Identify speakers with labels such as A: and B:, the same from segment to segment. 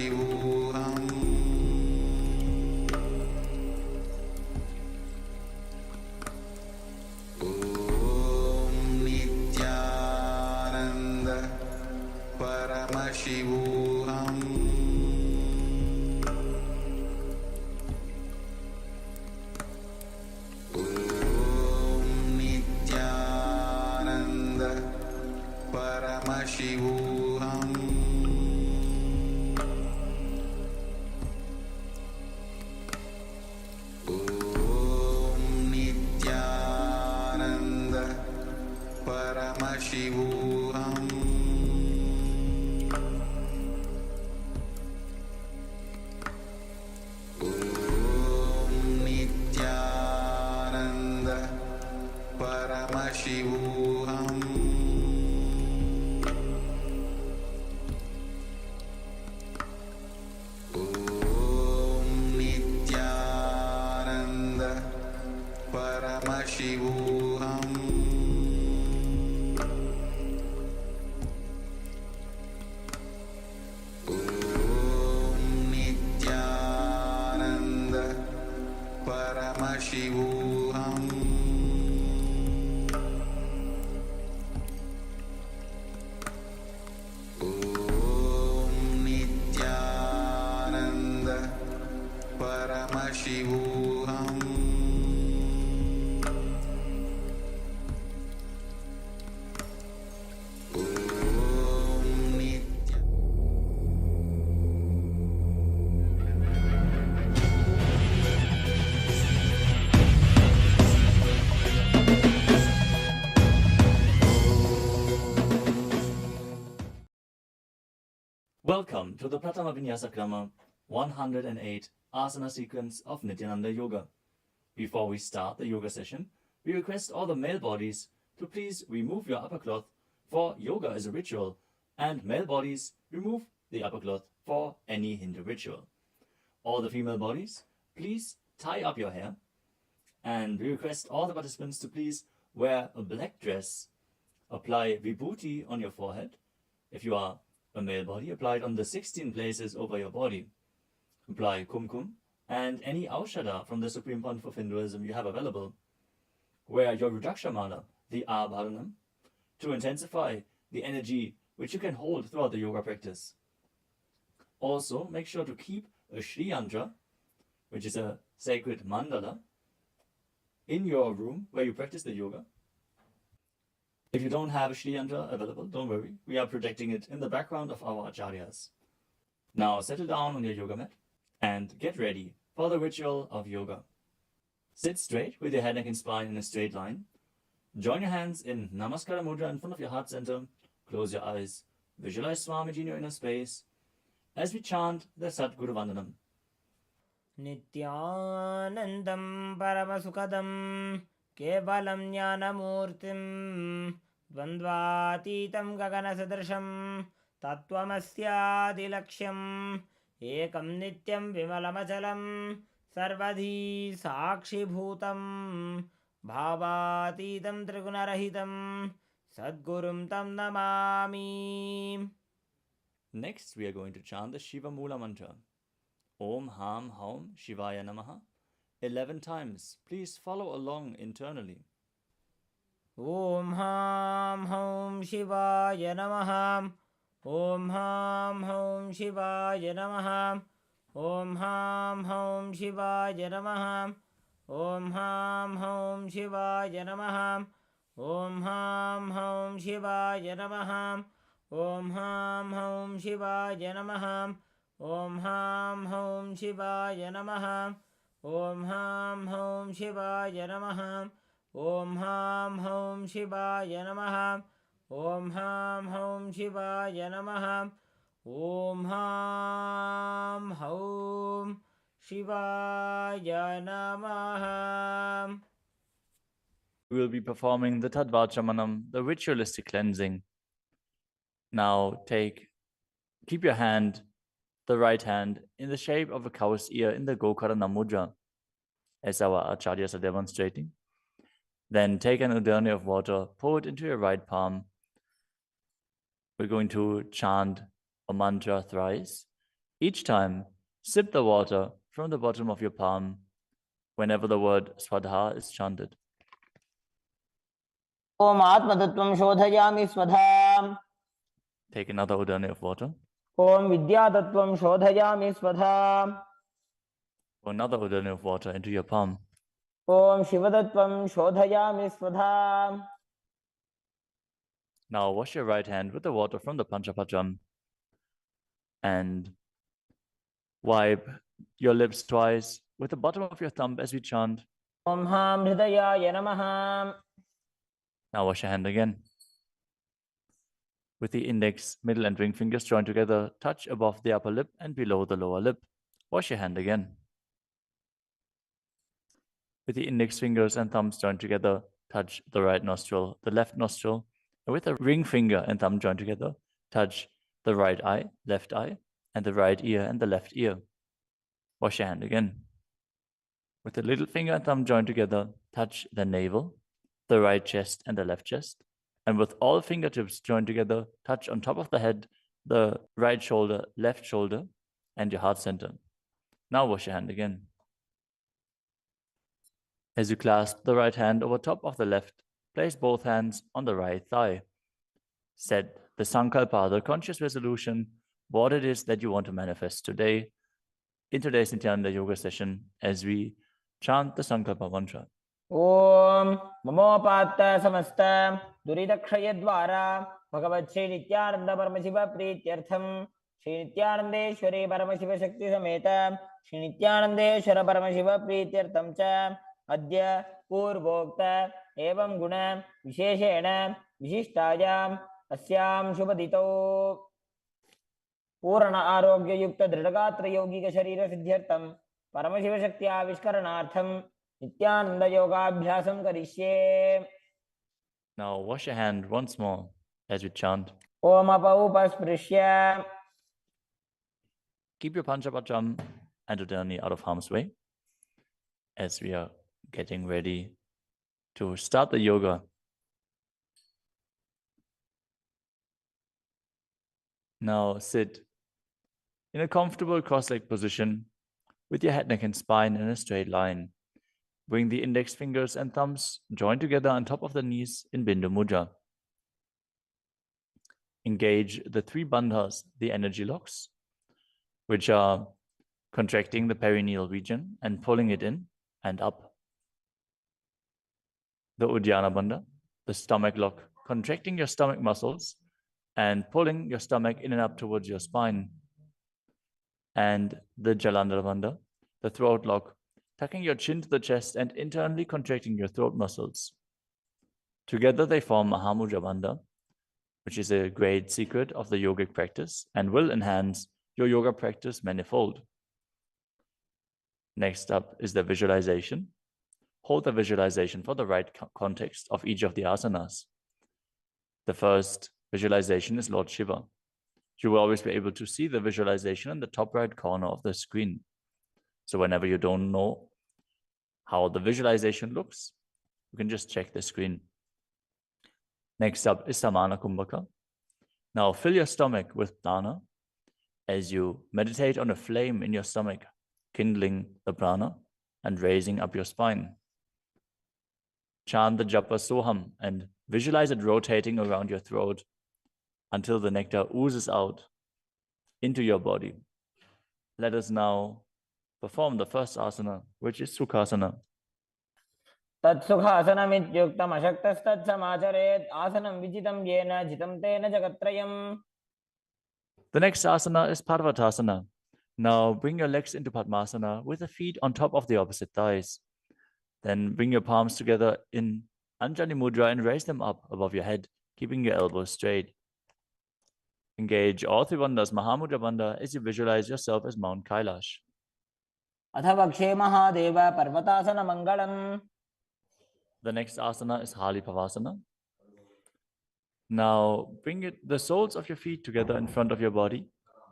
A: Paramashivoham Om Nityananda Paramashivoham Om Nityananda Paramashivoham Om Nityananda Paramashivoham Om Nityananda Paramashivoham Om Nityananda Paramashivoham Om Nityananda Paramashivoham Om Nityananda Paramashivoham Om Nitya
B: Welcome to the Pratama Vinyasa Krama 108 Asana sequence of Nityananda Yoga. Before we start the yoga session, we request all the male bodies to please remove your upper cloth, for yoga is a ritual, and male bodies remove the upper cloth for any Hindu ritual. All the female bodies, please tie up your hair, and we request all the participants to please wear a black dress, apply vibhuti on your forehead. If you are a male body, apply it on the 16 places over your body. Apply kumkum and any aushadha from the Supreme Pontiff of Hinduism you have available. Wear your Rudraksha mala, the Abharanam, to intensify the energy which you can hold throughout the yoga practice. Also, make sure to keep a Shri Yantra, which is a sacred mandala, in your room where you practice the yoga. If you don't have a Shri Yantra available, don't worry. We are projecting it in the background of our acharyas. Now settle down on your yoga mat and get ready for the ritual of yoga. Sit straight with your head, neck and spine in a straight line. Join your hands in Namaskara Mudra in front of your heart center. Close your eyes. Visualize Swamiji in your inner space as we chant the Sadguru Vandanam.
C: Nityanandam Paramasukadam Kevalam Jnanamurtim Dvandvatitam Gaganasadrasham Tattvamasyadilaksham Ekam Nityam Vimalamachalam Sarvadhi Sakshibhutam Bhavatitam Trigunarahitam Sadgurum Tam Namami.
B: Next, we are going to chant the Shiva Mula mantra. Om Ham Haum Shivaya Namaha 11 times. Please follow along internally.
C: Om Ham Haum Shivaya Namaha. Om Ham Haum Shivaya Namaha. Om Ham Haum Shivaya Namaha. Om Ham Haum Shivaya Namaha. Om Ham Haum Shivaya Namaha. Om Ham Haum Shivaya Namaha. Om Ham Haum Shivaya Namaha. Om Ham Haum Shivaya Namaha. Om Ham Haum Shivaya Namaha. Om Ham Haum Shivaya Namaha. Om Ham Haum Shivaya Namaha.
B: We will be performing the Tadvachamanam, the ritualistic cleansing. Now keep your hand, the right hand, in the shape of a cow's ear in the Gokarana Mudra, as our acharyas are demonstrating. Then take an udani of water, pour it into your right palm. We're going to chant a mantra thrice. Each time, sip the water from the bottom of your palm whenever the word Swadha is chanted.
C: Om Atmatattvam Shodhayami Swadha.
B: Take another udane of water.
C: Om Vidyatattvam Shodhayami Swadha.
B: Pour another udane of water into your palm.
C: Om Shivadattvam Shodhayami Swadha.
B: Now wash your right hand with the water from the Panchapacham and wipe your lips twice with the bottom of your thumb as we chant.
C: Om Ham Hridayaya Namaha.
B: Now wash your hand again. With the index, middle and ring fingers joined together, touch above the upper lip and below the lower lip. Wash your hand again. With the index fingers and thumbs joined together, touch the right nostril, the left nostril. And with the ring finger and thumb joined together, touch the right eye, left eye, and the right ear and the left ear. Wash your hand again. With the little finger and thumb joined together, touch the navel, the right chest and the left chest. And with all fingertips joined together, touch on top of the head, the right shoulder, left shoulder, and your heart center. Now wash your hand again. As you clasp the right hand over top of the left, place both hands on the right thigh. Set the Sankalpa, the conscious resolution, what it is that you want to manifest today in today's Nityananda Yoga session as we chant the Sankalpa mantra.
C: Om Mamopatta Samasta Duridakshayadvara Bhagavat Shri Nityananda Paramashiva Prityartham Shri Nityanandeshwari Paramashiva Shakti Sameta Shri Nityanandeshwara Paramashiva Prityartham Cha Adya Purvokta Evam Guna Visheshena Vishishtayam Asyam Shubhadito Purana Arogya Yukta Dridagatra Yogika Sharira Siddhyartham Paramashiva Shakti Avishkaranartham Nityananda Yogabhyasam Karishye.
B: Now wash your hand once more as we chant.
C: Om Apaupasprisya.
B: Keep your Panchapacham and Udani out of harm's way as we are getting ready to start the yoga. Now sit in a comfortable cross-legged position with your head, neck, and spine in a straight line. Bring the index fingers and thumbs joined together on top of the knees in Bindu Mudra. Engage the three bandhas, the energy locks, which are contracting the perineal region and pulling it in and up. The Uddiyana Bandha, the stomach lock, contracting your stomach muscles and pulling your stomach in and up towards your spine. And the Jalandhara Bandha, the throat lock, tucking your chin to the chest and internally contracting your throat muscles. Together they form Mahamudra Bandha, which is a great secret of the yogic practice and will enhance your yoga practice manifold. Next up is the visualization. Hold the visualization for the right context of each of the asanas. The first visualization is Lord Shiva. You will always be able to see the visualization in the top right corner of the screen. So whenever you don't know how the visualization looks, you can just check the screen. Next up is Samana Kumbhaka. Now fill your stomach with prana as you meditate on a flame in your stomach, kindling the prana and raising up your spine. Chant the japa Soham and visualize it rotating around your throat until the nectar oozes out into your body. Let us now perform the first asana, which is Sukhasana.
C: Tatsukhasanamityuktam ashaktastat samacharet asanam vijitam yena jitam tena jagatrayam.
B: The next asana is Parvatasana. Now bring your legs into Padmasana with the feet on top of the opposite thighs. Then bring your palms together in Anjali Mudra and raise them up above your head, keeping your elbows straight. Engage all three bandhas, Mahamudra Bandha, as you visualize yourself as Mount Kailash.
C: Adhavakshe Mahadeva Parvatasana Mangalam.
B: The next asana is Halipavasana. Now bring the soles of your feet together in front of your body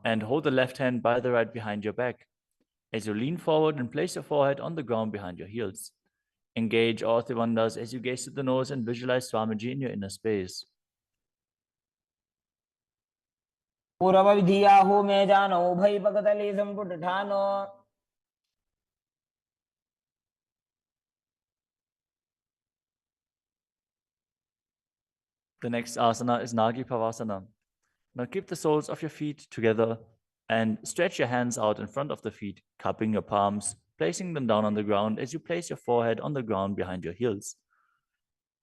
B: and hold the left hand by the right behind your back. As you lean forward and place your forehead on the ground behind your heels. Engage all three bandhas as you gaze to the nose and visualize Swamiji in your inner space.
C: पूर्वविधियाहु मे जानो उभय पकतली संपुट ठानो
B: The next asana is Nagi Pavasana. Now keep the soles of your feet together and stretch your hands out in front of the feet, cupping your palms, placing them down on the ground as you place your forehead on the ground behind your heels.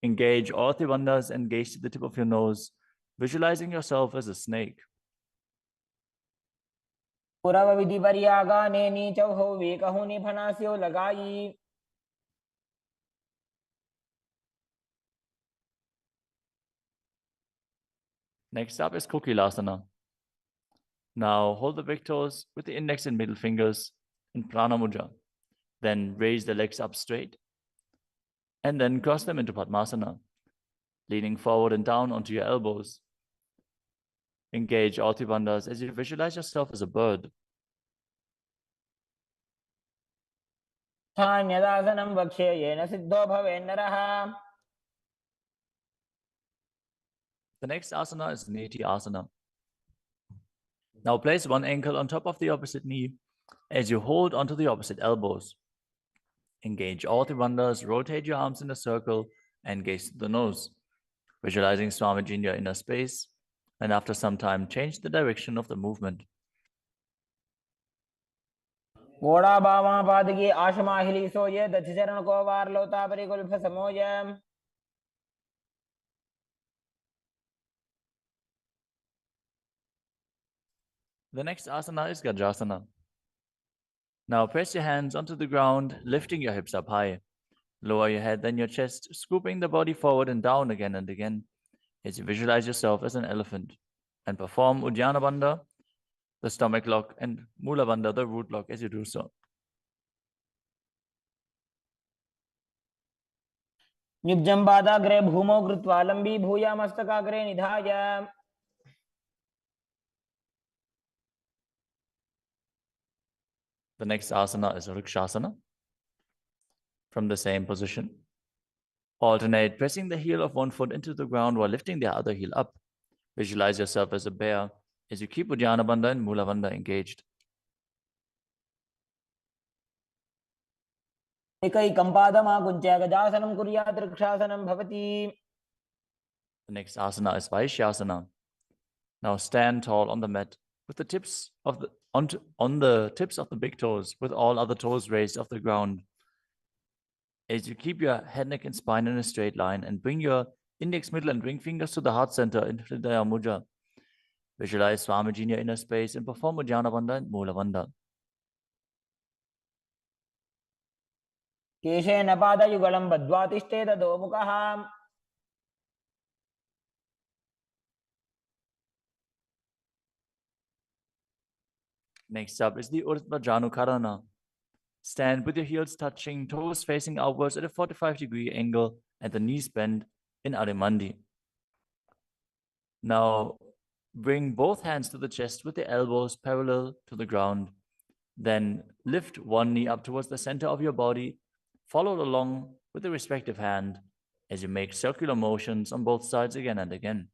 B: Engage all three bandhas and gaze to the tip of your nose, visualizing yourself as a snake.
C: पूर्वविधि परियागाने नीचौ हो वे कहूँ फनास्यो लगाई.
B: Next up is Kokilasana. Now hold the big toes with the index and middle fingers in Prana Mudra. Then raise the legs up straight and then cross them into Padmasana, leaning forward and down onto your elbows. Engage all three bandhas as you visualize yourself as a bird.
C: स्थान्यदासनं वक्ष्ये yen Sidho भवेन्नरः.
B: The next asana is Neti Asana. Now place one ankle on top of the opposite knee as you hold onto the opposite elbows. Engage all three bandhas, rotate your arms in a circle and gaze to the nose, visualizing Swamiji in your inner space, and after some time change the direction of the movement.
C: घोड़ा बामा पादगी आशमाहिली सोये दक्ष चरण को वार लोता परिकुल्फ समोय.
B: The next asana is Gajasana. Now press your hands onto the ground, lifting your hips up high. Lower your head, then your chest, scooping the body forward and down again and again as you visualize yourself as an elephant. And perform Uddiyana Bandha, the stomach lock, and Mula Bandha, the root lock, as you do so.
C: निब्जं पादाग्रे भूमौ कृत्वा लम्बी भूया मस्तकाग्रे निधाय.
B: The next asana is Vrikshasana. From the same position, alternate pressing the heel of one foot into the ground while lifting the other heel up. Visualize yourself as a bear as you keep Uddiyana Bandha and Mula Bandha engaged.
C: एकैकं पादमाकुञ्च्य गजासनं कुर्यात् वृक्षासनं भवति.
B: The next asana is Vaishyasana. Now stand tall on the mat with the tips of the on the tips of the big toes, with all other toes raised off the ground. As you keep your head, neck, and spine in a straight line and bring your index, middle, and ring fingers to the heart center in Hridaya Mudra. Visualize Swamiji in your inner space and perform Uddiyana Bandha and Mula Bandha.
C: केशेन पादयुगलं बद्ध्वा तिष्ठेत दोमुखः.
B: Next up is the Urdhva Janukarana. Stand with your heels touching, toes facing outwards at a 45-degree angle and the knees bent in Arimandi. Now bring both hands to the chest with the elbows parallel to the ground. Then lift one knee up towards the center of your body, followed along with the respective hand as you make circular motions on both sides again and again.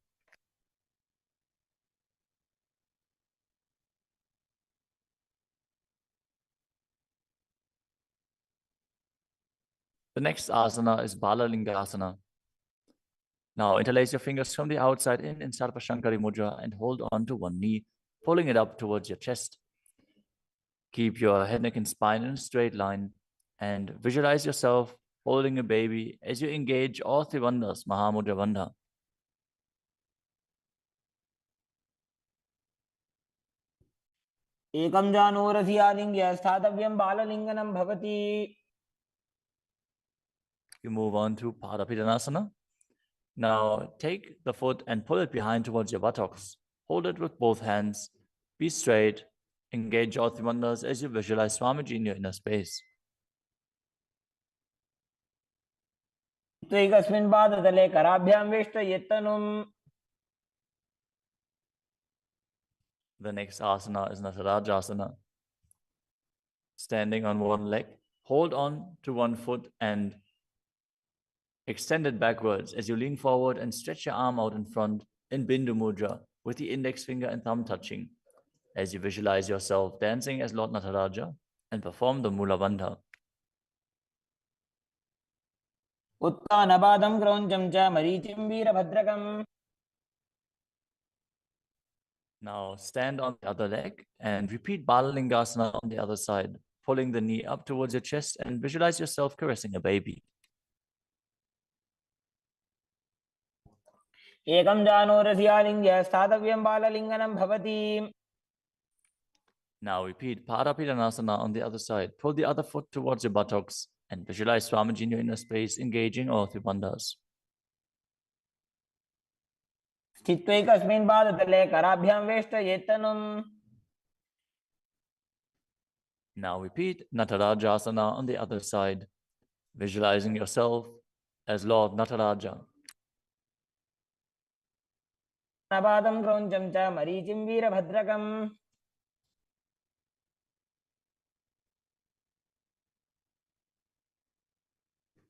B: The next asana is Balalingasana. Now interlace your fingers from the outside in Sarvashankari Mudra and hold on to one knee, pulling it up towards your chest. Keep your head, neck, and spine in a straight line and visualize yourself holding a baby as you engage all three bandhas, Mahamudra Bandha.
C: एकं जानूरसि आलिङ्ग्य स्थातव्यं बाललिङ्गनं भवति.
B: You move on to Padapidanasana. Now take the foot and pull it behind towards your buttocks. Hold it with both hands. Be straight. Engage all three bandhas as you visualize Swamiji in your inner space.
C: त्वैकस्मिन् पादतले कराभ्यां वेष्टयेत्तनुम्.
B: The next asana is Natarajasana. Standing on one leg, hold on to one foot and extend it backwards as you lean forward and stretch your arm out in front in Bindu Mudra, with the index finger and thumb touching, as you visualize yourself dancing as Lord Nataraja and perform the Mula Bandha.
C: उत्तानपादं क्रौञ्चं च मरीचिं वीरभद्रकम्.
B: Now stand on the other leg and repeat Balalingasana on the other side, pulling the knee up towards your chest and visualize yourself caressing a baby.
C: एकं जानोरस्यालिङ्ग्य स्थातव्यं बाललिङ्गनं भवति.
B: Now repeat Parapidanasana on the other side. Pull the other foot towards your buttocks and visualize Swamiji in your inner space, engaging all three bandhas.
C: स्थित्वैकस्मिन् पादतले कराभ्यां वेष्टयेत्तनुम्.
B: Now repeat Natarajasana on the other side, visualizing yourself as Lord Nataraja.
C: पादं क्रौञ्चं च मरीचिं वीरभद्रकम्.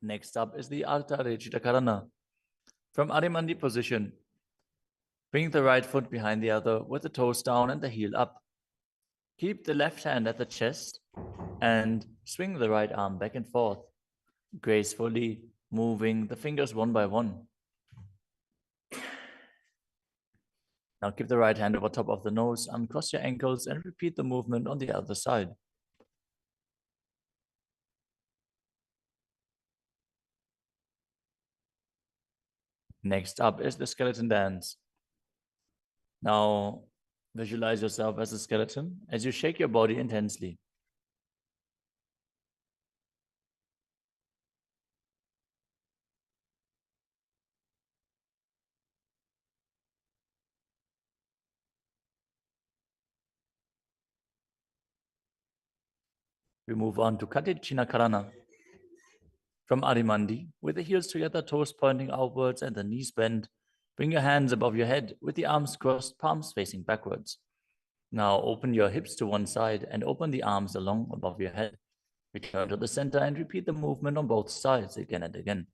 B: Next up is the Ardha Rechita Karana. From Adimandi position, bring the right foot behind the other with the toes down and the heel up. Keep the left hand at the chest and swing the right arm back and forth, gracefully moving the fingers one by one. Now keep the right hand over top of the nose, uncross your ankles, and repeat the movement on the other side. Next up is the skeleton dance. Now visualize yourself as a skeleton as you shake your body intensely. We move on to Katichina Karana. From Adimandi, with the heels together, toes pointing outwards and the knees bent, bring your hands above your head with the arms crossed, palms facing backwards. Now open your hips to one side and open the arms along above your head. Return to the center and repeat the movement on both sides again and again.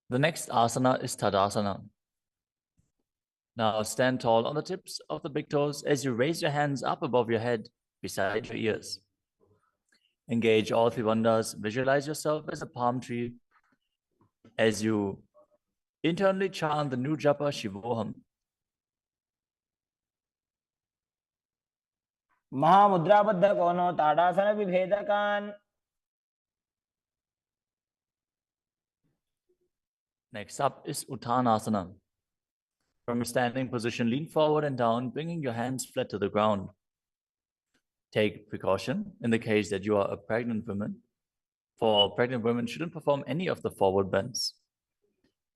B: The next asana is Tadasana. Now stand tall on the tips of the big toes as you raise your hands up above your head, beside your ears. Engage all three bandhas. Visualize yourself as a palm tree as you internally chant the new japa Shivoham.
C: महामुद्राबद्ध कोनो ताड़ासन विभेदकान्.
B: Next up is Uttanasana. From a standing position, lean forward and down, bringing your hands flat to the ground. Take precaution in the case that you are a pregnant woman, for pregnant women shouldn't perform any of the forward bends.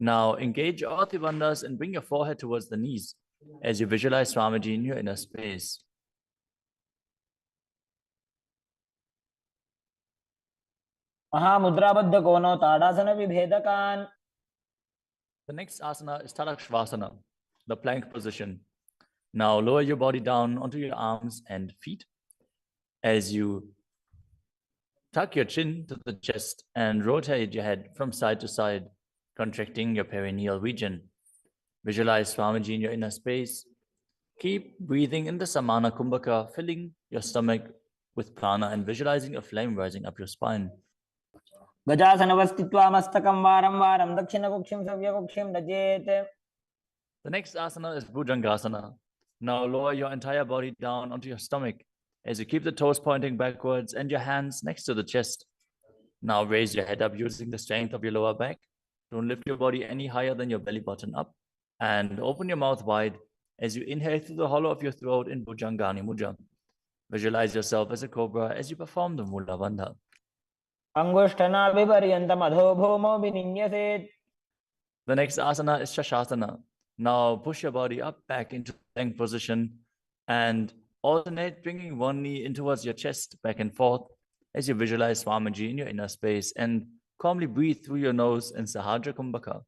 B: Now engage all three bandhas and bring your forehead towards the knees as you visualize Swamiji in your inner space.
C: महामुद्राबद्ध कोनो ताड़ासन विभेदकान्.
B: The next asana is Tadakshvasana, the plank position. Now lower your body down onto your arms and feet as you tuck your chin to the chest and rotate your head from side to side, contracting your perineal region. Visualize Swamiji in your inner space. Keep breathing in the Samana Kumbhaka, filling your stomach with prana and visualizing a flame rising up your spine.
C: गजासनवस्थित्वा मस्तकं वारं वारं दक्षिणकुक्षिं सव्यकुक्षिं नजेत्.
B: The next asana is Bhujangasana. Now lower your entire body down onto your stomach as you keep the toes pointing backwards and your hands next to the chest. Now raise your head up using the strength of your lower back. Don't lift your body any higher than your belly button up. And open your mouth wide as you inhale through the hollow of your throat in Bhujangani Mudra. Visualize yourself as a cobra as you perform the Mula Bandha.
C: अंगुष्ठनाभिपर्यन्तम् अधो भूमो विनिन्यसेत्.
B: The next asana is Shashasana. Now push your body up back into the plank position and alternate bringing one knee in towards your chest back and forth as you visualize Swamiji in your inner space and calmly breathe through your nose in Sahadra Kumbhaka.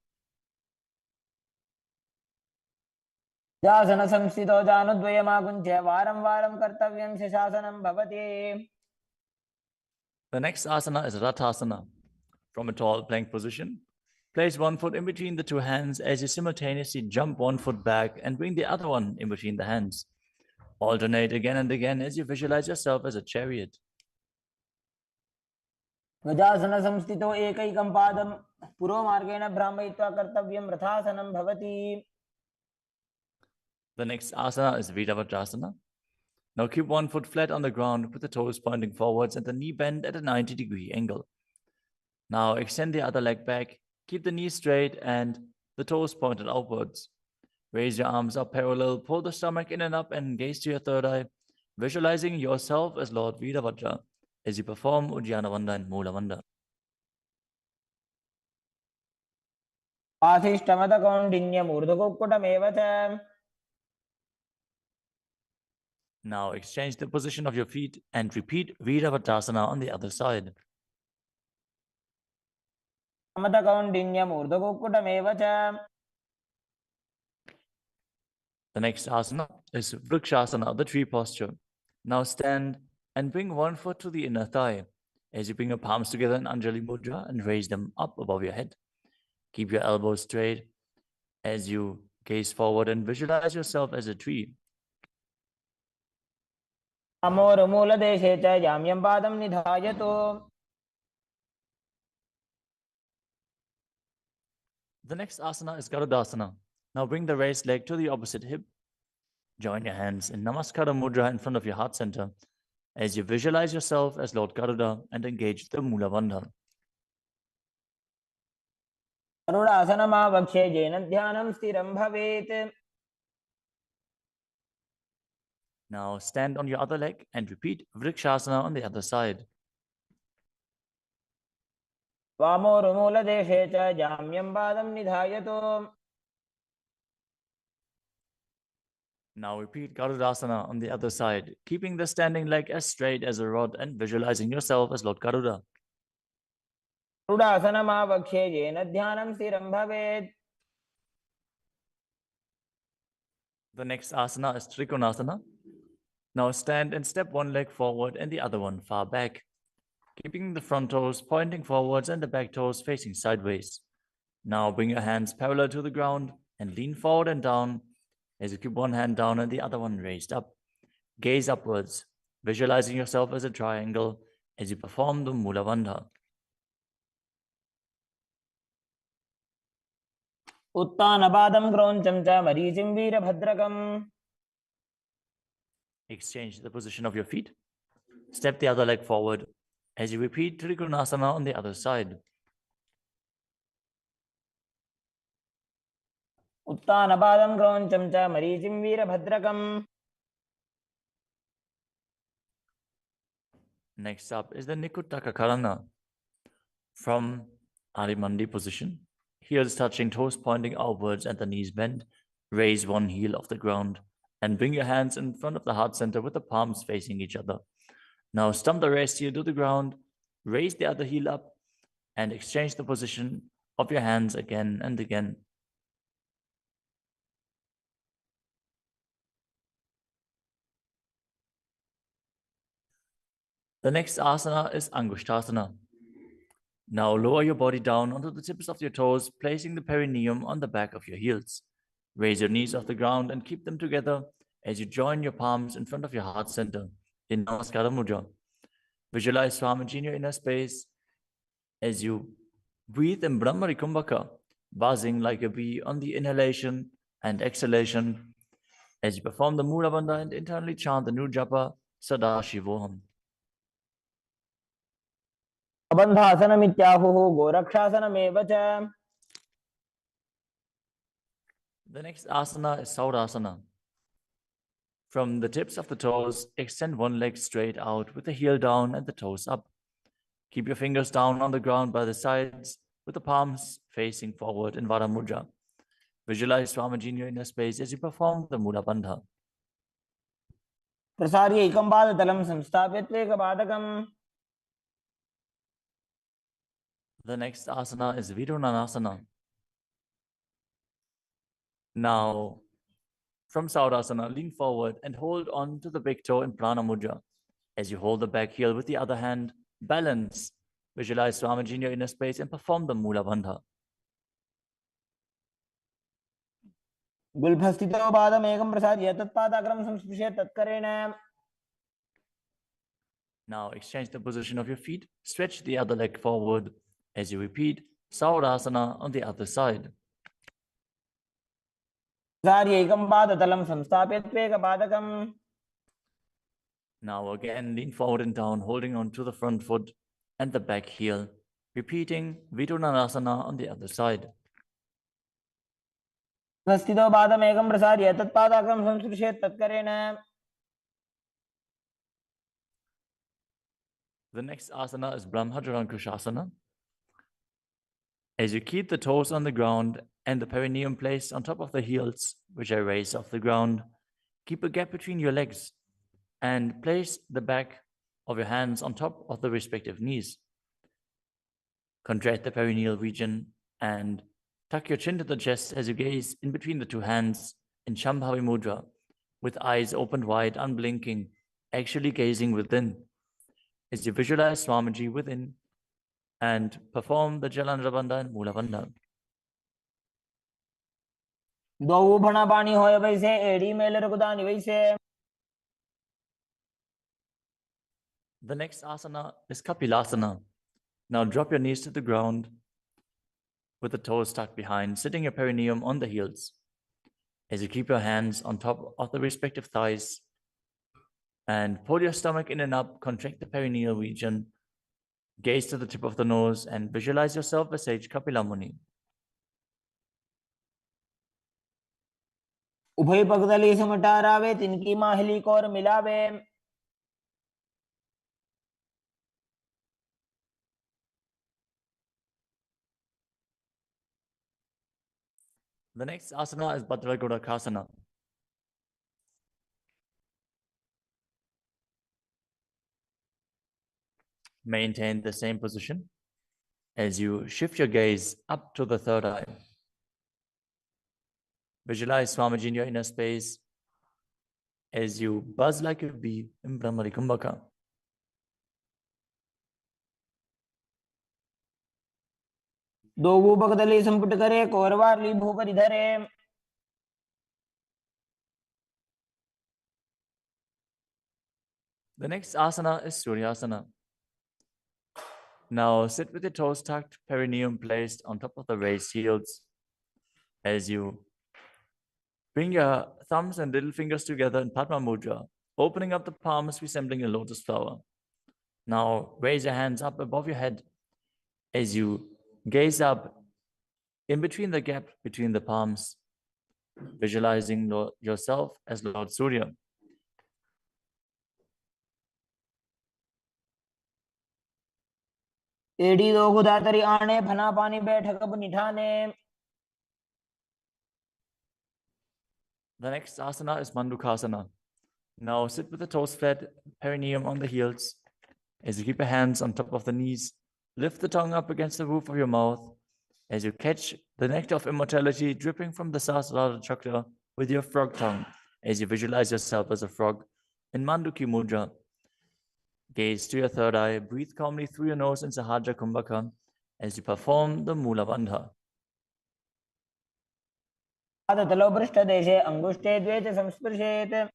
C: जासन संस्थितो जानुद्वयमाकुञ्च्य वारं वारं कर्तव्यं शशासनं भवति.
B: The next asana is Rathasana. From a tall plank position, place one foot in between the two hands as you simultaneously jump one foot back and bring the other one in between the hands. Alternate again and again as you visualize yourself as a chariot.
C: ध्वजासन संस्थितो एकैकं पादं पुरोमार्गेण भ्रामयित्वा कर्तव्यं रथासनं भवति.
B: The next asana is Virabhadrasana. Now keep one foot flat on the ground with the toes pointing forwards and the knee bent at a 90-degree angle. Now extend the other leg back, keep the knee straight and the toes pointed outwards. Raise your arms up parallel, pull the stomach in and up and gaze to your third eye, visualizing yourself as Lord Virabhadra as you perform Uddiyana Bandha and Mula Bandha.
C: पाथिष्ठमतकौण्डिन्यमूर्धकुक्कुटमेव च.
B: Now exchange the position of your feet and repeat Virabhadrasana on the other side.
C: समतकौण्डिन्यमूर्धकुक्कुटमेव च.
B: The next asana is Vrikshasana, the tree posture. Now stand and bring one foot to the inner thigh as you bring your palms together in Anjali Mudra and raise them up above your head. Keep your elbows straight as you gaze forward and visualize yourself as a tree.
C: अमोरमूलदेशे च जाम्यं पादं निधायतु.
B: The next asana is Garudasana. Now bring the raised leg to the opposite hip. Join your hands in Namaskara Mudra in front of your heart center as you visualize yourself as Lord Garuda and engage the Mula Bandha.
C: गरुडासनमावक्ष्ये येन ध्यानं स्थिरं भवेत्.
B: Now stand on your other leg and repeat Vrikshasana on the other side.
C: वामोरुमूलदेशे च जाम्यं पादं निधायतु.
B: Now repeat Garudasana on the other side, keeping the standing leg as straight as a rod and visualizing yourself as Lord Garuda.
C: गरुडासनमावक्ष्ये येन ध्यानं स्थिरं भवेत्.
B: The next asana is Trikonasana. Now stand and step one leg forward and the other one far back, keeping the front toes pointing forwards and the back toes facing sideways. Now bring your hands parallel to the ground and lean forward and down as you keep one hand down and the other one raised up. Gaze upwards, visualizing yourself as a triangle as you perform the Mula Bandha.
C: उत्तानपादं क्रौञ्चं च मरीचिं वीरभद्रकम्.
B: Exchange the position of your feet. Step the other leg forward as you repeat Trikonasana on the other side.
C: उत्तानपादं क्रौञ्चं च मरीचिं वीरभद्रकम्.
B: Next up is the Nikuttaka Karana. From Adimandi position, heels touching, toes pointing outwards and the knees bent, raise one heel off the ground and bring your hands in front of the heart center with the palms facing each other. Now stump the rest heel to the ground, raise the other heel up and exchange the position of your hands again and again. The next asana is Angushtasana. Now lower your body down onto the tips of your toes, placing the perineum on the back of your heels. Raise your knees off the ground and keep them together as you join your palms in front of your heart center in Namaskara Mudra. Visualize Swamiji in your inner space as you breathe in Brahmari Kumbhaka, buzzing like a bee on the inhalation and exhalation as you perform the Mula Bandha and internally chant the new japa Sadashivoham.
C: बन्धासनमित्याहुः गोरक्षासनमेव च.
B: The next asana is Saurasana. From the tips of the toes, extend one leg straight out with the heel down and the toes up. Keep your fingers down on the ground by the sides with the palms facing forward in Vara Mudra. Visualize Swamiji in your inner space as you perform the Mula Bandha.
C: प्रसार्य एकं पादतलं संस्थाप्य त्वेकपादकम्.
B: The next asana is Vidunanasana. Now, from Saurasana, lean forward and hold on to the big toe in Prana Mudra. As you hold the back heel with the other hand, balance. Visualize Swamiji in your inner space and perform the Mula Bandha.
C: गुल्फस्थितो पादमेकं प्रसाद्य तत्पादाग्रं संस्पृशेत् तत्करेण.
B: Now exchange the position of your feet. Stretch the other leg forward as you repeat Saurasana on the other side.
C: प्रसार्यैकं पादतलं संस्थाप्य त्वेकपादकम्.
B: Now again, lean forward and down, holding on to the front foot and the back heel. Repeating Vidunarasana on the other side.
C: स्थितो पादमेकं प्रसार्य तत्पादाग्रं संस्पृशेत् तत्करेण.
B: The next asana is Brahmajarankushasana. As you keep the toes on the ground and the perineum placed on top of the heels, which are raised off the ground, keep a gap between your legs and place the back of your hands on top of the respective knees. Contract the perineal region and tuck your chin to the chest as you gaze in between the two hands in Shambhavi Mudra, with eyes opened wide, unblinking, actually gazing within. As you visualize Swamiji within and perform the Jalandhara Bandha and Mula Bandha.
C: दो भणा पानी होय वैसे एड़ी mail रघुदानी वैसे.
B: The next asana is Kapilasana. Now drop your knees to the ground with the toes tucked behind, sitting your perineum on the heels. As you keep your hands on top of the respective thighs and pull your stomach in and up, contract the perineal region, gaze to the tip of the nose and visualize yourself as Sage Kapila Muni.
C: उभय पगदली समटारावे तिनकी Mahuli core मिलावे.
B: The next asana is Bhadragodakasana. Maintain the same position as you shift your gaze up to the third eye. Visualize Swamiji in your inner space as you buzz like a bee in Brahmari Kumbhaka.
C: दो वो पगदली संपुट करे कोरवारली भूपरि धरे.
B: The next asana is Suryasana. Now sit with your toes tucked, perineum placed on top of the raised heels. As you bring your thumbs and little fingers together in Padma Mudra, opening up the palms resembling a lotus flower. Now raise your hands up above your head as you gaze up in between the gap between the palms, visualizing yourself as Lord Surya.
C: एड़ी दो गुदातरी आने फना पानी बैठक अब निठाने.
B: The next asana is Mandukasana. Now sit with the toes flat, perineum on the heels. As you keep your hands on top of the knees, lift the tongue up against the roof of your mouth. As you catch the nectar of immortality dripping from the Sahasrara chakra with your frog tongue, as you visualize yourself as a frog in Manduki Mudra. Gaze to your third eye, breathe calmly through your nose in Sahajra Kumbhaka as you perform the Mula Bandha.
C: पादतलो पृष्ठदेशे अंगुष्ठे द्वे च संस्पृशेत्.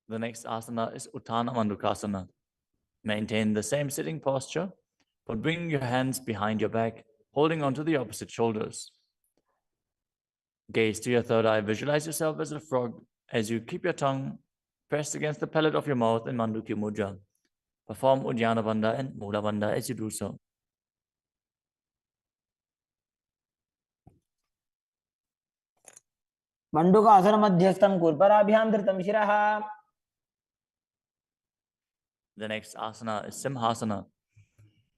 B: The next asana is Uttana Mandukasana. Maintain the same sitting posture, but bring your hands behind your back, holding onto the opposite shoulders. Gaze to your third eye, visualize yourself as a frog as you keep your tongue pressed against the palate of your mouth in Manduki Mudra. Perform Uddiyana Bandha and Mula Bandha as you do so.
C: मंडूकासन मध्यस्थं कुर्पराभ्यां धृतं शिरः.
B: The next asana is Simhasana.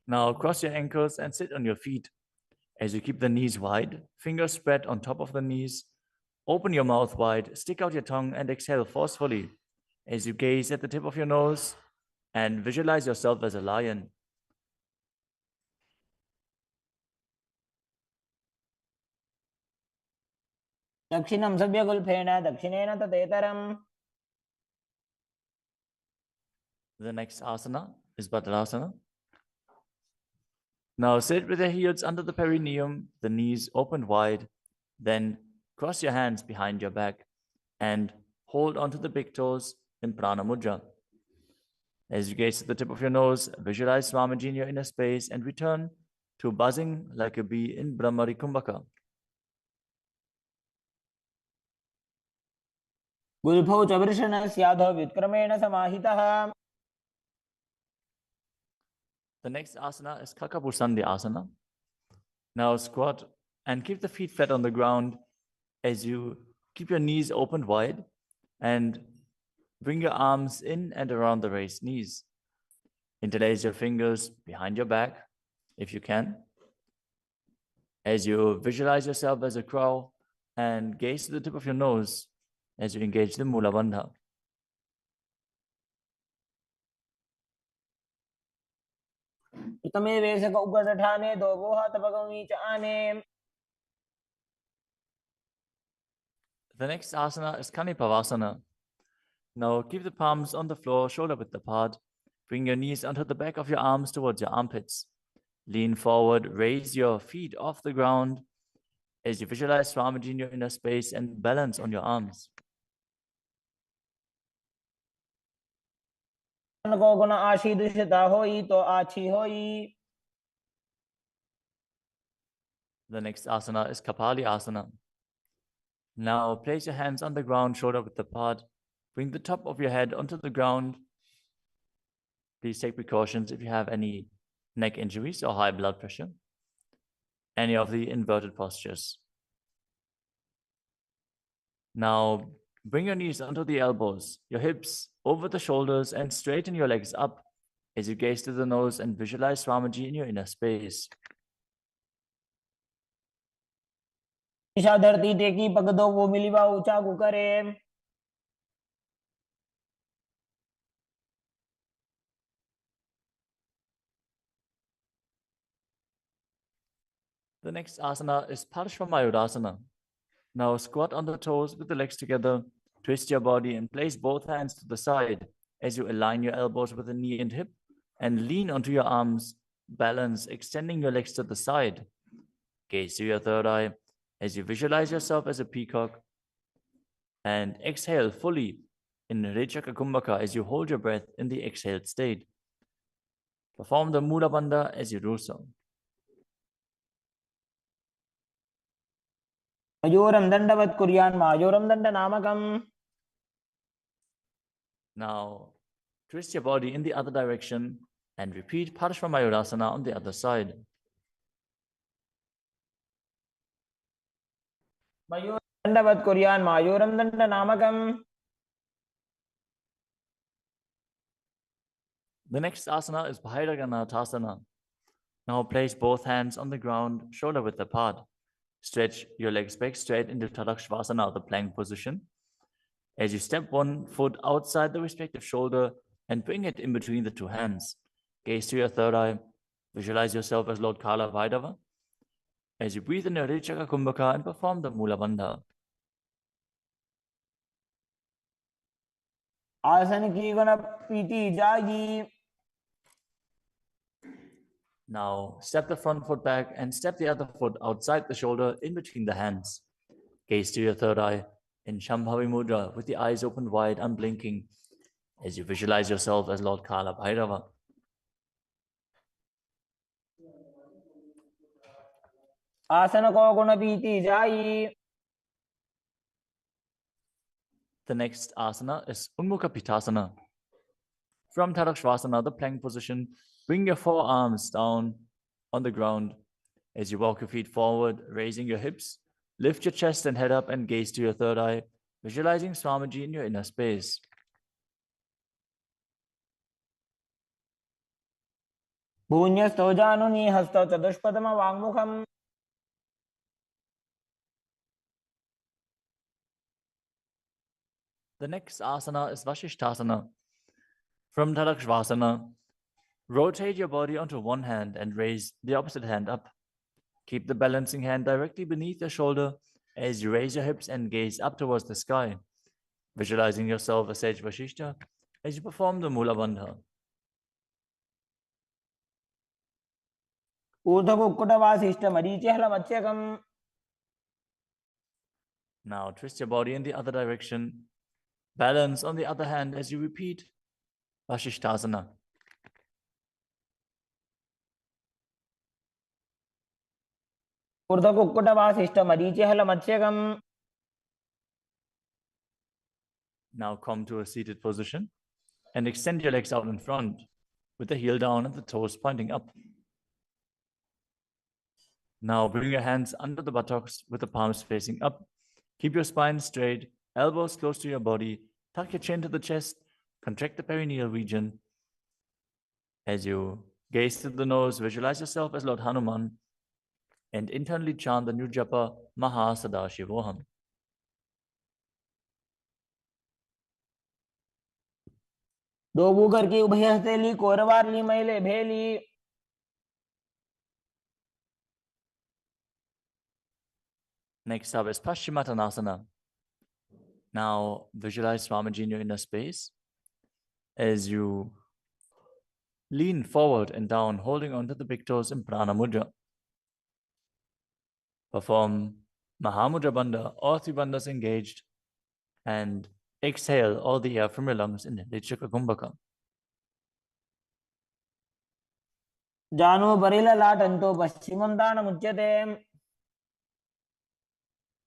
B: Now cross your ankles and sit on your feet. As you keep the knees wide, fingers spread on top of the knees, open your mouth wide, stick out your tongue and exhale forcefully as you gaze at the tip of your nose and visualize yourself as a lion.
C: दक्षिणं सव्यगुल्फेन दक्षिणेन तदेतरम्.
B: The next asana is Bhadrasana. Now sit with your heels under the perineum, the knees open wide. Then cross your hands behind your back and hold onto the big toes in Prana Mudra. As you gaze to the tip of your nose, visualize Swamiji in your inner space and return to buzzing like a bee in Brahmari Kumbhaka.
C: गुल्फौ च वृषणस्याधो व्युत्क्रमेण समाहितः.
B: The next asana is Kakabusandhi asana. Now squat and keep the feet flat on the ground as you keep your knees open wide and bring your arms in and around the raised knees. Interlace your fingers behind your back if you can. As you visualize yourself as a crow and gaze to the tip of your nose as you engage the Mula Bandha.
C: प्रथमे वेशक उगठाने दो वो हाथ भगवनी च आने.
B: The next asana is Kanipavasana. Now keep the palms on the floor, shoulder width apart. Bring your knees onto the back of your arms towards your armpits. Lean forward, raise your feet off the ground as you visualize Swamiji in your inner space and balance on your arms.
C: को गुण आशी दुष्टता होई तो आछी होई.
B: The next asana is Kapali asana. Now place your hands on the ground, shoulder width apart. Bring the top of your head onto the ground. Please take precautions if you have any neck injuries or high blood pressure. Any of the inverted postures. Now bring your knees onto the elbows, your hips over the shoulders, and straighten your legs up as you gaze to the nose and visualize Swamiji in your inner space.
C: Isha धरती टेकी पग दो वो मिलीवा ऊंचा करे.
B: The next asana is Parshvamayurasana. Now squat on the toes with the legs together, twist your body and place both hands to the side as you align your elbows with the knee and hip and lean onto your arms, balance, extending your legs to the side. Gaze to your third eye as you visualize yourself as a peacock and exhale fully in Rechaka Kumbhaka as you hold your breath in the exhaled state. Perform the Mula Bandha as you do so.
C: मयूरं दंडवत् कुर्यान् मायूरं दंडनामकम्.
B: Now twist your body in the other direction and repeat Parshvamayurasana on the other side.
C: मयूरं दंडवत् कुर्यान् मायूरं दंडनामकम्.
B: The next asana is Bhairaganathasana. Now place both hands on the ground, shoulder width apart. Stretch your legs back straight into Tadakshvasana, the plank position. As you step one foot outside the respective shoulder and bring it in between the two hands. Gaze to your third eye. Visualize yourself as Lord Kala Vaidava. As you breathe in your Rechaka Kumbhaka and perform the Mula Bandha.
C: आसन की गुण पीती जागी.
B: Now step the front foot back and step the other foot outside the shoulder in between the hands. Gaze to your third eye in Shambhavi Mudra with the eyes open wide, unblinking, as you visualize yourself as Lord Kala Bhairava.
C: आसन को गुण पीती जाई.
B: The next asana is Unmukha Pitasana. From Tadakshvasana, the plank position, bring your forearms down on the ground as you walk your feet forward, raising your hips. Lift your chest and head up and gaze to your third eye, visualizing Swamiji in your inner space.
C: भून्यस्थो जानुनी हस्तो चतुष्पदम वाङ्मुखम्.
B: The next asana is Vashishthasana. From Tadakshvasana, rotate your body onto one hand and raise the opposite hand up. Keep the balancing hand directly beneath your shoulder As you raise your hips and gaze up towards the sky, visualizing yourself as Sage Vashishta as you perform the Mula Bandha.
C: ऊर्ध्वकुक्कुटवासिष्ठमरीचिहलमत्स्यकम्.
B: Now twist your body in the other direction. Balance on the other hand as you repeat Vashishthasana.
C: ऊर्ध्वकुक्कुटवासिष्ठमरीचिहलमत्स्यकम्.
B: Now come to a seated position and extend your legs out in front with the heel down and the toes pointing up. Now bring your hands under the buttocks with the palms facing up. Keep your spine straight, elbows close to your body. Tuck your chin to the chest. Contract the perineal region. As you gaze through the nose, visualize yourself as Lord Hanuman and internally chant the new japa Mahasadaशिवोहम.
C: दो Booker की उभय हथेली कोरवार ली मैले भेली.
B: Next up is Paschimottanasana. Now visualize Swamiji in your inner space as you lean forward and down, holding onto the big toes in Prana Mudra. Perform Mahamudra Bandha, all three bandhas engaged, and exhale all the air from your lungs in Lichaka Kumbhaka.
C: जानो बरिला लाटंतो पश्चिमं दानमुच्यते.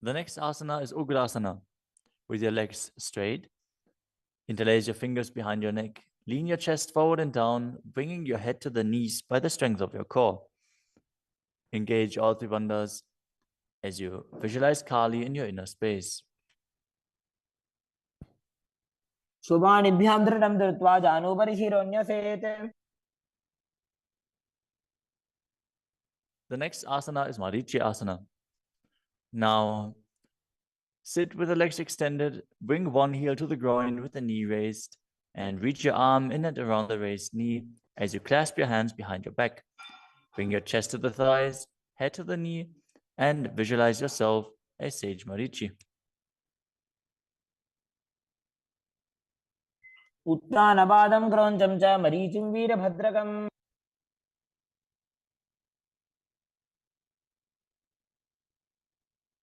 B: The next asana is Ugrasana. With your legs straight, interlace your fingers behind your neck. Lean your chest forward and down, bringing your head to the knees by the strength of your core. Engage all three bandhas as you visualize Kali in your inner space.
C: शुभानिभ्यां दृढं धृत्वा जानुपरि शिरोन्यसेत्.
B: The next asana is Marichi Asana. Now, sit with the legs extended, bring one heel to the groin with the knee raised, and reach your arm in and around the raised knee as you clasp your hands behind your back. Bring your chest to the thighs, head to the knee, and visualize yourself as Sage Marichi.
C: उत्तानपादं क्रौञ्चं च मरीचिं वीरभद्रकम्.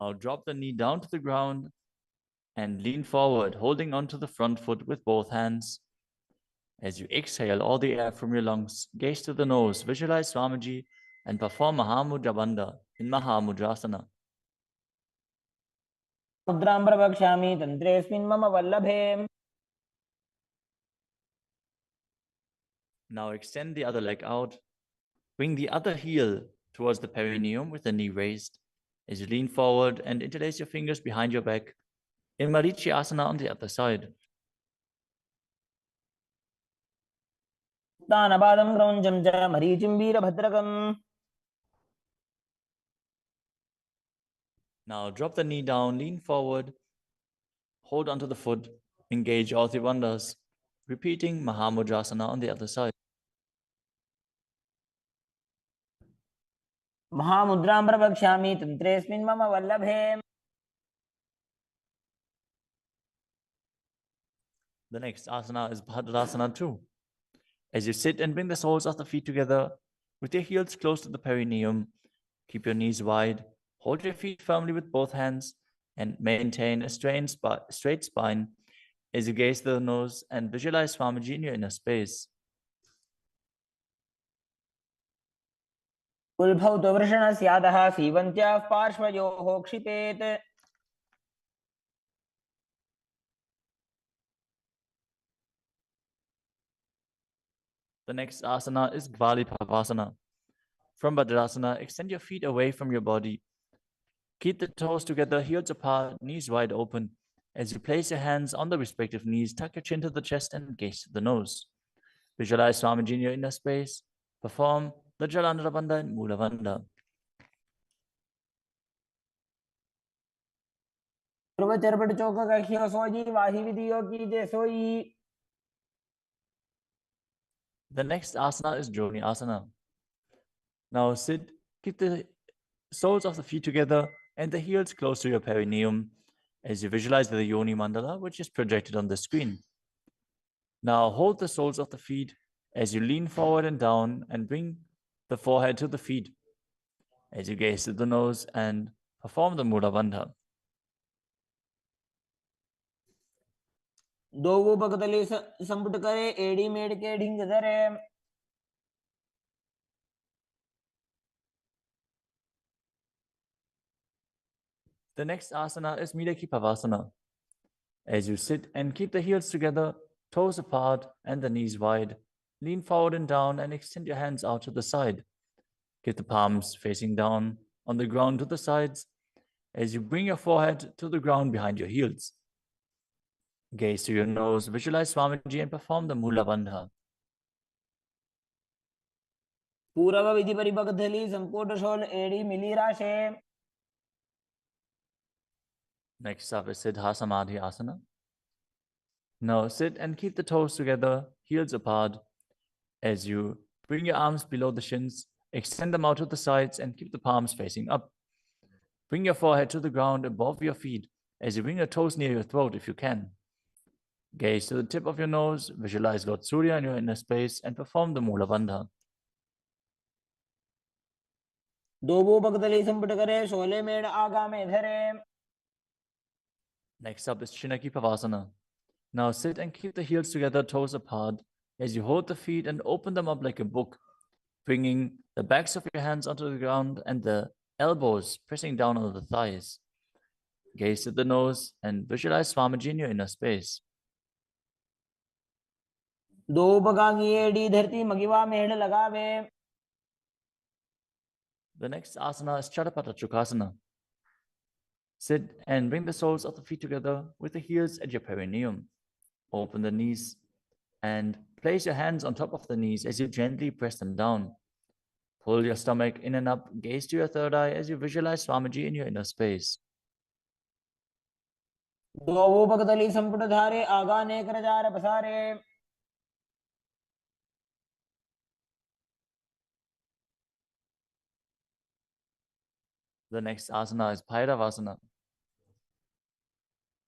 B: Now drop the knee down to the ground and lean forward, holding onto the front foot with both hands. As you exhale all the air from your lungs, gaze to the nose, visualize Swamiji, and perform Mahamudra Bandha in Mahamudrasana.
C: मुद्रां प्रवक्ष्यामि तन्त्रेऽस्मिन् मम वल्लभे.
B: Now extend the other leg out. Bring the other heel towards the perineum with the knee raised. As you lean forward and interlace your fingers behind your back in Marichi Asana on the other side.
C: उत्तानपादं क्रौञ्चं च मरीचिं वीरभद्रकम्.
B: Now drop the knee down, lean forward, hold onto the foot, engage all three bandhas, repeating Mahamudrasana on the other side.
C: महामुद्रां प्रवक्ष्यामि तन्त्रेऽस्मिन् मम वल्लभे.
B: The next asana is Bhadrasana 2. As you sit and bring the soles of the feet together with your heels close to the perineum, keep your knees wide, hold your feet firmly with both hands, and maintain a straight spine as you gaze to the nose and visualize Swamiji in your inner space.
C: उल्भौ तु वृषणस्यादः सीवन्त्याः पार्श्वयोः क्षिपेत्.
B: The next asana is Gvali Pavasana. From Bhadrasana, extend your feet away from your body. Keep the toes together, heels apart, knees wide open. As you place your hands on the respective knees, tuck your chin to the chest and gaze to the nose. Visualize Swamiji in your inner space. Perform the Jalandhara Bandha and Mula Bandha.
C: ध्रुवचर्पट चौक कख्यो सोजी वाही विधियो की जे सोई.
B: The next asana is Joni Asana. Now sit, keep the soles of the feet together, and the heels close to your perineum as you visualize the yoni mandala, which is projected on the screen. Now hold the soles of the feet as you lean forward and down and bring the forehead to the feet as you gaze to the nose and perform the Mula Bandha.
C: दोवों पकतली संपुट करे एड़ी मेड़ के ढिंग धरे
B: The next asana is Midaki Pavasana. As you sit and keep the heels together, toes apart and the knees wide, lean forward and down and extend your hands out to the side. Keep the palms facing down on the ground to the sides as you bring your forehead to the ground behind your heels. Gaze to your nose, visualize Swamiji and perform the Mula Bandha.
C: पूर्व विधि परिपकथली संपुट शोल एड़ी मिली राशे.
B: Next up is Siddha Samadhi Asana. Now sit and keep the toes together, heels apart. As you bring your arms below the shins, extend them out to the sides and keep the palms facing up. Bring your forehead to the ground above your feet as you bring your toes near your throat if you can. Gaze to the tip of your nose, visualize Lord Surya in your inner space and perform the Mula Bandha.
C: दोवों पकतली संपुट करे शोले मेड़ आगा में धरे.
B: Next up is Chinaki Pavasana. Now sit and keep the heels together, toes apart, as you hold the feet and open them up like a book, bringing the backs of your hands onto the ground and the elbows pressing down on the thighs. Gaze at the nose and visualize Swamiji in your inner space.
C: दो पगांगी एड़ी धरती मगिवा मेड़ लगावे.
B: The next asana is Chadapata Chukasana. Sit and bring the soles of the feet together with the heels at your perineum. Open the knees and place your hands on top of the knees as you gently press them down. Pull your stomach in and up, gaze to your third eye as you visualize Swamiji in your inner space.
C: दोवों पकतली संपुट धारे आगा नेक रजार पसारे.
B: The next asana is Bhairavasana.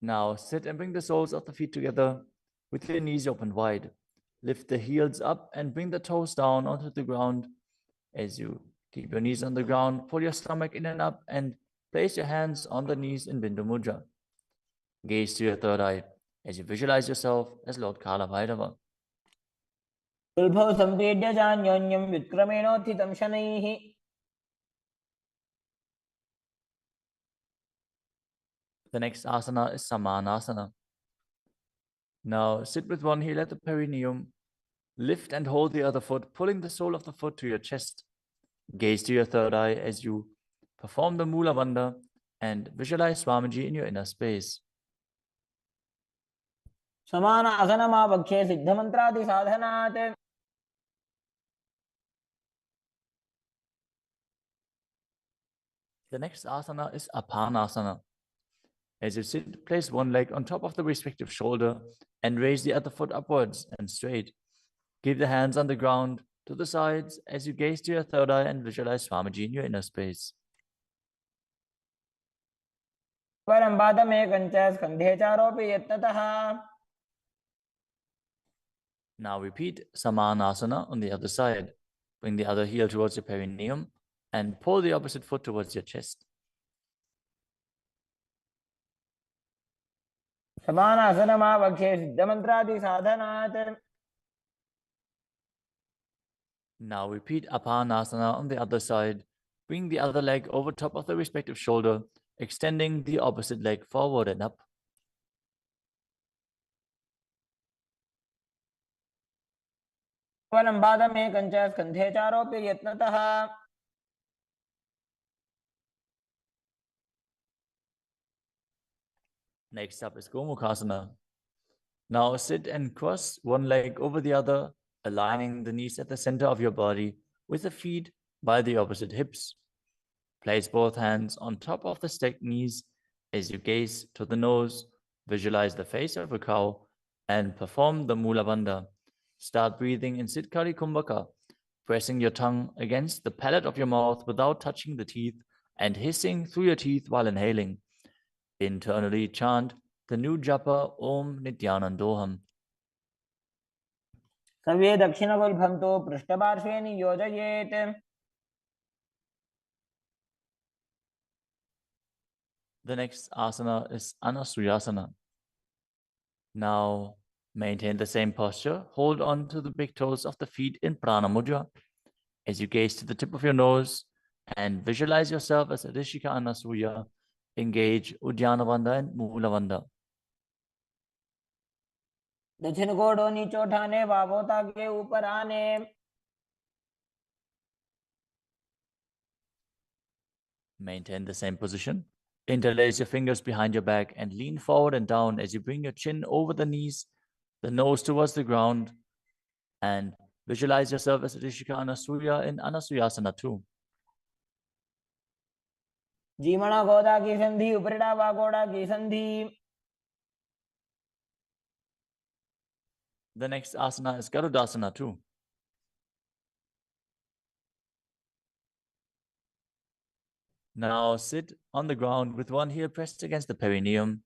B: Now sit and bring the soles of the feet together with your knees open wide. Lift the heels up and bring the toes down onto the ground. As you keep your knees on the ground, pull your stomach in and up and place your hands on the knees in Bindu Mudra. Gaze to your third eye as you visualize yourself as Lord Kala Bhairava.
C: उल्भव संपेड्य जान्योन्यं विक्रमेणोत्थितं शनैः.
B: The next asana is Samanasana. Now sit with one heel at the perineum. Lift and hold the other foot, pulling the sole of the foot to your chest. Gaze to your third eye as you perform the Mula Bandha and visualize Swamiji in your inner space.
C: समान आसनमावक्षे सिद्धमन्त्रादि साधनात्.
B: The next asana is Apanasana. As you sit, place one leg on top of the respective shoulder and raise the other foot upwards and straight. Keep the hands on the ground to the sides as you gaze to your third eye and visualize Swamiji in your inner space.
C: परं पादमेकञ्च स्कन्धे चारोऽपि यत्नतः.
B: Now repeat Samanasana on the other side. Bring the other heel towards your perineum and pull the opposite foot towards your chest.
C: समान आसनमावक्षे सिद्धमन्त्रादि साधनात्.
B: Now repeat Apanasana on the other side. Bring the other leg over top of the respective shoulder, extending the opposite leg forward and up.
C: परं पादमेकञ्च स्कन्धे चारोऽपि यत्नतः.
B: Next up is Gomukhasana. Now sit and cross one leg over the other, aligning the knees at the center of your body with the feet by the opposite hips. Place both hands on top of the stacked knees as you gaze to the nose, visualize the face of a cow, and perform the Mula Bandha. Start breathing in Siddhkari Kumbhaka, pressing your tongue against the palate of your mouth without touching the teeth and hissing through your teeth while inhaling. Internally chant the new japa Om Nityanandoham.
C: सर्वे दक्षिणगुल्फं तु पृष्ठपार्श्वे नियोजयेत्.
B: The next asana is Anasuyasana. Now maintain the same posture. Hold on to the big toes of the feet in Prana Mudra. As you gaze to the tip of your nose and visualize yourself as Rishika Anasuya, engage Uddiyana Bandha and Mula Bandha.
C: दक्षिण कोडो नीचे उठाने, वामों के ऊपर आने.
B: Maintain the same position. Interlace your fingers behind your back and lean forward and down as you bring your chin over the knees, the nose towards the ground, and visualize yourself as Rishika Anasuya in Anasuyasana too.
C: जीमणा गोदा की संधि, उपरिड़ा वागोड़ा की संधि.
B: The next asana is Garudasana too. Now sit on the ground with one heel pressed against the perineum.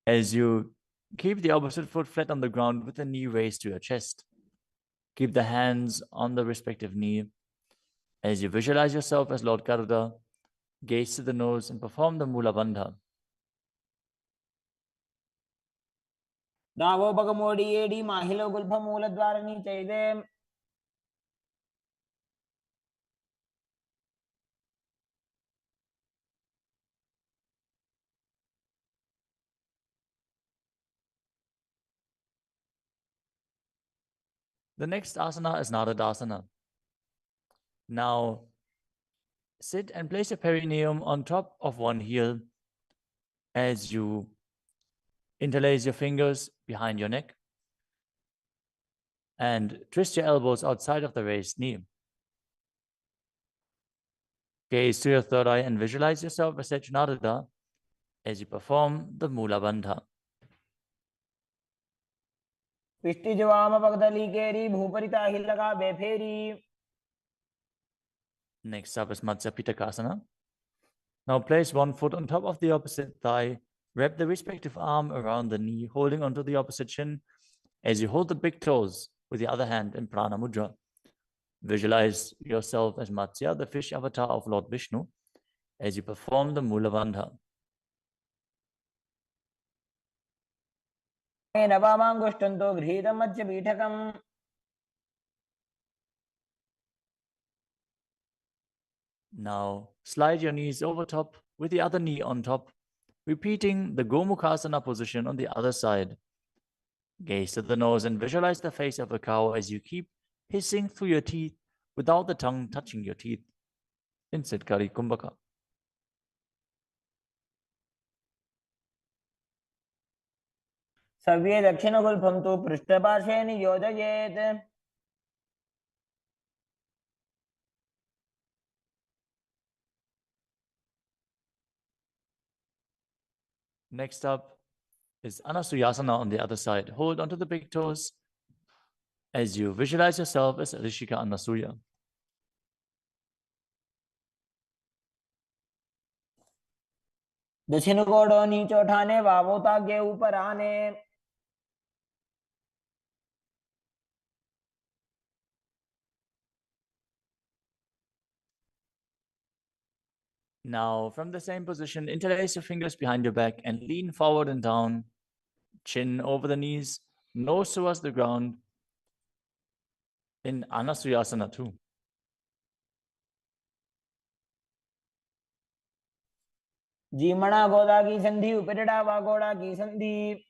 B: As you keep the opposite foot flat on the ground with the knee raised to your chest. Keep the hands on the respective knee. As you visualize yourself as Lord Garuda, gaze to the nose and perform the Mula Bandha.
C: दावो बगमोडी एडी माहिलो गुल्फ मूलद्वारणी चैदे.
B: The next asana is Naradasana. Now, sit and place your perineum on top of one heel as you interlace your fingers behind your neck and twist your elbows outside of the raised knee. Gaze to your third eye and visualize yourself as Narada as you perform the Mula Bandha.
C: पिष्टि जवाम पगदली केरी भूपरिता हिल लगा बेफेरी.
B: Next up is Matsya Pitakasana. Now place one foot on top of the opposite thigh. Wrap the respective arm around the knee, holding onto the opposite shin as you hold the big toes with the other hand in Prana Mudra. Visualize yourself as Matsya, the fish avatar of Lord Vishnu, as you perform the Mula Bandha.
C: नवामांगुष्टंतो गृहीतं Madhya पीठकम्.
B: Now slide your knees over top with the other knee on top, repeating the Gomukhasana position on the other side. Gaze to the nose and visualize the face of a cow as you keep hissing through your teeth without the tongue touching your teeth. In Siddhkari Kumbhaka.
C: सर्वे दक्षिणगुल्फं तु पृष्ठपार्श्वे नियोजयेत्.
B: Next up is Anasuyasana on the other side. Hold onto the big toes as you visualize yourself as Rishika Anasuya.
C: दक्षिण कोडो नीचे उठाने, वामों के ऊपर आने.
B: Now, from the same position, interlace your fingers behind your back and lean forward and down, chin over the knees, nose towards the ground, in Anasuyasana too.
C: जीमणा गोदा की संधि, उपरिड़ा वागोड़ा की संधि.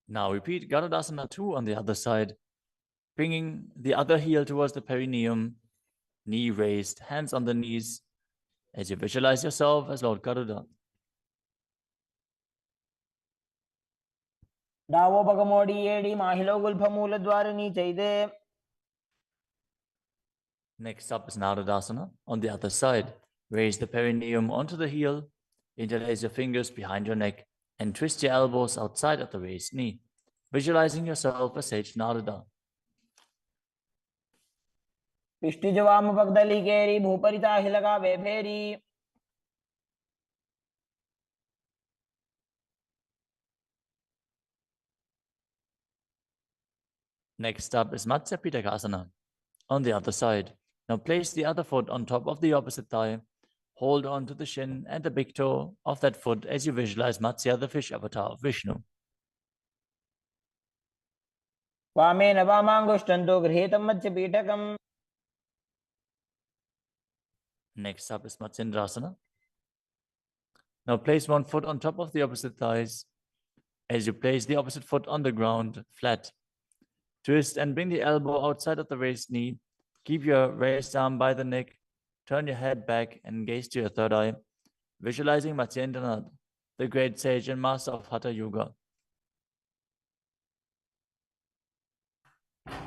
B: Now repeat Garudasana 2 on the other side, bringing the other heel towards the perineum, knee raised, hands on the knees, as you visualize yourself as Lord Garuda.
C: डावो बगमोडी एडी माहिलो गुल्फ मूलद्वारणी चैदे.
B: Next up is Naradasana on the other side. Raise the perineum onto the heel, interlace your fingers behind your neck, and twist your elbows outside of the raised knee, visualizing yourself as Sage Narada.
C: पिष्टिजवाम पगदली केरी भूपरिता हिलगा वेफेरी।
B: Next up is Matsya Pitakasana on the other side. Now place the other foot on top of the opposite thigh. Hold on to the shin and the big toe of that foot as you visualize Matsya, the fish avatar of Vishnu.
C: वामेन वामाङ्गुष्ठन्तो गृहीतं मत्स्यपीठकम्।
B: Next up is Matsyendrasana. Now place one foot on top of the opposite thighs as you place the opposite foot on the ground flat. Twist and bring the elbow outside of the raised knee. Keep your raised arm by the neck. Turn your head back and gaze to your third eye, visualizing Matsyendranath, the great sage and master of Hatha Yoga.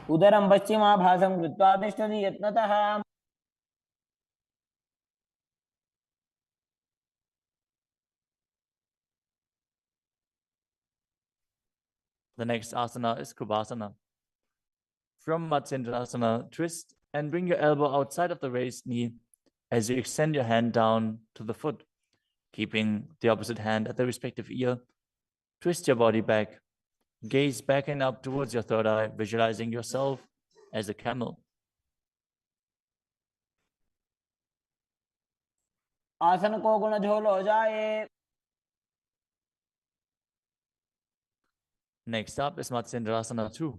C: उदरं पश्चिमाभासं कृत्वा तिष्ठति यत्नतः।
B: The next asana is Kubhasana. From Matsyendrasana, twist and bring your elbow outside of the raised knee as you extend your hand down to the foot, keeping the opposite hand at the respective ear. Twist your body back. Gaze back and up towards your third eye, visualizing yourself as a camel.
C: आसन को गुण झोल हो जाए।
B: Next up is Matsyendrasana 2.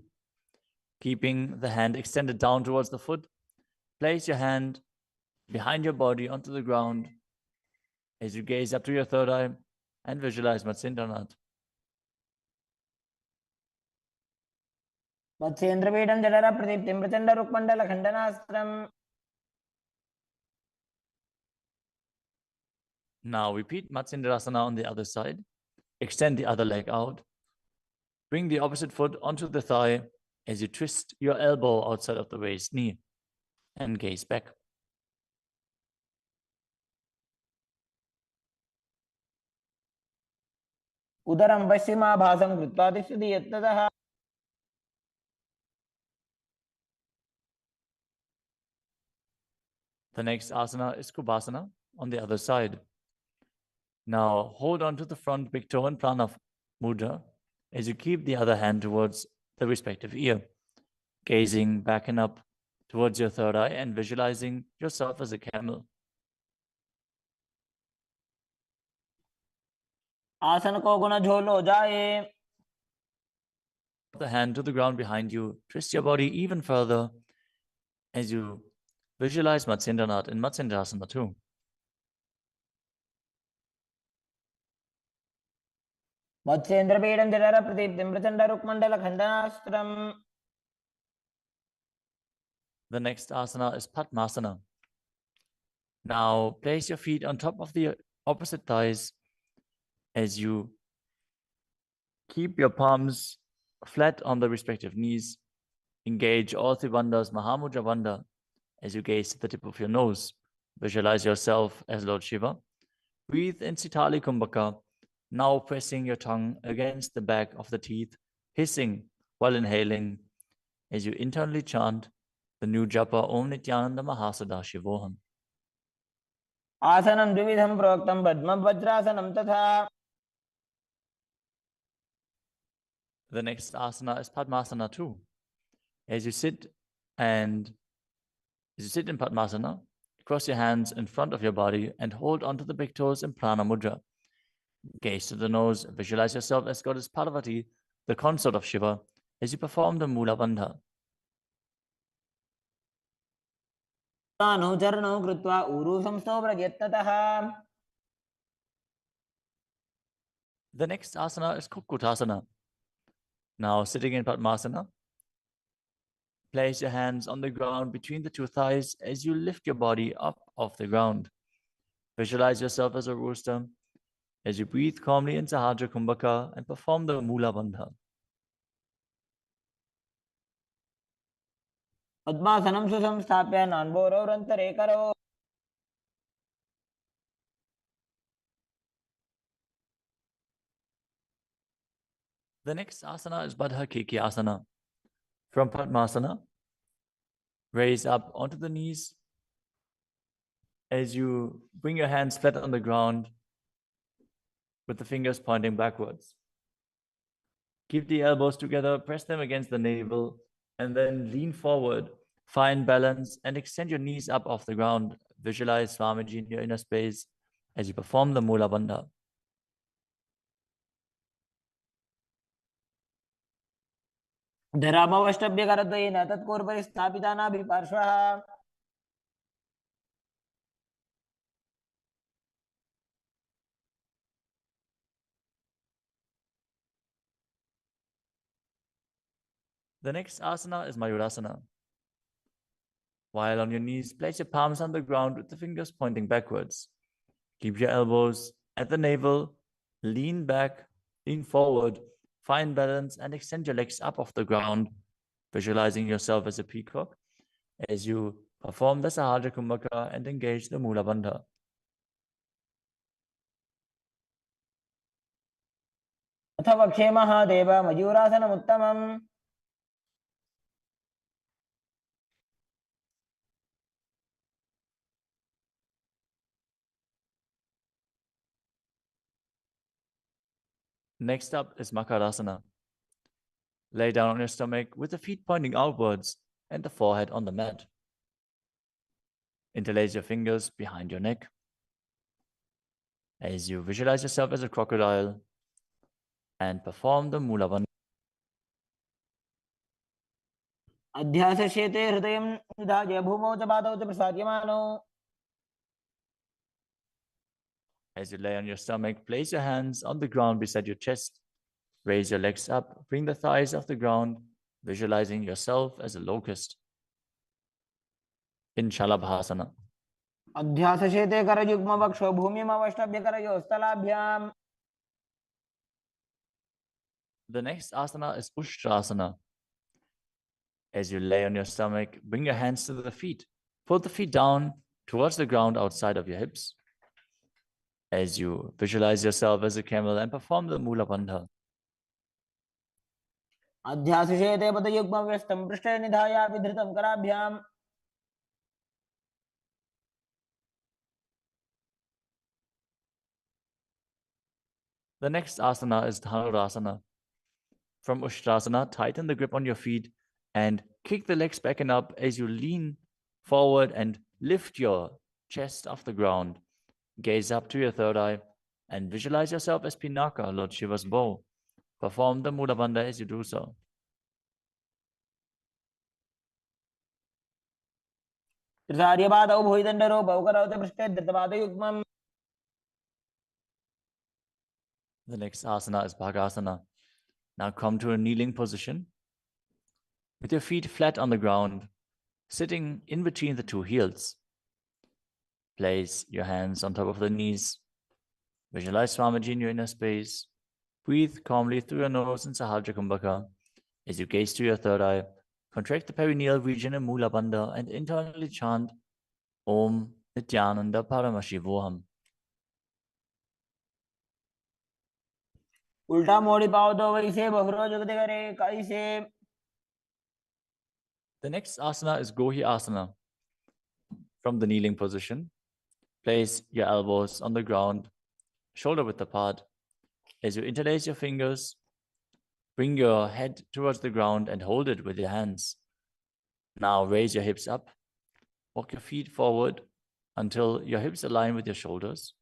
B: Keeping the hand extended down towards the foot, place your hand behind your body onto the ground as you gaze up to your third eye and visualize Matsyendranath.
C: मत्स्येन्द्रपीठं जठर प्रदीप्तिं Prachanda रुक्मण्डल खण्डनास्त्रम्।
B: Now repeat Matsyendrasana on the other side. Extend the other leg out. Bring the opposite foot onto the thigh as you twist your elbow outside of the raised knee and gaze back.
C: उदरं पश्चिमाभासं कृत्वा तिष्ठति यत्नतः।
B: The next asana is Kubhasana on the other side. Now hold on to the front big toe and prana mudra as you keep the other hand towards the respective ear, gazing back and up towards your third eye and visualizing yourself as a camel.
C: आसन को गुण झोल हो जाए।
B: The hand to the ground behind you. Twist your body even further as you visualize Matsyendranath in Matsyendrasana 2.
C: मत्स्येन्द्रपीठं जठर प्रदीप्तिं Prachanda रुक्मण्डल खण्डनास्त्रम्।
B: The next asana is Padmasana. Now place your feet on top of the opposite thighs as you keep your palms flat on the respective knees. Engage all three bandhas, Mahamudra Bandha, as you gaze at the tip of your nose. Visualize yourself as Lord Shiva. Breathe in Sitali Kumbhaka, now pressing your tongue against the back of the teeth, hissing while inhaling as you internally chant the new japa Om Nityananda Mahasadaशिवोहम.
C: आसनं द्विविधं प्रोक्तं पद्मं वज्रासनं तथा।
B: The next asana is Padmasana 2. As you sit in Padmasana, cross your hands in front of your body and hold onto the big toes in Prana Mudra. Gaze to the nose, visualize yourself as Goddess Parvati, the consort of Shiva, as you perform the Mula Bandha.
C: अनुचरणं कृत्वा ऊरु संस्थो यत्नतः।
B: The next asana is Kukutasana. Now sitting in Padmasana, place your hands on the ground between the two thighs as you lift your body up off the ground. Visualize yourself as a rooster as you breathe calmly into Sahajra Kumbhaka and perform the Mula Bandha.
C: पद्मासनं सुसंस्थाप्य नान्बोरोरन्तरे करो।
B: The next asana is Baddha Keki Asana. From Padmasana, Raise up onto the knees as you bring your hands flat on the ground with the fingers pointing backwards. Keep the elbows together, press them against the navel, and then lean forward. Find balance and extend your knees up off the ground. Visualize Swamiji in your inner space as you perform the Mula Bandha.
C: धरामवष्टभ्यकरद्वयेन तत्पूर्वपरि स्थापितानाभिपार्श्वः
B: The next asana is Mayurasana. While on your knees, place your palms on the ground with the fingers pointing backwards. Keep your elbows at the navel, lean back, lean forward, find balance, and extend your legs up off the ground, visualizing yourself as a peacock as you perform the Sahaja Kumbhaka and engage the Mula Bandha.
C: अथ वक्षे Mahadev मयूरासनमुत्तमम्
B: Next up is Makarasana. Lay down on your stomach with the feet pointing outwards and the forehead on the mat. Interlace your fingers behind your neck as you visualize yourself as a crocodile and perform the Mula Bandha.
C: अध्यासशेते हृदयं निधाय भूमौ च पादौ च प्रसाद्यमानौ
B: As you lay on your stomach, place your hands on the ground beside your chest. Raise your legs up, bring the thighs off the ground, visualizing yourself as a locust. In Shalabhasana.
C: अध्यासशेते करयुग्मवक्षो भूमिमवष्टभ्यकरयोस्तलाभ्याम्
B: The next asana is Ushtrasana. As you lay on your stomach, bring your hands to the feet. Pull the feet down towards the ground outside of your hips. As you visualize yourself as a camel and perform the Mula Bandha.
C: अध्यासशेते पदयुग्मव्यस्तं पृष्ठे निधाय विधृतं कराभ्याम्
B: The next asana is Dhanurasana. From Ushtrasana, tighten the grip on your feet and kick the legs back and up as you lean forward and lift your chest off the ground. Gaze up to your third eye and visualize yourself as Pinaka, Lord Shiva's bow. Perform the Mula Bandha as you do so.
C: त्रिसार्यपादौ भुविदण्डरूपौ करौ च पृष्ठे धृतपादयुग्मम्
B: The next asana is Bhagasana. Now come to a kneeling position with your feet flat on the ground, sitting in between the two heels. Place your hands on top of the knees. Visualize Swamiji in your inner space. Breathe calmly through your nose in Sahaja Kumbhaka. As you gaze to your third eye, contract the perineal region in Mula Bandha and internally chant Om Nityananda Paramashivoham.
C: उल्टा मोड़ी पाओ तो वैसे बहुरो जुगते करे कैसे
B: The next asana is Gohi Asana. From the kneeling position, place your elbows on the ground, shoulder width apart. As you interlace your fingers, bring your head towards the ground and hold it with your hands. Now raise your hips up. Walk your feet forward until your hips align with your shoulders.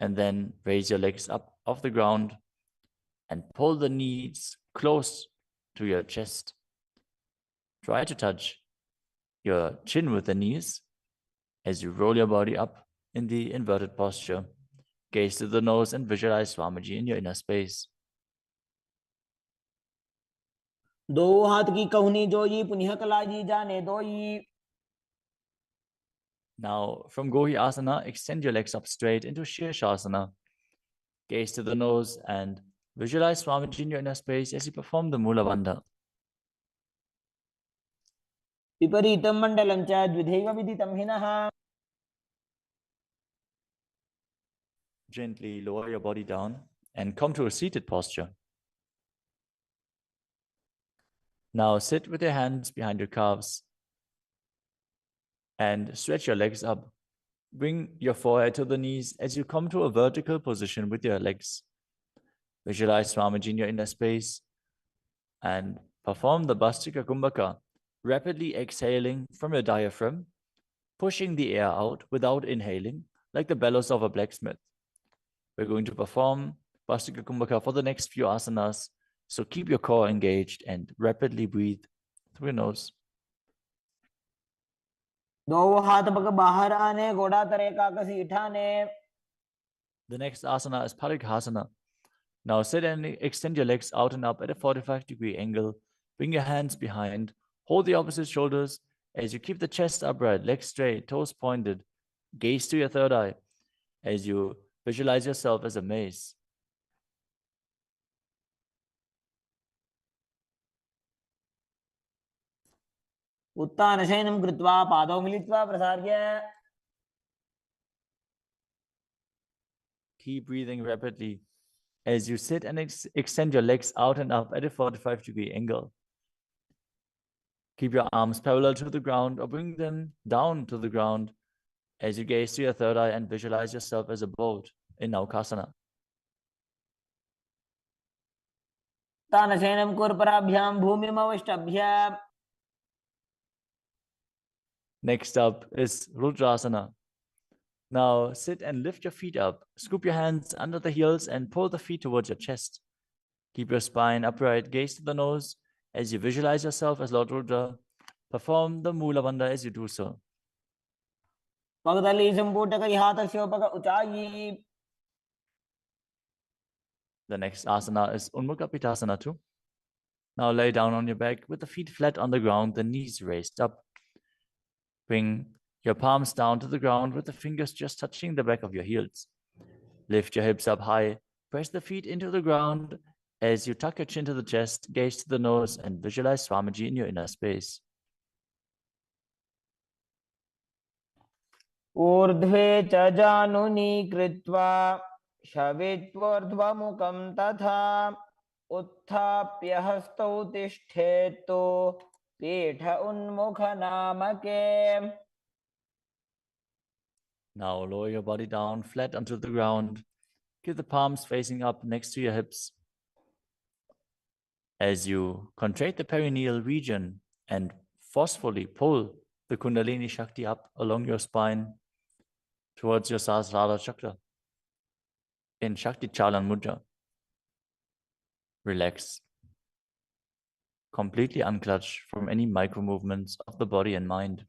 B: And then raise your legs up off the ground and pull the knees close to your chest. Try to touch your chin with the knees as you roll your body up in the inverted posture. Gaze to the nose and visualize Swamiji in your inner space.
C: दो हाथ की कहुनी जोई पुनिह कलाजी जाने दोई
B: Now, from Gohi Asana, extend your legs up straight into Shirshasana. Gaze to the nose and visualize Swamiji in your inner space as you perform the Mula Bandha.
C: विपरीतं मण्डलं च द्विधैव विदितं हिनः
B: Gently lower your body down and come to a seated posture. Now sit with your hands behind your calves. and stretch your legs up. Bring your forehead to the knees as you come to a vertical position with your legs. Visualize Swamiji in your inner space and perform the Bhastika Kumbhaka, rapidly exhaling from your diaphragm, pushing the air out without inhaling, like the bellows of a blacksmith. We're going to perform Bhastika Kumbhaka for the next few asanas, so keep your core engaged and rapidly breathe through your nose.
C: दो हाथ पग बाहर आने, घोड़ा तरे का घसीटा ने.
B: The next asana is Parighasana. Now sit and extend your legs out and up at a 45-degree angle. Bring your hands behind. Hold the opposite shoulders as you keep the chest upright, legs straight, toes pointed. Gaze to your third eye as you visualize yourself as a mace.
C: उत्तानशयनं कृत्वा पादौ मिलित्वा प्रसार्य.
B: Keep breathing rapidly as you sit and extend your legs out and up at a 45-degree angle. Keep your arms parallel to the ground or bring them down to the ground as you gaze to your third eye and visualize yourself as a boat in Naukasana.
C: उत्तानशयनं कुर्पराभ्यां भूमिमवष्टभ्य.
B: Next up is Rudrasana. Now sit and lift your feet up. Scoop your hands under the heels and pull the feet towards your chest. Keep your spine upright, gaze to the nose as you visualize yourself as Lord Rudra. Perform the Mula Bandha as you do so.
C: पगदली संपूटक हाथस्योपक उचाई.
B: The next asana is Unmukha Pitasana too. Now lay down on your back with the feet flat on the ground, the knees raised up. Bring your palms down to the ground with the fingers just touching the back of your heels. Lift your hips up high. Press the feet into the ground as you tuck your chin to the chest, gaze to the nose, and visualize Swamiji in your inner space.
C: ऊर्ध्वे च जानुनी कृत्वा शवित्वोर्ध्वमुखं तथा उत्थाप्य हस्तौ तिष्ठेतु पीठ उन्मुख नामके.
B: Now lower your body down flat onto the ground. Keep the palms facing up next to your hips. As you contract the perineal region and forcefully pull the Kundalini Shakti up along your spine towards your Sahasrara Chakra in Shakti Chalan Mudra. Relax. Completely unclutch from any micro movements of the body and mind.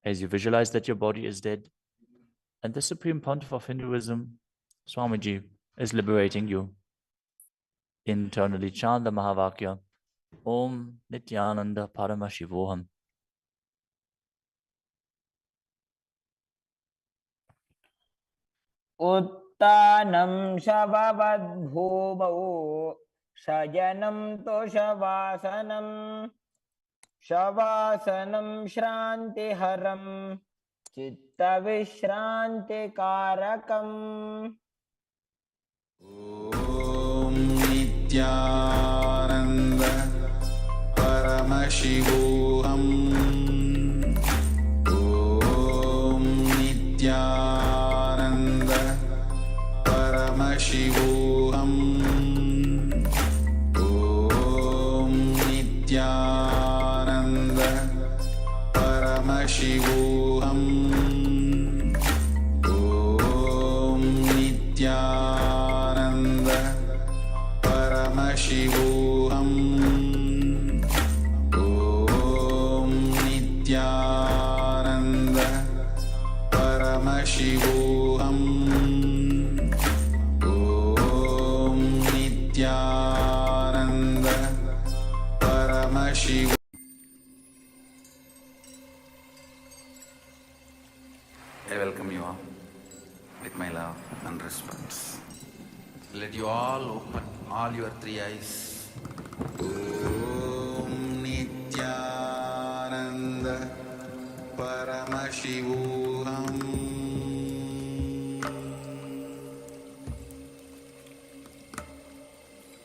B: As you visualize that your body is dead and the Supreme Pontiff of Hinduism, Swamiji, is liberating you. Internally chant the Mahavakya, Om Nityananda Paramashivoham.
C: उत्तानं शववद्भूमौ शयनं तोषवासनं शवासनं श्रान्तिहरं चित्तविश्रान्तिकारकम्.
A: ॐ नित्यानन्द परमशिवोऽहम् ॐ नित्यानन्द परमशिवोऽहम् ॐ नित्यानन्द परमशिवोऽहम् ॐ नित्यानन्द परमशिवोऽहम् ॐ नित्यानन्द परमशिवोऽहम् ॐ Nityanand Paramshiva. I welcome you all with my love and respect. Let you all open all your three eyes. Om Nityananda Paramashivoham.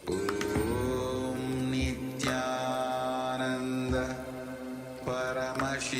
A: Om Nityananda Paramashivoham.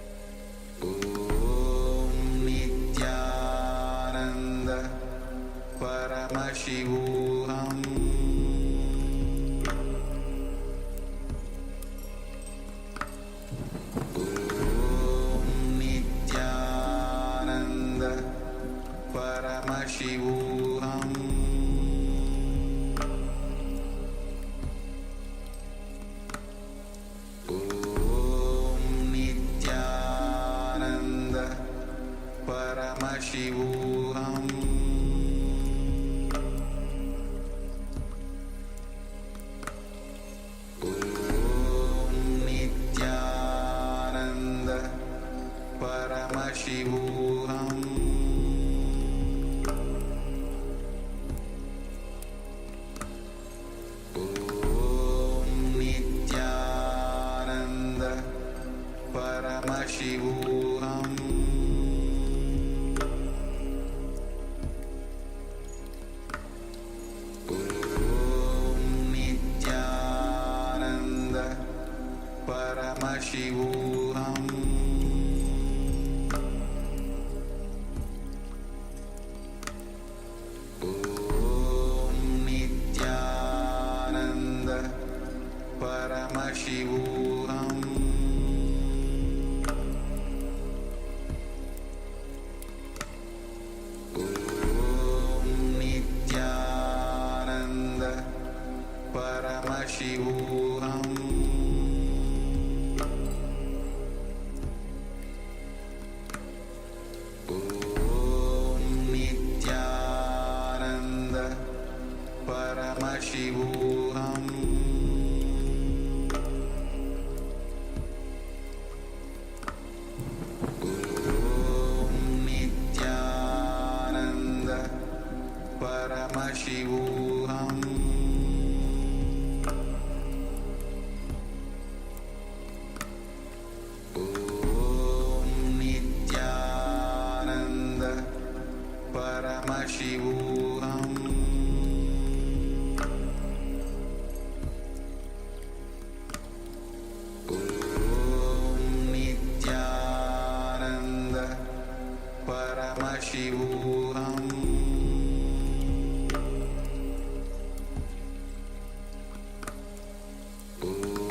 A: Paramashivoham Om Nityananda Paramashivoham Om Nityananda Paramashivoham Om Nityananda Paramashivoham Om Nityananda Paramashivoham Om Nityananda Paramashivoham Om Nityananda Paramashivoham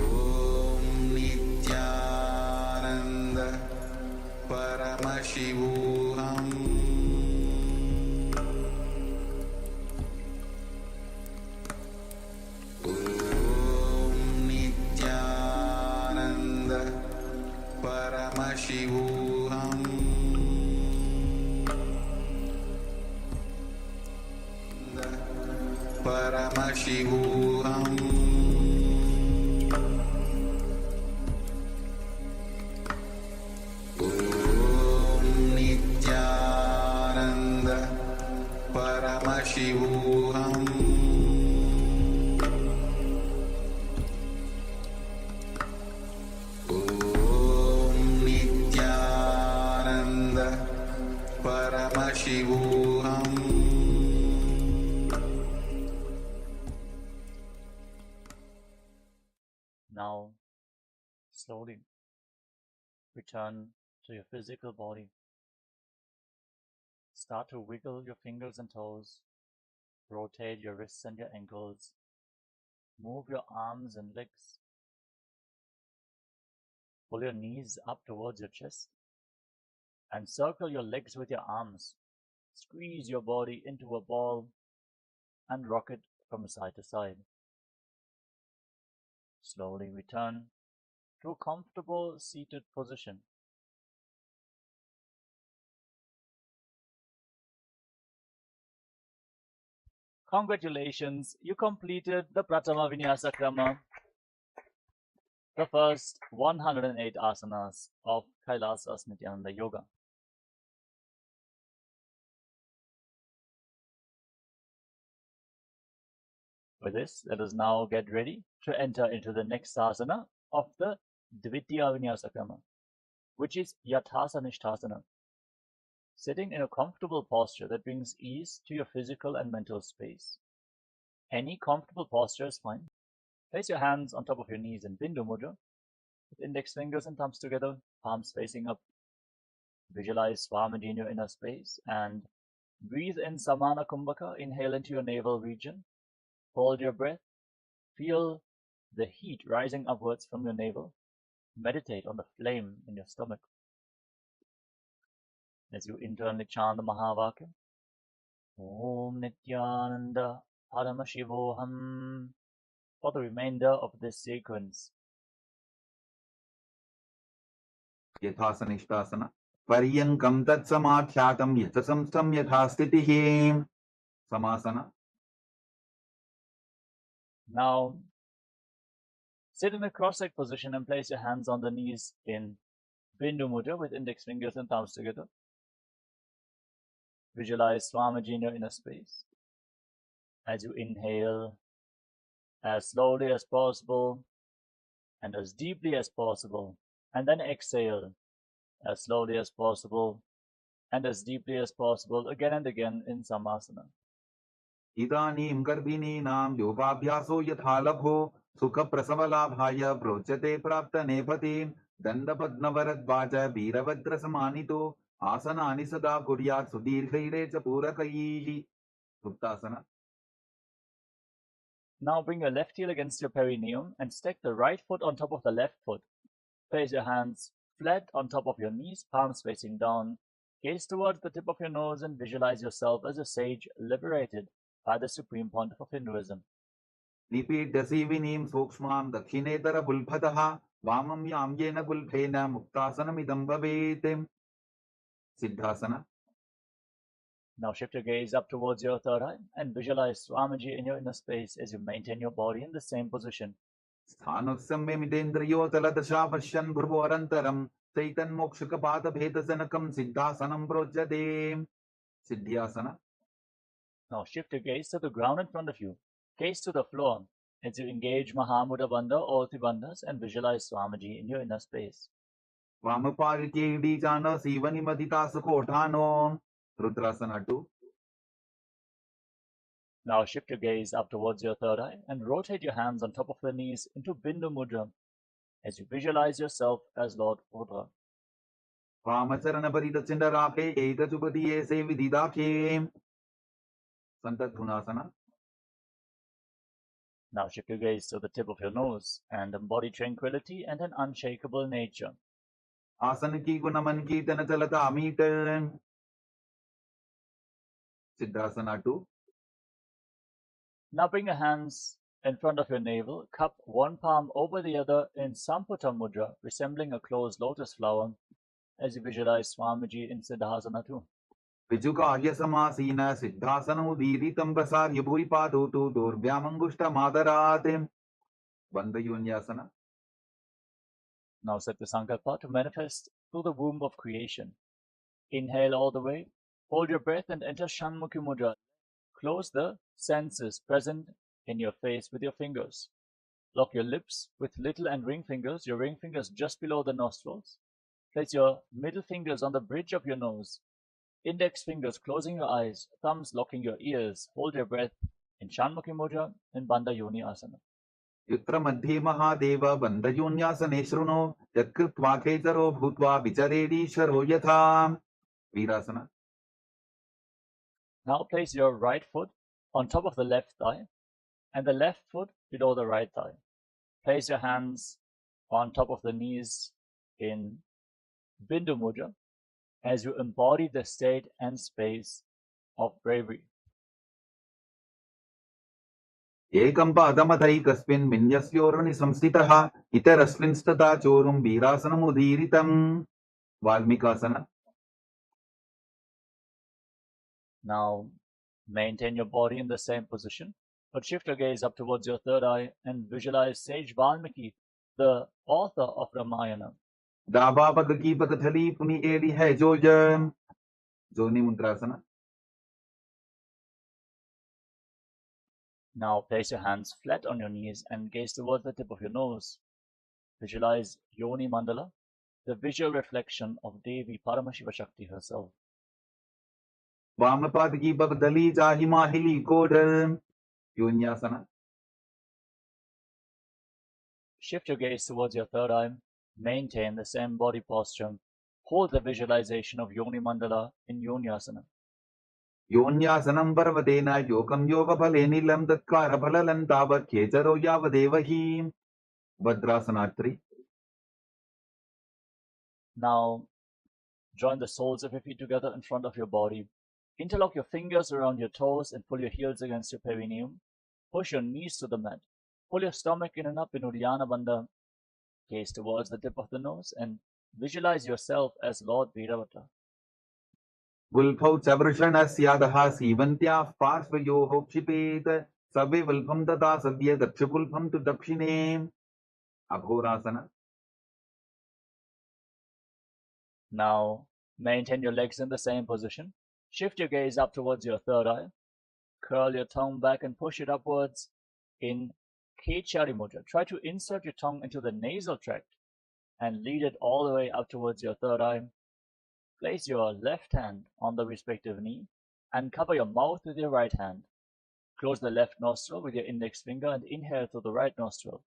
A: Om Nityananda Paramashivoham Om Nityananda Paramashivoham Paramashivoham Om Nityananda Paramashivoham Om Nityananda Paramashivoham
B: Now, slowly return to your physical body. Start to wiggle your fingers and toes. Rotate your wrists and your ankles. Move your arms and legs. Pull your knees up towards your chest. And circle your legs with your arms. Squeeze your body into a ball and rock it from side to side. Slowly return to a comfortable seated position. Congratulations, you completed the Pratama Vinyasa Krama, the first 108 asanas of Kailasas Nityananda Yoga. With this, let us now get ready to enter into the next asana of the Dvitiya Vinyasa Krama, which is Yathasanishthasana, sitting in a comfortable posture that brings ease to your physical and mental space. Any comfortable posture is fine. Place your hands on top of your knees in Bindu Mudra, with index fingers and thumbs together, palms facing up. Visualize Swamiji in your inner space and breathe in Samana Kumbhaka. Inhale into your navel region. Hold your breath. Feel the heat rising upwards from your navel. Meditate on the flame in your stomach. As you internally chant the Mahavakya, Om Nityananda Paramashivoham, for the remainder of this sequence.
A: Yathasanishthasana Paryankam Tatsamadhyatam Yathasamstam Yathastitihi Samasana.
B: Now, sit in a cross-legged position and place your hands on the knees in Bindu Mudra with index fingers and thumbs together. Visualize Swamiji in your inner space. As you inhale, as slowly as possible and as deeply as possible, and then exhale as slowly as possible and as deeply as possible, again and again in Samasana.
A: Idanim Garbhinam Yogabhyaso Yathalabho सुखप्रसवलाभाय प्रोच्यते प्राप्तनेपथीं दण्डपद्मवरद्वाज वीरभद्रसमानितो आसनानि सदा कुर्यात् सुदीर्घैरे च पूरकैः सुप्तासना.
B: Now bring your left heel against your perineum and stack the right foot on top of the left foot. Place your hands flat on top of your knees, palms facing down. Gaze towards the tip of your nose and visualize yourself as a sage liberated by the Supreme Pontiff of Hinduism.
A: निपीड्यसीविनीं सूक्ष्मां दक्षिणेतरगुल्फतः वामं याम्येन गुल्फेन मुक्तासनमिदं भवेत्. सिद्धासना.
B: Now shift your gaze up towards your third eye and visualize Swamiji in your inner space as you maintain your body in the same position.
A: स्थानोत्सम्यमितेन्द्रियो तलदशा पश्यन् भ्रुवोरन्तरं चैतन्मोक्षकपातभेदजनकं सिद्धासनं प्रोच्यते. सिद्ध्यासना.
B: Now shift your gaze to the ground in front of you. Gaze to the floor as you engage Mahamudra Bandha or Tribandhas and visualize Swamiji in your inner space.
A: वामपार्श्वे सीवनिमदिता सुकोठानो. Rudrasana 2.
B: Now shift your gaze up towards your third eye and rotate your hands on top of the knees into Bindu Mudra as you visualize yourself as Lord Rudra.
A: वामचरणपरितचिण्डरापे एतचुपदीये सेविदिदाखे. Santatunasana.
B: Now shift your gaze to the tip of your nose and embody tranquility and an unshakable nature.
A: आसन की गुणमन की तन चलता अमीट. Siddhasana 2.
B: Now bring your hands in front of your navel, cup one palm over the other in Samputa Mudra, resembling a closed lotus flower, as you visualize Swamiji in Siddhasana 2.
A: विजुकार्य समासीन सिद्धासनमुदीरितं प्रसार्य भूरिपादौ तु दोर्भ्यामङ्गुष्ठमादरात्. बन्धयोन्यासना.
B: Now set the sankalpa to manifest through the womb of creation. Inhale all the way, hold your breath and enter Shanmukhi Mudra. Close the senses present in your face with your fingers. Lock your lips with little and ring fingers, your ring fingers just below the nostrils. Place your middle fingers on the bridge of your nose. Index fingers closing your eyes, thumbs locking your ears. Hold your breath in Shanmukhi Mudra in Bandha Yoni Asana.
A: युत्र मध्ये महादेव बन्धयोन्यासने शृणु यत्कृत्वा खेचरो भूत्वा विचरेदीश्वरो यथा. वीरासना.
B: Now place your right foot on top of the left thigh and the left foot below the right thigh. Place your hands on top of the knees in Bindu Mudra as you embody the state and space of bravery.
A: एकं पादमथैकस्मिन् विन्यस्योरुणि संस्थितः इतरस्मिंस्तथा चोरुं वीरासनमुदीरितम्. वाल्मीकासना.
B: Now maintain your body in the same position, but shift your gaze up towards your third eye and visualize Sage Valmiki, the author of Ramayana.
A: दाबा पग की पगथली पुनि एड़ी है जोजन. जोनी मुद्रासना.
B: Now place your hands flat on your knees and gaze towards the tip of your nose. Visualize Yoni Mandala, the visual reflection of Devi Paramashiva Shakti herself.
A: वामपाद की पगदली जाहि माहिली code. योन्यासना.
B: Shift your gaze towards your third eye. Maintain the same body posture. Hold the visualization of Yoni Mandala in Yonyasana.
A: योन्यासनं पर्वतेन योगं योगफले नीलं तत्कारफललं तावत् खेचरो यावदेव हि. भद्रासना 3.
B: Now join the soles of your feet together in front of your body. Interlock your fingers around your toes and pull your heels against your perineum. Push your knees to the mat. Pull your stomach in and up in Uddiyana Bandha. Gaze towards the tip of the nose and visualize yourself as Lord Veeravata.
A: गुल्फौ च वृषणस्यादः सीवन्त्याः पार्श्वयोः क्षिपेत् सवे वल्फं तथा सव्ये दक्षगुल्फं तु दक्षिणे. अघोरासना.
B: Now maintain your legs in the same position. Shift your gaze up towards your third eye. Curl your tongue back and push it upwards in Kechari Mudra. Try to insert your tongue into the nasal tract and lead it all the way up towards your third eye. Place your left hand on the respective knee and cover your mouth with your right hand. Close the left nostril with your index finger and inhale through the right nostril.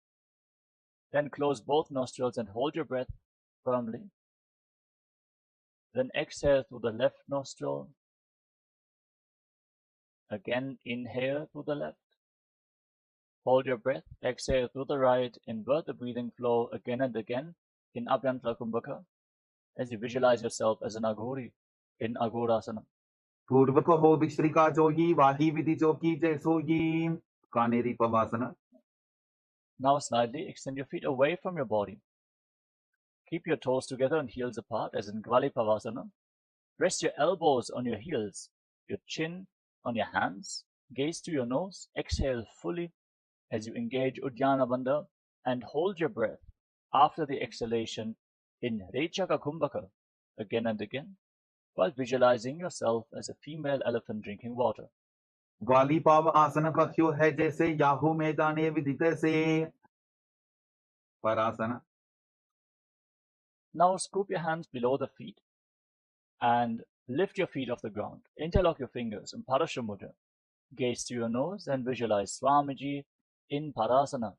B: Then close both nostrils and hold your breath firmly. Then exhale through the left nostril. Again, inhale through the left. Hold your breath, exhale through the right, invert the breathing flow again and again in Abhyantara Kumbhaka as you visualize yourself as an Aghori in Aghorasana.
A: पूर्व को हो विश्रिका जोगी वाही विधि जोगी जैसोगी Kanheri पवासना.
B: Now slightly extend your feet away from your body. Keep your toes together and heels apart as in Gvali Pavasana. Rest your elbows on your heels, your chin on your hands. Gaze to your nose. Exhale fully as you engage Uddiyana Bandha and hold your breath after the exhalation in Rechaka Kumbhaka again and again while visualizing yourself as a female elephant drinking water.
A: ग्वाली पाव आसन कथ्यो है जैसे Yahoo मैदाने विदित से परआसना.
B: Now scoop your hands below the feet and lift your feet off the ground. Interlock your fingers in Parasha Mudra. Gaze to your nose and visualize Swamiji in Parasana.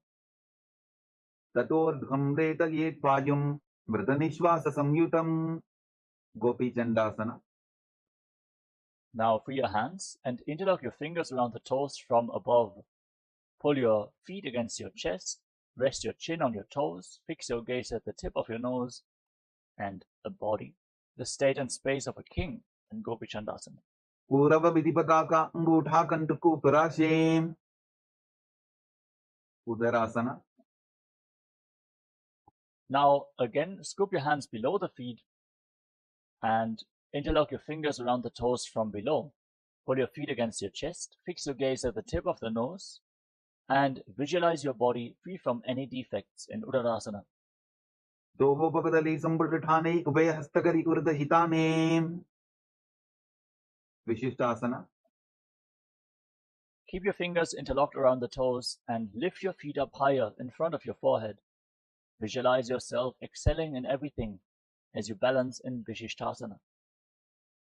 A: ततोर्ध्वं रेतयेत् वायुं मृतनिश्वास संयुतं Gopi चंडासना.
B: Now free your hands and interlock your fingers around the toes from above. Pull your feet against your chest, rest your chin on your toes, fix your gaze at the tip of your nose and the body, the state and space of a king in Gopi Chandasana.
A: पूरव विधिपता का अंगूठा कंटकू पराशे उदरासना.
B: Now again, scoop your hands below the feet and interlock your fingers around the toes from below. Pull your feet against your chest, fix your gaze at the tip of the nose, and visualize your body free from any defects in Udarasana.
A: दोभोपकदली संपुटाने उभय हस्तकरी Kurud हिताने विशिष्टासना.
B: Keep your fingers interlocked around the toes and lift your feet up higher in front of your forehead. Visualize yourself excelling in everything as you balance in Vishishtasana.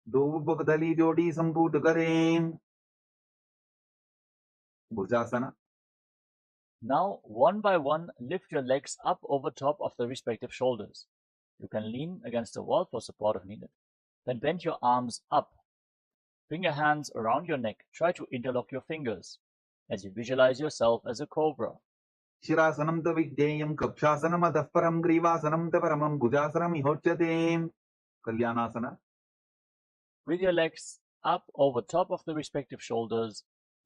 A: दोभोपकदली जोड़ी संपूट करें भुजासना.
B: Now, one by one, lift your legs up over top of the respective shoulders. You can lean against the wall for support if needed. Then bend your arms up. Bring your hands around your neck. Try to interlock your fingers as you visualize yourself as a cobra.
A: शिरासनं त विज्ञेयं कक्षासनम् अतः परं ग्रीवासनं त परमं भुजासनम् इहोच्यते कल्याणासना.
B: With your legs up over top of the respective shoulders,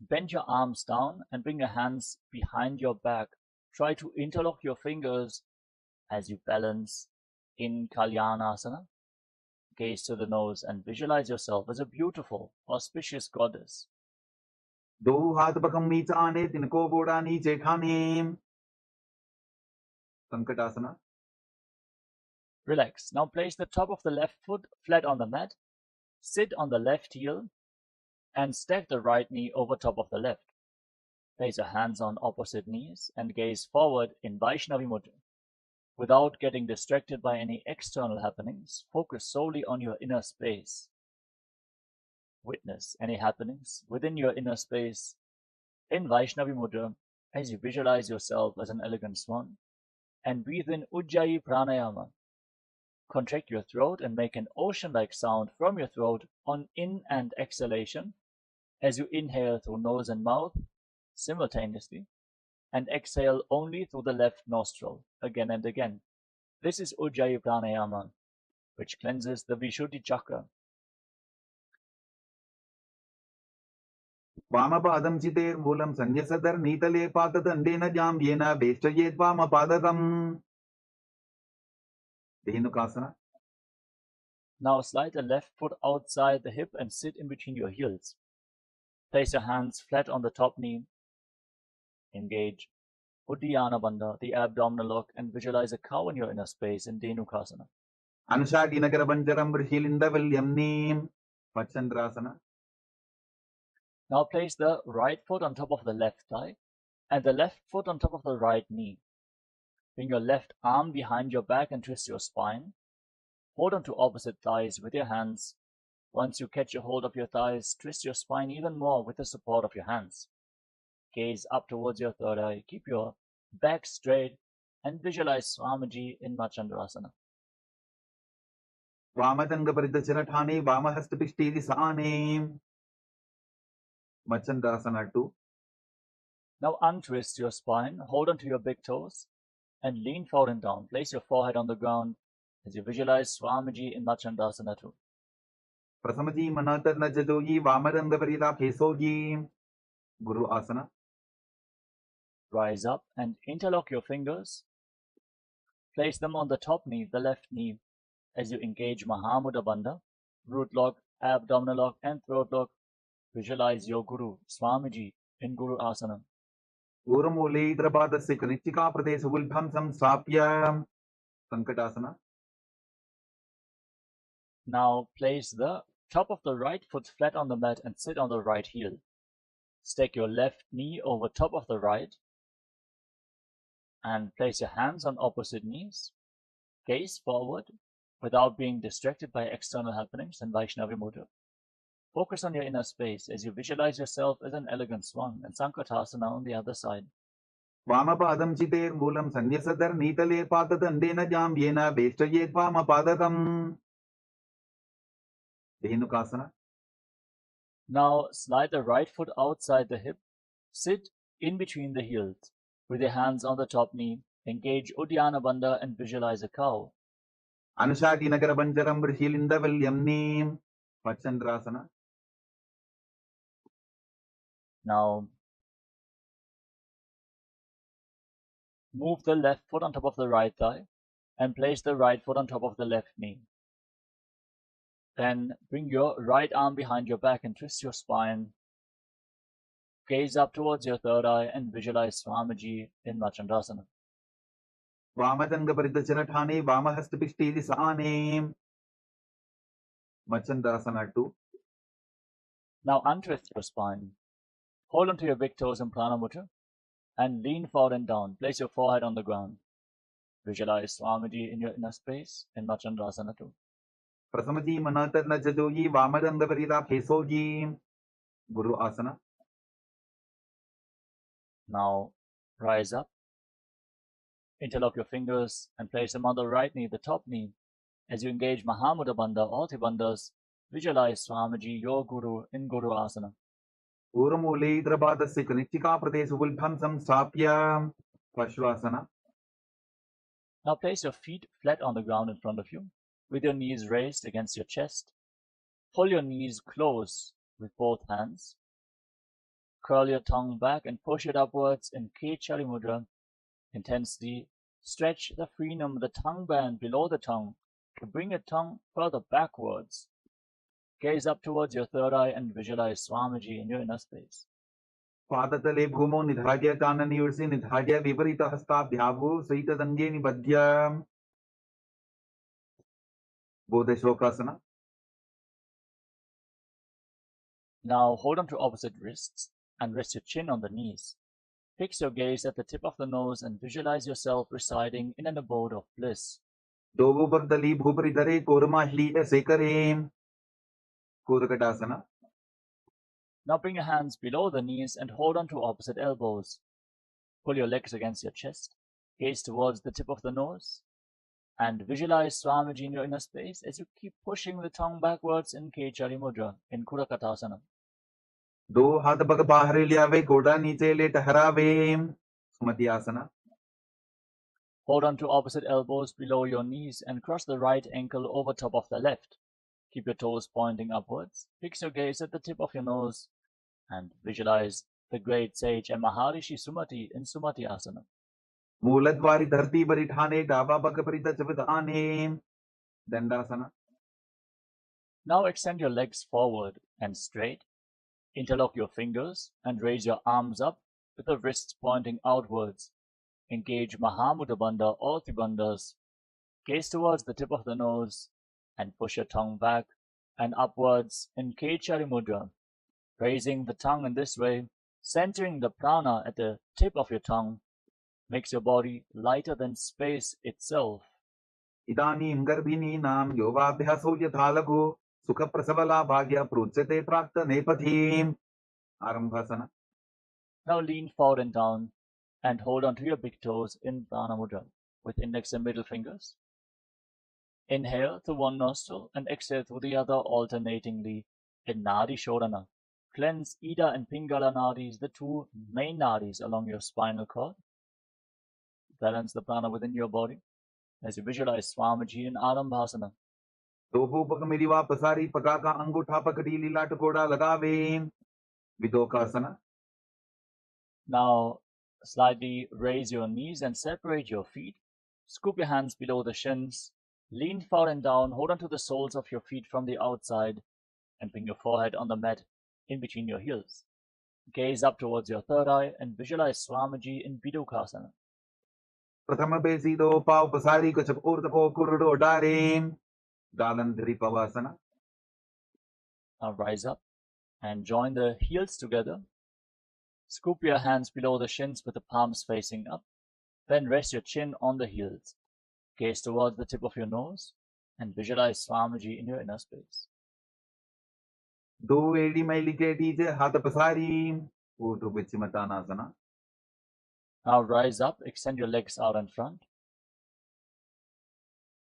B: bend your arms down and bring your hands behind your back. Try to interlock your fingers as you balance in Kalyanasana. Gaze to the nose and visualize yourself as a beautiful, auspicious goddess.
A: दो हाथ पकम नीचे आने तिनको बोड़ा नीचे खाने संकटासना.
B: Relax. Now place the top of the left foot flat on the mat. Sit on the left heel and stack the right knee over top of the left. Place your hands on opposite knees and gaze forward in Vaishnavi Mudra. Without getting distracted by any external happenings, focus solely on your inner space. Witness any happenings within your inner space in Vaishnavi Mudra as you visualize yourself as an elegant swan and breathe in Ujjayi Pranayama. Contract your throat and make an ocean-like sound from your throat on in and exhalation as you inhale through nose and mouth simultaneously and exhale only through the left nostril again and again. This is Ujjayi Pranayama, which cleanses the Vishuddhi chakra.
A: वामपादं चितेर्मूलं संन्यसदर् नीतले पातदण्डेन जाम्येन वेष्टयेत् वामपादकम् धेनुकासना.
B: Now slide the left foot outside the hip and sit in between your heels. Place your hands flat on the top knee. Engage Uddiyana Bandha, the abdominal lock, and visualize a cow in your inner space in Dhenukasana.
A: अनुषाटिनगर पञ्चरं ऋषिलिन्दवल्यं नीं पच्चन्द्रासना.
B: Now place the right foot on top of the left thigh and the left foot on top of the right knee. Bring your left arm behind your back and twist your spine. Hold on to opposite thighs with your hands. Once you catch a hold of your thighs, twist your spine even more with the support of your hands. Gaze up towards your third eye. Keep your back straight and visualize Swamiji in Machandrasana.
A: Vamatangapariddhacharataane Vamahastapishthidisane. Machandrasana 2.
B: Now untwist your spine, hold onto your big toes, and lean forward and down. Place your forehead on the ground as you visualize Swamiji in Machandrasana 2.
A: Prasamaji Manatarna Jajoji Vamaranga Kesoji. Guru Asana.
B: Rise up and interlock your fingers. Place them on the top knee, the left knee, as you engage Mahamudra Bandha, root lock, abdominal lock, and throat lock. Visualize your Guru, Swamiji, in Guru Asana.
A: Uramule Idrapadasya Kanichika Pradesh Vulbham Samsapya. Sankatasana.
B: Now place the top of the right foot flat on the mat and sit on the right heel. Stack your left knee over top of the right and place your hands on opposite knees. Gaze forward without being distracted by external happenings and Vaishnavi mudra. Focus on your inner space as you visualize yourself as an elegant swan and Sankatasana on the other side.
A: Vamapadam Chiter Mulam Sanyasadar Nitale Patadandena Jambyena Vestayet Vamapadam. Dhenukasana.
B: Now slide the right foot outside the hip. Sit in between the heels with your hands on the top knee. Engage Uddiyana Bandha and visualize a cow.
A: Anushaki Nagara Banjaram Rishilinda Vilyamni. Machandrasana.
B: Now move the left foot on top of the right thigh and place the right foot on top of the left knee. Then bring your right arm behind your back and twist your spine. Gaze up towards your third eye and visualize Swamiji in Machandrasana.
A: Vamatanga Paridhacharataane Vamahastapishthidisane. Machandrasana 2.
B: Now untwist your spine. Hold onto your big toes in Prana Mudra and lean forward and down. Place your forehead on the ground. Visualize Swamiji in your inner space in Machandrasana 2.
A: Prasamaji Manatarna Jajoji Vamaranga Parida Kesoji. Guru Asana.
B: Now rise up. Interlock your fingers and place them on the right knee, the top knee. As you engage Mahamudra Bandha, all three bandhas, visualize Swamiji, your Guru, in Guru Asana.
A: Uramule Idrapadasya Kanichika Pradesh Vulbham Samsapya. Pashvasana.
B: Now place your feet flat on the ground in front of you, with your knees raised against your chest. Pull your knees close with both hands. Curl your tongue back and push it upwards in Kechari Mudra. Intensely stretch the frenum, the tongue band below the tongue, to bring your tongue further backwards. Gaze up towards your third eye and visualize Swamiji in your inner space.
A: Padatale Bhumo Nidhadya Kanani Ursi Nidhadya Viparita Hastabhyavu Saita Dange Nibadhya. Bodheshokasana.
B: Now hold on to opposite wrists and rest your chin on the knees. Fix your gaze at the tip of the nose and visualize yourself residing in an abode of bliss.
A: Dovubardali Bhuparidare Kormahli Sekare. Kurakatasana.
B: Now bring your hands below the knees and hold on to opposite elbows. Pull your legs against your chest. Gaze towards the tip of the nose and visualize Swamiji in your inner space as you keep pushing the tongue backwards in Kechari Mudra in Kurakatasana.
A: Do हाथ पग बाहर लियावे गोड़ा नीचे ले टहरावे. Sumati Asana.
B: Hold on to opposite elbows below your knees and cross the right ankle over top of the left. Keep your toes pointing upwards. Fix your gaze at the tip of your nose and visualize the great sage and Maharishi Sumati in Sumati Asana.
A: Mooladwari dharti paritane dava pag parita chavitane. Dandasana.
B: Now extend your legs forward and straight. Interlock your fingers and raise your arms up with the wrists pointing outwards. Engage Mahamudra Bandha, all three bandhas. Gaze towards the tip of the nose and push your tongue back and upwards in Kechari Mudra. Raising the tongue in this way, centering the prana at the tip of your tongue, makes your body lighter than space itself.
A: Idanim garbhini nam yogabhyaso yathalago sukha prasavala bhagya pruchate prakta nepathim. Arambhasana.
B: Now lean forward and down and hold on to your big toes in Prana Mudra with index and middle fingers. Inhale through one nostril and exhale through the other alternatingly in Nadi Shodhana. Cleanse Ida and Pingala nadis, the two main nadis along your spinal cord. Balance the prana within your body as you visualize Swamiji in Arambhasana.
A: Tohupakamidiva pasari pakaka angutha pakati lila tukoda lagave. Vidokasana.
B: Now slightly raise your knees and separate your feet. Scoop your hands below the shins. Lean forward and down. Hold on to the soles of your feet from the outside and bring your forehead on the mat in between your heels. Gaze up towards your third eye and visualize Swamiji in Bidokasana.
A: Prathama besido pau pasari kachap urtako kurudo darim. Dalandri pavasana.
B: Now rise up and join the heels together. Scoop your hands below the shins with the palms facing up. Then rest your chin on the heels. Gaze towards the tip of your nose and visualize Swamiji in your inner space.
A: Do edi mailiketi je hatha pasari. Utu pichimatanasana.
B: Now rise up, extend your legs out in front.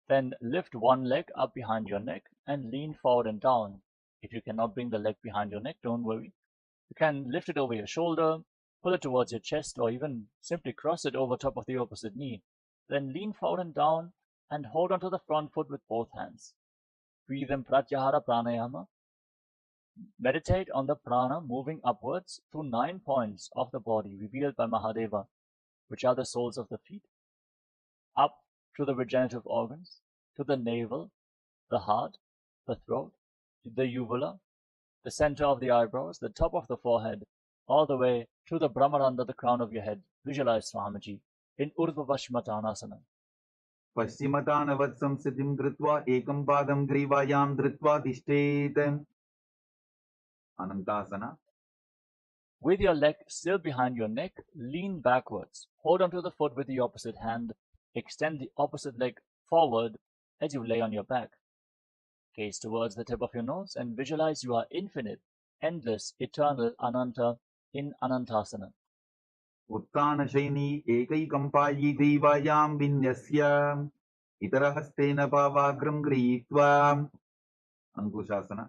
B: Then lift one leg up behind your neck and lean forward and down. If you cannot bring the leg behind your neck, don't worry. You can lift it over your shoulder, pull it towards your chest, or even simply cross it over top of the opposite knee. Then lean forward and down and hold onto the front foot with both hands. Breathe in Pratyahara Pranayama. Meditate on the prana moving upwards through 9 points of the body revealed by Mahadeva, which are the soles of the feet, up to the regenerative organs, to the navel, the heart, the throat, the uvula, the center of the eyebrows, the top of the forehead, all the way to the Brahmaranda, the crown of your head. Visualize Swamiji in Urdhva-Vashmatanasana.
A: Paschimatavat samsiddhim kritva ekam padam grivayam dhritva tishtet. Anantasana.
B: With your leg still behind your neck, lean backwards. Hold onto the foot with the opposite hand. Extend the opposite leg forward as you lay on your back. Gaze towards the tip of your nose and visualize you are infinite, endless, eternal, Ananta in Anantasana.
A: Uttana shaini ekaikam payi devayam vinyasya. Itarahastena pavagram grihitva. Ankushasana.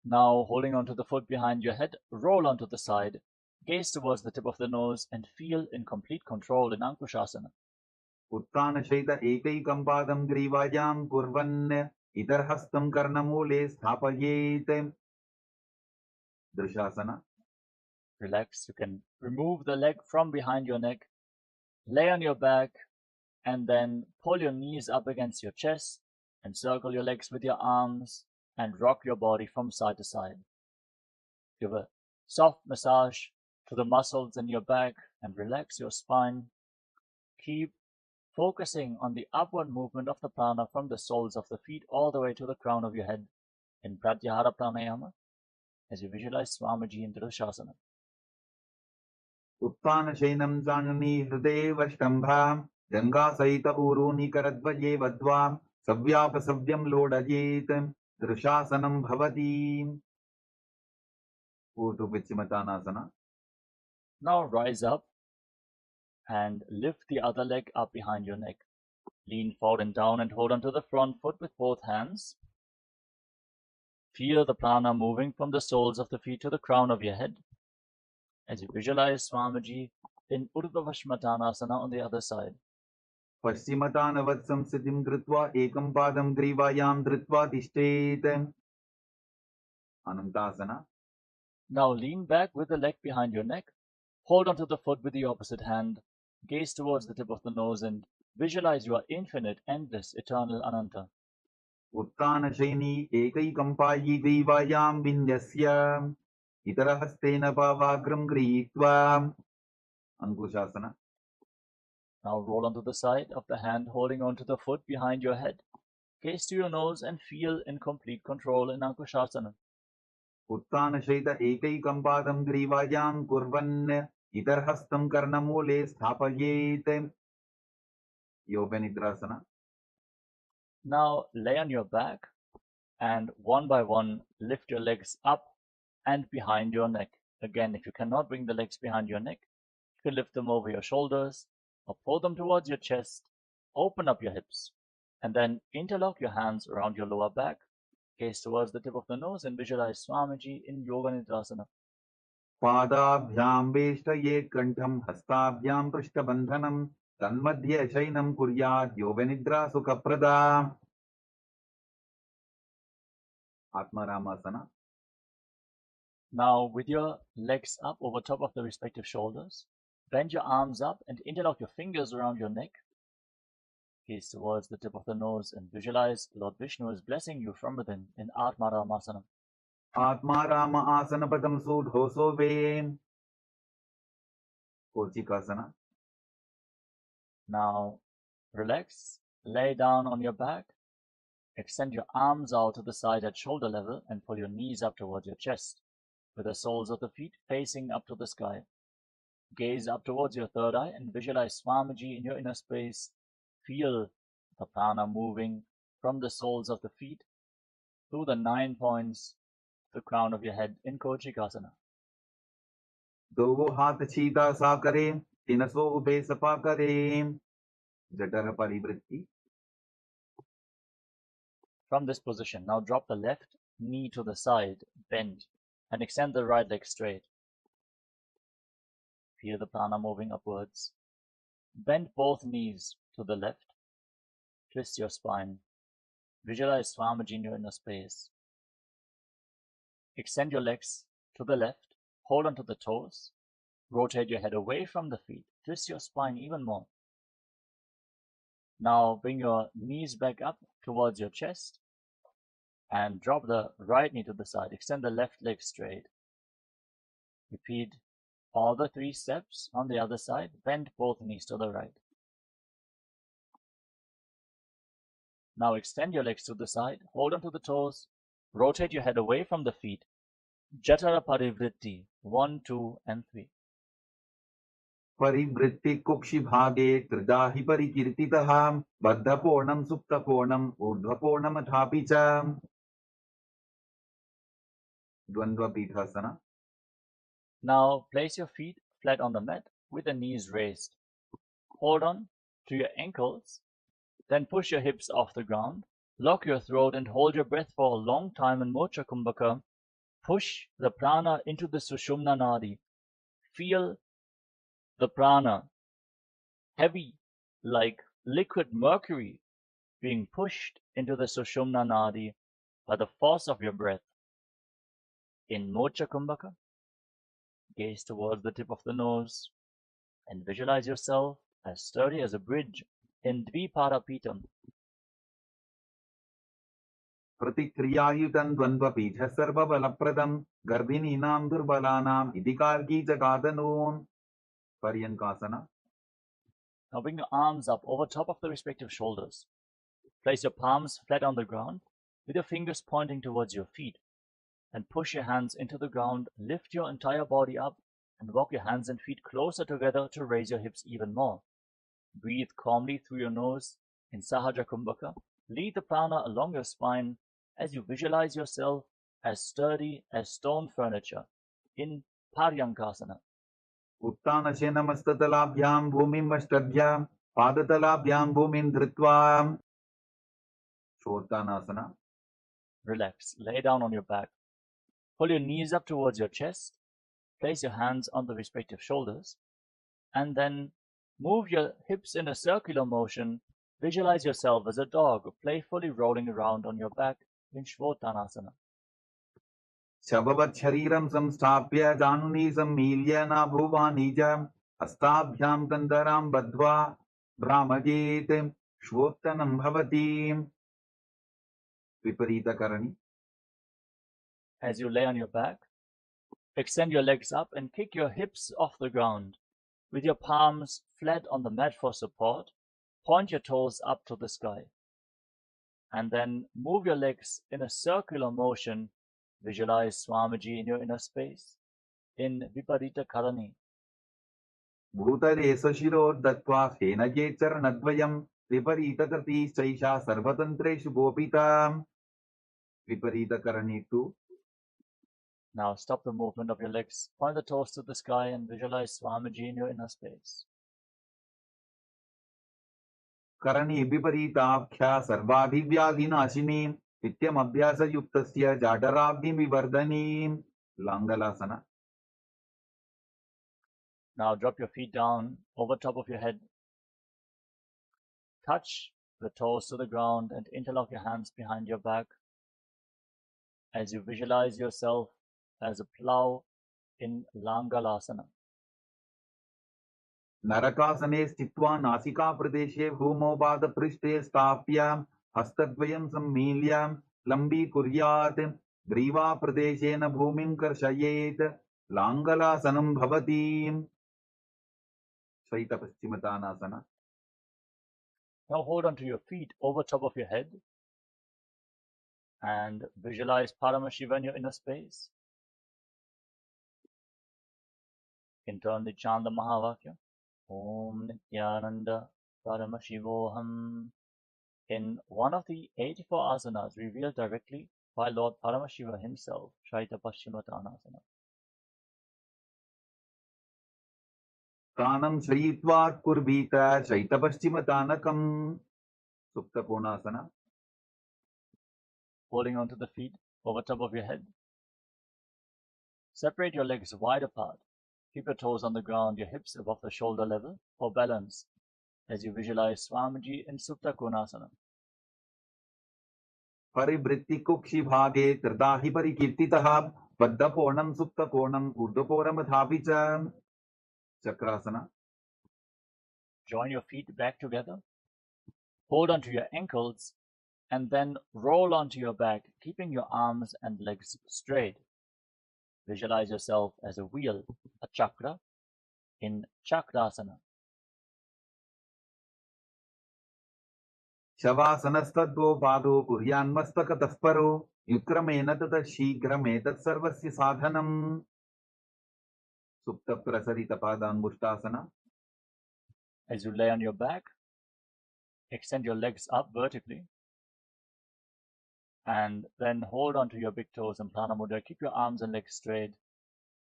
B: Now, holding onto the foot behind your head, roll onto the side. Gaze towards the tip of the nose and feel in complete control in Ankushasana.
A: Uttana shaita ekaikam padam grivayam kurvan. Itarhastam karnamule sthapayet. Drishasana.
B: Relax. You can remove the leg from behind your neck, lay on your back, and then pull your knees up against your chest and circle your legs with your arms and rock your body from side to side. Give a soft massage to the muscles in your back and relax your spine. Keep focusing on the upward movement of the prana from the soles of the feet all the way to the crown of your head in Pratyahara Pranayama as you visualize Swamiji in Drishasana.
A: Uttana shainam janani hriday vashtambha. Ganga saita uruni karadvaye vadvam. Savyapa lodayet. Drishasanam bhavati. Utu pichimatanasana.
B: Now rise up and lift the other leg up behind your neck. Lean forward and down and hold onto the front foot with both hands. Feel the prana moving from the soles of the feet to the crown of your head as you visualize Swamiji in Urdhva-Vashmatanasana on the other side.
A: Paschimatavat samsiddhim kritva ekam padam grivayam dhritva tishtet. Anantasana.
B: Now lean back with the leg behind your neck. Hold onto the foot with the opposite hand. Gaze towards the tip of the nose and visualize you are infinite, endless, eternal Ananta.
A: Uttana shaini ekaikam payi devayam vinyasya. Itarahastena pavagram grihitva. Ankushasana.
B: Now roll onto the side of the hand, holding onto the foot behind your head. Gaze to your nose and feel in complete control in Ankushasana.
A: Uttana shaita ekaikam padam grivayam kurvan. Itarhastam karnamule sthapayet. Yoga Nidrasana.
B: Now lay on your back and one by one lift your legs up and behind your neck. Again, if you cannot bring the legs behind your neck, you can lift them over your shoulders or pull them towards your chest, open up your hips, and then interlock your hands around your lower back, gaze towards the tip of the nose and visualize Swamiji in Yoga Nidrasana.
D: पादाभ्यां वेष्टये कंठं हस्ताभ्यां पृष्ठबन्धनं तन्मध्ये शयनं कुर्यात् योगनिद्रा सुखप्रदा आत्मारामासना.
B: Now, with your legs up over top of the respective shoulders, bend your arms up and interlock your fingers around your neck. Gaze towards the tip of the nose and visualize Lord Vishnu is blessing you from within in Atmaramasana.
D: Atmaram आसनपदं सूढोसोवे कोचिकासना.
B: Now, relax, lay down on your back, extend your arms out to the side at shoulder level and pull your knees up towards your chest, with the soles of the feet facing up to the sky. Gaze up towards your third eye and visualize Swamiji in your inner space. Feel the prana moving from the soles of the feet through the 9 points to the crown of your head in Kochikasana.
D: दो हाथ सीधा सा करें, तिनसो उभे सपा करें, जठर परिवृत्ति.
B: From this position, now drop the left knee to the side, bend, and extend the right leg straight. Feel the prana moving upwards. Bend both knees to the left. Twist your spine. Visualize Swamiji in your inner space. Extend your legs to the left. Hold onto the toes. Rotate your head away from the feet. Twist your spine even more. Now bring your knees back up towards your chest and drop the right knee to the side. Extend the left leg straight. Repeat all the 3 steps on the other side. Bend both knees to the right. Now extend your legs to the side. Hold onto the toes. Rotate your head away from the feet. Jatara Parivritti 1, 2, and 3.
D: परिवृत्ति कुक्षि भागे त्रिदाहि परिकीर्तितः बद्धपूर्णं सुप्तपूर्णं ऊर्ध्वपूर्णमथापि च. द्वन्द्व पीठासना.
B: Now place your feet flat on the mat with the knees raised. Hold on to your ankles, then push your hips off the ground. Lock your throat and hold your breath for a long time in Mocha Kumbhaka. Push the prana into the Sushumna Nadi. Feel the prana heavy like liquid mercury being pushed into the Sushumna Nadi by the force of your breath. In Mocha Kumbhaka, gaze towards the tip of the nose and visualize yourself as sturdy as a bridge in Dviparapitam.
D: प्रतिक्रियायुतं द्वन्द्वपीठ सर्वबलप्रदं गर्भिणीनां दुर्बलानाम् इति कार्गी जगादनून्. पर्यङ्कासना.
B: Now bring your arms up over top of the respective shoulders. Place your palms flat on the ground with your fingers pointing towards your feet and push your hands into the ground. Lift your entire body up and walk your hands and feet closer together to raise your hips even more. Breathe calmly through your nose in Sahaja Kumbhaka. Lead the prana along your spine as you visualize yourself as sturdy as stone furniture in Paryankasana.
D: उत्तानशयनमस्ततलाभ्यां भूमिम् अष्टभ्यां पादतलाभ्यां भूमिं धृत्वा. शोत्तानासना.
B: Relax. Lay down on your back. Pull your knees up towards your chest. Place your hands on the respective shoulders. And then move your hips in a circular motion. Visualize yourself as a dog, playfully rolling around on your back in Shvottanasana.
D: शववत् शरीरं संस्थाप्य जानुनी सम्मील्य नाभुवानि च हस्ताभ्यां कन्दरां बद्ध्वा भ्रामयेत् श्वोत्तनं भवति. विपरीतकरणी.
B: As you lay on your back, extend your legs up and kick your hips off the ground. With your palms flat on the mat for support, point your toes up to the sky. And then move your legs in a circular motion. Visualize Swamiji in your inner space in Viparita Karani.
D: भूतले सशिरोर्दत्त्वा फेनके चरणद्वयं विपरीतकृतिश्चैषा सर्वतन्त्रेषु गोपिता. विपरीतकरणी 2.
B: Now stop the movement of your legs, point the toes to the sky and visualize Swamiji in your inner space.
D: Karni विपरीताख्या सर्वाधिव्याधिनाशिनी नित्यमभ्यासयुक्तस्य जाडराग्निविवर्धनीं लाङ्गलासना.
B: Now drop your feet down over top of your head. Touch the toes to the ground and interlock your hands behind your back as you visualize yourself as a plow in Langalasana.
D: नरकासने स्थित्वा नासिकाप्रदेशे भूमौ पादपृष्ठे स्थाप्य हस्तद्वयं सम्मील्य लम्बीकुर्यात् ग्रीवाप्रदेशेन भूमिं कर्षयेत् लाङ्गलासनं भवति. श्वैतपश्चिमतानासना.
B: Now hold on to your feet over top of your head and visualize Paramashiva in your inner space. Internally chant the Mahavakya. Om Nityananda Paramashivoham. In one of the 84 asanas revealed directly by Lord Paramashiva himself, Shaita Paschimottanasana.
D: तानं शयित्वा कुर्वीत शैतपश्चिमतानकम्. सुप्तकोणासना.
B: Holding onto the feet over top of your head. Separate your legs wide apart. Keep your toes on the ground, your hips above the shoulder level for balance as you visualize Swamiji in Supta Konasana.
D: परिवृत्तिकुक्षि भागे त्रिदाहि परिकीर्तितः बद्धकोणं सुप्तकोणं ऊर्ध्वकोणमथापि च. Chakrasana.
B: Join your feet back together. Hold onto your ankles and then roll onto your back, keeping your arms and legs straight. Visualize yourself as a wheel, a chakra, in Chakrasana.
D: शवासनस्तद्वो पादो कुर्यान्मस्तकतः परो युक्रेण ततः शीघ्रमेतत् सर्वस्य साधनम्. सुप्तप्रसरितपादाङ्गुष्ठासना.
B: As you lay on your back, extend your legs up vertically and then hold onto your big toes in Prana Mudra. Keep your arms and legs straight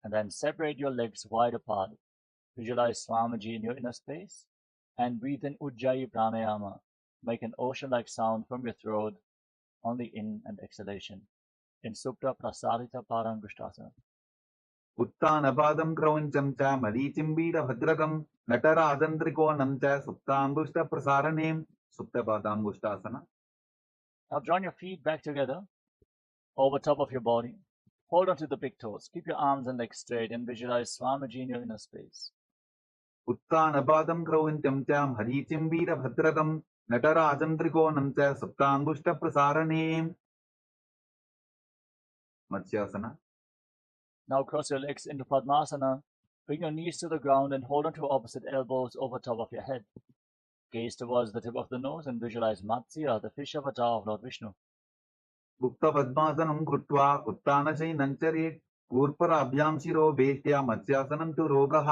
B: and then separate your legs wide apart. Visualize Swamiji in your inner space and breathe in Ujjayi Pranayama. Make an ocean-like sound from your throat on the in and exhalation in Supta Prasarita Parangushtasana.
D: उत्तानपादं क्रौञ्चं च मरीचिम्बीडभद्रकं नटराजन्द्रिकोणं च सुप्ताङ्गुष्ठप्रसारणे. सुप्तपादाङ्गुष्ठासना.
B: Now join your feet back together over top of your body. Hold onto the big toes. Keep your arms and legs straight and visualize Swamiji in your inner space.
D: उत्तानपादं क्रौञ्चं च मरीचिम्बीडभद्रकं नटराजन्द्रिकोणं च सुप्ताङ्गुष्ठप्रसारणे. मत्स्यासना.
B: Now cross your legs into Padmasana. Bring your knees to the ground and hold onto opposite elbows over top of your head. Gaze towards the tip of the nose and visualize Matsya, the fish avatar of Lord Vishnu.
D: गुप्तपद्मासनं कृत्वा उत्तानशयनं चरेत् कूर्पराभ्यां शिरो वेष्ट्या मत्स्यासनं तु रोगः.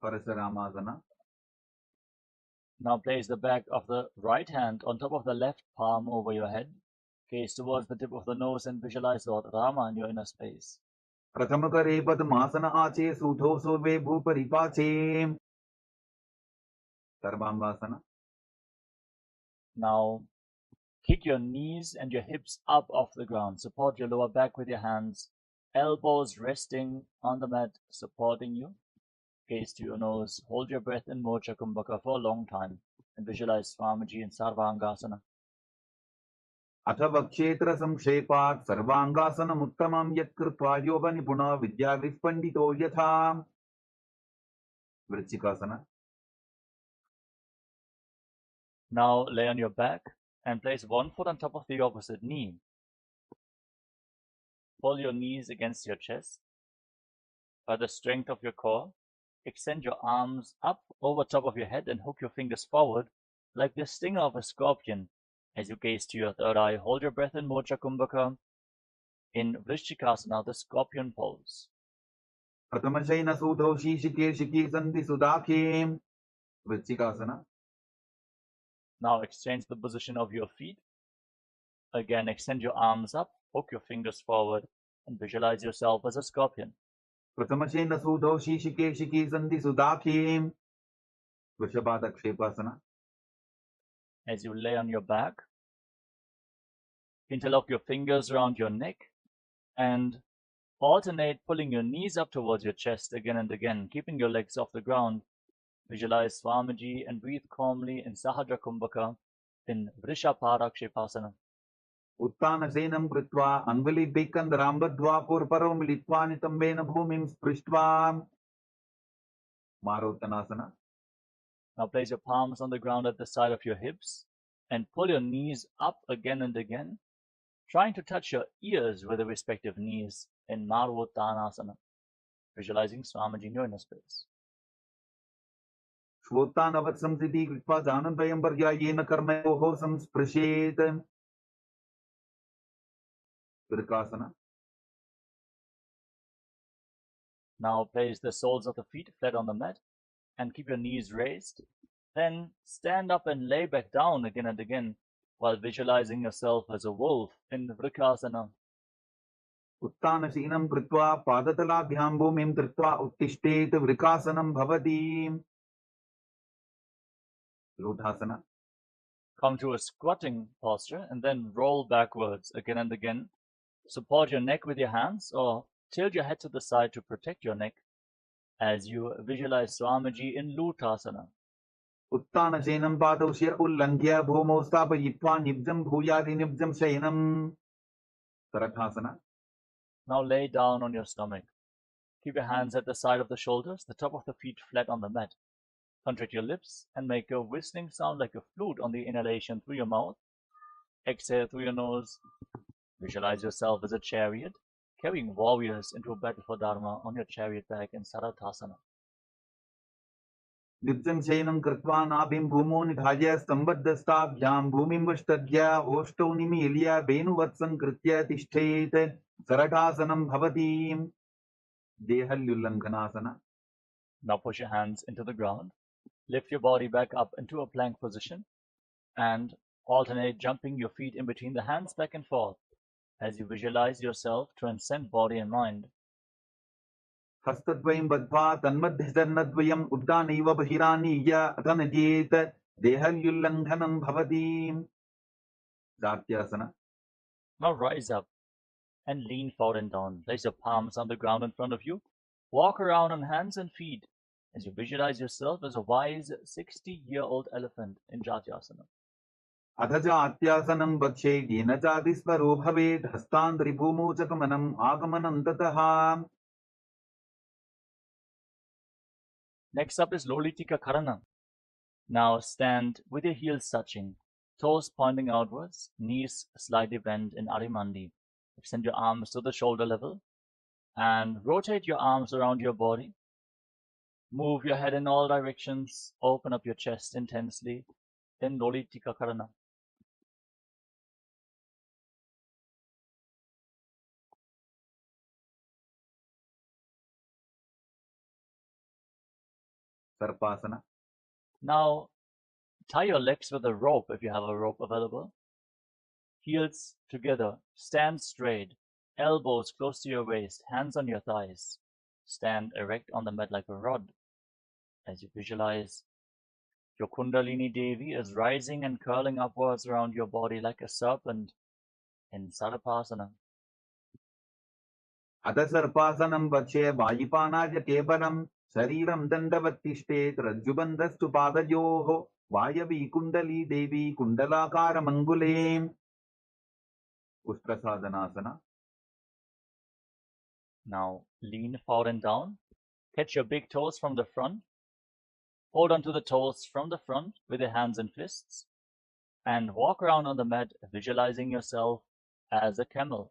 D: परशुरामासना.
B: Now place the back of the right hand on top of the left palm over your head. Gaze towards the tip of the nose and visualize Lord Rama in your inner space.
D: प्रथमकरे पद्मासन आचे सूधौ Sorve भूपरिपाचे. सर्वाङ्गासना.
B: Now kick your knees and your hips up off the ground. Support your lower back with your hands. Elbows resting on the mat, supporting you. Gaze to your nose. Hold your breath in Mocha Kumbhaka for a long time and visualize Swamiji in Sarvangasana.
D: अथ वक्षेत्र संक्षेपात् सर्वाङ्गासनमुत्तमं यत्कृत्वा योगनिपुणो विद्यावित्पण्डितो यथा. वृश्चिकासना.
B: Now lay on your back and place one foot on top of the opposite knee. Pull your knees against your chest. By the strength of your core, extend your arms up over top of your head and hook your fingers forward like the stinger of a scorpion. As you gaze to your third eye, hold your breath in Mocha Kumbhaka. In Vrishchikasana, the scorpion pose.
D: प्रथमशयन सूधौ शीशिके शिखी सन्धि सुदाखे. वृश्चिकासना.
B: Now exchange the position of your feet. Again, extend your arms up Hook your fingers forward and visualize yourself as a scorpion.
D: प्रथमशेन सूधौ शीशिके शिखी सन्धि सुदाखीं वृषभादक्षेपासना.
B: As you lay on your back, interlock your fingers around your neck and alternate pulling your knees up towards your chest again and again, keeping your legs off the ground. Visualize Swamiji and breathe calmly in Sahadra Kumbhaka in Vrishaparakshepasana.
D: उत्तानसेनं कृत्वा अन्वलिभिकन्दरां बद्ध्वा पूर्वपरं मिलित्वा नितम्बेन भूमिं स्पृष्ट्वा मारोत्तनासना.
B: Now place your palms on the ground at the side of your hips and pull your knees up again and again, trying to touch your ears with the respective knees in Marvottanasana, visualizing Swamiji in your inner space.
D: श्वोत्तानवत् संसिद्धि कृत्वा जानद्वयं पर्यायेन कर्मयोः संस्पृशेत्. Vrikasana.
B: Now place the soles of the feet flat on the mat and keep your knees raised. Then stand up and lay back down again and again while visualizing yourself as a wolf in Vrikasana.
D: उत्तानशीनं कृत्वा पादतलाभ्यां भूमिं धृत्वा उत्तिष्ठेत् वृकासनं भवति. लोटासना.
B: Come to a squatting posture and then roll backwards again and again. Support your neck with your hands or tilt your head to the side to protect your neck as you visualize Swamiji in Lutasana.
D: उत्तानशयनं पादौ शिर उल्लङ्घ्य भूमौ स्थापयित्वा निब्जं भूयादिनिब्जं शयनं. Tarathasana.
B: Now lay down on your stomach. Keep your hands at the side of the shoulders, the top of the feet flat on the mat. Contract your lips and make a whistling sound like a flute on the inhalation through your mouth. Exhale through your nose. Visualize yourself as a chariot, carrying warriors into a battle for Dharma on your chariot back in Sarathasana.
D: निब्जं शयनं कृत्वा नाभिं भूमौ निधाय स्तम्भद्धस्ताभ्यां भूमिं वष्टद्य ओष्ठौ निमील्य वेणुवत्सं कृत्य तिष्ठेत्. सरठासनं भवति. देहल्युल्लङ्घनासना.
B: Now push your hands into the ground. Lift your body back up into a plank position and alternate jumping your feet in between the hands back and forth as you visualize yourself transcend body and mind.
D: हस्तद्वयं बद्ध्वा तन्मध्यचरणद्वयम् उद्दानैव बहिरानीय अतनजेत्. देहल्युल्लङ्घनं भवति. जात्यासना.
B: Now rise up and lean forward and down. Place your palms on the ground in front of you. Walk around on hands and feet as you visualize yourself as a wise 60-year-old elephant in Jatyasana.
D: अथ जात्यासनं वक्षे येन चातिस्वरो भवेत्. हस्तान्त्रिभूमौ च गमनम् आगमनं ततः.
B: Next up is Lolitika Karana. Now stand with your heels touching, toes pointing outwards, knees slightly bent in Arimandi. Extend your arms to the shoulder level and rotate your arms around your body. Move your head in all directions. Open up your chest intensely in Lolitika Karana.
D: सर्पासना.
B: Now tie your legs with a rope if you have a rope available. Heels together. Stand straight. Elbows close to your waist. Hands on your thighs. Stand erect on the mat like a rod as you visualize your Kundalini Devi is rising and curling upwards around your body like a serpent in Sarapasana.
D: अथ सर्पासनं वक्षे वायुपानाय केवलं शरीरं दण्डवत्तिष्ठेत्. रज्जुबन्धस्तु पादयोः वायवी कुण्डली देवी कुण्डलाकारमङ्गुले. उष्ट्रसाधनासना.
B: Now lean forward and down. Catch your big toes from the front. Hold on to the toes from the front with your hands and fists and walk around on the mat visualizing yourself as a camel.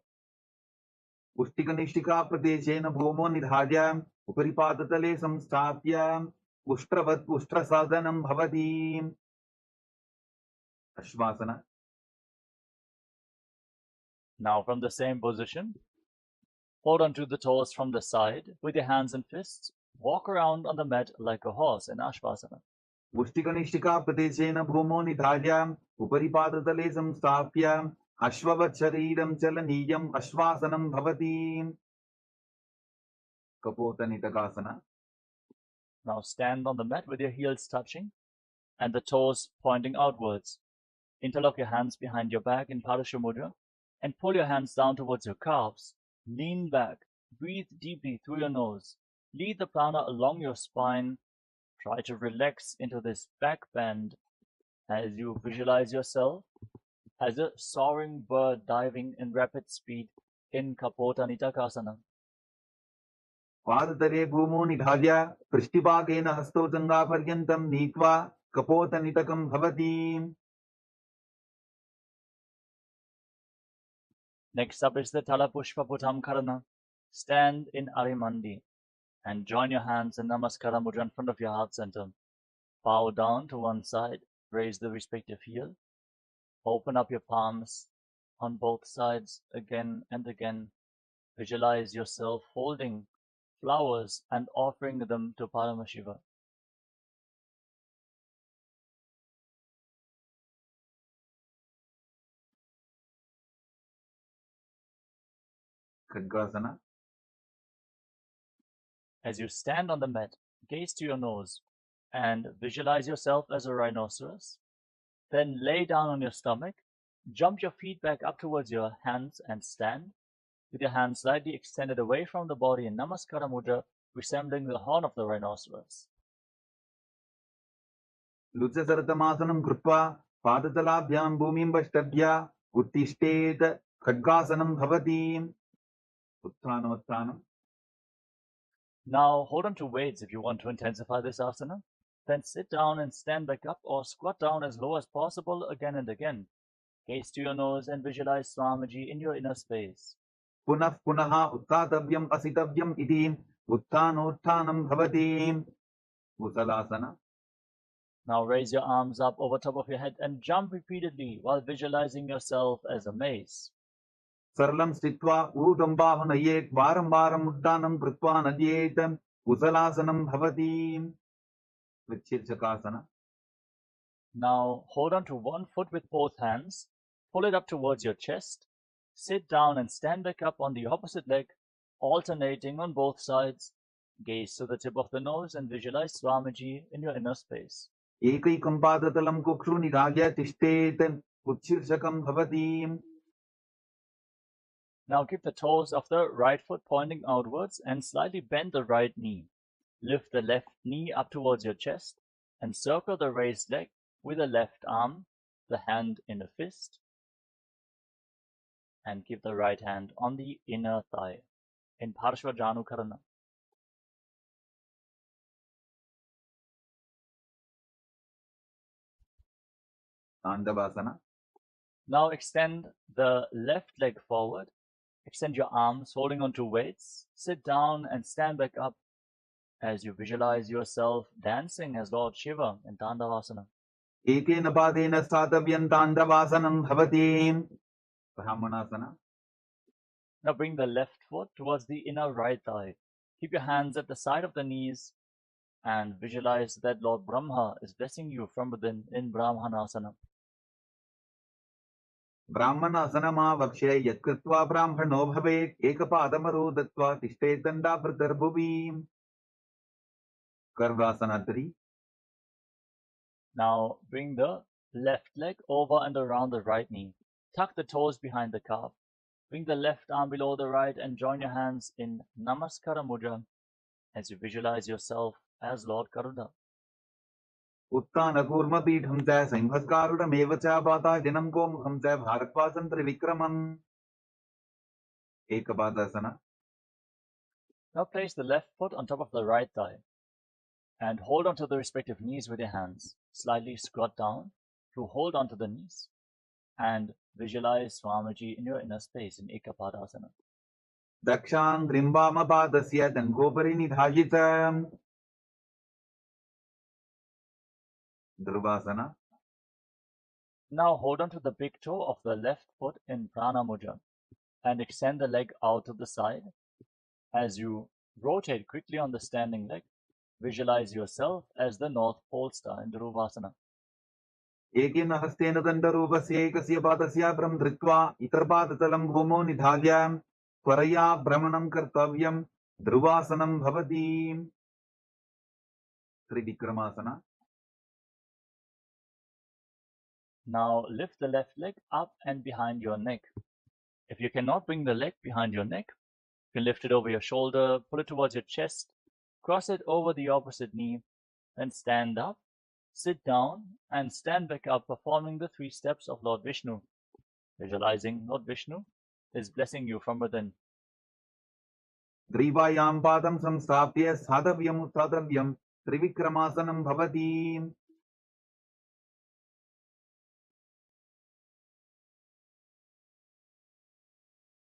D: उष्टिकनिष्ठिकाप्रदेशेन भूमौ निधाय उपरिपादतले संस्थाप्य उष्ट्रवत् उष्ट्रसाधनं भवति. अश्वासना.
B: Now from the same position, hold on to the toes from the side with your hands and fists. Walk around on the mat like a horse in Ashvasana.
D: उष्टिकनिष्ठिकाप्रदेशेन भूमौ निधाय उपरिपादतले संस्थाप्य अश्ववत् शरीरं चलनीयम् अश्वासनं भवति कपोतनितकासना.
B: Now stand on the mat with your heels touching and the toes pointing outwards. Interlock your hands behind your back in Parashu Mudra and pull your hands down towards your calves. Lean back. Breathe deeply through your nose. Lead the prana along your spine. Try to relax into this back bend as you visualize yourself as a soaring bird diving in rapid speed in Kapotanitakasana.
D: पादतले भूमौ निधाय पृष्ठिभागेन हस्तौ जङ्घापर्यन्तं नीत्वा कपोतनितकं भवति.
B: Next up is the Talapushpa Karana. Stand in Arimandi and join your hands in Namaskara Mudra in front of your heart center. Bow down to one side, raise the respective heel. Open up your palms on both sides again and again. Visualize yourself holding flowers and offering them to Paramashiva.
D: खड्गासना.
B: As you stand on the mat, gaze to your nose and visualize yourself as a rhinoceros. Then lay down on your stomach, jump your feet back up towards your hands and stand with your hands slightly extended away from the body in Namaskara Mudra, resembling the horn of the rhinoceros.
D: लुच्चसरतमासनं कृत्वा पादतलाभ्यां भूमिं पृष्ठभ्या उत्तिष्ठेत् खड्गासनं भवति. उत्थानोत्थानम्.
B: Now hold on to weights if you want to intensify this asana. Then sit down and stand back up or squat down as low as possible again and again. Gaze to your nose and visualize Swamiji in your inner space.
D: पुनः पुनः उत्थातव्यम् असितव्यम् इति उत्थानोत्थानं भवति. कुशलासना.
B: Now raise your arms up over top of your head and jump repeatedly while visualizing yourself as a mace.
D: सरलं स्थित्वा ऊर्ध्वं बाहु नयेत् वारं वारम् उड्डानं कृत्वा नयेत् कुशलासनं भवति. विच्छेचकासना.
B: Now hold on to one foot with both hands, pull it up towards your chest, sit down and stand back up on the opposite leg, alternating on both sides. Gaze to the tip of the nose and visualize Swamiji in your inner space.
D: एकैकं पादतलं कुक्षु निधाय तिष्ठेत् उत्शीर्षकं भवति.
B: Now keep the toes of the right foot pointing outwards and slightly bend the right knee. Lift the left knee up towards your chest and circle the raised leg with the left arm, the hand in a fist, and keep the right hand on the inner thigh in Parshva Janukarana.
D: ताण्डवासना.
B: Now extend the left leg forward. Extend your arms, holding onto weights. Sit down and stand back up as you visualize yourself dancing as Lord Shiva in Tandavasana.
D: एकेन पादेन स्थातव्यं ताण्डवासनं भवति. ब्राह्मणासना.
B: Now bring the left foot towards the inner right thigh. Keep your hands at the side of the knees and visualize that Lord Brahma is blessing you from within in Brahmanasana.
D: ब्राह्मणासनमावक्ष्य यत्कृत्वा ब्राह्मणो भवेत् एकपादमरो दत्त्वा तिष्ठेत् दण्डाभृतर्भुवि. कर्वासना 3.
B: Now bring the left leg over and around the right knee. Tuck the toes behind the calf. Bring the left arm below the right and join your hands in Namaskara Mudra as you visualize yourself as Lord Karuna.
D: उत्थानकूर्मपीठं च संभस्कारुडमेव च पाताजनं गोमुखं च भारद्वासं त्रिविक्रमम्. एकपादासना.
B: Now place the left foot on top of the right thigh and hold onto the respective knees with your hands. Slightly squat down to hold onto the knees and visualize Swamiji in your inner space in Ekapadasana.
D: दक्षाङ्घ्रिं वामपादस्य दण्डोपरि निधाय च. ध्रुवासना.
B: Now hold on to the big toe of the left foot in Prana Mudra and extend the leg out to the side. As you rotate quickly on the standing leg, visualize yourself as the North Pole Star in Dhruvasana.
D: एकेन हस्तेन दण्डरूपस्य एकस्य पादस्याभ्रं धृत्वा इतरपादतलं भूमौ निधाय त्वरया भ्रमणं कर्तव्यं ध्रुवासनं भवति त्रिविक्रमासना
B: Now lift the left leg up and behind your neck. If you cannot bring the leg behind your neck, you can lift it over your shoulder, pull it towards your chest, cross it over the opposite knee, then stand up, sit down, and stand back up, performing the 3 steps of Lord Vishnu, visualizing Lord Vishnu is blessing you from within.
D: ग्रीवायां पादं संस्थाप्य स्थातव्यम् उत्थातव्यं त्रिविक्रमासनं भवति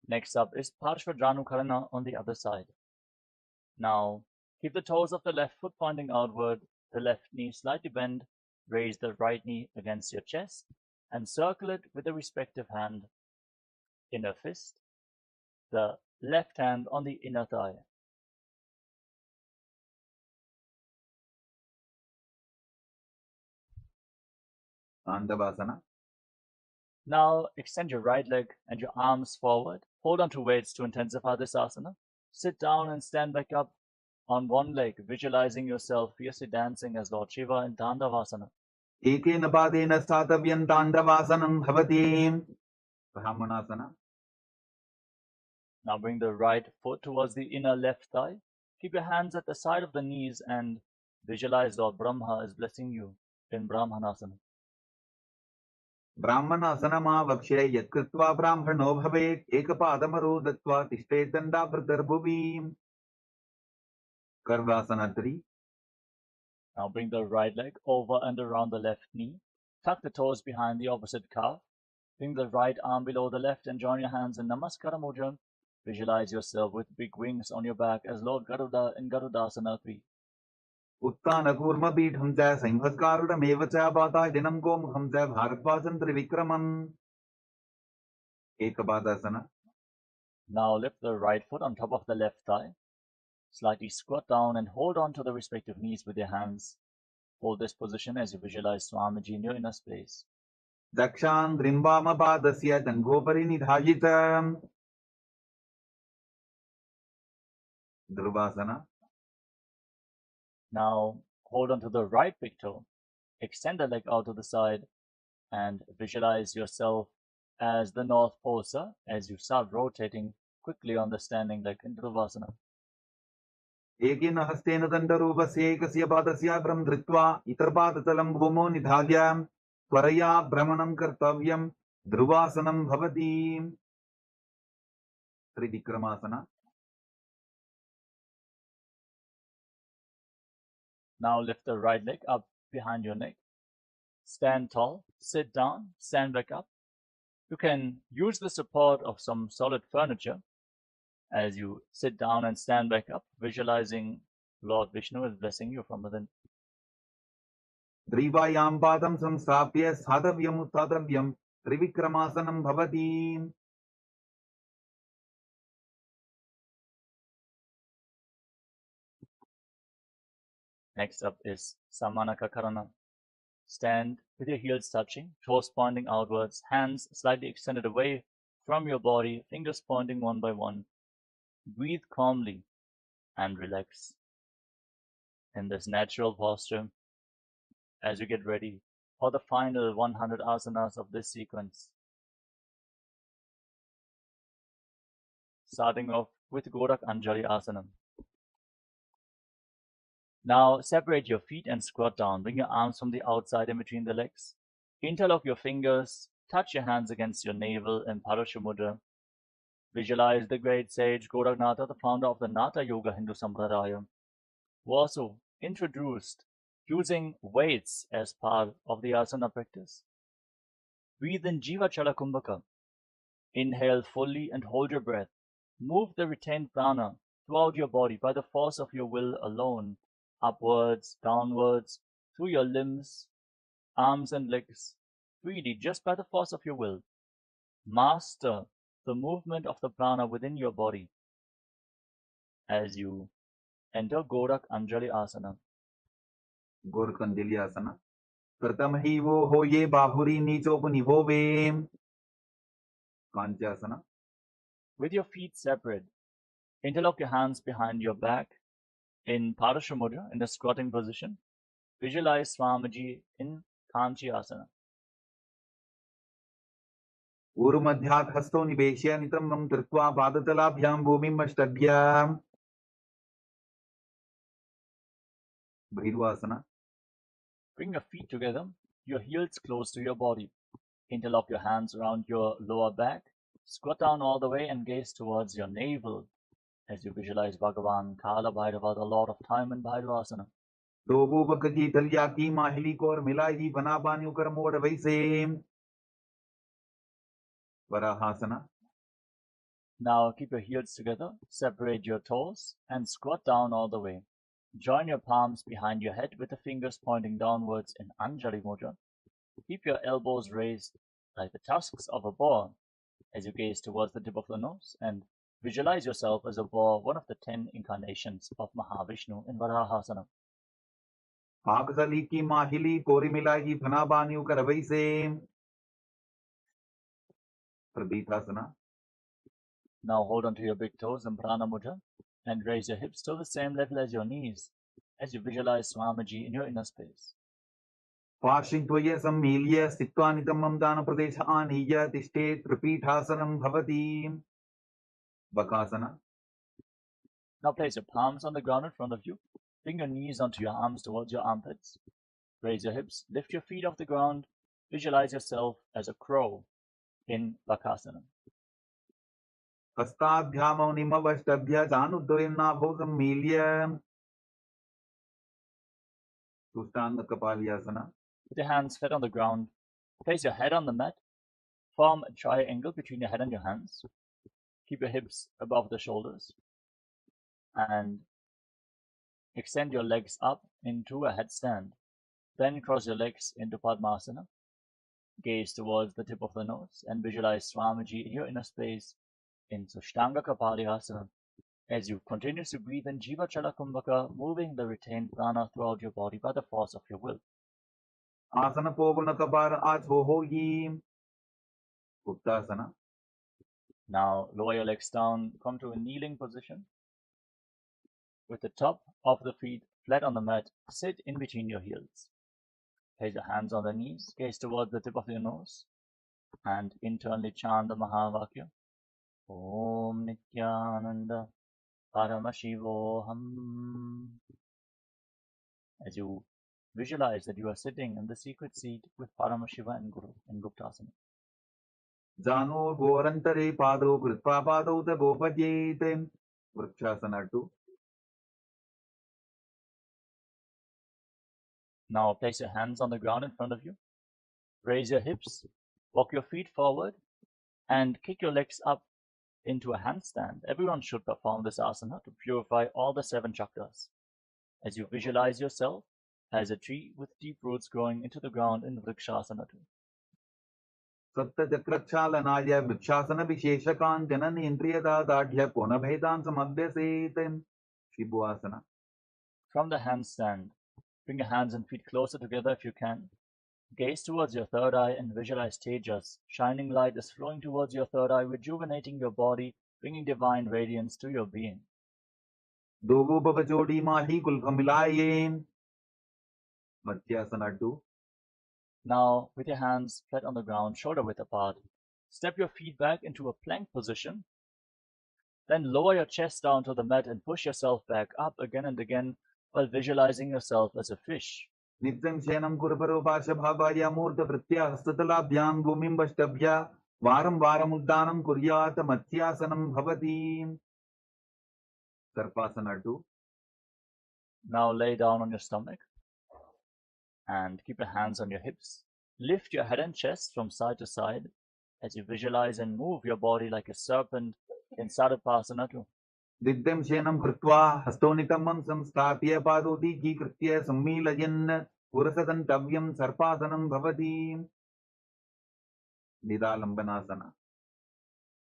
B: Next up is Parshvadranukarana on the other side. Now, keep the toes of the left foot pointing outward, the left knee slightly bent, raise the right knee against your chest, and circle it with the respective hand. Inner fist, the left hand on the inner thigh.
D: ताण्डवासना
B: Now, extend your right leg and your arms forward. Hold on to weights to intensify this asana. Sit down and stand back up on one leg, visualizing yourself fiercely dancing as Lord Shiva in Dandavasana.
D: एकेन पादेन स्थातव्यं ताण्डवासनं भवति ब्राह्मणासना
B: Now bring the right foot towards the inner left thigh. Keep your hands at the side of the knees and visualize Lord Brahma is blessing you in Brahmanasana.
D: ब्राह्मणासनमावक्ष्य यत्कृत्वा ब्राह्मणो भवेत् एकपादमरो दत्त्वा तिष्ठेत् दण्डाभृतर्भुवि कर्वासना 3
B: Now bring the right leg over and around the left knee. Tuck the toes behind the opposite calf. Bring the right arm below the left and join your hands in Namaskara Mudra. Visualize yourself with big wings on your back as Lord Garuda in Garudasana 3.
D: उत्थानकूर्मपीठं च संहत्कारुणमेव च पातादिनं गोमुखं च भारद्वाजं त्रिविक्रमम् एकपादासना
B: Now lift the right foot on top of the left thigh. Slightly squat down and hold on to the respective knees with your hands. Hold this position as you visualize Swamiji in your inner space.
D: दक्षान्द्रिं वामपादस्य दण्डोपरि निधायित ध्रुवासना
B: Now hold on to the right big toe. Extend the leg out to the side and visualize yourself as the North Pole, sir, as you start rotating quickly on the standing leg in Dhruvasana.
D: एकेन हस्तेन दण्डरूपस्य एकस्य पादस्याभ्रं धृत्वा इतरपादतलं भूमौ निधाय त्वरया भ्रमणं कर्तव्यं ध्रुवासनं भवति त्रिविक्रमासना
B: Now lift the right leg up behind your neck. Stand tall, sit down, stand back up. You can use the support of some solid furniture as you sit down and stand back up, visualizing Lord Vishnu is blessing you from within.
D: ग्रीवायां पादं संस्थाप्य स्थातव्यम् उत्थातव्यं त्रिविक्रमासनं भवति
B: Next up is Samanaka Karana. Stand with your heels touching, toes pointing outwards, hands slightly extended away from your body, fingers pointing one by one. Breathe calmly and relax in this natural posture as you get ready for the final 100 asanas of this sequence. Starting off with Gorak Anjali Asana. Now separate your feet and squat down. Bring your arms from the outside in between the legs. Interlock your fingers. Touch your hands against your navel in Parashu Mudra. Visualize the great sage Goraknatha, the founder of the Nata Yoga Hindu Sampradaya, who also introduced using weights as part of the asana practice. Breathe in Jiva Chala Kumbhaka. Inhale fully and hold your breath. Move the retained prana throughout your body by the force of your will alone, upwards, downwards, through your limbs, arms and legs, freely just by the force of your will. Master the movement of the prana within your body as you enter Gorak Anjali Asana.
D: गोरकंजलि आसना कृतमहिवो होये बाहुरी नीचोपनिभोवे कांच्यासना.
B: With your feet separate, interlock your hands behind your back in Padasha Mudra in the squatting position. Visualize Swamiji in Kanchiyasana.
D: ऊर्ध्वमध्यात् हस्तौ निवेश्य नितम्बं कृत्वा पादतलाभ्यां भूमिमष्टभ्य भैरवासना.
B: Bring your feet together, your heels close to your body. Interlock your hands around your lower back. Squat down all the way and gaze towards your navel as you visualize Bhagavan Kala Bhairava, the Lord of Time in Bhairavasana.
D: दोबो बकजी तलिया की माहिली को और मिलाई बना बान्यू कर मोड़ वैसे वराहासना.
B: Now keep your heels together, separate your toes, and squat down all the way. Join your palms behind your head with the fingers pointing downwards in Anjali Mudra. Keep your elbows raised like the tusks of a boar as you gaze towards the tip of the nose and visualize yourself as a boar, one of the 10 incarnations of Mahavishnu in Varahasana.
D: आगसली की माहिली कोरी मिलाई बना बान्यू कर वैसे प्रदीपासना.
B: Now hold onto your big toes in Prana Mudra and raise your hips to the same level as your knees as you visualize Swamiji in your inner space.
D: पार्श्वित्वय सम्मील्य स्थित्वा नितम्बं दानप्रदेश आनीय तिष्ठेत् त्रिपीठासनं भवति Bakasana.
B: Now place your palms on the ground in front of you. Bring your knees onto your arms towards your armpits. Raise your hips, lift your feet off the ground. Visualize yourself as a crow in Bakasana.
D: हस्ताभ्यामौ निमवष्टभ्य जानुद्वयन्नाभौ सम्मील्य तुष्टांग कपालियासना.
B: With your hands flat on the ground, place your head on the mat. Form a triangle between your head and your hands. Keep your hips above the shoulders. And extend your legs up into a headstand. Then cross your legs into Padmasana. Gaze towards the tip of the nose and visualize Swamiji in your inner space in Sushtanga Kapalyasana as you continuously breathe in Jiva Chala Kumbhaka, moving the retained prana throughout your body by the force of your will.
D: आसन पोवन कपार आचो होगी उत्तासना.
B: Now lower your legs down, come to a kneeling position. With the top of the feet flat on the mat, sit in between your heels. Place your hands on the knees, gaze towards the tip of your nose, and internally chant the Mahavakya. Om Nityananda Paramashivoham. As you visualize that you are sitting in the secret seat with Paramashiva and Guru in Guptasana.
D: जानो गोरंतरे पादौ कृत्वा पादौ च गोपजेत vrikshasana 2.
B: Now place your hands on the ground in front of you. Raise your hips, walk your feet forward, and kick your legs up into a handstand. Everyone should perform this asana to purify all the 7 chakras. As you visualize yourself as a tree with deep roots growing into the ground in Vrikshasana 2.
D: सप्तचक्रक्षालनाय vrikshasana विशेषकाञ्चन इन्द्रियदादाढ्य कोनभेदान् समभ्यसेत् शिबुआसना.
B: From the handstand, bring your hands and feet closer together if you can. Gaze towards your third eye and visualize Tejas. Shining light is flowing towards your third eye, rejuvenating your body, bringing divine radiance to your being.
D: दोगो बबजोड़ी माही कुल्भ मिलाये मत्स्यासना 2.
B: Now, with your hands flat on the ground, shoulder width apart, step your feet back into a plank position. Then lower your chest down to the mat and push yourself back up again and again while visualizing yourself as a fish.
D: नित्यं शयनं कुरपरोपाशभावाय मूर्धवृत्त्या हस्ततलाभ्यां भूमिं वष्टभ्य वारं वारम् उद्दानं कुर्यात् मत्स्यासनं भवति सर्पासना 2.
B: Now lay down on your stomach and keep your hands on your hips. Lift your head and chest from side to side as you visualize and move your body like a serpent in Sarupasana 2.
D: दिव्यं शयनं कृत्वा हस्तोनितमं संस्थाप्य पादोदीकीकृत्य सम्मीलयन् पुरसदन्तव्यं सर्पासनं भवति निदालम्बनासना.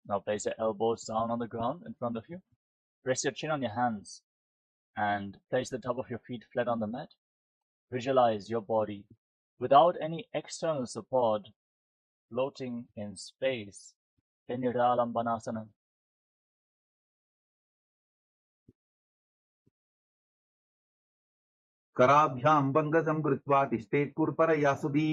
B: Now place your elbows down on the ground in front of you. Rest your chin on your hands and place the top of your feet flat on the mat. Visualize your body without any external support, floating in space in Niralambanasana.
D: कराभ्यां भंगसं कृत्वा तिष्ठेत् पुरपरयासुधी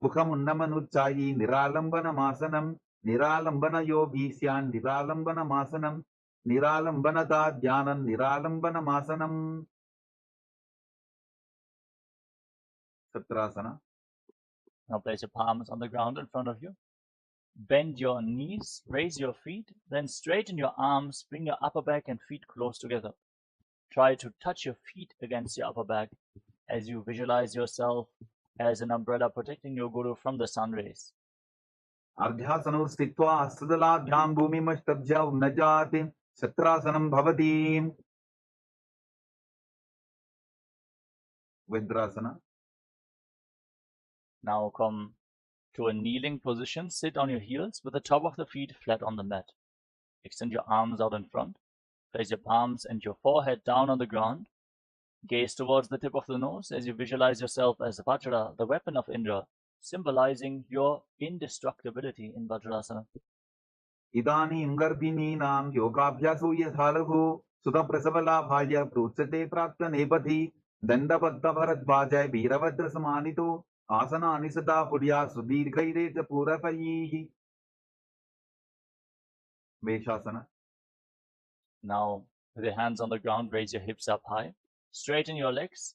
D: मुखमुन्नमनुच्चायी निरालम्बनमासनं निरालम्बनयोगी स्यान् निरालम्बनमासनं निरालम्बनता ध्यानं निरालम्बनमासनं Satrasana.
B: Now place your palms on the ground in front of you. Bend your knees, raise your feet, then straighten your arms, bring your upper back and feet close together. Try to touch your feet against your upper back as you visualize yourself as an umbrella protecting your guru from the sun rays.
D: अर्ध्यासनौ स्थित्वा हस्तदलाभ्यां भूमिमस्तभ्य उन्नजात् शत्रासनं भवति Vedrasana.
B: Now come to a kneeling position. Sit on your heels with the top of the feet flat on the mat. Extend your arms out in front. Place your palms and your forehead down on the ground. Gaze towards the tip of the nose as you visualize yourself as Vajra, the weapon of Indra, symbolizing your indestructibility in Vajrasana.
D: इदानीं गर्भिणीनां योगाभ्यासो यथा लघु सुतप्रसवलाभाय प्रोच्यते प्राक्तनेपथि दण्डबद्धभरद्वाजय वीरभद्रसमानितो आसनानि सदा पुर्या सुदीर्घैरेतपूरपैः Veshasana.
B: Now, with your hands on the ground, raise your hips up high, straighten your legs,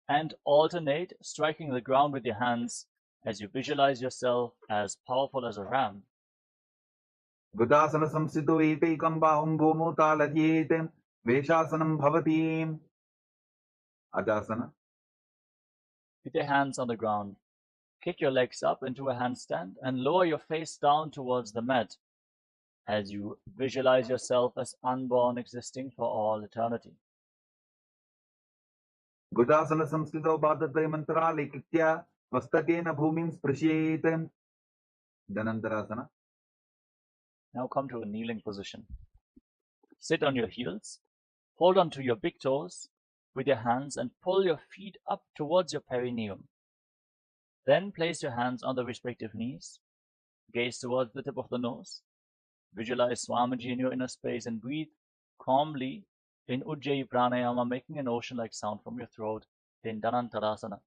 B: and alternate striking the ground with your hands as you visualize yourself as powerful as a ram.
D: Gudasana samsito ekaikam bahum bhomo talajyet Veshasanam bhavati Ajasana.
B: With your hands on the ground, kick your legs up into a handstand and lower your face down towards the mat as you visualize yourself as unborn, existing for all eternity.
D: Gudasana samskrito bhadate mantrale kitya vastakena bhumim sprashyet Dhanantarasana.
B: Now come to a kneeling position. Sit on your heels, hold on to your big toes with your hands and pull your feet up towards your perineum. Then place your hands on the respective knees, gaze towards the tip of the nose, visualize Swamiji in your inner space and breathe calmly in Ujjayi Pranayama, making an ocean-like sound from your throat in Dhanantarasana.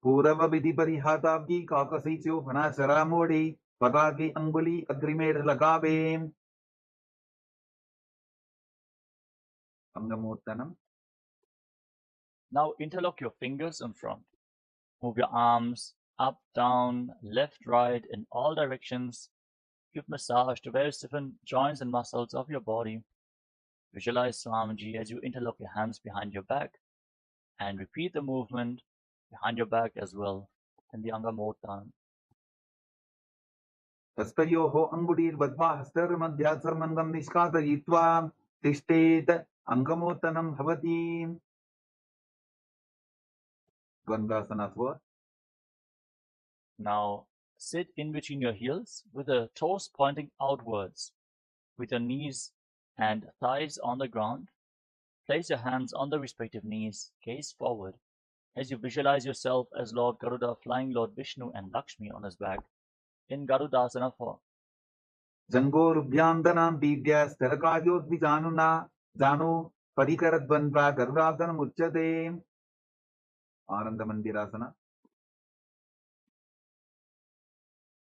D: Purava vidhi parihatavki kakasicho vanasara modi padagi anguli agrimed lagave Angamottanam.
B: Now interlock your fingers in front. Move your arms up, down, left, right, in all directions. Give massage to various different joints and muscles of your body. Visualize Swamiji as you interlock your hands behind your back and repeat the movement behind your back as well in the Angamottanam.
D: Hastyoho angulir vadva hastar madhya sarmangam niskatayitva tishtet Angamottanam bhavati Dvandasana swat.
B: Now sit in between your heels with the toes pointing outwards, with your knees and thighs on the ground. Place your hands on the respective knees, gaze forward as you visualize yourself as Lord Garuda flying Lord Vishnu and Lakshmi on his back in Garudasana 4.
D: Jangorubhyandanam vidya starakajodvijanuna janu parikaradvandva garudasanam uchyate Anandamandirasana.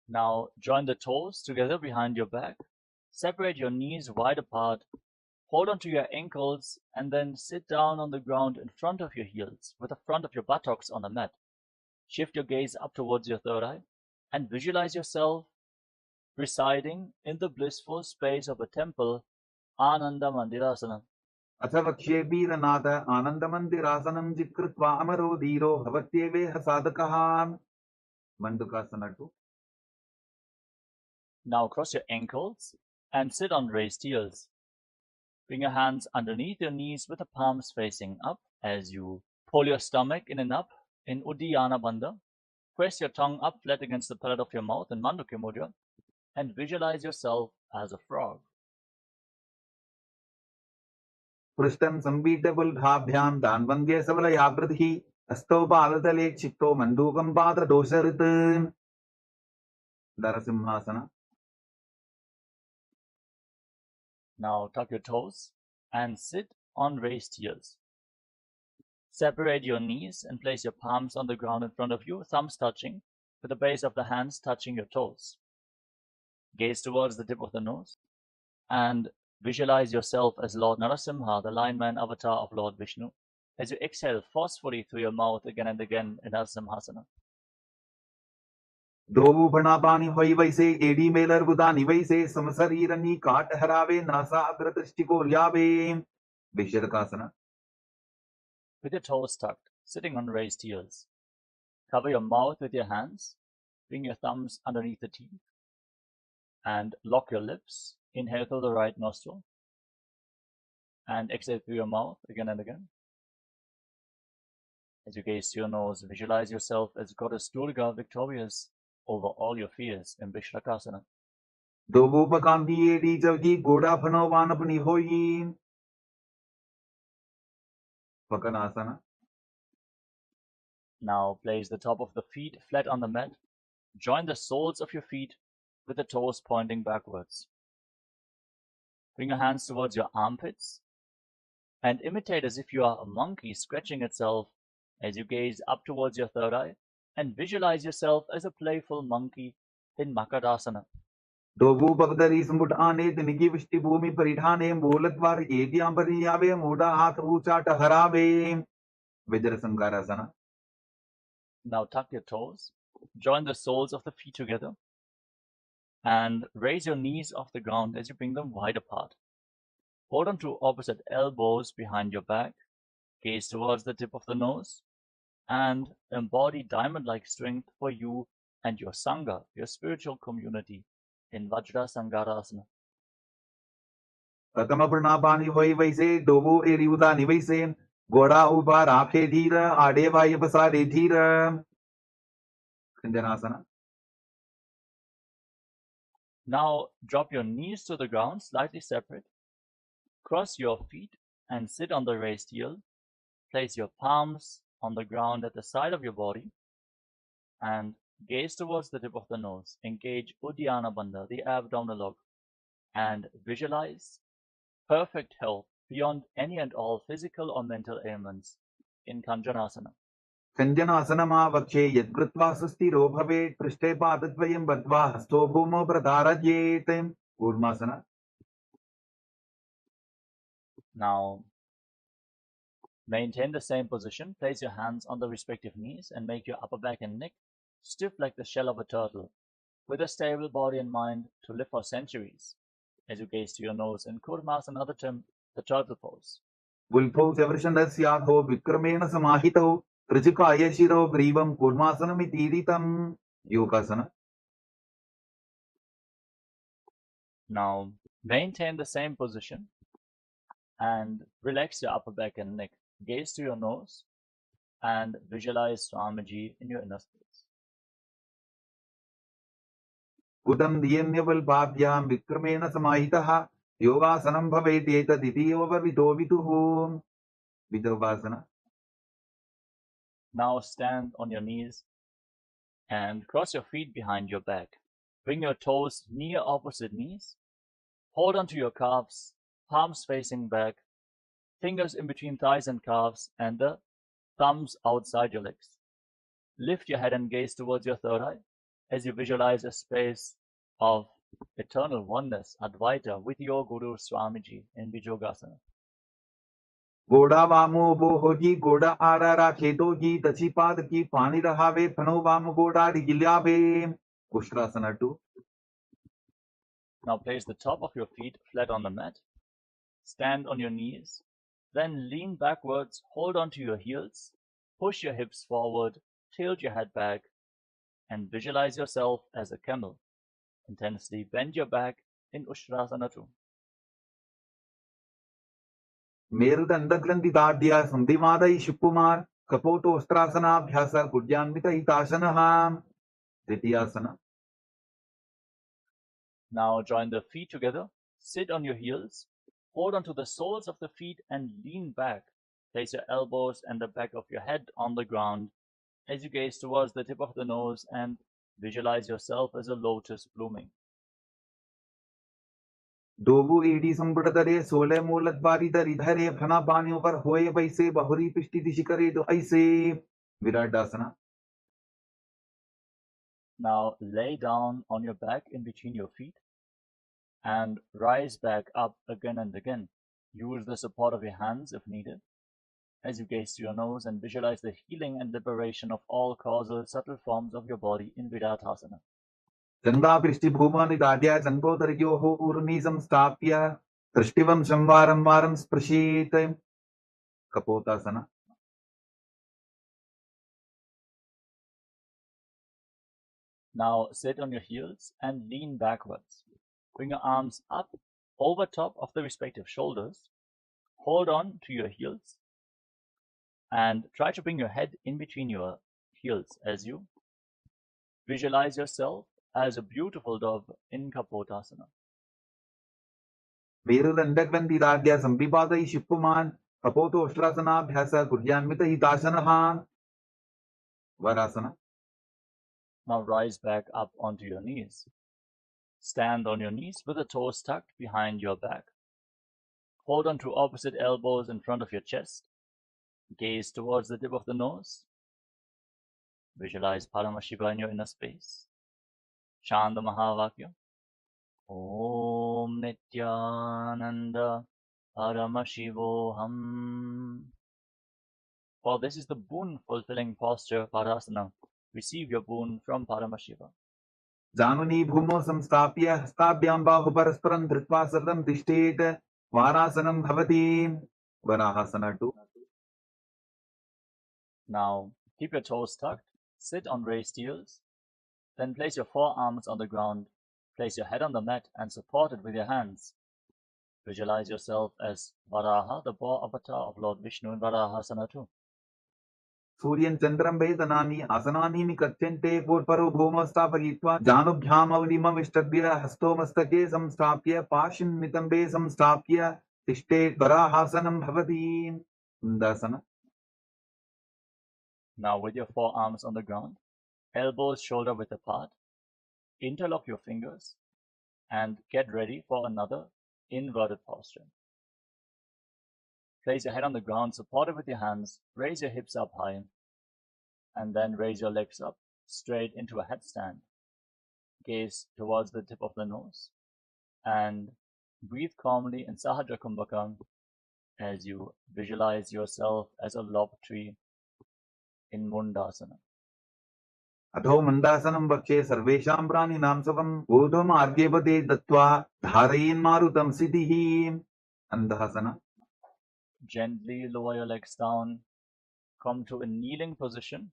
B: Now join the toes together behind your back. Separate your knees wide apart. Hold on to your ankles and then sit down on the ground in front of your heels with the front of your buttocks on the mat. Shift your gaze up towards your third eye and visualize yourself residing in the blissful space of a temple, Ananda Mandirasana.
D: Athavakshye Veeranatha Anandamandirasanam jitkritva amaro dhiro bhavatyeveha sadakaha Mandukasana 2.
B: Now cross your ankles and sit on raised heels. Bring your hands underneath your knees with the palms facing up as you pull your stomach in and up in Uddiyana Bandha. Press your tongue up flat against the palate of your mouth in Mandukya Mudra and visualize yourself as a frog.
D: Prishtam sambitavul bhabhyam danvandya savalaya pradhi हस्तौ पादतले चित्तो मण्डूकं पाददोषऋत् Narasimhasana.
B: Now tuck your toes and sit on raised heels. Separate your knees and place your palms on the ground in front of you, thumbs touching, with the base of the hands touching your toes. Gaze towards the tip of the nose and visualize yourself as Lord Narasimha, the Lion Man avatar of Lord Vishnu, as you exhale forcefully through your mouth again and again in Narasimhasana.
D: Dovu Panapani Hoivaise, Edi Mailer Budani Vaise, Samasarirani, Kat Harave, Nasa Agratistiko Lyave, Visharakasana.
B: With your toes tucked, sitting on raised heels. Cover your mouth with your hands, bring your thumbs underneath the teeth, and lock your lips. Inhale through the right nostril, and exhale through your mouth again and again. As you gaze to your nose, visualize yourself as Goddess Durga victorious over all your fears in Visharakasana.
D: Dovu Pakanti Edi Javji, Goda Panovanapani Hoi, Pakanasana.
B: Now place the top of the feet flat on the mat. Join the soles of your feet with the toes pointing backwards. Bring your hands towards your armpits and imitate as if you are a monkey scratching itself as you gaze up towards your third eye and visualize yourself as a playful monkey in Makadasana.
D: Dovu Bagdari Sambutane, the Nigivishti Bhumi Paritane, Bolatvar, Ediam Pariyave, Moda Hath Ucha Taharave, Vajrasangarasana.
B: Now tuck your toes, join the soles of the feet together, and raise your knees off the ground as you bring them wide apart. Hold on to opposite elbows behind your back, gaze towards the tip of the nose, and embody diamond-like strength for you and your Sangha, your spiritual community, in Vajra Sangarasana.
D: Katama Pranapani Hoi Vaise, Dovu Eriuda Nivaise, Goda Uba Raphe Dhira, Adeva Yapasade Dhira, Khanjanasana.
B: Now drop your knees to the ground, slightly separate. Cross your feet and sit on the raised heel. Place your palms on the ground at the side of your body and gaze towards the tip of the nose. Engage Uddiyana Bandha, the abdominal log, and visualize perfect health beyond any and all physical or mental ailments in Khanjanasana.
D: Khanjanasana Vakshe Yadkritva Sustiro Bhave, Prishte Padatvayam Badva, Hasto Bhumo Pradharajyet, Urmasana.
B: Now, maintain the same position. Place your hands on the respective knees and make your upper back and neck stiff like the shell of a turtle, with a stable body and mind to live for centuries. As you gaze to your nose in Kurmasana, the term, the turtle pose.
D: Vulpo Severshandasyaho, Vikramena Samahito, Trajikaya Shiro, Grivam, Kurmasana Mitiritam, Yogasana.
B: Now, maintain the same position and relax your upper back and neck. Gaze to your nose and visualize Swamiji in your inner space.
D: Udam Diyamyaval Bhavyam, Vikramena Samahitaha, Yogasanam Bhavedeta Didiyova Vidovituhu, Vidovasana.
B: Now stand on your knees and cross your feet behind your back. Bring your toes near opposite knees. Hold onto your calves, palms facing back, fingers in between thighs and calves, and the thumbs outside your legs. Lift your head and gaze towards your third eye as you visualize a space of eternal oneness, Advaita, with your Guru Swamiji in Vijogasana.
D: Goda Vamo Bohoji, Goda Arara Khetoji, Tachipad ki Pani Rahave, Pano Vamo Goda Rigilyave, Kushtrasana 2.
B: Now place the top of your feet flat on the mat. Stand on your knees. Then lean backwards, hold onto your heels, push your hips forward, tilt your head back, and visualize yourself as a camel. Intensely bend your back in Ushtrasana 2.
D: Merudandagranthi Dadya, Sundimada Ishupumar, Kapoto Ostrasana, Bhyasa, Kudyanvita Hitasana, Ditiyasana.
B: Now join the feet together, sit on your heels, hold onto the soles of the feet and lean back, Place your elbows and the back of your head on the ground as you gaze towards the tip of the nose and visualize yourself as a lotus blooming.
D: डोबू एडी संबड़दरे सोले मूलत बारी दरी धरे फना पानियों पर होए वैसे बहुरी पिष्टि दिशि करे दो ऐसे विराट आसना.
B: Now lay down on your back in between your feet and rise back up again and again. Use the support of your hands if needed as you gaze to your nose and visualize the healing and liberation of all causal subtle forms of your body in Viratthasana.
D: Ganga पृष्टि भूमानि दाद्या जंगोदरयोः ऊर्नि संस्थाप्य दृष्टिवं संवारं वारं स्पृशेत. कपोतासना.
B: Now sit on your heels and lean backwards. Bring your arms up over top of the respective shoulders. Hold on to your heels and try to bring your head in between your heels as you visualize yourself as a beautiful dove in Kapotasana.
D: वेरुदण्डग्रन्थि दाद्या संविपादै शिपुमान् कपोतोष्ट्रासनाभ्यास कुर्यान्वित हितासनः. वरासना.
B: Now rise back up onto your knees. Stand on your knees with the toes tucked behind your back. Hold on to opposite elbows in front of your chest. Gaze towards the tip of the nose. Visualize Paramashiva in your inner space. Chant the Mahavakya. Om Nityananda Paramashivoham. For this is the boon-fulfilling posture, Parasana. Receive your boon from Paramashiva.
D: जानुनी भूमौ संस्थाप्य हस्ताभ्यां बाहु परस्परं धृत्वा सततं तिष्ठेत. वारासनं भवति. वराहासना 2.
B: Now, keep your toes tucked, sit on raised heels, then place your forearms on the ground, place your head on the mat and support it with your hands. Visualize yourself as Varaha, the boar avatar of Lord Vishnu in Varahasana 2.
D: सूर्यं चन्द्रं वेदनानि आसनानि निकथ्यन्ते. पूर्वरो भूमौ स्थापयित्वा जानुभ्यामवलिमविष्टभ्य हस्तो मस्तके संस्थाप्य पाशिं नितम्बे संस्थाप्य तिष्ठेत्. वराहासनं भवति. वृन्दासना.
B: Now with your forearms on the ground, elbows shoulder width apart, interlock your fingers and get ready for another inverted posture. Place your head on the ground, support it with your hands, raise your hips up high, and then raise your legs up straight into a headstand. Gaze towards the tip of the nose and breathe calmly in Sahaja Kumbhaka as you visualize yourself as a lob tree in Mundasana.
D: अथो मन्दासनं वक्षे सर्वेषां प्राणिनां सुखम् ऊर्ध्वमार्गेपदे दत्त्वा धारयेन्मारुतं सिद्धिः. अन्धःसना.
B: Gently lower your legs down, come to a kneeling position,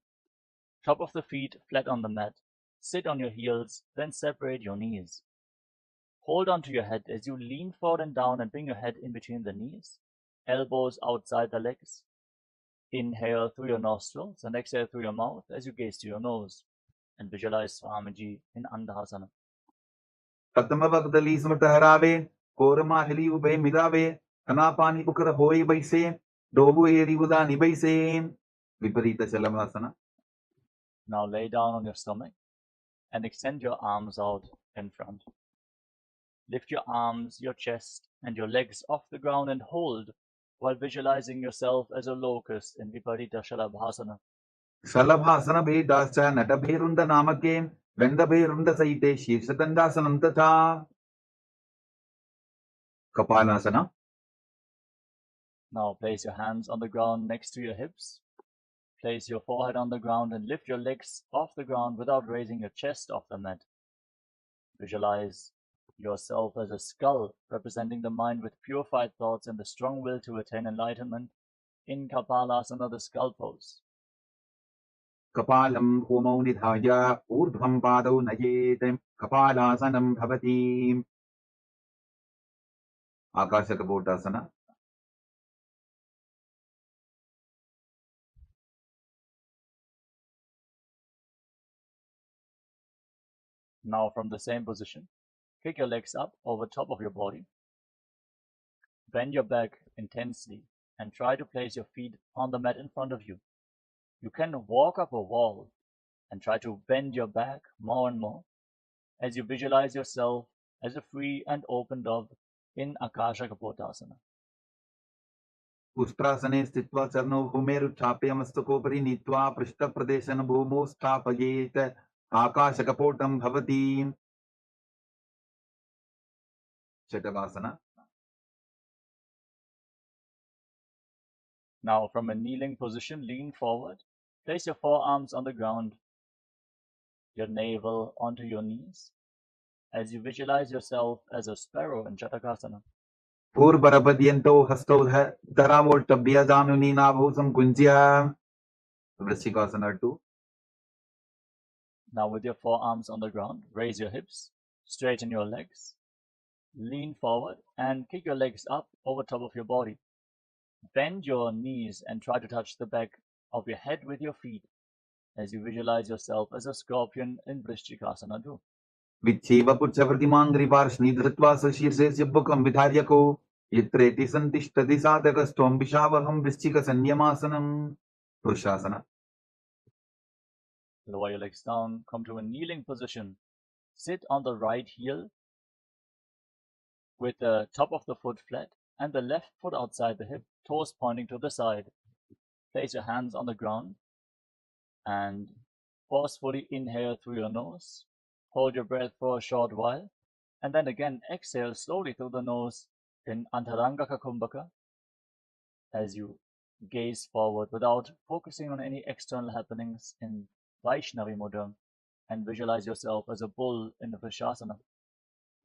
B: top of the feet flat on the mat, sit on your heels, then separate your knees. Hold on to your head as you lean forward and down and bring your head in between the knees, elbows outside the legs. Inhale through your nostrils and exhale through your mouth as you gaze to your nose and visualize Swamiji in Andhasana.
D: पद्मवक्दली स्मृतहरावे कोरमाहली उभे मिदावे अनापानी pucker होई बैसे डोबु एरी उदानी बैसे. विपरीत चलमासना.
B: Now lay down on your stomach and extend your arms out in front. Lift your arms, your chest, and your legs off the ground and hold while visualizing yourself as a locust in Viparita Shalabhasana.
D: शलभासन भेदाश्च नटभेरुन्द नामके गन्धभेरुन्द सहिते शीर्षदण्डासनं तथा. कपालासना.
B: Now place your hands on the ground next to your hips. Place your forehead on the ground and lift your legs off the ground without raising your chest off the mat. Visualize yourself as a skull representing the mind with purified thoughts and the strong will to attain enlightenment in Kapalasana, the skull pose.
D: कपालं भूमौ निधाय ऊर्ध्वं पादौ नयेत्. कपालासनं भवति. आकाशकपोटासना.
B: Now from the same position, kick your legs up over top of your body. Bend your back intensely and try to place your feet on the mat in front of you. You can walk up a wall and try to bend your back more and more as you visualize yourself as a free and open dove in Akasha Kapotasana.
D: उष्ट्रासने स्थित्वा चरणौ भूमेरुत्थाप्य मस्तकोपरि नीत्वा पृष्ठप्रदेशं भूमौ स्थापयेत् आकाशकपोटं भवति शतवासना.
B: Now, from a kneeling position, lean forward. Place your forearms on the ground, your navel onto your knees, as you visualize yourself as a sparrow in Chatakasana.
D: पूर्वरपद्यन्तौ हस्तौ धरावोल्टभ्य जानुनी नाभौ संकुञ्ज्य वृश्चिकासना 2.
B: Now, with your forearms on the ground, raise your hips, straighten your legs, lean forward, and kick your legs up over top of your body. Bend your knees and try to touch the back of your head with your feet as you visualize yourself as a scorpion in Vrishchikasana 2.
D: विच्छेव पुच्छप्रतिमाङ्घ्रिपार्ष्णि धृत्वा स्वशीर्षे सिब्बकं विधार्यको यत्रेति सन्तिष्ठति साधकस्त्वं विशावहं वृश्चिकसंयमासनम् पुरुषासना.
B: Lower your legs down, come to a kneeling position. Sit on the right heel with the top of the foot flat and the left foot outside the hip, toes pointing to the side. Place your hands on the ground and forcefully inhale through your nose. Hold your breath for a short while, and then again exhale slowly through the nose in Antaranga Kumbhaka as you gaze forward without focusing on any external happenings in Vaishnavi Mudra, and visualize yourself as a bull in the Vrishasana.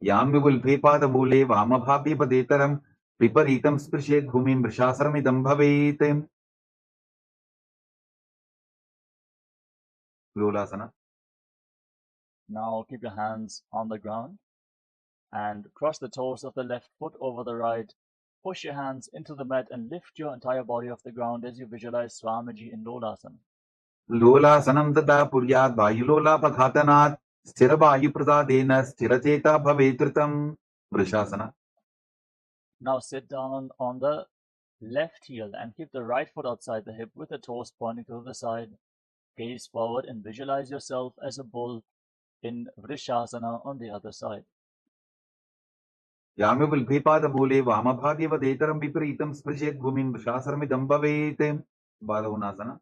D: याम्युल्भे पादमूले वामभागे पदेतरं विपरीतं स्पृशेत् भूमिं वृषासनमिदं भवेत् लोलासना.
B: Now keep your hands on the ground and cross the toes of the left foot over the right. Push your hands into the mat and lift your entire body off the ground as you visualize Swamiji in Lolasana.
D: लोलासनं तदा पुर्यात् वायुलोलापघातनात् स्थिरवायुप्रसादेन स्थिरचेता भवेत् ऋतं वृषासना.
B: Now sit down on the left heel and keep the right foot outside the hip with the toes pointing to the side. Gaze forward and visualize yourself as a bull in Vrishasana on the other side.
D: याम्युल्भे पादमूले वामभागे पदेतरं विपरीतं स्पृशेत् भूमिं वृषासनमिदं भवेत् बालवनासना.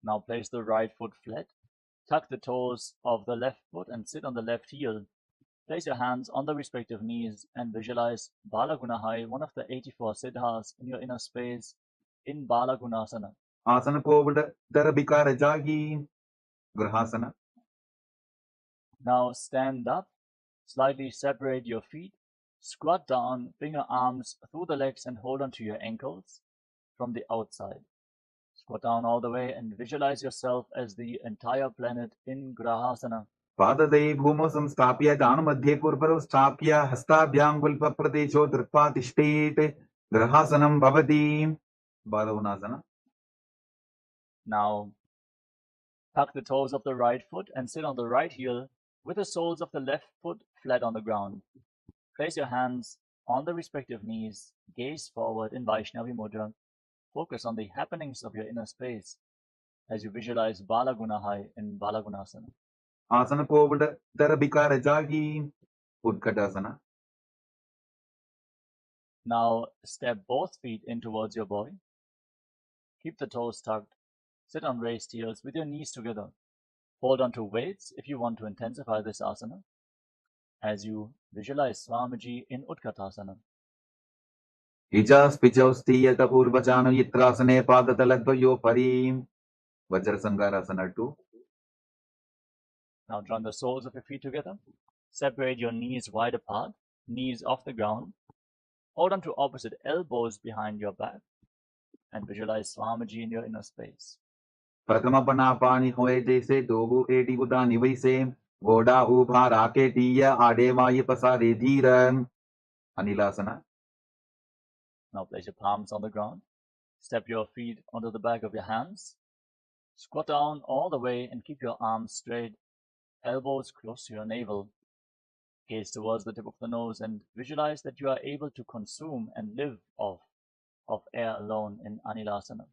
B: Now place the right foot flat. Tuck the toes of the left foot and sit on the left heel. Place your hands on the respective knees and visualize Balagunahai, one of the 84 siddhas in your inner space in Balagunasana.
D: आसन covid दरबिकार जागी ग्रहासना.
B: Now stand up, slightly separate your feet, squat down, bring your arms through the legs and hold onto your ankles from the outside. Squat down all the way and visualize yourself as the entire planet in Grahasana.
D: पाददये भूमौ संस्थाप्य दानमध्ये कुर्परौ स्थाप्य हस्ताभ्यां गुल्फप्रदेशो धृत्वा तिष्ठेत् ग्रहासनं भवति बालवनासना.
B: Now tuck the toes of the right foot and sit on the right heel with the soles of the left foot flat on the ground. Place your hands on the respective knees, gaze forward in Vaishnavi Mudra. Focus on the happenings of your inner space as you visualize Balagunahai in Balagunasana.
D: आसन covid दरबिकार जागी उत्कटासना.
B: Now step both feet in towards your body. Keep the toes tucked. Sit on raised heels with your knees together. Hold on to weights if you want to intensify this asana as you visualize Swamiji in Utkatasana.
D: इजास्पिचौ स्थीयत पूर्वजानु यत्रासने पादतलद्वयो परीं वज्रसंगारासना 2.
B: Now join the soles of your feet together. Separate your knees wide apart, knees off the ground. Hold on to opposite elbows behind your back and visualize Swamiji in your inner space.
D: प्रथम पनापानि होए जैसे दोबु eighty उदानि वैसे गोडा उभा राकेटीय आडे वाय पसारे धीर अनिलासना.
B: Now place your palms on the ground. Step your feet onto the back of your hands. Squat down all the way and keep your arms straight, elbows close to your navel. Gaze towards the tip of the nose and visualize that you are able to consume and live off of air alone in Anilasana.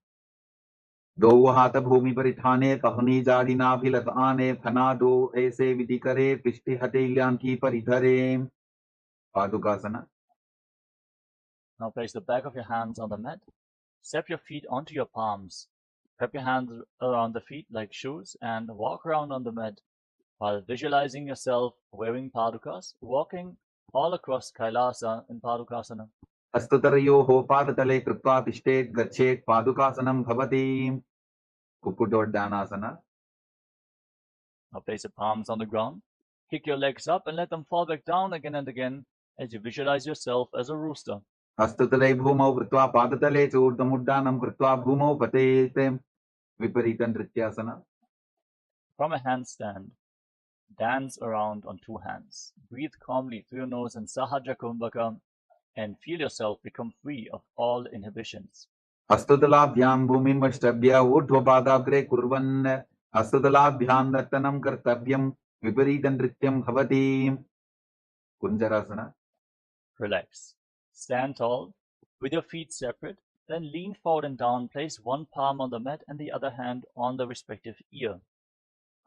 D: दो हाथ भूमि परिठाने कहनी जाड़ी नाभिलत आने फना दो ऐसे विधि करे पृष्ठि हटे की परिधरे पादुकासना.
B: Now place the back of your hands on the mat. Step your feet onto your palms. Wrap your hands around the feet like shoes and walk around on the mat while visualizing yourself wearing padukas, walking all across Kailasa in Padukasana.
D: हस्ततरयोः पादतले कृत्वा तिष्ठेत् गच्छेत् पादुकासनं भवति. कुक्कुटोड्डानासना.
B: Now place your palms on the ground. Kick your legs up and let them fall back down again and again as you visualize yourself as a rooster.
D: हस्ततले भूमौ कृत्वा पादतले च ऊर्ध्वमुड्डानं कृत्वा भूमौ पतेत्. विपरीतनृत्यासना.
B: From a handstand, dance around on two hands. Breathe calmly through your nose in Sahaja Kumbhaka and feel yourself become free of all inhibitions.
D: हस्ततलाभ्यां भूमिमष्टभ्य ऊर्ध्वपादाग्रे कुर्वन् हस्ततलाभ्यां नर्तनं कर्तव्यं विपरीतनृत्यं भवति. कुञ्जरासना.
B: Relax. Stand tall with your feet separate, then lean forward and down. Place one palm on the mat and the other hand on the respective ear.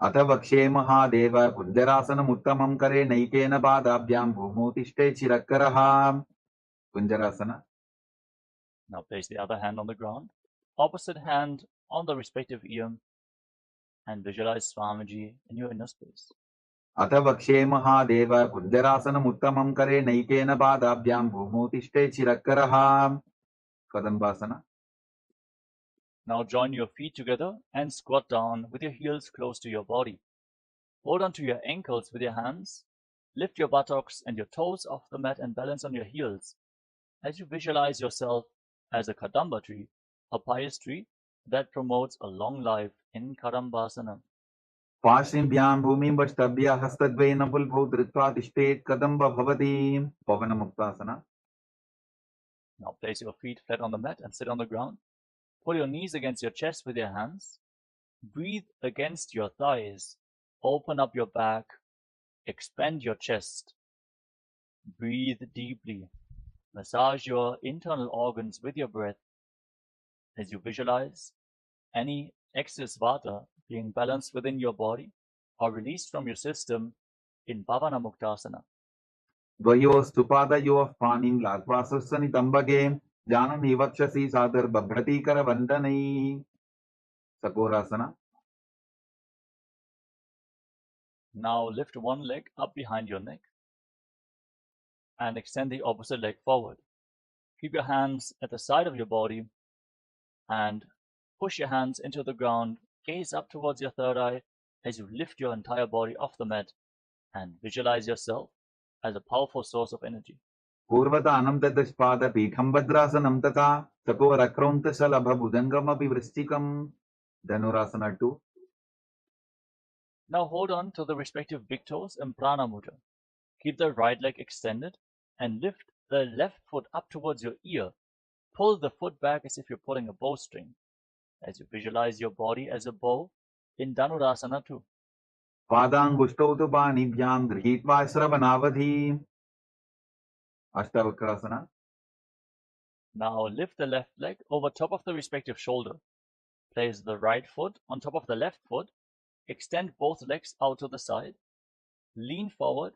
D: अथ वक्ष्ये महादेव कुञ्जरासनम् उत्तमं करे नैकेन पादाभ्यां भूमौ तिष्ठे चिरकरः. कुञ्जरासना.
B: Now place the other hand on the ground, opposite hand on the respective ear, and visualize Swamiji in your inner space.
D: अथ वक्ष्ये महादेव कुञ्जरासनम् उत्तमं करे नैकेन पादाभ्यां भूमौ तिष्ठे चिरकरः. कदम्बासना.
B: Now join your feet together and squat down with your heels close to your body. Hold onto your ankles with your hands. Lift your buttocks and your toes off the mat and balance on your heels as you visualize yourself as a Kadamba tree, a pious tree that promotes a long life in Kadambasana.
D: पार्श्वभ्यां भूमिं वष्टभ्य हस्तद्वयेन पुल्भौ धृत्वा तिष्ठेत् कदम्ब भवति. पवनमुक्तासना.
B: Now place your feet flat on the mat and sit on the ground. Pull your knees against your chest with your hands. Breathe against your thighs. Open up your back. Expand your chest. Breathe deeply. Massage your internal organs with your breath as you visualize any excess vata being balanced within your body or released from your system in Pavana Muktasana.
D: द्वयोस्तु पादयोः पाणिं लाघ्वा सुस्वनितम्बके जानन् वक्षसि सादर्भभ्रतीकरवन्दनैः. सकोरासना.
B: Now lift one leg up behind your neck and extend the opposite leg forward. Keep your hands at the side of your body and push your hands into the ground. Gaze up towards your third eye as you lift your entire body off the mat and visualize yourself as a powerful source of energy.
D: पूर्वतानं ततस्पादपीठं भद्रासनं तथा चकोरक्रौन्तशलभभुजङ्गमपि वृश्चिकं. Dhanurasana 2.
B: Now hold on to the respective big toes in Prana Mudra. Keep the right leg extended and lift the left foot up towards your ear. Pull the foot back as if you're pulling a bowstring as you visualize your body as a bow in Dhanurasana 2.
D: पादाङ्गुष्ठौ तु पाणिभ्यां गृहीत्वा श्रवणावधि. अष्टावक्रासना.
B: Now lift the left leg over top of the respective shoulder. Place the right foot on top of the left foot. Extend both legs out to the side. Lean forward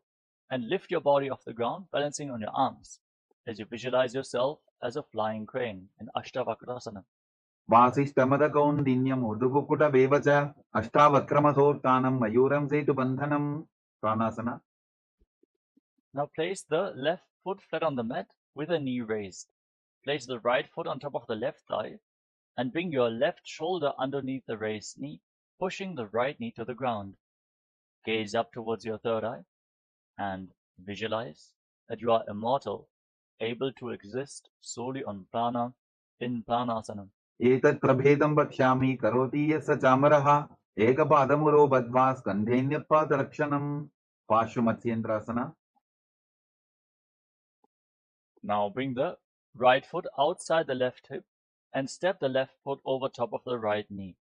B: and lift your body off the ground, balancing on your arms as you visualize yourself as a flying crane in Ashtavakrasana.
D: वासिष्ठमदकौन्दिन्यम् ऊर्ध्वकुक्कुटमेव च अष्टावक्रमसोत्थानं मयूरं सेतुबन्धनं. प्राणासना.
B: Now place the left foot flat on the mat with a knee raised. Place the right foot on top of the left thigh and bring your left shoulder underneath the raised knee, pushing the right knee to the ground. Gaze up towards your third eye and visualize that you are immortal, able to exist solely on prana in pranasana.
D: एतत् प्रभेदं वक्ष्यामि करोति यः स चामरः एकपादमुरो बद्ध्वा स्कन्धेऽन्यत्पादरक्षणम्. पार्श्वमत्स्येन्द्रासना.
B: Now bring the right foot outside the left hip and step the left foot over top of the right knee.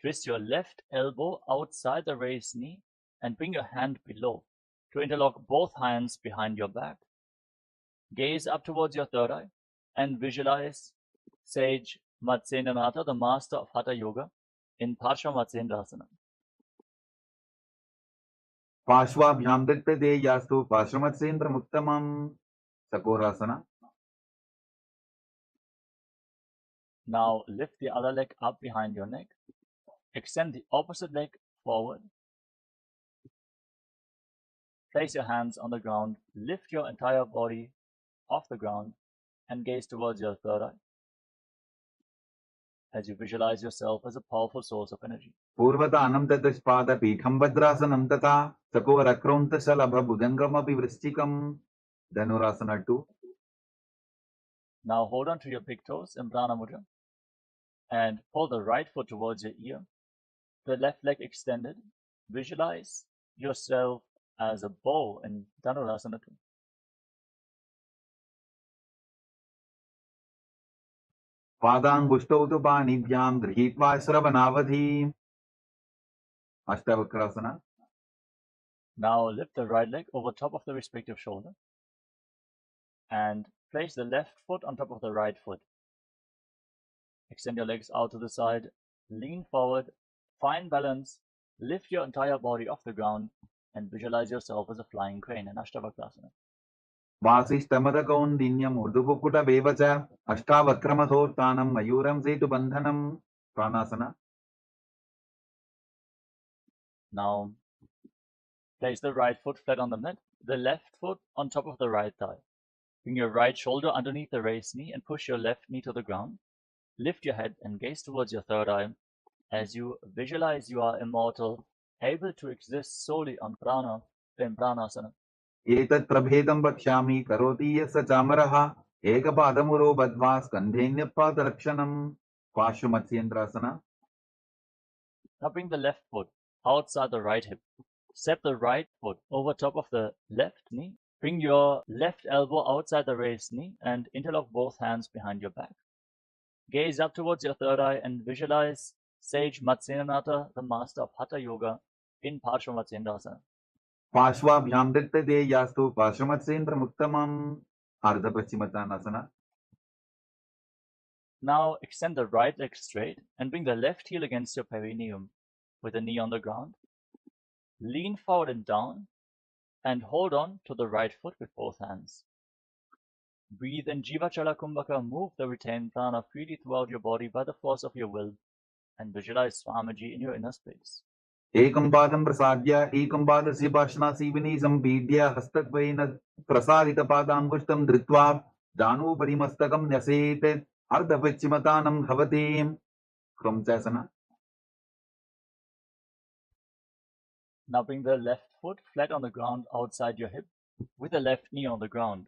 B: Twist your left elbow outside the raised knee and bring your hand below to interlock both hands behind your back. Gaze up towards your third eye and visualize Sage Matsyendranath, the master of Hatha Yoga, in Parshvamatsendrasana.
D: पार्श्वाभ्यां दत्तदेयास्तु पार्श्वमत्सेन्द्रमुत्तमम् चकोरासना.
B: Now lift the other leg up behind your neck. Extend the opposite leg forward. Place your hands on the ground. Lift your entire body off the ground and gaze towards your third eye as you visualize yourself as a powerful source of energy.
D: पूर्वतानं ततस्पादपीठं भद्रासनं तथा चकोरक्रौन्तशलभभुजङ्गमपि वृश्चिकम् Dhanurasana 2.
B: Now hold on to your big toes in Prana Mudra and pull the right foot towards your ear, the left leg extended. Visualize yourself as a bow in Dhanurasana 2.
D: पादाङ्गुष्टौ तु पाणिभ्यां गृहीत्वा श्रवणावधि अष्टावक्रासना.
B: Now lift the right leg over top of the respective shoulder and place the left foot on top of the right foot. Extend your legs out to the side, lean forward, find balance, lift your entire body off the ground and visualize yourself as a flying crane in Ashtavakrasana.
D: वासिष्ठमदकौन्दिन्यम् ऊर्ध्वकुकुटमेव च अष्टावक्रमथोत्थानं मयूरं सेतुबन्धनं प्राणासना.
B: Now place the right foot flat on the mat, the left foot on top of the right thigh. Bring your right shoulder underneath the raised knee and push your left knee to the ground. Lift your head and gaze towards your third eye as you visualize you are immortal, able to exist solely on prana in pranasana.
D: एतत् प्रभेदं वक्ष्यामि करोति यस्य चामरः एकपादमुरो बद्ध्वा स्कन्धेऽन्यपादरक्षणं पार्श्वमत्स्येन्द्रासना.
B: Now bring the left foot outside the right hip. Step the right foot over top of the left knee. Bring your left elbow outside the raised knee and interlock both hands behind your back. Gaze up towards your third eye and visualize Sage Matsyendranath, the master of Hatha Yoga, in Parshvamatsendrasana.
D: पार्श्वाभ्यां दत्तदेयास्तु पार्श्वमत्स्येन्द्रमुत्तमम् अर्धपश्चिमतानासना.
B: Now extend the right leg straight and bring the left heel against your perineum with the knee on the ground. Lean forward and down and hold on to the right foot with both hands. Breathe in Jivachala Kumbhaka, move the retained prana freely throughout your body by the force of your will and visualize Swamiji in your inner space.
D: एकं पादं प्रसाद्य एकं पादस्य पार्श्वनासीविनी सम्पीड्य हस्तद्वयेन प्रसारितपादाङ्गुष्ठं धृत्वा जानुभरि मस्तकं न्यसेत् अर्धपश्चिमतानं भवति क्रौञ्चासना.
B: Now bring the left foot flat on the ground outside your hip with the left knee on the ground.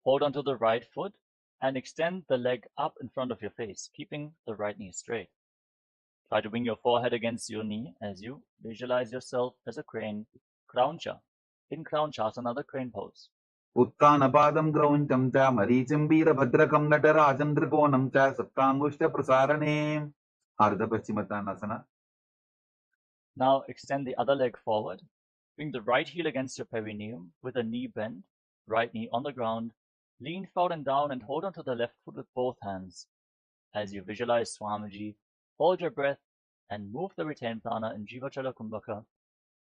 B: Hold on to the right foot and extend the leg up in front of your face, keeping the right knee straight. Try to bring your forehead against your knee as you visualize yourself as a crane, Krauncha, in Kraunchasana, the crane pose.
D: उत्थानपादं क्रौञ्चं च मरीचिं वीरभद्रकं नटराजं त्रिकोणं च सप्ताङ्गुष्ठप्रसारणे अर्धपश्चिमतानासना.
B: Now extend the other leg forward. Bring the right heel against your perineum with the knee bent, right knee on the ground. Lean forward and down and hold onto the left foot with both hands. As you visualize Swamiji, hold your breath and move the retained prana in Jivachala Kumbhaka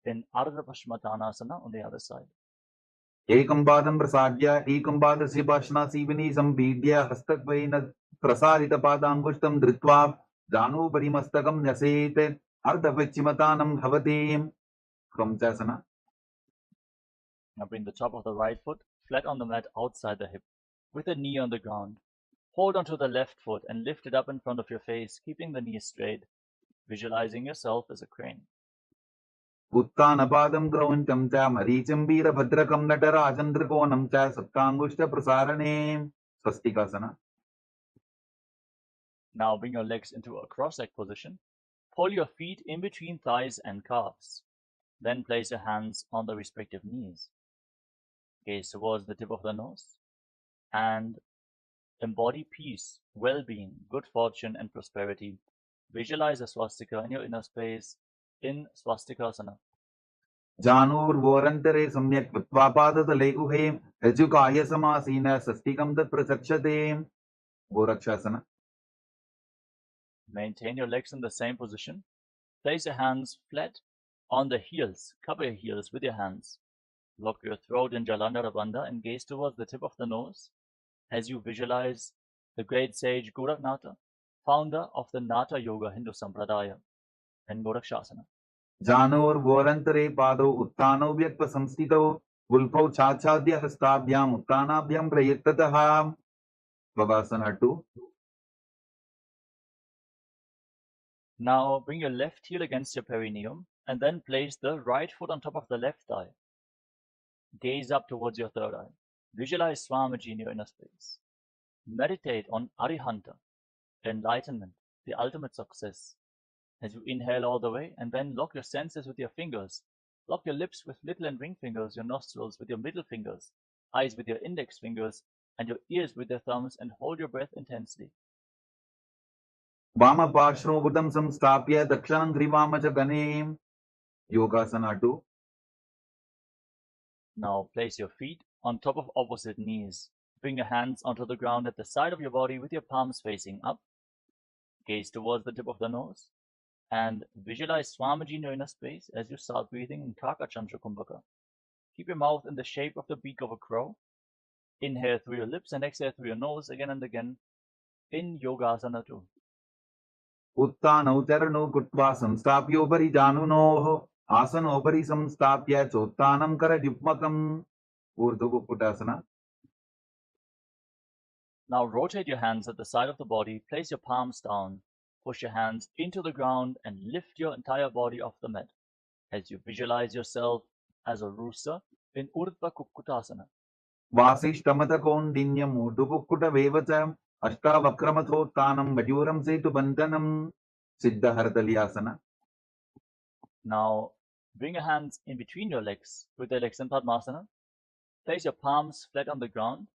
B: in Ardha Pashmatanasana on the other side.
D: एकं पादं प्रसाद्य एकं पादस्य पार्श्वनासीविनी सम्पीड्य हस्तद्वयेन प्रसारितपादाङ्गुष्ठं धृत्वा जानुभरि मस्तकं न्यसेत् अर्धपश्चिमतानं भवति क्रौञ्चासना.
B: Now bring the top of the right foot flat on the mat outside the hip with the knee on the ground. Hold onto the left foot and lift it up in front of your face, keeping the knee straight, visualizing yourself as a crane.
D: उत्थानपादं क्रौञ्चं च मरीचिं वीरभद्रकं नटराजं त्रिकोणं च सप्ताङ्गुष्ठप्रसारणे स्वस्तिकासना.
B: Now bring your legs into a cross-leg position. Pull your feet in between thighs and calves. Then place your hands on the respective knees. Gaze towards the tip of the nose and embody peace, well-being, good fortune and prosperity. Visualize a swastika in your inner space in swastikasana.
D: जानुर्वोरन्तरे सम्यक् कृत्वा पादतले गुहे रज्जुकाय समासीन स्वस्तिकं तत् प्रचक्षते गोरक्षासना.
B: Maintain your legs in the same position. Place your hands flat on the heels. Cover your heels with your hands. Lock your throat in Jalandhara Bandha and gaze towards the tip of the nose as you visualize the great sage Goraknatha, founder of the Natha Yoga Hindu Sampradaya and Gorakshasana.
D: Janor गोरंतरे पादौ उत्थानौ व्यक्प संस्थितौ गुल्फौ छाछाद्य हस्ताभ्याम उत्थानाभ्याम प्रयत्ततः Babasana 2.
B: Now bring your left heel against your perineum and then place the right foot on top of the left thigh. Gaze up towards your third eye. Visualize Swamiji in your inner space. Meditate on Arihanta, enlightenment, the ultimate success. As you inhale all the way and then lock your senses with your fingers. Lock your lips with little and ring fingers, your nostrils with your middle fingers, eyes with your index fingers, and your ears with your thumbs, and hold your breath intensely.
D: Vama Pashro Buddham Samstapya Dakshanam Grivamacha Ganem. Yogasana 2.
B: Now place your feet on top of opposite knees. Bring your hands onto the ground at the side of your body with your palms facing up. Gaze towards the tip of the nose and visualize Swamiji in your inner space as you start breathing in Kaka Chandra Kumbhaka. Keep your mouth in the shape of the beak of a crow. Inhale through your lips and exhale through your nose again and again in Yogasana 2.
D: Uttanau Charano Kutva Samstapyopari Janunoho Asanopari Samstapya Chottanam Karadipmakam Urdhu Puttasana.
B: Now rotate your hands at the side of the body, place your palms down, push your hands into the ground and lift your entire body off the mat as you visualize yourself as a rooster in Urdhva Kukkutasana.
D: Vasishtamata Kondinyam Urdhupukkuta Vevacham Ashtavakramathotanam Majuram Setu Bandhanam Siddhahartalyasana.
B: Now bring your hands in between your legs with your legs in Padmasana. Place your palms flat on the ground.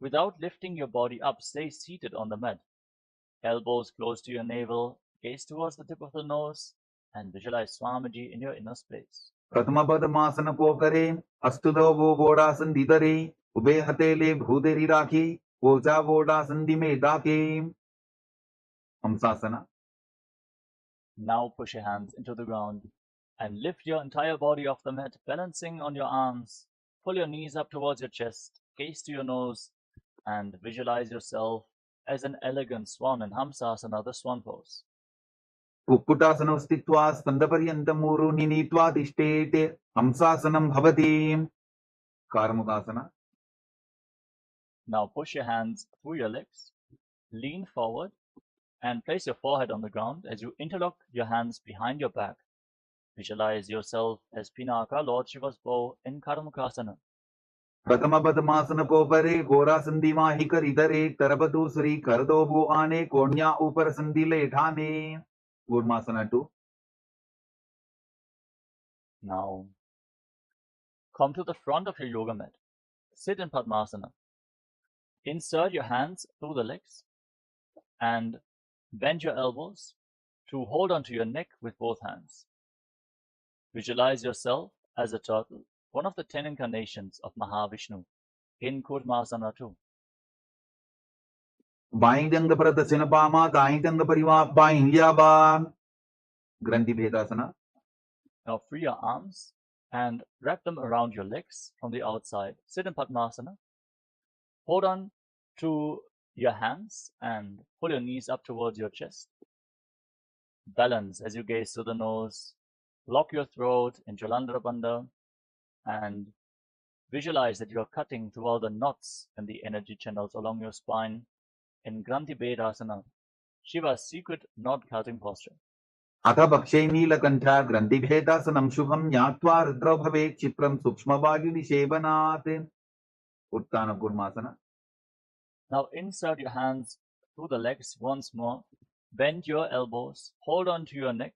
B: Without lifting your body up, stay seated on the mat. Elbows close to your navel, gaze towards the tip of the nose, and visualize Swamiji in your inner space.
D: Pratama Padmasana Pokare Astudavo Vodasan Didare Ube Hatele Bhuderi Rakhi Oja Vodasan Dime Dake Hamsasana.
B: Now push your hands into the ground and lift your entire body off the mat, balancing on your arms. Pull your knees up towards your chest, gaze to your nose, and visualize yourself as an elegant swan in Hamsasana, the swan pose.
D: Kukkutasana Stitva Skandaparyantamuru Ninitva Tishtete Hamsasanam Bhavati Karmukasana.
B: Now push your hands through your legs, lean forward, and place your forehead on the ground as you interlock your hands behind your back. Visualize yourself as Pinaka, Lord Shiva's bow, in Karmukasana.
D: Pratama Padmasana Kopare Gora Sandima Hikaridare Tarapatu Sri Kardobu Ane Konya Upar Sandile Thane Gurmasana 2.
B: Now come to the front of your yoga mat. Sit in Padmasana. Insert your hands through the legs and bend your elbows to hold onto your neck with both hands. Visualize yourself as a turtle, one of the 10 incarnations of Mahavishnu, in Kurmasana 2.
D: Binding the Pradasinapama, Daintang the Pariva, Bind Yaba Granthi Bhedasana.
B: Now free your arms and wrap them around your legs from the outside. Sit in Padmasana. Hold on to your hands and pull your knees up towards your chest. Balance as you gaze to the nose. Lock your throat in Jalandhara Bandha and visualize that you are cutting through all the knots and the energy channels along your spine in Granthi Bhedasana, Shiva's secret knot cutting posture.
D: Atha Bakshe Neelakantha Granthi Bhedasanam Shubham Nyatva Rudra Bhave Chipram Sukshmavagini Shevanate Uttana Kurmasana.
B: Now insert your hands through the legs once more. Bend your elbows, hold on to your neck,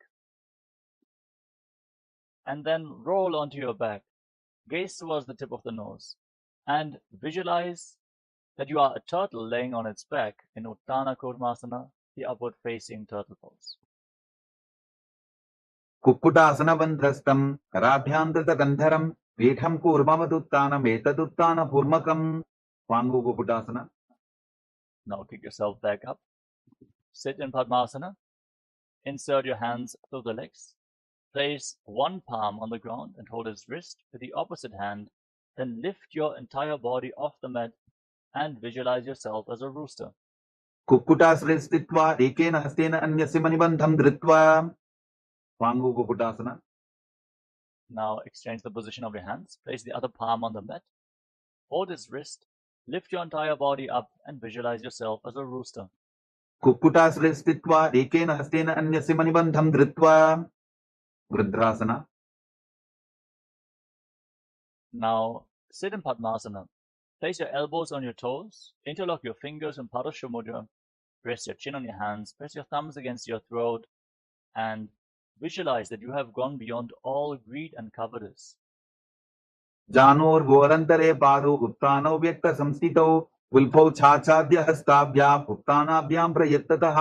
B: and then roll onto your back. Gaze towards the tip of the nose and visualize that you are a turtle laying on its back in Uttana Kurmasana, the upward facing turtle pose.
D: Kukkutasana Bandhastam Karabhyantrata Gandharam Vetham Kurmavatuttana Metaduttana Purmakam Pangu Kukkutasana.
B: Now kick yourself back up. Sit in Padmasana Insert your hands through the legs. Place one palm on the ground and hold his wrist with the opposite hand. Then lift your entire body off the mat and visualize yourself as a rooster.
D: कुक्कुटासने स्थित्वा एकेन हस्तेन अन्यस्य मणिबन्धं धृत्वा वाङ्गु कुक्कुटासना.
B: Now exchange the position of your hands. Place the other palm on the mat. Hold his wrist. Lift your entire body up and visualize yourself as a rooster.
D: कुक्कुटासने स्थित्वा एकेन हस्तेन अन्यस्य मणिबन्धं धृत्वा वृद्धासना.
B: Now sit in Padmasana. Place your elbows on your toes. Interlock your fingers in Paramashivoham Mudra. Rest your chin on your hands. Press your thumbs against your throat. And visualize that you have gone beyond all greed and covetous.
D: जानोर्घोरन्तरे पादौ उत्तानौ व्यक्तसंस्थितौ उल्फौ छाछाद्य हस्ताभ्याम् उत्तानाभ्याम् प्रयत्ततः.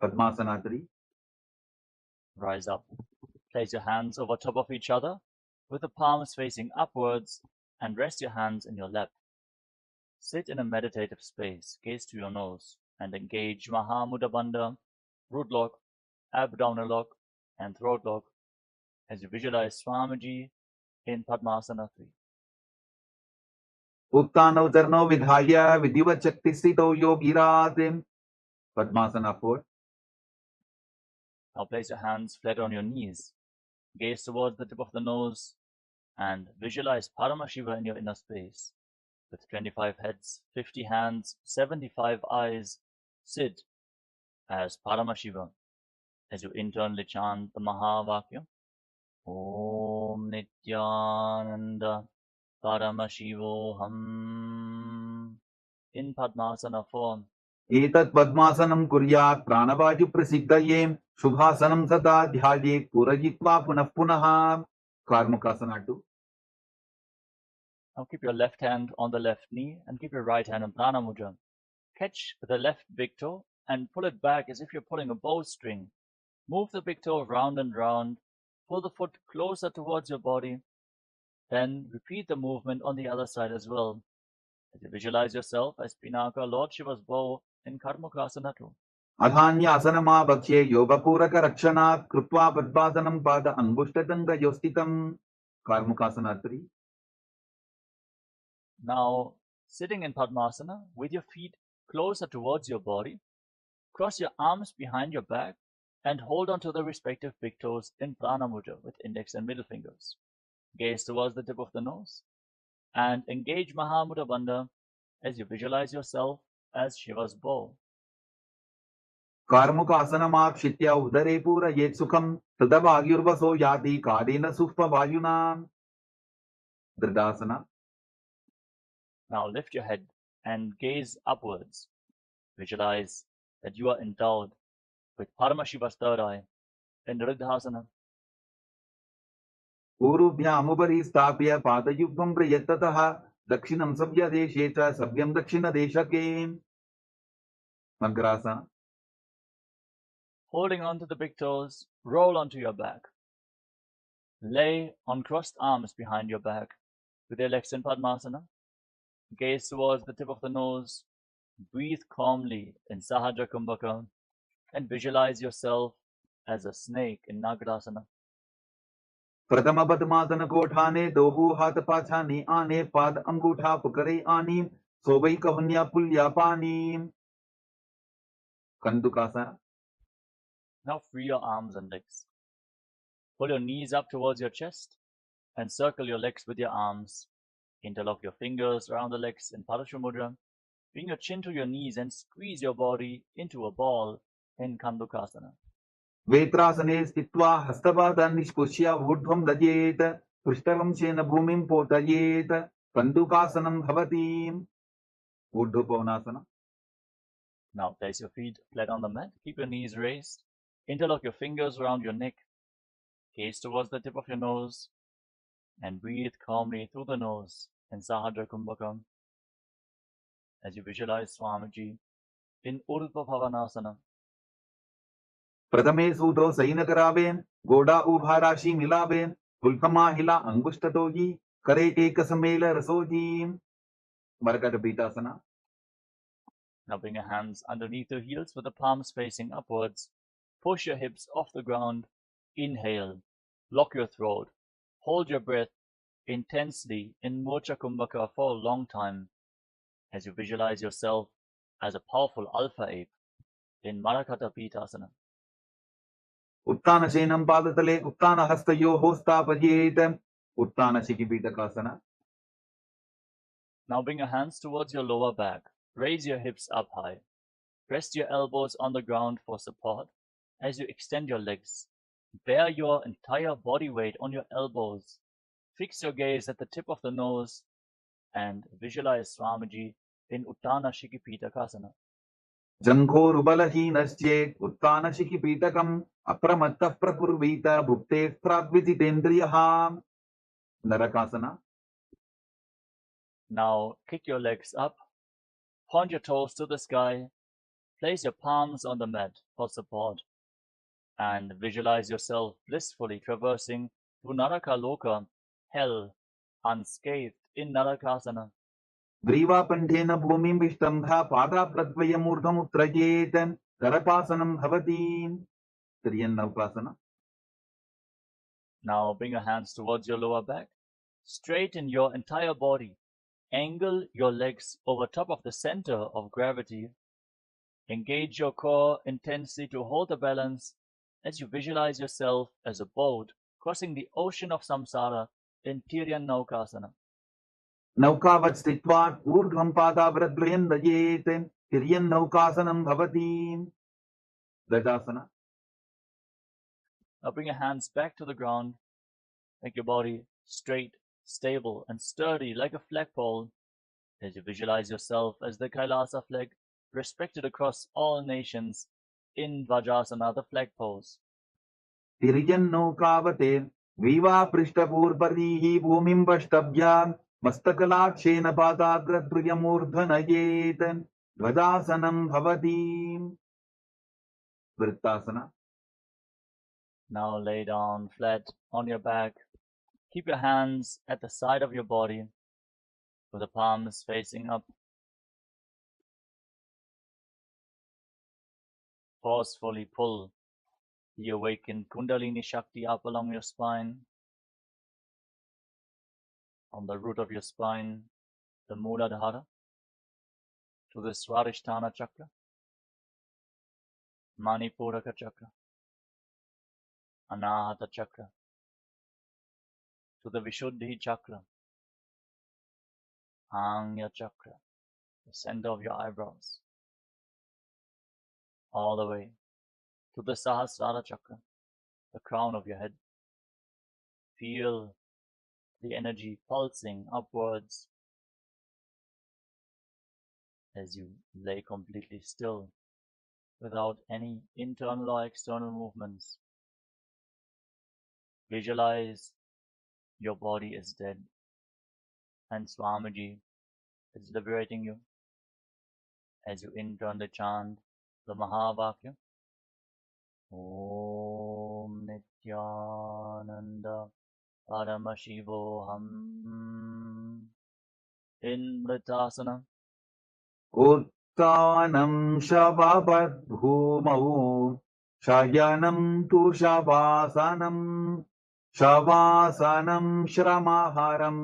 D: पद्मासनात्री.
B: Rise up. Place your hands over top of each other with the palms facing upwards and rest your hands in your lap. Sit in a meditative space, gaze to your nose and engage Mahamudra Bandha, root lock, abdominal lock and throat lock as you visualize Swamiji in Padmasana 3.
D: उत्तानौ चरणौ विधाय विधिवत् शक्तिस्थितौ योगिरात्. Padmasana 4.
B: Now place your hands flat on your knees. Gaze towards the tip of the nose and visualize Paramashiva in your inner space. With 25 heads, 50 hands, 75 eyes, sit as Paramashiva as you internally chant the Mahavakya. Om Nityananda Paramashivoham in Padmasana form.
D: एतत् पद्मासनं कुर्यात् प्राणवायु प्रसिद्धये शुभासनं सदा ध्यायेत् पूरयित्वा पुनः पुनः. कार्मुकासना 2.
B: Now keep your left hand on the left knee and keep your right hand in Prana Mudra. Catch the left big toe and pull it back as if you're pulling a bowstring. Move the big toe round and round. Pull the foot closer towards your body. Then repeat the movement on the other side as well. As you visualize yourself as Pinaka, Lord Shiva's bow in Karmukasana 2.
D: अधान्यासनमावक्ष्ये योगपूरकरक्षणात् कृत्वा पद्मासनं पाद अन्गुष्ठतङ्गयोस्थितम्. कार्मुकासना 3.
B: Now, sitting in Padmasana with your feet closer towards your body, cross your arms behind your back and hold on to the respective big toes in Prana Mudra with index and middle fingers. Gaze towards the tip of the nose and engage Mahamudra Bandha as you visualize yourself as Shiva's bow.
D: कार्मुकासनमाक्षित्य उदरे पूरयेत् सुखं तदवायुर्वसो याति कालेन सुप्पवायुना. दृढासना.
B: Now lift your head and gaze upwards. Visualize that you are endowed with Paramashiva's third eye in Dridhasana.
D: पूर्वभ्यामुपरि स्थाप्य पादयुग्मं प्रयत्ततः दक्षिणं सव्यदेशे च सव्यं दक्षिणदेशके. Makarasana.
B: Holding on to the big toes, roll onto your back. Lay on crossed arms behind your back with your legs in Padmasana. Gaze towards the tip of the nose. Breathe calmly in Sahadra Kumbhaka and visualize yourself as a snake in Nagarasana.
D: प्रथम पद्मासन कोठाने दोहु हाथ पाछाने आने पाद अंगूठा पकड़े आनी सोवई कहन्या पुल्या पानी. कंदुकासना.
B: Now free your arms and legs. Pull your knees up towards your chest and circle your legs with your arms. Interlock your fingers around the legs in Paramashivoham Mudra. Bring your chin to your knees and squeeze your body into a ball in Kandukasana.
D: वेत्रासने स्थित्वा हस्तपादान् निष्कुष्य ऊर्ध्वं दजेत् पृष्ठवंशेन भूमिं पोतयेत्. कंदुकासनं भवति. ऊर्ध्वकोणासना.
B: Now place your feet flat on the mat. Keep your knees raised. Interlock your fingers around your neck. Gaze towards the tip of your nose and breathe calmly through the nose in Sahadra Kumbhaka as you visualize Swamiji in Urdhva Bhavanasana.
D: प्रथमे सूतो San करावेन गोडा उभा राशि मिलावेन फुलकमा हिला अंगुष्ठतोगी करे एक समेल रसोजी. मरकट पीठासना.
B: Now bring your hands underneath your heels with the palms facing upwards. Push your hips off the ground. Inhale. Lock your throat. Hold your breath intensely in Mocha Kumbhaka for a long time as you visualize yourself as a powerful alpha ape in Marakata Pitasana.
D: उत्तानशयनं पादतले उत्तानहस्तयोः स्थापयेत् उत्तानशिखिपीठकासना.
B: Now bring your hands towards your lower back. Raise your hips up high. Rest your elbows on the ground for support as you extend your legs. Bear your entire body weight on your elbows. Fix your gaze at the tip of the nose and visualize Swamiji in Uttana Shikhipita-kasana.
D: जङ्घोरुबलहीनश्चेत् उत्तानशिखिपीठकम् अप्रमत्तः प्रकुर्वीत भुक्तेः प्राग्विजितेन्द्रियः. नरकासना.
B: Now kick your legs up, point your toes to the sky, place your palms on the mat for support, and visualize yourself blissfully traversing through Narakaloka, hell, unscathed in Narakasana.
D: ग्रीवाकण्ठेन भूमिं विष्टम्भा पादाप्रद्वयमूर्धमुत्रयेत् नरकासनं भवति. तिर्यन्नौकासना.
B: Now bring your hands towards your lower back. Straighten your entire body. Angle your legs over top of the center of gravity. Engage your core intensely to hold the balance as you visualize yourself as a boat crossing the ocean of samsara in Tiryannaukasana.
D: नौकावत् स्थित्वा ऊर्ध्वं पादावृद्वयन् नयेत् तिर्यन्नौकासनं भवति. गजासना.
B: Now bring your hands back to the ground. Make your body straight, stable, and sturdy like a flagpole as you visualize yourself as the Kailasa flag respected across all nations in Vajrasana, the flag pose.
D: तिर्यन्नौकावते विवा पृष्ठपूर्वरीः भूमिं वष्टभ्या मस्तकलाक्षेन पादाग्रद्वयमूर्ध्वनयेत् ध्वजासनं भवति. वृत्तासना.
B: Now lay down flat on your back. Keep your hands at the side of your body with the palms facing up. Forcefully pull the awakened Kundalini Shakti up along your spine, from the root of your spine, the Muladhara, to the Swaristhana Chakra, Manipuraka Chakra, Anahata Chakra, to the Vishuddhi Chakra, Anya Chakra, the center of your eyebrows, all the way to the Sahasrara Chakra, the crown of your head. Feel the energy pulsing upwards as you lay completely still without any internal or external movements. Visualize your body is dead and Swamiji is liberating you as you internally chant the Mahavakya. Om Nityananda Paramashivoham in Vritasana.
D: उत्तानं शववद्भूमौ शयनं तु शवासनं शवासनं श्रमहरं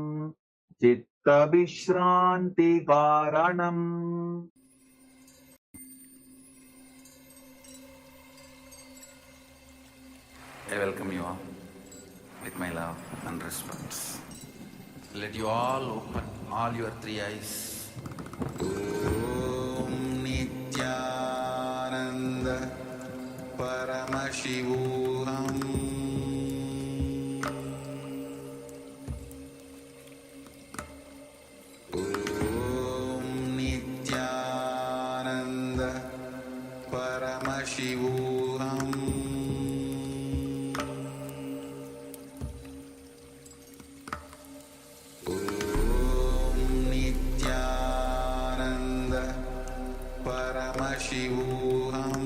D: चित्तविश्रान्तिकारणम्.
A: I welcome you all with my love and respect. Let you all open all your three eyes. Om Nityananda Paramashivoham Om Nityananda Paramashivoham Paramashivoham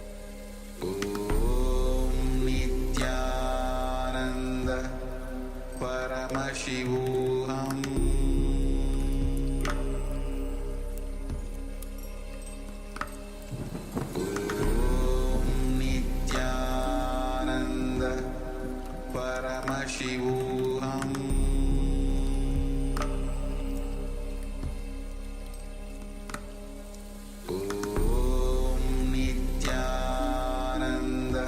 A: Paramashivoham Om Nityananda Paramashivoham Om Nityananda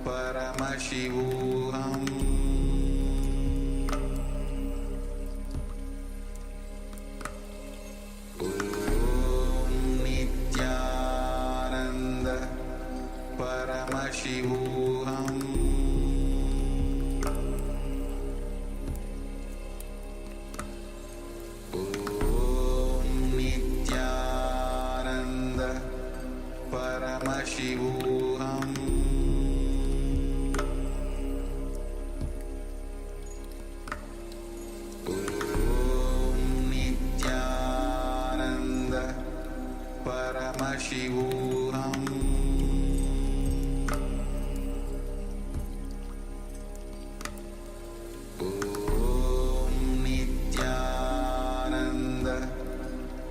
A: Paramashivoham Paramashivoham Om Nityananda Paramashivoham Om Nityananda Paramashivoham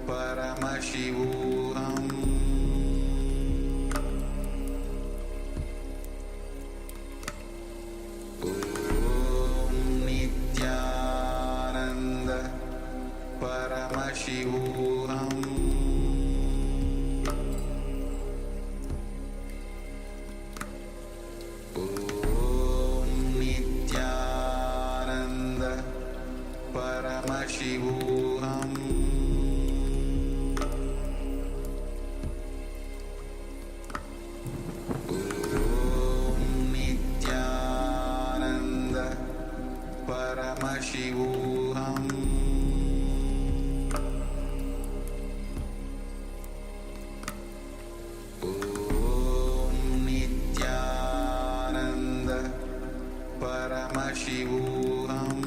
A: Paramashivoham Om Nityananda Paramashivoham Om Nityananda Paramashivoham Paramashivoham Om Nityananda Paramashivoham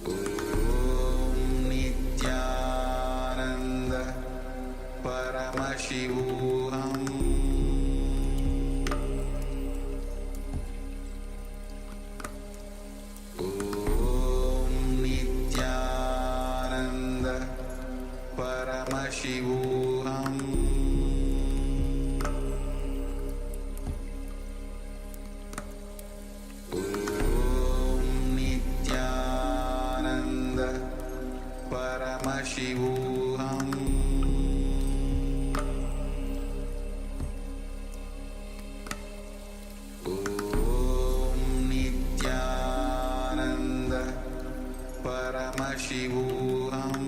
A: Om Nityananda Paramashivoham Paramashivoham Om Nityananda Paramashivoham Om Nityananda Paramashivoham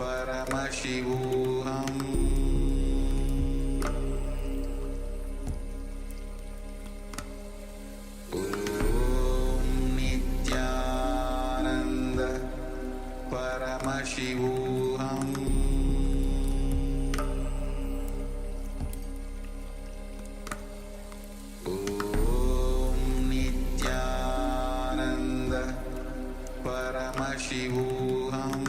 A: Paramashivoham Om Nityananda Paramashivoham Om Nityananda Paramashivoham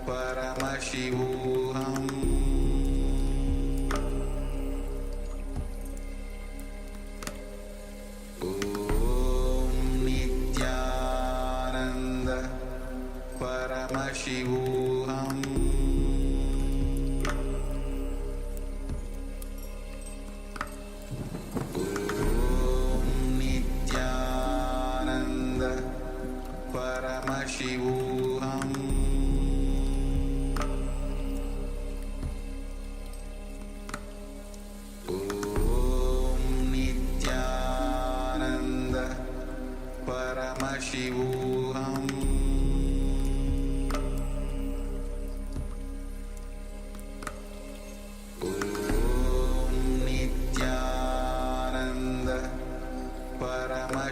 A: Paramashivoham Om Nityananda Paramashivoham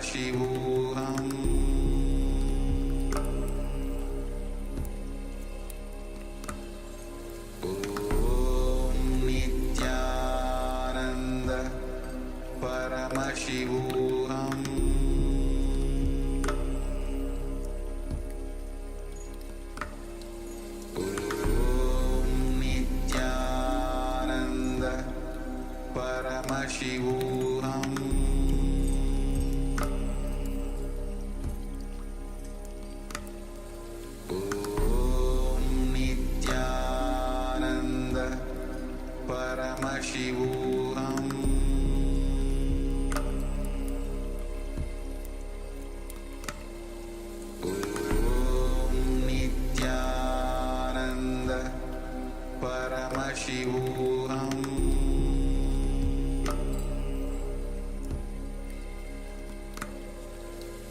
A: Paramashivoham Om Nityananda Paramashivoham Paramashivoham Om Nityananda Paramashivoham Om Nityananda Paramashivoham Paramashivoham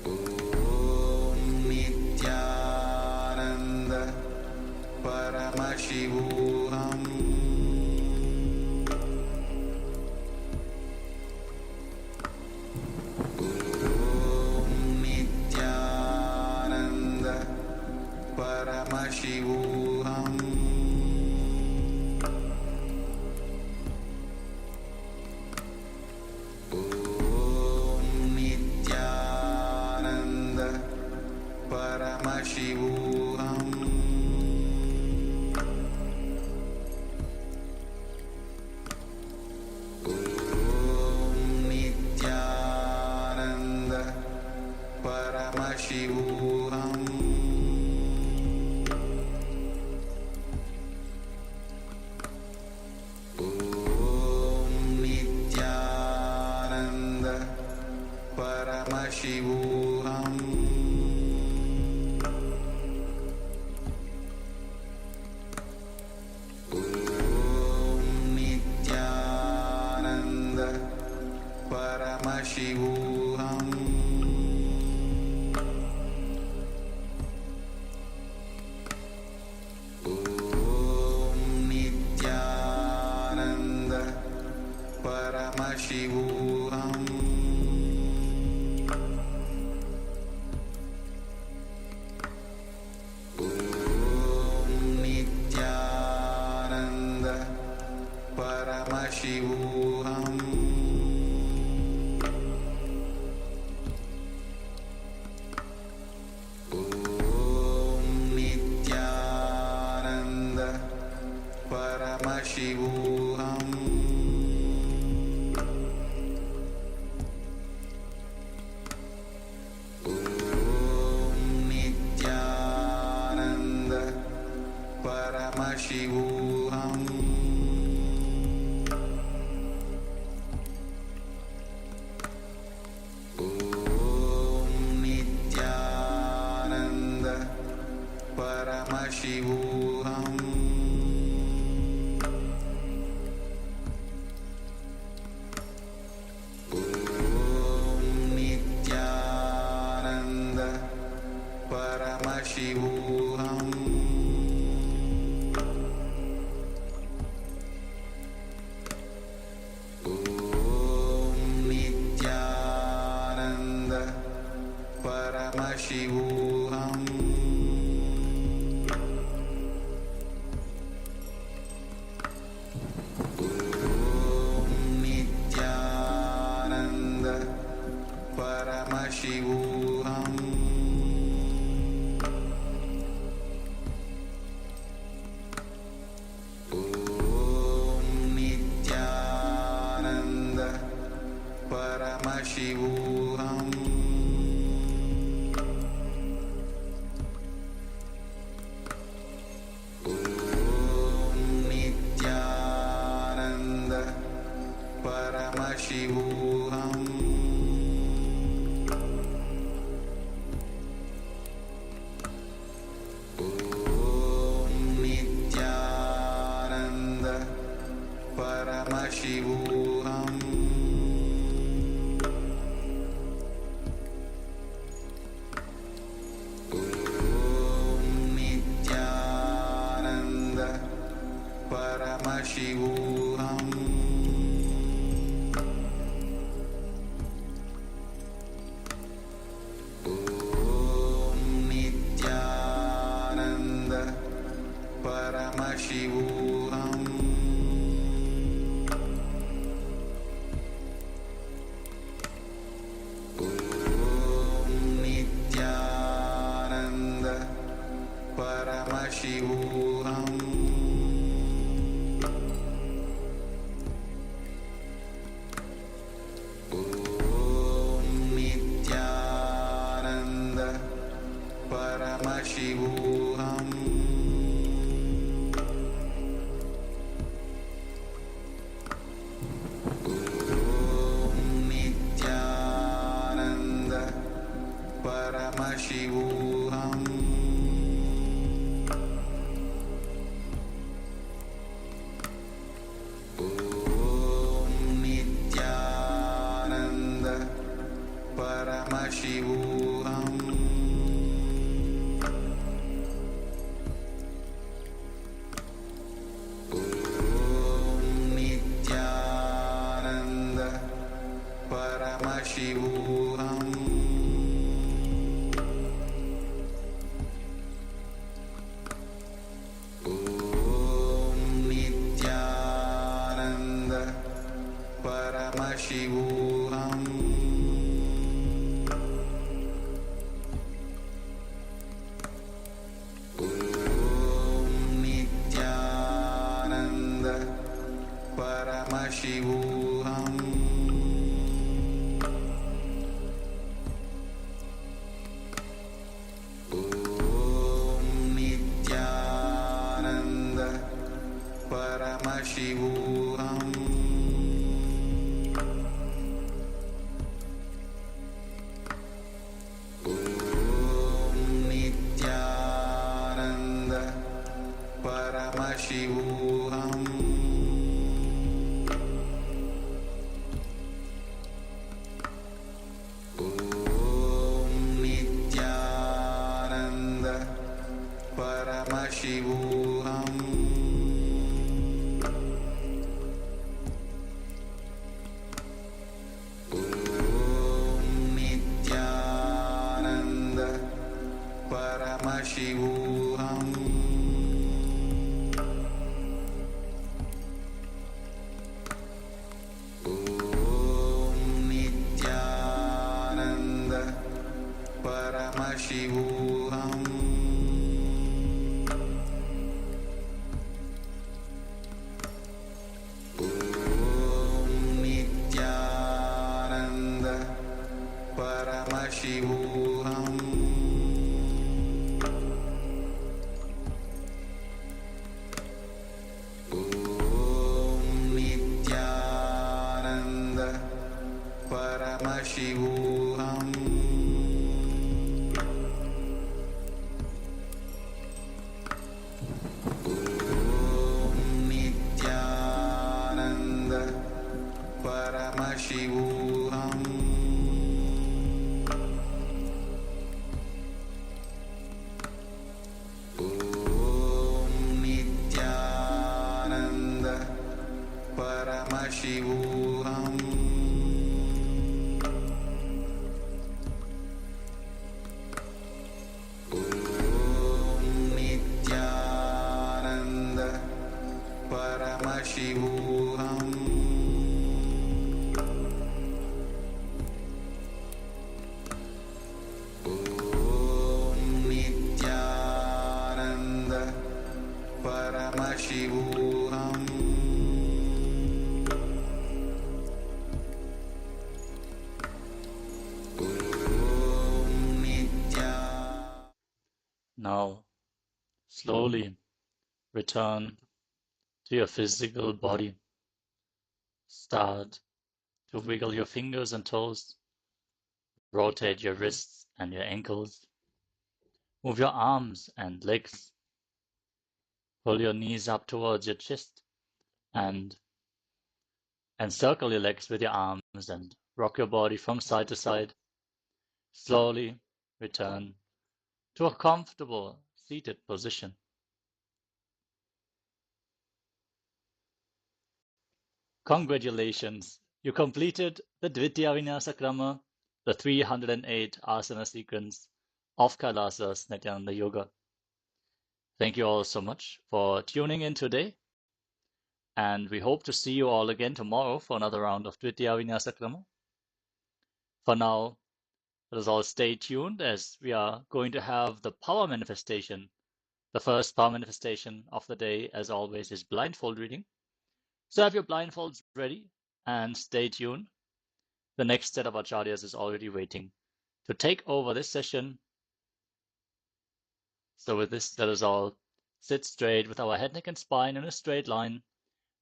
A: Om Nityananda Paramashivoham Om Nityananda Paramashivoham Paramashivoham Om Nityananda Paramashivoham Om Nityananda Paramashivoham Paramashivoham Om Nityananda Paramashivoham Om Nityananda Paramashivoham Paramashivoham Om Nityananda Paramashivoham Om Nityananda Paramashivoham Paramashivoham Om Nityananda Paramashivoham Om Nityananda Paramashivoham Paramashivoham Om Nityananda Paramashivoham Om Nityananda Paramashivoham Paramashivoham Om Nityananda Paramashivoham Om Nityananda Paramashivoham Om Nityananda Paramashivoham Om Nityananda Paramashivoham Om Nityananda Paramashivoham Om Nityananda Paramashivoham Om Nityananda Paramashivoham Om Nityananda Paramashivoham Om Nityananda Paramashivoham Om Nityananda Paramashivoham Om Nityananda Paramashivoham Om Nityananda Paramashivoham Om Nityananda Paramashivoham Om Nityananda Paramashivoham Om Nityananda Paramashivoham Om Nityananda.
B: Now, slowly return to your physical body. Start to wiggle your fingers and toes. Rotate your wrists and your ankles. Move your arms and legs. Pull your knees up towards your chest and circle your legs with your arms and rock your body from side to side. Slowly return to a comfortable seated position. Congratulations! You completed the Dvitiya Vinyasa Krama, the 308 asana sequence of Kailasa's Nityananda Yoga. Thank you all so much for tuning in today, and we hope to see you all again tomorrow for another round of Dvitiya Vinyasa Krama. For now, let us all stay tuned as we are going to have the power manifestation. The first power manifestation of the day, as always, is blindfold reading. So have your blindfolds ready and stay tuned. The next set of acharyas is already waiting to take over this session. So with this, let us all sit straight with our head, neck, and spine in a straight line.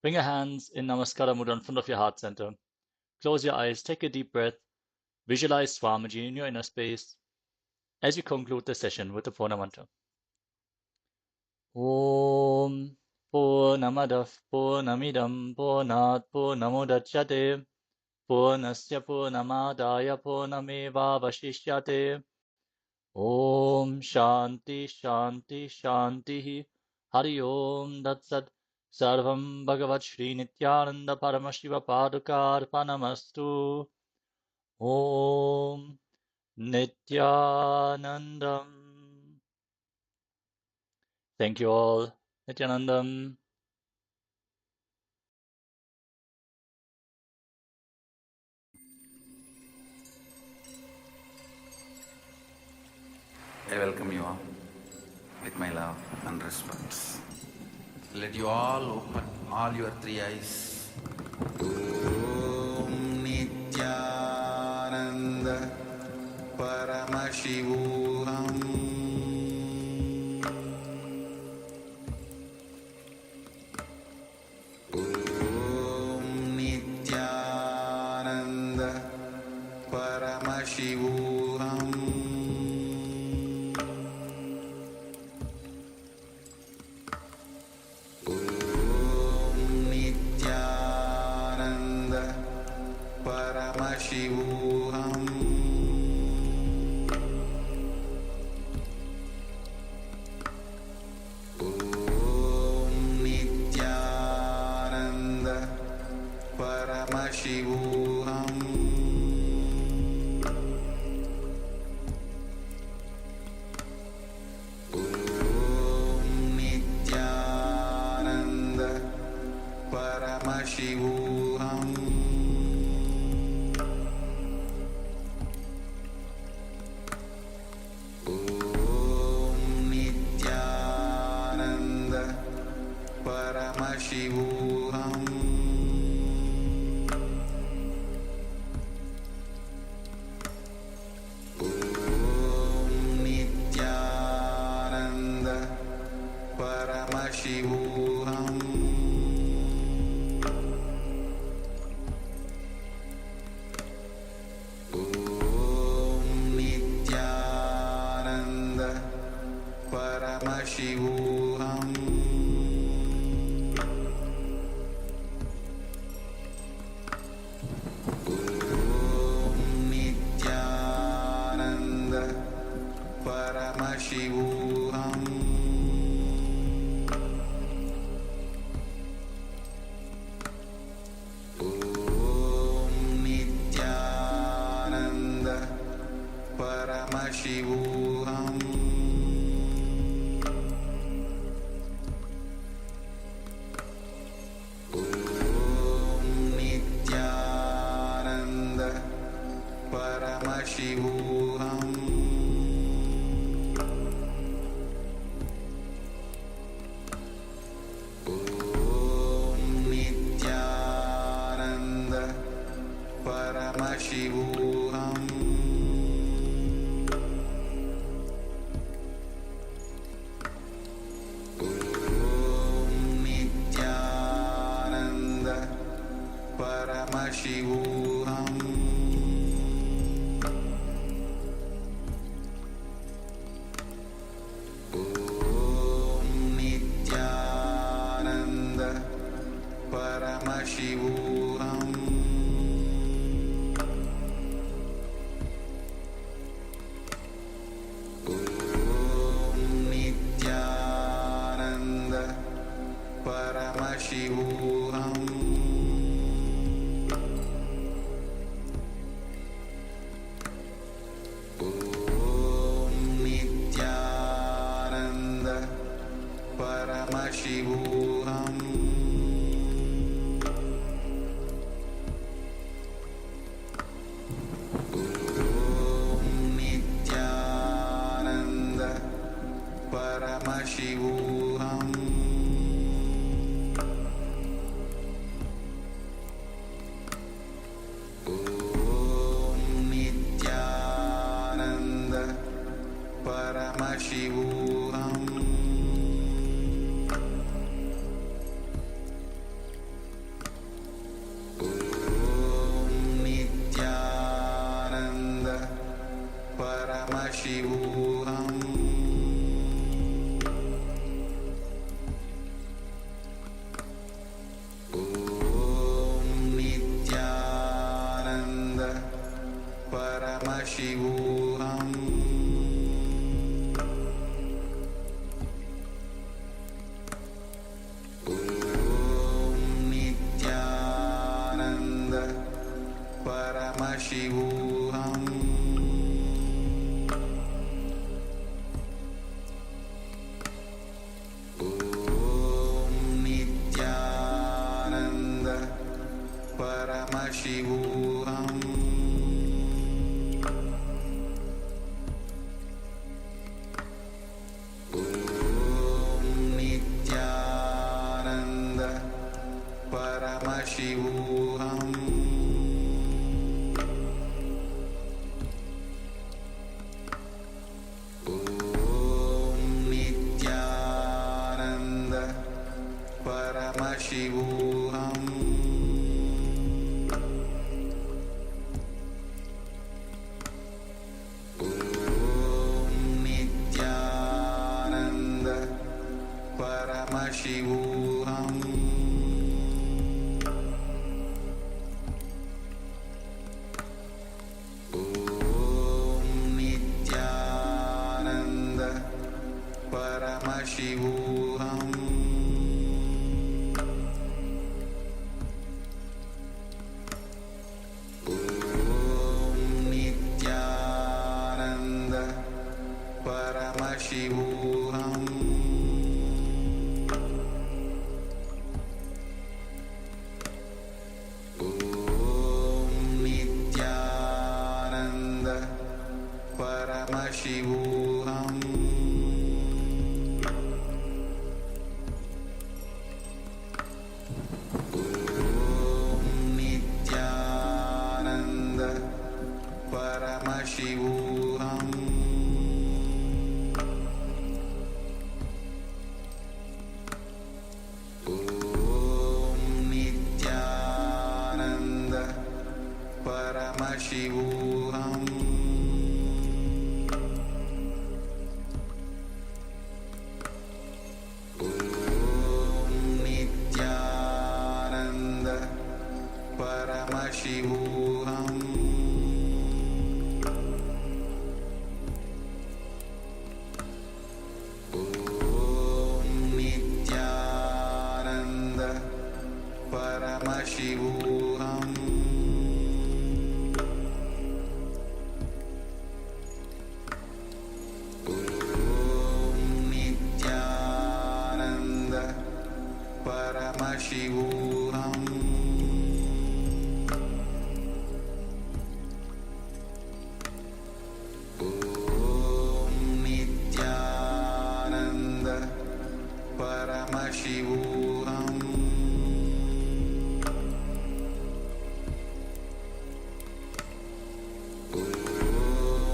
B: Bring your hands in Namaskara Mudra in front of your heart center. Close your eyes, take a deep breath. Visualize Swamiji in your inner space. as you conclude the session with the Purna mantra. Om Purnamadav Purnamidam Purnat Purnamudachyate Purnasya Purnamadaya Purnamevavashishyate Om Shanti Shanti Shanti Hari Om Datsat Sarvam Bhagavat Shri Nityananda Paramashiva Padukar Panamastu Om Nityanandam. Thank you all. Nityanandam.
A: I welcome you all with my love and respect. Let you all open all your three eyes. Om Nityananda Paramashivoham Om Nityananda Paramashivoham Paramashivoham Om Nityananda Paramashivoham Om Nityananda Paramashivoham Paramashivoham Om Nityananda Paramashivoham Om Nityananda Paramashivoham Paramashivoham Om Nityananda Paramashivoham Om Nityananda Paramashivoham Paramashivoham Om Nityananda Paramashivoham Om Nityananda Paramashivoham Paramashivoham Om Nityananda Paramashivoham Paramashivoham Om Nityananda Paramashivoham Om Nityananda Paramashivoham Om Nityananda Paramashivoham Om Nityananda Paramashivoham Om Nityananda Paramashivoham Om Nityananda Paramashivoham Om Nityananda Paramashivoham Om Nityananda Paramashivoham Om Nityananda Paramashivoham Om Nityananda Paramashivoham Om Nityananda Paramashivoham Om Nityananda Paramashivoham Om Nityananda Paramashivoham Om Nityananda Paramashivoham Om Nityananda Paramashivoham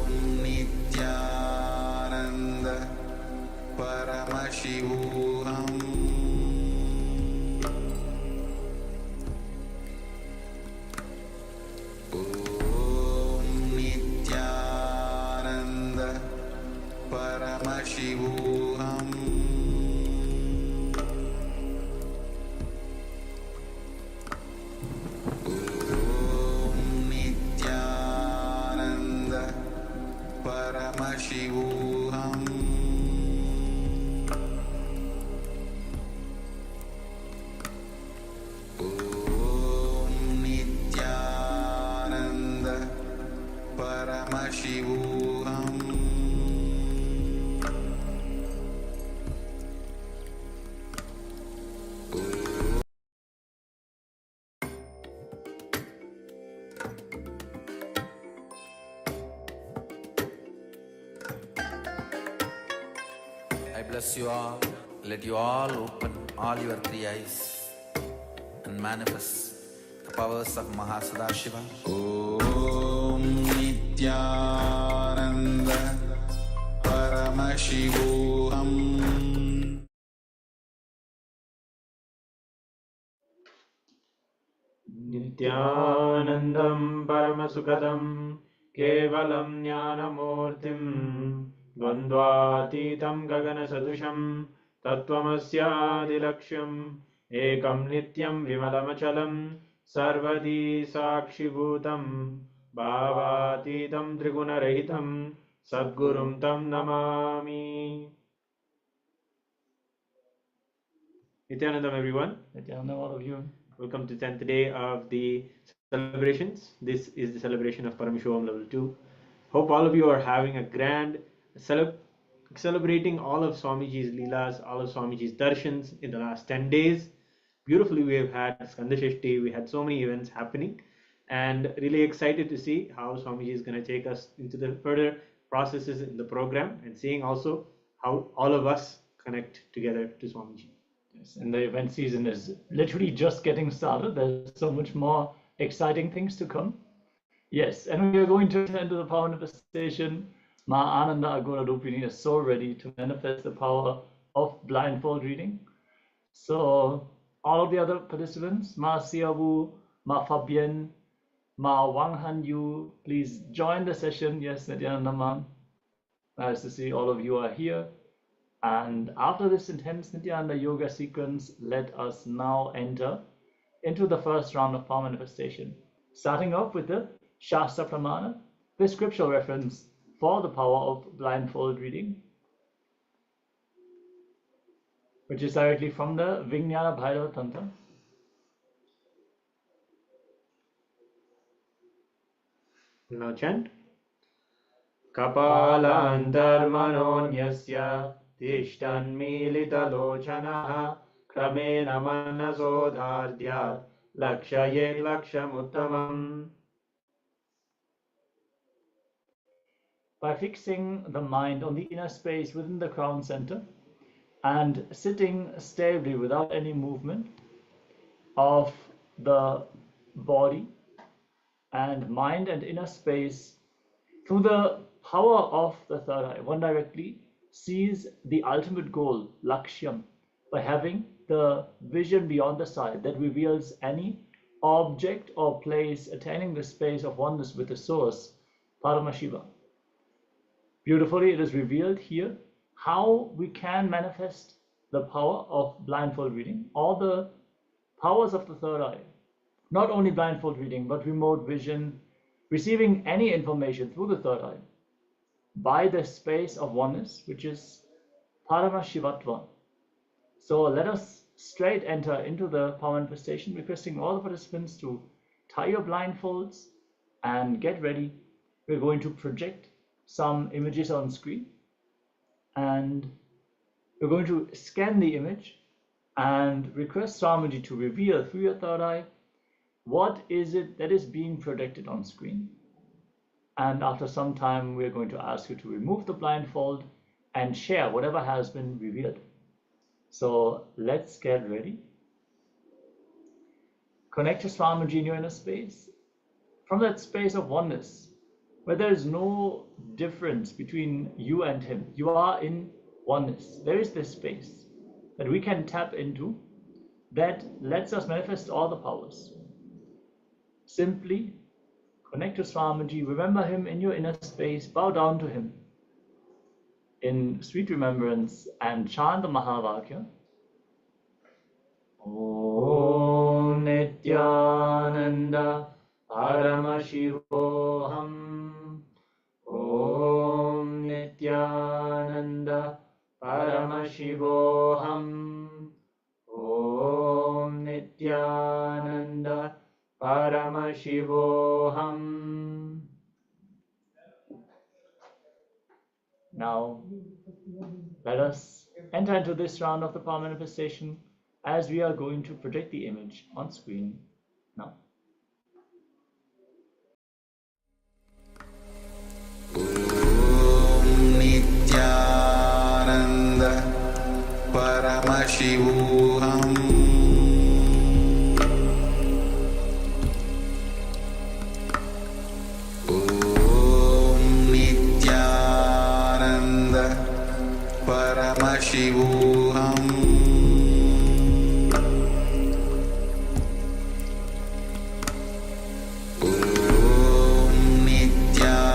A: Om Nityananda Paramashivoham Om Nityananda Paramashivoham Om Nityananda Paramashivoham Om Nityananda Paramashivoham I bless you all. Let you all open all your three eyes and manifest the powers of Mahasadashiva. Om Nityananda Paramashivoham.
E: नित्यानन्दं परमसुखदं केवलं ज्ञानमूर्तिम् द्वन्द्वातीतं गगनसदृशं तत्त्वमस्यादिलक्ष्यम् एकं नित्यं विमलमचलं सर्वदी साक्षिभूतं भावातीतं त्रिगुणरहितं सद्गुरुं तं Namami. Nityanandam, everyone.
B: Nityanandam, all of you.
E: Welcome to 10th day of the celebrations. This is the celebration of Paramashivoham Level 2. Hope all of you are having a grand celebrating all of Swamiji's Leelas, all of Swamiji's Darshans in the last 10 days. Beautifully, we have had Skanda Shashti, we had so many events happening, and really excited to see how Swamiji is going to take us into the further processes in the program, and seeing also how all of us connect together to Swamiji.
B: Yes, and the event season is literally just getting started. There's so much more exciting things to come. Yes, and we are going to enter the power manifestation. Ma Ananda Agora Rupini is so ready to manifest the power of blindfold reading. So all of the other participants, Ma Siabu, Ma Fabienne, Ma Wang Han Yu, please join the session. Yes, Nityananda. Nice to see all of you are here. And after this intense Nityananda yoga sequence, let us now enter into the first round of power manifestation. Starting off with the Shastra Pramana, the scriptural reference for the power of blindfold reading, which is directly from the Vijnana Bhairava Tantra.
E: Now chant. Kapalantarmanonyasya tishtanmilitalochanaha kramena manasodhardhyat lakshayet lakshamuttamam.
B: By fixing the mind on the inner space within the crown center and sitting stably without any movement of the body and mind and inner space, through the power of the third eye, one directly sees the ultimate goal, Lakshyam, by having the vision beyond the sight that reveals any object or place attaining the space of oneness with the source, Paramashiva. Beautifully, it is revealed here how we can manifest the power of blindfold reading, all the powers of the third eye, not only blindfold reading, but remote vision, receiving any information through the third eye by the space of oneness, which is Paramashivatva. So let us straight enter into the power manifestation, requesting all the participants to tie your blindfolds and get ready. We're going to project some images on screen, and we're going to scan the image and request Swamiji to reveal through your third eye what is it that is being projected on screen. And after some time, we're going to ask you to remove the blindfold and share whatever has been revealed. So let's get ready. Connect to Swamiji in your inner space. From that space of oneness, where there is no difference between you and him. You are in oneness. There is this space that we can tap into that lets us manifest all the powers. Simply connect to Swamiji, remember him in your inner space, bow down to him in sweet remembrance and chant the Mahavakya. Om Nityananda Paramashivoham. Om Nityananda Paramashivoham. Om Nityananda Paramashivoham. Now, let us enter into this round of the power manifestation as we are going to project the image on screen now.
A: Nityananda Paramashivoham. Om Nityananda Paramashivoham. Om Nityananda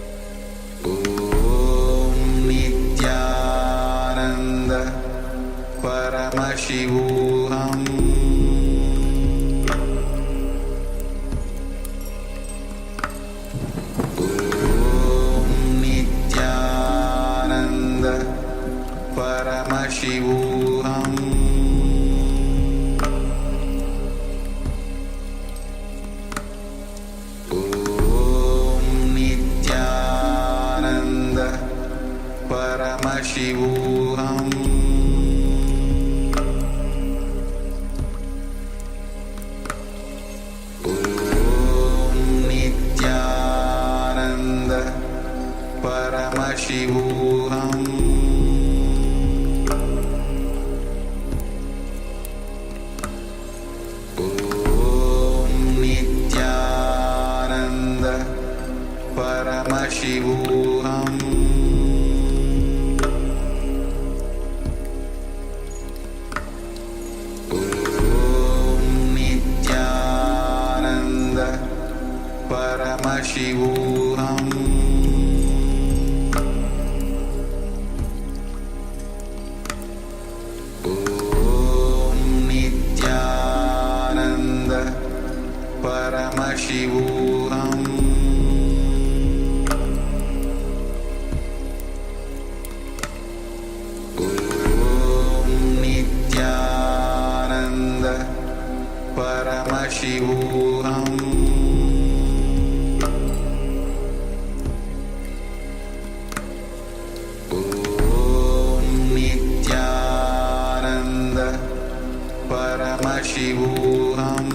A: Paramashivoham Om Nityananda Paramashivoham Om Nityananda Paramashivoham Paramashivoham Om Nityananda Paramashivoham Om Nityananda Paramashivoham Paramashivoham Om Nityananda Paramashivoham Om Nityananda Paramashivoham Paramashivoham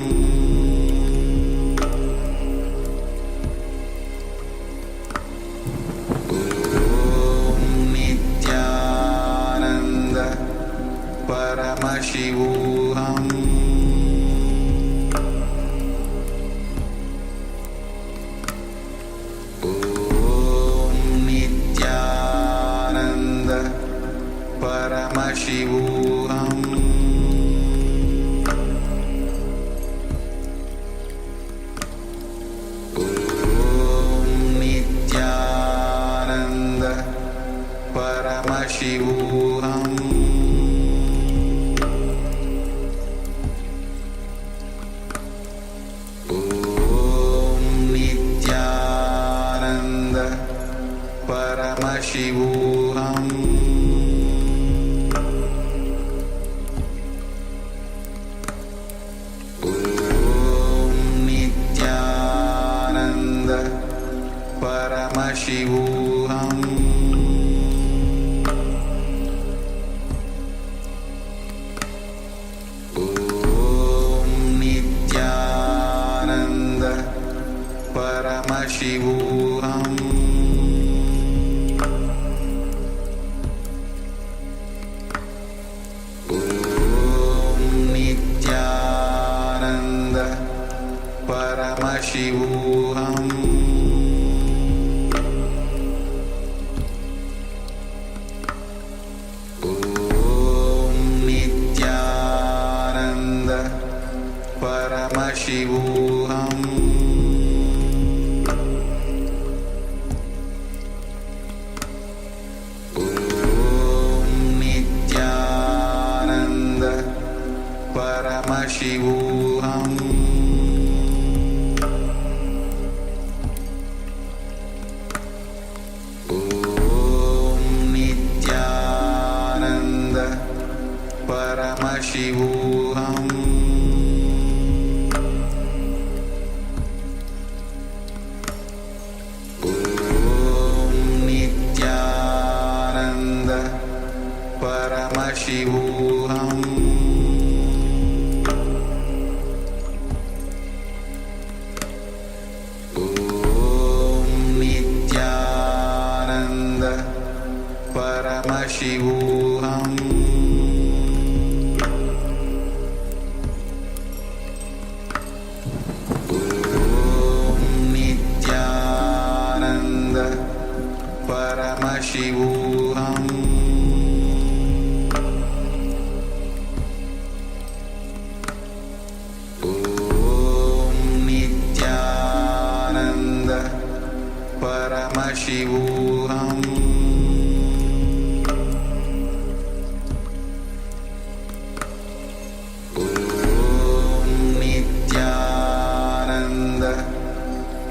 A: Om Nityananda Paramashivoham Om Nityananda Paramashivoham Paramashivoham Om Nityananda Paramashivoham Om Nityananda Paramashivoham Paramashivoham Om Nityananda Paramashivoham Om Nityananda Paramashivoham Paramashivoham Om Nityananda Paramashivoham Om Nityananda Paramashivoham Paramashivoham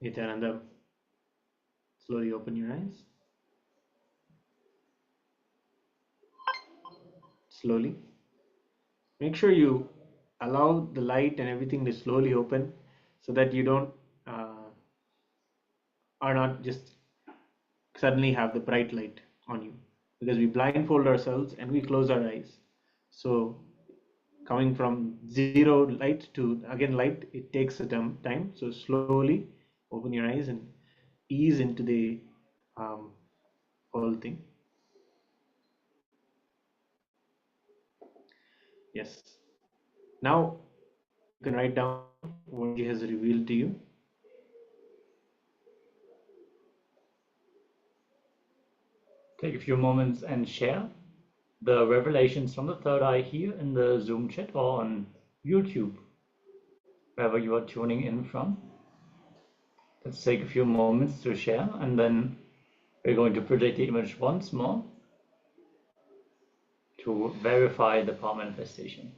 E: Nityananda, slowly open your eyes. Slowly. Make sure you allow the light and everything to slowly open so that you don't are not just suddenly have the bright light on you, because we blindfold ourselves and we close our eyes. So coming from zero light to again light, it takes a time. So slowly open your eyes and ease into the um, whole thing. Yes. Now you can write down what he has revealed to you.
B: Take a few moments and share the revelations from the third eye here in the Zoom chat or on YouTube, wherever you are tuning in from. Let's take a few moments to share, and then we're going to project the image once more to verify the power manifestation.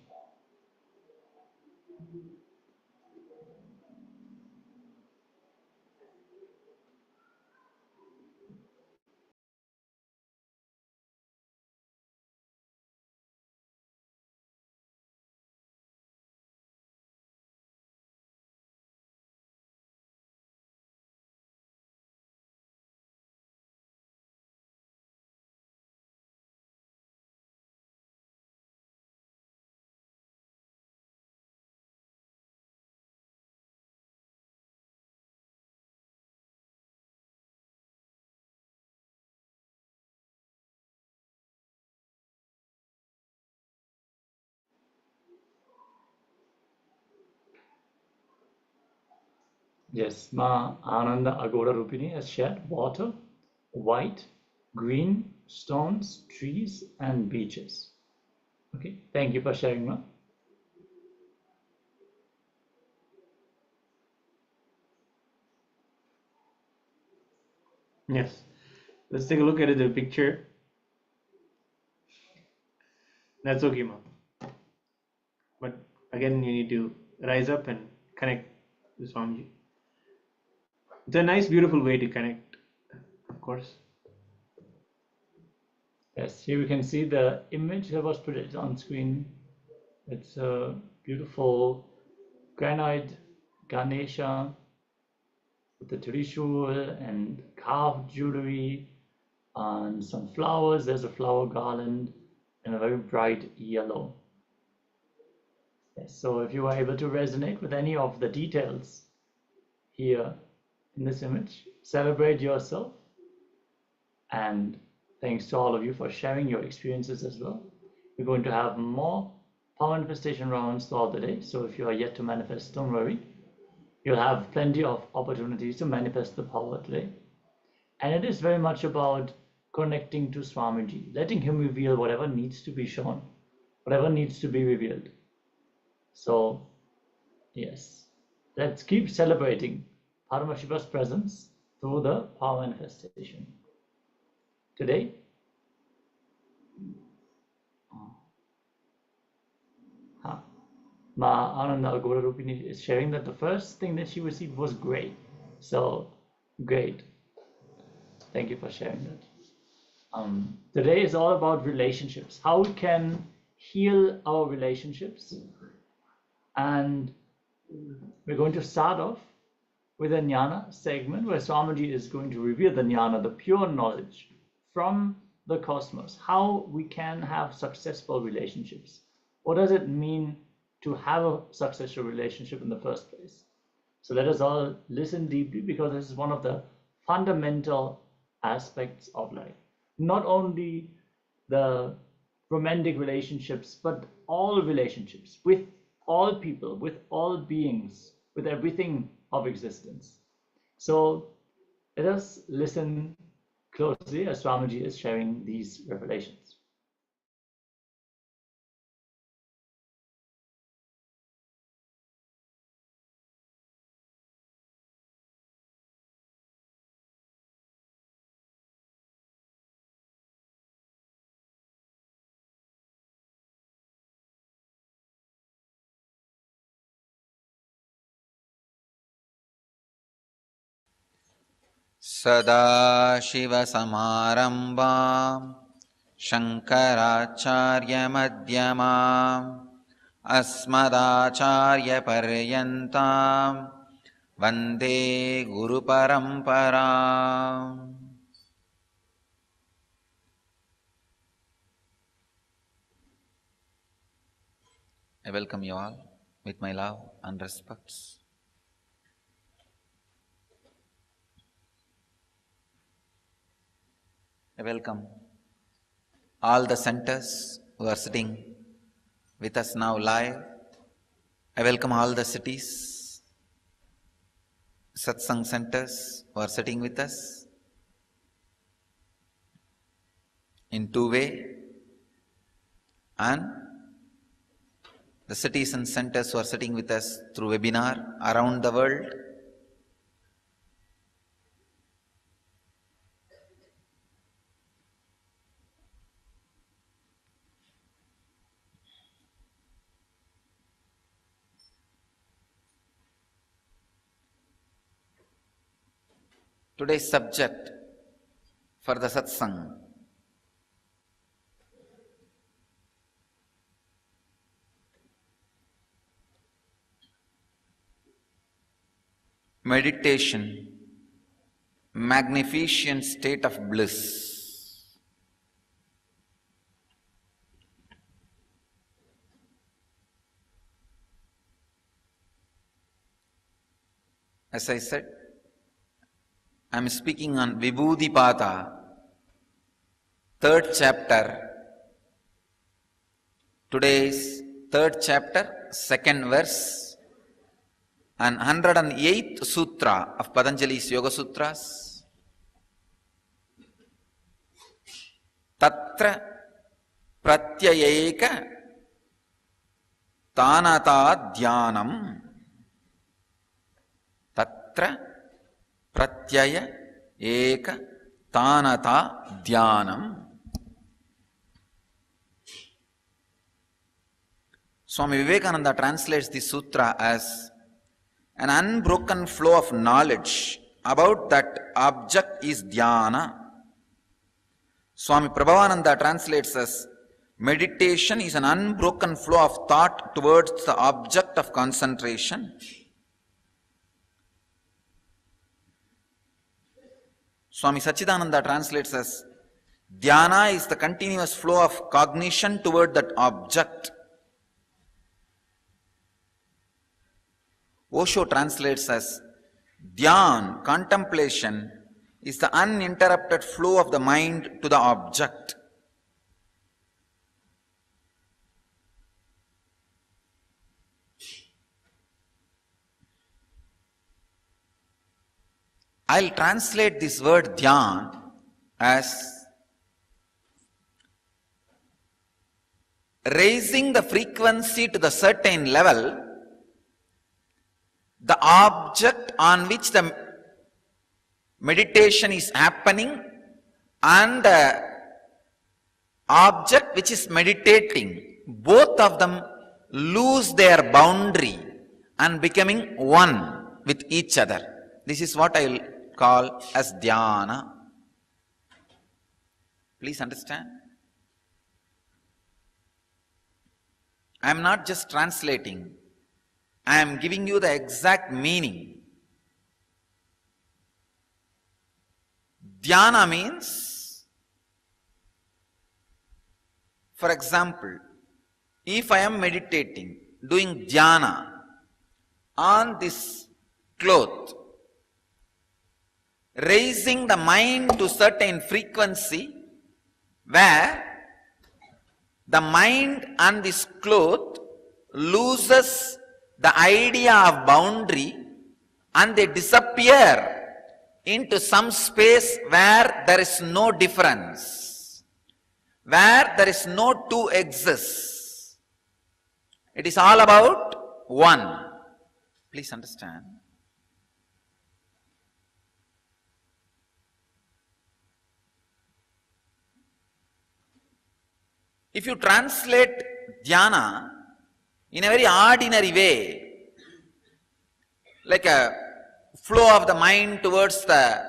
B: Yes, Ma Ananda Agoda Rupini has shared water, white, green, stones, trees, and beaches. Okay, thank you for sharing, Ma.
E: Yes. Let's take a look at the picture. That's okay, ma'am. But again, you need to rise up and connect with Swamiji. It's a nice, beautiful way to connect, of course.
B: Yes, here we can see the image that was projected on screen. It's a beautiful granite Ganesha with the Trishul and carved jewelry and some flowers. There's a flower garland and a very bright yellow. Yes, so if you are able to resonate with any of the details here in this image, celebrate yourself. And thanks to all of you for sharing your experiences as well. We're going to have more power manifestation rounds throughout the day. So if you are yet to manifest, don't worry. You'll have plenty of opportunities to manifest the power today. And it is very much about connecting to Swamiji, letting him reveal whatever needs to be shown, whatever needs to be revealed. So, yes, let's keep celebrating Paramashiva's presence through the power manifestation. Today, Ma Ananda Agoda Rupini is sharing that the first thing that she received was great. So, great. Thank you for sharing that. Today is all about relationships, how we can heal our relationships. And we're going to start off with a Jnana segment where Swamiji is going to reveal the Jnana, the pure knowledge from the cosmos, how we can have successful relationships. What does it mean to have a successful relationship in the first place? So let us all listen deeply, because this is one of the fundamental aspects of life. Not only the romantic relationships, but all relationships with all people, with all beings, with everything of existence. So let us listen closely as Swamiji is sharing these revelations.
A: सदाशिवसमारम्भां शङ्कराचार्यमध्यमाम् अस्मदाचार्यपर्यन्तां वन्दे गुरुपरम्पराम्. I welcome you all with my love and respects. I welcome all the centers who are sitting with us now live. I welcome all the cities, satsang centers who are sitting with us in two-way, and the cities and centers who are sitting with us through webinar around the world. Today's subject for the satsang: meditation, magnificent state of bliss. As I said, I am speaking on Vibhudipada, 3rd chapter. Today's 3rd chapter, 2nd verse, and 108th sutra of Patanjali's Yoga Sutras. Tatra pratyayeka tanata dhyanam. Tatra pratyaya eka tanata dhyanam. Swami Vivekananda translates this sutra as an unbroken flow of knowledge about that object is dhyana. Swami Prabhavananda translates as meditation is an unbroken flow of thought towards the object of concentration. Swami Sachidananda translates as dhyana is the continuous flow of cognition toward that object. Osho translates as dhyan, contemplation, is the uninterrupted flow of the mind to the object. I'll translate this word dhyan as raising the frequency to the certain level, the object on which the meditation is happening and the object which is meditating, both of them lose their boundary and becoming one with each other. This is what I will call as dhyana. Please understand. I am not just translating. I am giving you the exact meaning. Dhyana means, for example, if I am meditating, doing dhyana on this cloth, raising the mind to certain frequency where the mind and this cloth loses the idea of boundary and they disappear into some space where there is no difference, where there is no two exists. It is all about one. Please understand. If you translate dhyana in a very ordinary way, like a flow of the mind towards the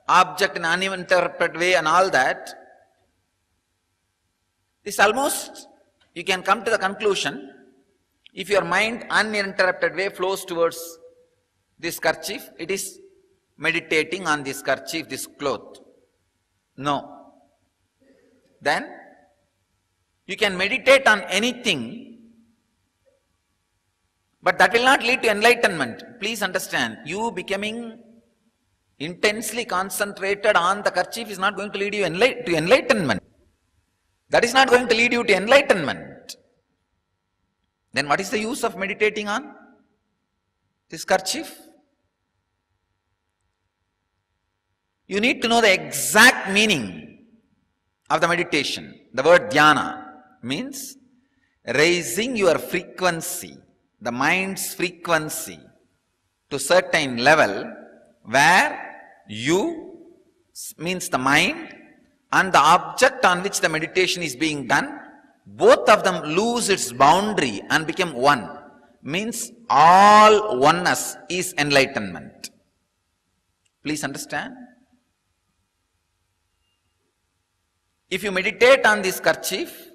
A: object in an uninterrupted way and all that, this almost, you can come to the conclusion, if your mind uninterrupted way flows towards this kerchief, it is meditating on this kerchief, this cloth. No. Then, you can meditate on anything, but that will not lead to enlightenment. Please understand, you becoming intensely concentrated on the kerchief is not going to lead you to enlightenment. That is not going to lead you to enlightenment. Then what is the use of meditating on this kerchief? You need to know the exact meaning of the meditation. The word dhyana means raising your frequency, the mind's frequency, to certain level where you, means the mind, and the object on which the meditation is being done, both of them lose its boundary and become one. Means all oneness is enlightenment. Please understand. If you meditate on this kerchief,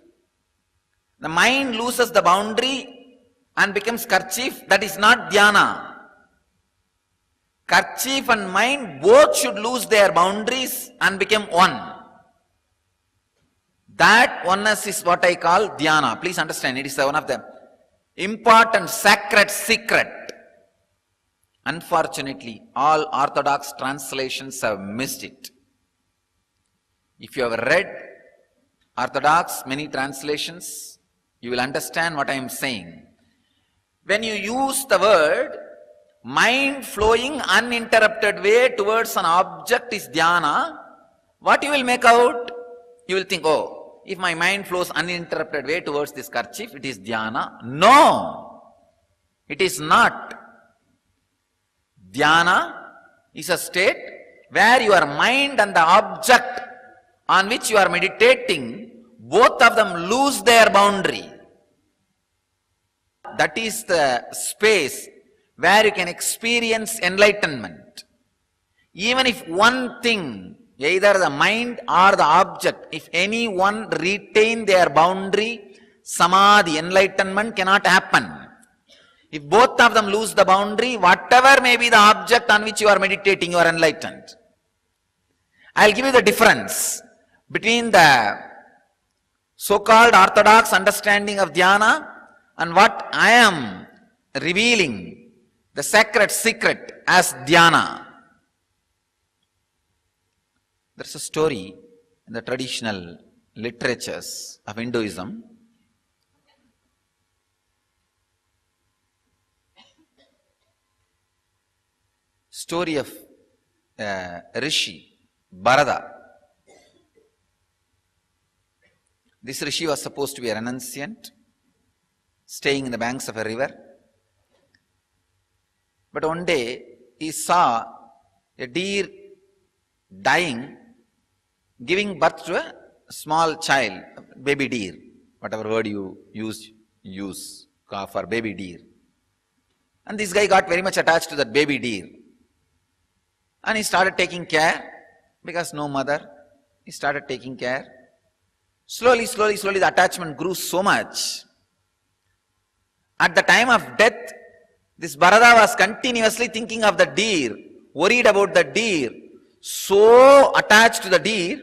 A: the mind loses the boundary and becomes kerchief. That is not dhyana. Kerchief and mind both should lose their boundaries and become one. That oneness is what I call dhyana. Please understand, it is one of the important sacred secret. Unfortunately, all orthodox translations have missed it. If you have read orthodox, many translations, you will understand what I am saying. When you use the word mind flowing uninterrupted way towards an object is dhyana, what you will make out? You will think, oh, if my mind flows uninterrupted way towards this kerchief, it is dhyana. No, it is not. Dhyana is a state where your mind and the object on which you are meditating, both of them lose their boundary. That is the space where you can experience enlightenment. Even if one thing, either the mind or the object, if any one retain their boundary, samadhi, enlightenment cannot happen. If both of them lose the boundary, whatever may be the object on which you are meditating, you are enlightened. I will give you the difference between the so-called orthodox understanding of dhyana and what I am revealing, the sacred secret as dhyana. There is a story in the traditional literatures of Hinduism. Story of Rishi, Bharata. This Rishi was supposed to be a renunciant, staying in the banks of a river. But one day he saw a deer dying, giving birth to a small child, baby deer, whatever word you use for baby deer. And this guy got very much attached to that baby deer. And he started taking care, because no mother, he started taking care. Slowly, the attachment grew so much. At the time of death, this Bharata was continuously thinking of the deer, worried about the deer, so attached to the deer,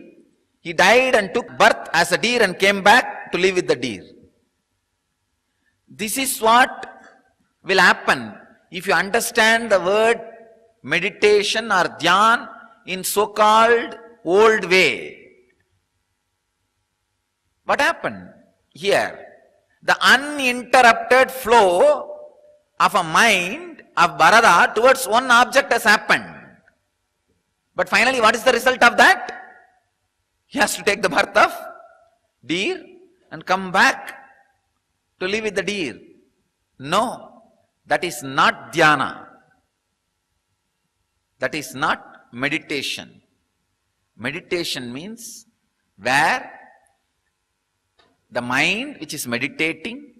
A: he died and took birth as a deer and came back to live with the deer. This is what will happen if you understand the word meditation or dhyan in so-called old way. What happened here? The uninterrupted flow of a mind of Bharata towards one object has happened. But finally, what is the result of that? He has to take the birth of deer and come back to live with the deer. No, that is not dhyana. That is not meditation. Meditation means where the mind which is meditating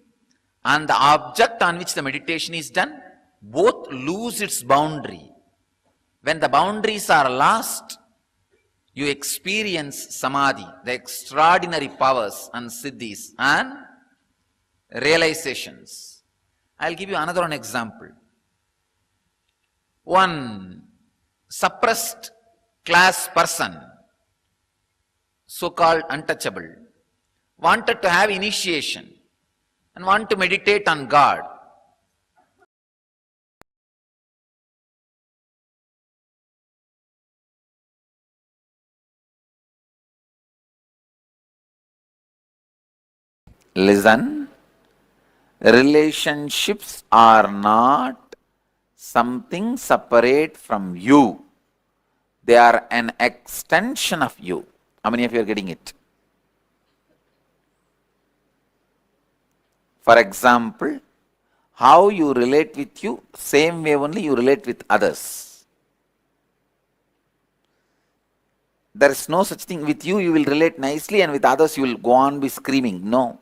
A: and the object on which the meditation is done, both lose its boundary. When the boundaries are lost, you experience samadhi, the extraordinary powers and siddhis and realizations. I'll give you another one example. One suppressed class person, so-called untouchable, wanted to have initiation and want to meditate on God. Listen, relationships are not something separate from you. They are an extension of you. How many of you are getting it? For example, how you relate with you, same way only you relate with others. There is no such thing. With you will relate nicely, and with others you will go on be screaming. No.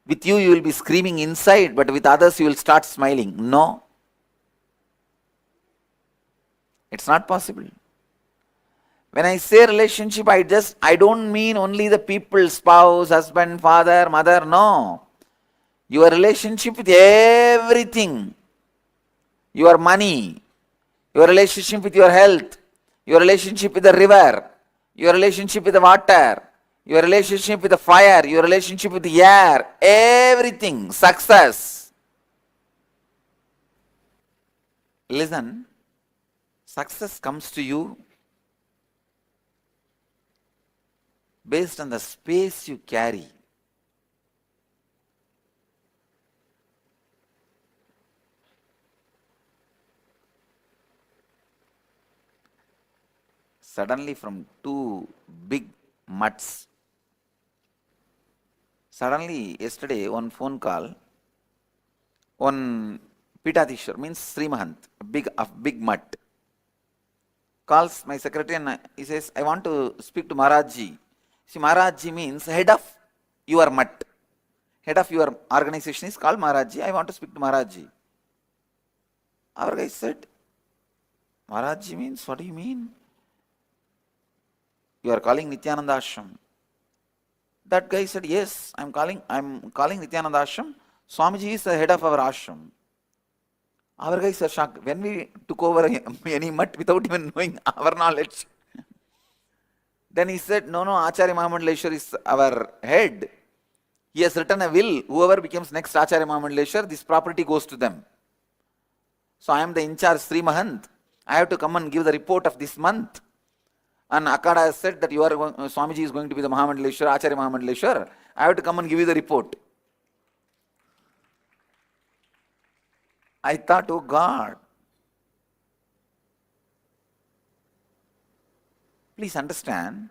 A: With you will be screaming inside, but with others you will start smiling. No. It's not possible. When I say relationship, I don't mean only the people, spouse, husband, father, mother. No. Your relationship with everything. Your money, your relationship with your health, your relationship with the river, your relationship with the water, your relationship with the fire, your relationship with the air, everything, success. Listen, success comes to you based on the space you carry. Suddenly from two big mutts, suddenly yesterday one phone call, one Pitadishwar, means Sri Mahant, a big mutt, calls my secretary and he says, I want to speak to Maharajji. See, Maharajji means head of your mutt. Head of your organization is called Maharajji. I want to speak to Maharajji. Our guy said, Maharajji means, what do you mean? You are calling Nityananda Ashram. That guy said, yes, I'm calling Nityananda Ashram. Swamiji is the head of our ashram. Our guys are shocked. When we took over any mutt without even knowing our knowledge. Then he said, no, Acharya Mahamandaleshwar is our head. He has written a will. Whoever becomes next Acharya Mahamandaleshwar, this property goes to them. So I am the in charge, Sri Mahant. I have to come and give the report of this month. And Akada has said that Swamiji is going to be the Mahamandaleshwar, Acharya Mahamandaleshwar. I have to come and give you the report. I thought, oh God, please understand,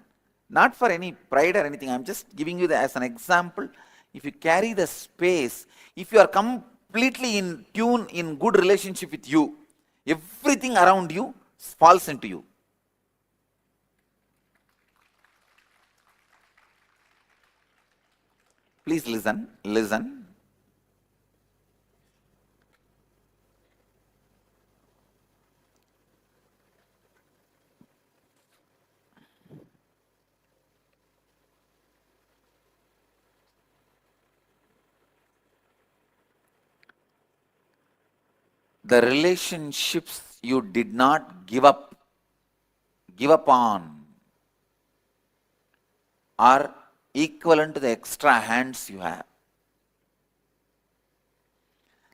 A: not for any pride or anything, I'm just giving you as an example. If you carry the space, if you are completely in tune, in good relationship with you, everything around you falls into you. Please listen. The relationships you did not give up on are equivalent to the extra hands you have.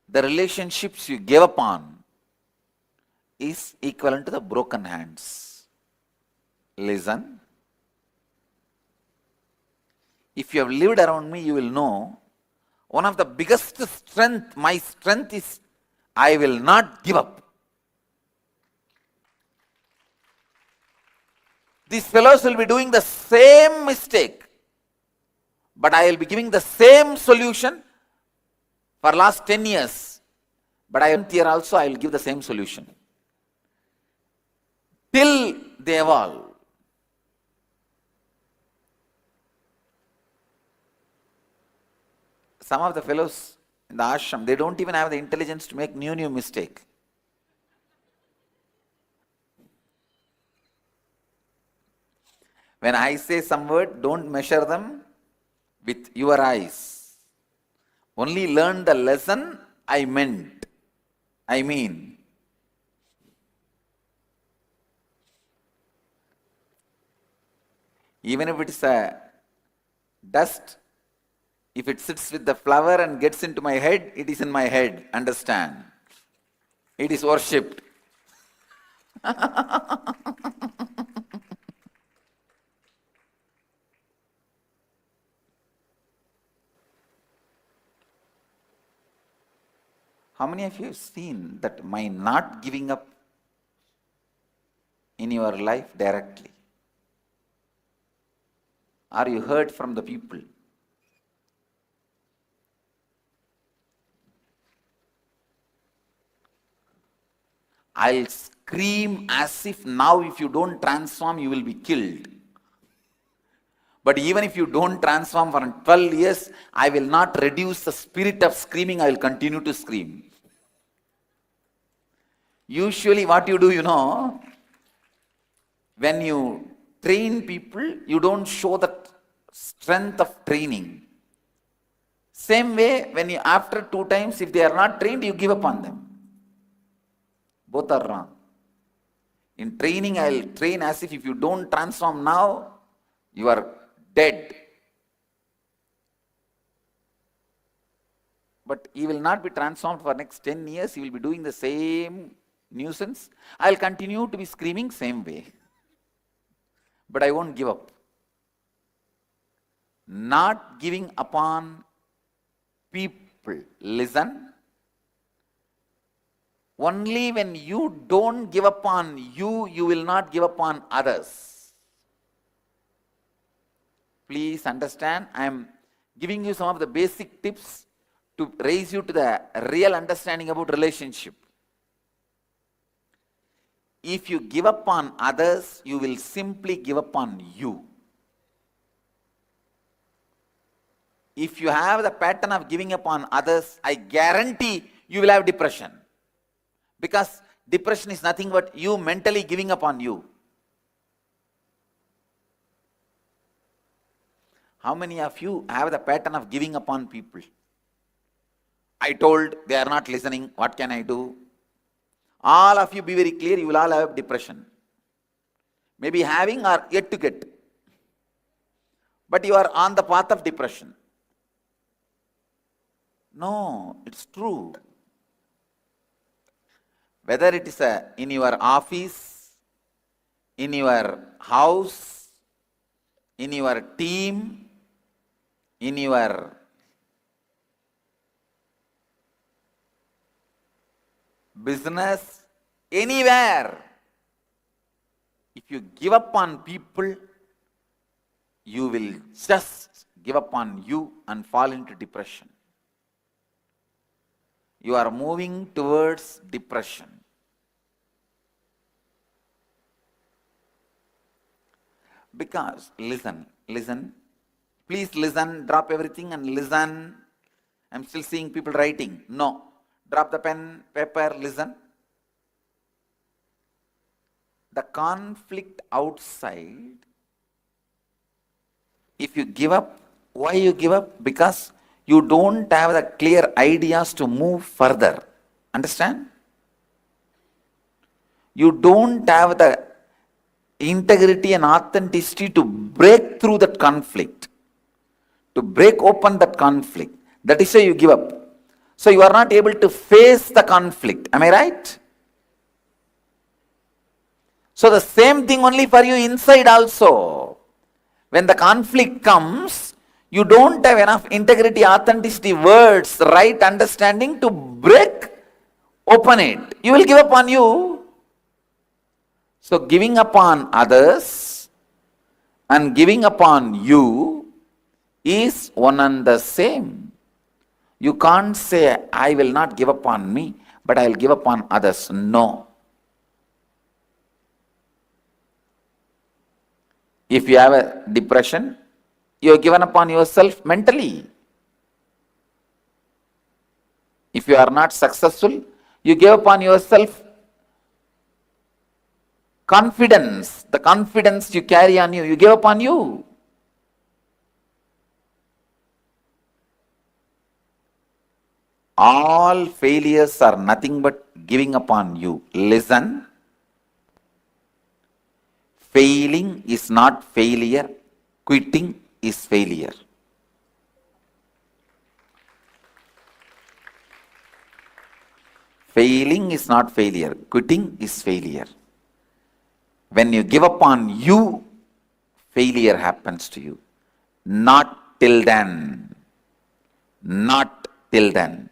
A: The relationships you gave up on is equivalent to the broken hands. Listen. If you have lived around me, you will know one of the biggest strength, my strength is I will not give up. These fellows will be doing the same mistake, but I will be giving the same solution for last 10 years. But I am here also, I will give the same solution. Till they evolve. Some of the fellows in the ashram, they don't even have the intelligence to make new mistake. When I say some word, don't measure them with your eyes. Only learn the lesson I meant. I mean. Even if it is a dust, if it sits with the flower and gets into my head, it is in my head. Understand? It is worshipped. How many of you have seen that my not giving up in your life directly? Or you heard from the people? I'll scream as if now if you don't transform, you will be killed. But even if you don't transform for 12 years, I will not reduce the spirit of screaming, I will continue to scream. Usually what you do, when you train people, you don't show the strength of training. Same way, when you after 2 times, if they are not trained, you give up on them. Both are wrong. In training, I will train as if you don't transform now, you are dead. But he will not be transformed for next 10 years. He will be doing the same nuisance. I will continue to be screaming same way. But I won't give up. Not giving upon people. Listen. Only when you don't give up on you, you will not give up on others. Please understand, I am giving you some of the basic tips to raise you to the real understanding about relationship. If you give up on others, you will simply give up on you. If you have the pattern of giving up on others, I guarantee you will have depression. Because depression is nothing but you mentally giving up on you. How many of you have the pattern of giving up on people? I told, they are not listening, what can I do? All of you be very clear, you will all have depression. Maybe having or yet to get. But you are on the path of depression. No, it's true. Whether it is in your office, in your house, in your team, in your business, anywhere. If you give up on people, you will just give up on you and fall into depression. You are moving towards depression. Because, listen, please listen, drop everything and listen. I'm still seeing people writing. No, drop the pen, paper, listen. The conflict outside, if you give up, why you give up? Because you don't have the clear ideas to move further. Understand? You don't have the integrity and authenticity to break through that conflict, to break open that conflict. That is why you give up. So you are not able to face the conflict. Am I right? So the same thing only for you inside also. When the conflict comes, you don't have enough integrity, authenticity, words, right understanding to break open it. You will give up on you. So giving upon others and giving upon you is one and the same. You can't say, I will not give up on me, but I will give up on others. No. If you have a depression, you have given up on yourself mentally. If you are not successful, you give up on yourself Confidence, the confidence you carry on you, you give up on you. All failures are nothing but giving up on you. Listen, failing is not failure, quitting is failure. Failing is not failure, quitting is failure. When you give up on you, failure happens to you. Not till then. Not till then.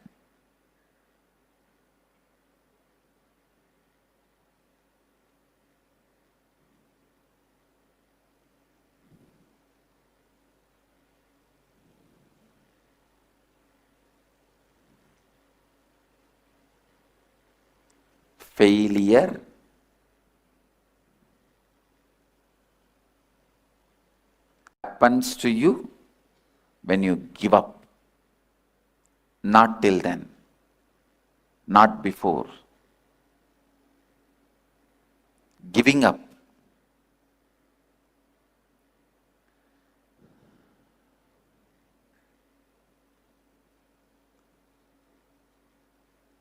A: Failure happens to you when you give up. Not till then. Not before. Giving up.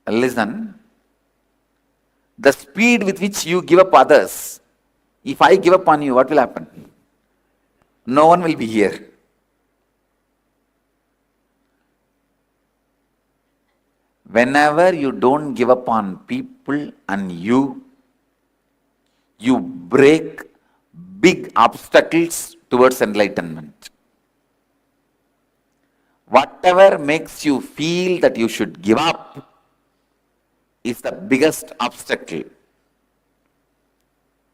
A: Listen. The speed with which you give up others, if I give up on you, what will happen? No one will be here. Whenever you don't give up on people and you break big obstacles towards enlightenment. Whatever makes you feel that you should give up is the biggest obstacle.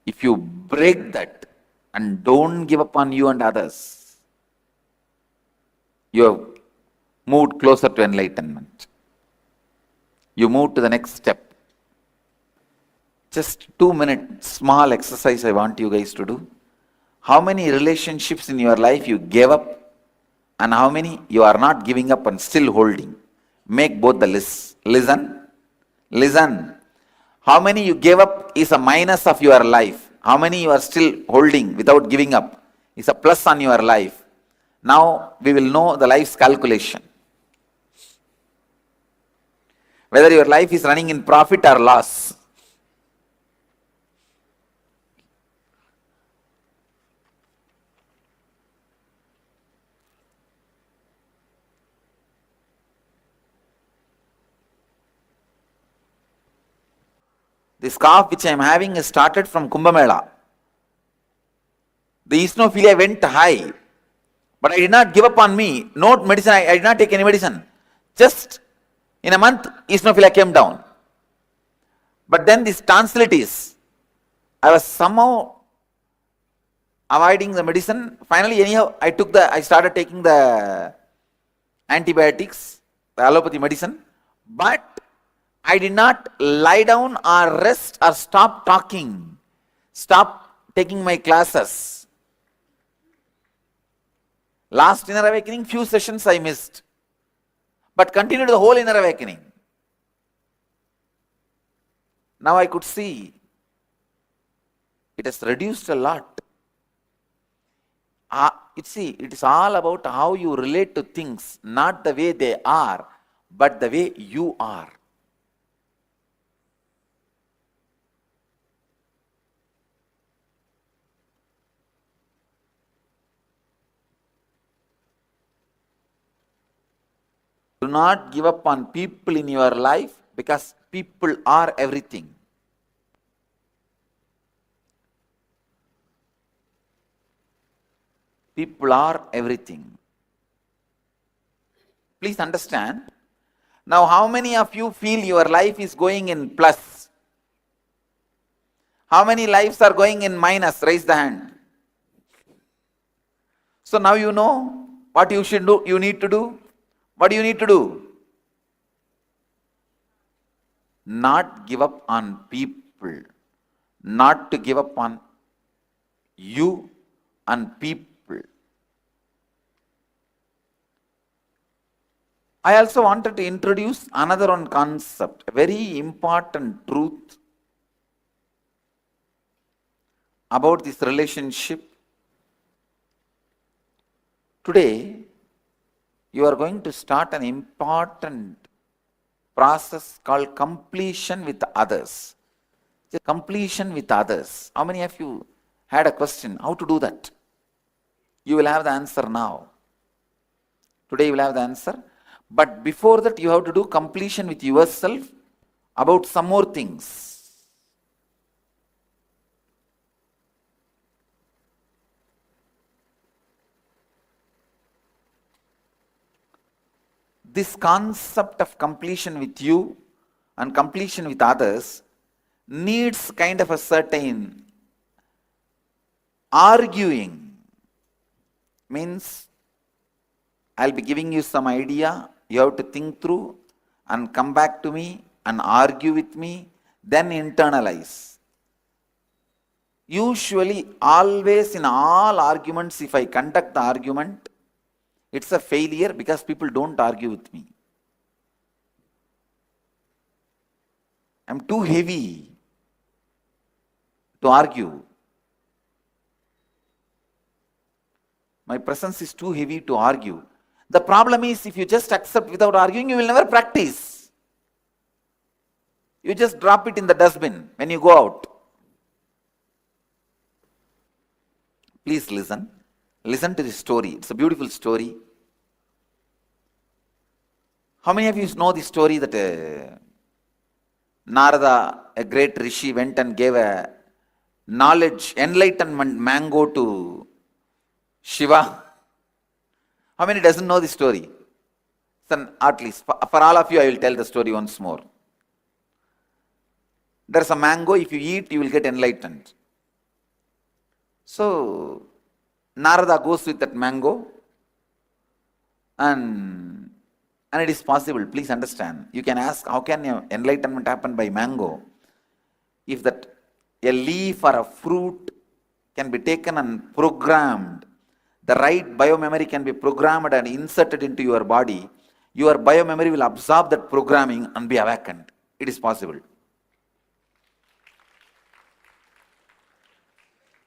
A: If you break that and don't give up on you and others, you have moved closer to enlightenment. You move to the next step. Just 2 minutes, small exercise I want you guys to do. How many relationships in your life you gave up and how many you are not giving up and still holding? Make both the lists. Listen. How many you gave up is a minus of your life. How many you are still holding without giving up is a plus on your life. Now we will know the life's calculation. Whether your life is running in profit or loss. This cough which I am having is started from Kumbh Mela. The eosinophilia went high, but I did not give up on me. No medicine, I did not take any medicine. Just in a month, eosinophilia came down. But then this tonsillitis, I was somehow avoiding the medicine. Finally, anyhow, I started taking the antibiotics, the allopathy medicine. But I did not lie down or rest or stop talking, stop taking my classes. Last inner awakening, few sessions I missed, but continued the whole inner awakening. Now I could see it has reduced a lot. It is all about how you relate to things, not the way they are, but the way you are. Do not give up on people in your life because people are everything. People are everything. Please understand. Now, how many of you feel your life is going in plus? How many lives are going in minus? Raise the hand. So now you know what you should do, you need to do. What do you need to do? Not give up on people. Not to give up on you and people. I also wanted to introduce another one concept, a very important truth. about this relationship. Today, you are going to start an important process called completion with others. The completion with others. How many of you had a question? How to do that? You will have the answer now. Today you will have the answer. But before that, you have to do completion with yourself about some more things. This concept of completion with you and completion with others needs kind of a certain arguing. Means I'll be giving you some idea, you have to think through and come back to me and argue with me, then internalize. Usually, always in all arguments, if I conduct the argument, it's a failure because people don't argue with me. I'm too heavy to argue. My presence is too heavy to argue. The problem is, if you just accept without arguing, you will never practice. You just drop it in the dustbin when you go out. Please listen. Listen to this story. It's a beautiful story. How many of you know the story that Narada, a great rishi, went and gave a knowledge, enlightenment mango to Shiva? How many doesn't know the story? At least for all of you, I will tell the story once more. There's a mango. If you eat, you will get enlightened. So Narada goes with that mango, and it is possible. Please understand. You can ask, how can enlightenment happen by mango? If that a leaf or a fruit can be taken and programmed, the right biomemory can be programmed and inserted into your body, your biomemory will absorb that programming and be awakened. It is possible.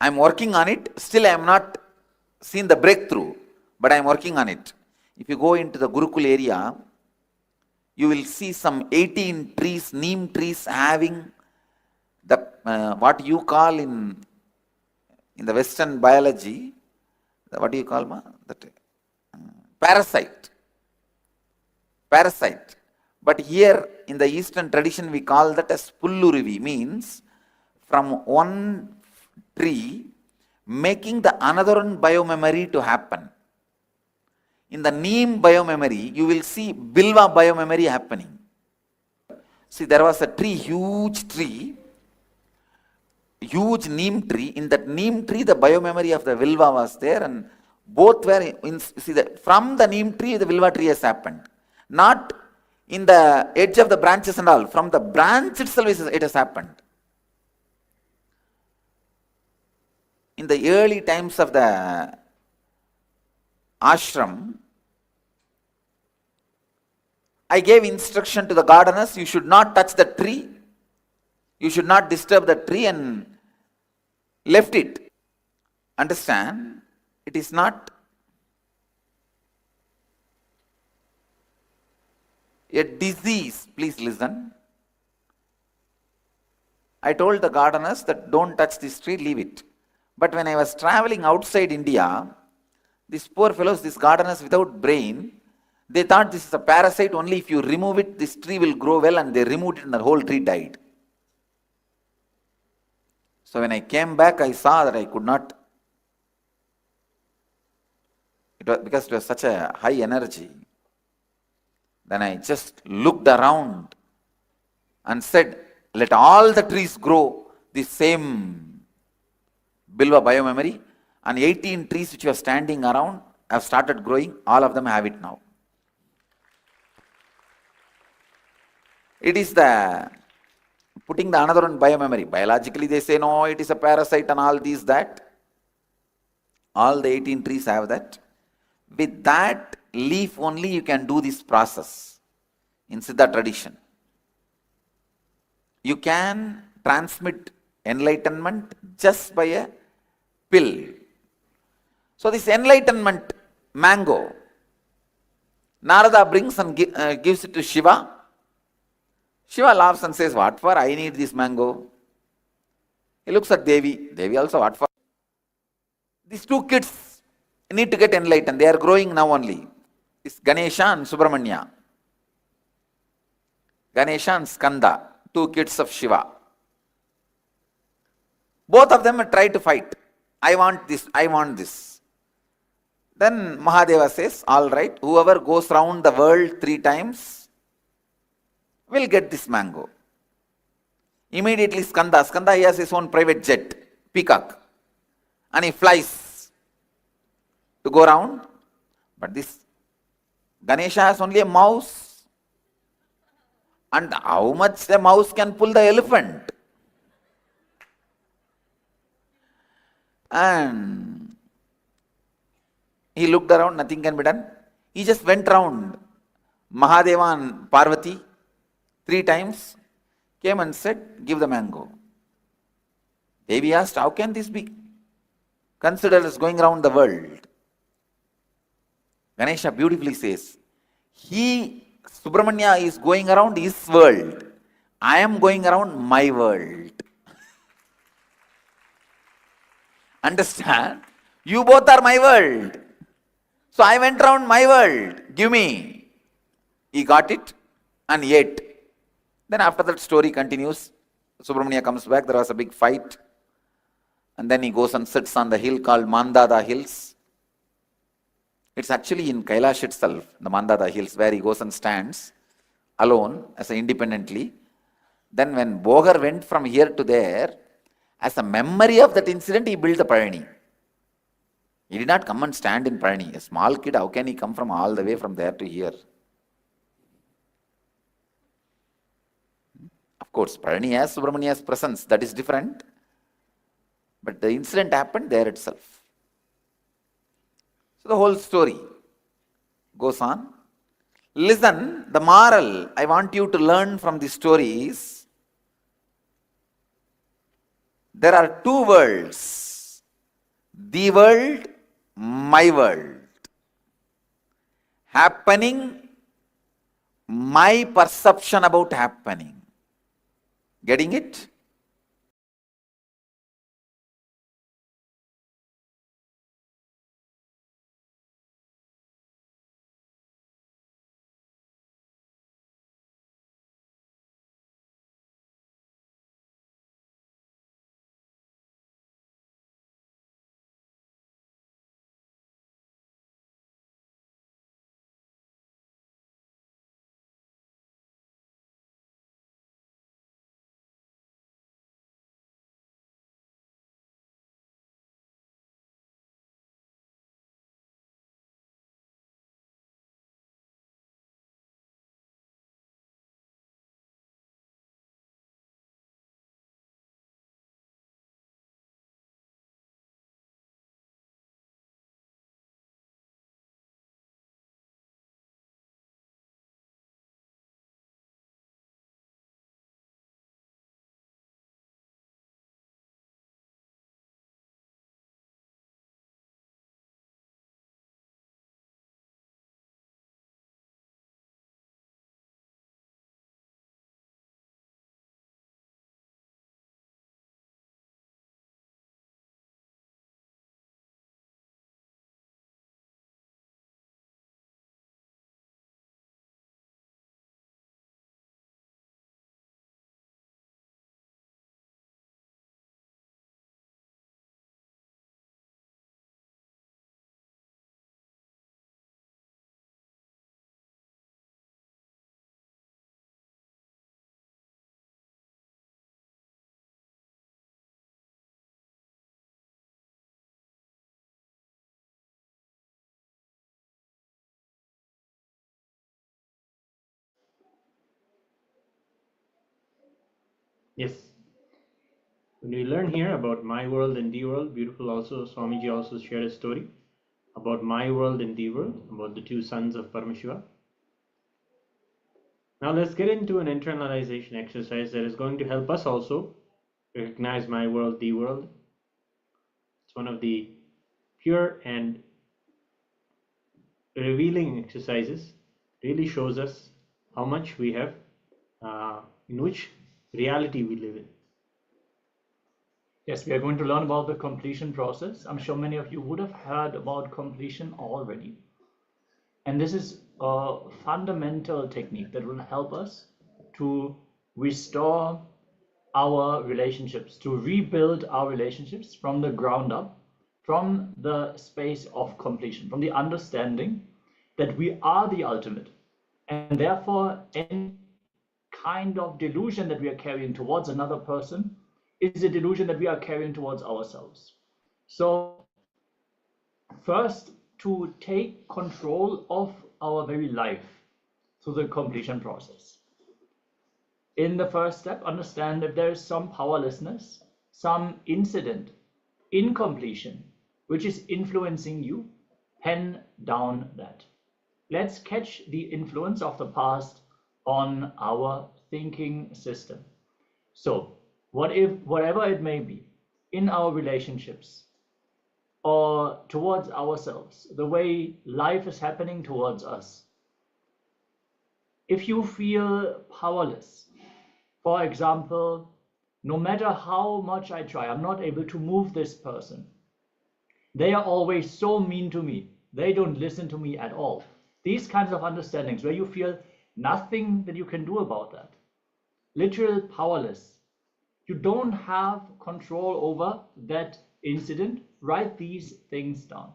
A: I am working on it. Still I am not seen the breakthrough, but I am working on it. If you go into the Gurukul area, you will see some 18 trees, neem trees, having the what you call in the Western biology, what do you call that? Parasite. Parasite. But here in the Eastern tradition, we call that as Pullurivi, means from one tree making the another one biomemory to happen. In the neem biomemory, you will see bilva biomemory happening. See, there was a tree, huge neem tree. In that neem tree, the biomemory of the bilva was there, and both were from the neem tree, the bilva tree has happened. Not in the edge of the branches and all. From the branch itself, it has happened. In the early times of the ashram, I gave instruction to the gardeners, you should not touch the tree, you should not disturb the tree, and left it. Understand? It is not a disease. Please listen. I told the gardeners that don't touch this tree, leave it. But when I was traveling outside India, these poor fellows, these gardeners without brain, they thought this is a parasite, only if you remove it, this tree will grow well, and they removed it and the whole tree died. So when I came back, I saw that I could not, because it was such a high energy. Then I just looked around and said, let all the trees grow the same bilva biomemory, and 18 trees which were standing around have started growing. All of them have it now. It is the putting the another one biomemory. Biologically they say no, it is a parasite and all these, that. All the 18 trees have that. With that leaf only you can do this process in Siddha tradition. You can transmit enlightenment just by a pill. So this enlightenment mango, Narada brings and gives it to Shiva. Shiva laughs and says, what for? I need this mango. He looks at Devi. Devi also, what for? These two kids need to get enlightened. They are growing now only. It's Ganesha and Subramanya. Ganesha and Skanda, two kids of Shiva. Both of them try to fight. I want this, I want this. Then Mahadeva says, all right, whoever goes round the world 3 times will get this mango. Immediately Skanda, he has his own private jet, peacock, and he flies to go round. But this Ganesha has only a mouse. And how much the mouse can pull the elephant? And he looked around, nothing can be done. He just went round Mahadeva and Parvati 3 times, came and said, give the mango. Devi asked, how can this be considered as going around the world? Ganesha beautifully says, Subramanya is going around his world. I am going around my world. Understand? You both are my world. So I went around my world. Give me. He got it and ate. Then after that story continues. Subramanya comes back. There was a big fight. And then he goes and sits on the hill called Mandada Hills. It's actually in Kailash itself, the Mandada Hills, where he goes and stands alone as independently. Then when Bogar went from here to there, as a memory of that incident, he built the Parani. He did not come and stand in Parani. A small kid, how can he come from all the way from there to here? Of course, Parani has Subramanya's presence, that is different. But the incident happened there itself. So the whole story goes on. Listen, the moral I want you to learn from this story is, there are 2 worlds. The world, my world. Happening, my perception about happening. Getting it?
E: Yes. When we learn here about my world and the world, beautiful also, Swamiji also shared a story about my world and the world, about the 2 sons of Paramashiva. Now let's get into an internalization exercise that is going to help us also recognize my world, the world. one of the pure and revealing exercises. Really shows us how much we have, in which reality we live in.
B: Yes, we are going to learn about the completion process. I'm sure many of you would have heard about completion already. And this is a fundamental technique that will help us to restore our relationships, to rebuild our relationships from the ground up, from the space of completion, from the understanding that we are the ultimate. And therefore, any kind of delusion that we are carrying towards another person is a delusion that we are carrying towards ourselves. So first, to take control of our very life through the completion process. In the first step, understand if there is some powerlessness, some incident, incompletion, which is influencing you, pen down that. Let's catch the influence of the past on our thinking system. So, whatever it may be, in our relationships or towards ourselves, the way life is happening towards us, if you feel powerless, for example, no matter how much I try, I'm not able to move this person. They are always so mean to me. They don't listen to me at all. These kinds of understandings where you feel nothing that you can do about that. Literal powerless. You don't have control over that incident. Write these things down.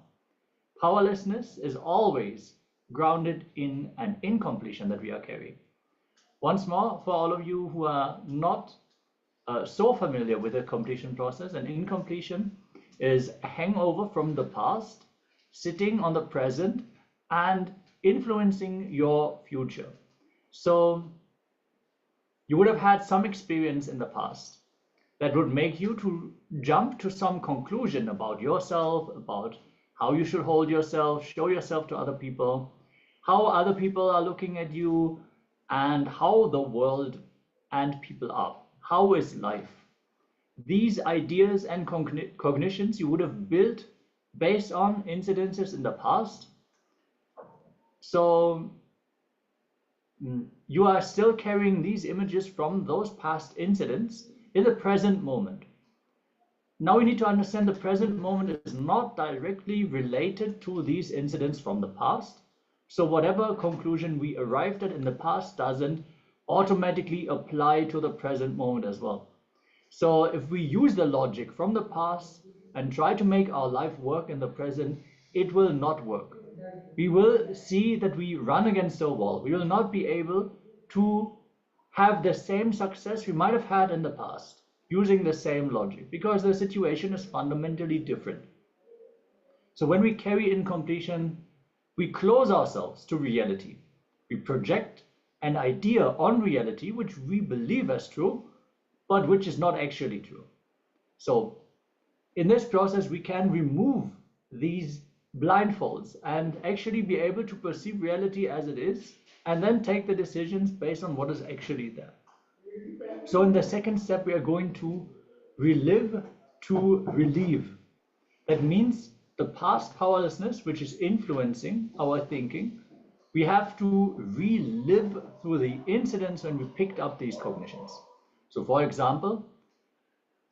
B: Powerlessness is always grounded in an incompletion that we are carrying. Once more, for all of you who are not so familiar with the completion process, an incompletion is a hangover from the past, sitting on the present and influencing your future. So you would have had some experience in the past that would make you to jump to some conclusion about yourself, about how you should hold yourself, show yourself to other people, how other people are looking at you, and how the world and people are. How is life? These ideas and cognitions you would have built based on incidences in the past. So you are still carrying these images from those past incidents in the present moment. Now we need to understand the present moment is not directly related to these incidents from the past. So whatever conclusion we arrived at in the past doesn't automatically apply to the present moment as well. So if we use the logic from the past and try to make our life work in the present, it will not work. We will see that we run against a wall. We will not be able to have the same success we might have had in the past using the same logic, because the situation is fundamentally different. So when we carry incompletion, we close ourselves to reality. We project an idea on reality which we believe as true, but which is not actually true. So in this process, we can remove these blindfolds and actually be able to perceive reality as it is, and then take the decisions based on what is actually there. So in the second step, we are going to relive to relieve. That means the past powerlessness, which is influencing our thinking, we have to relive through the incidents when we picked up these cognitions. So for example,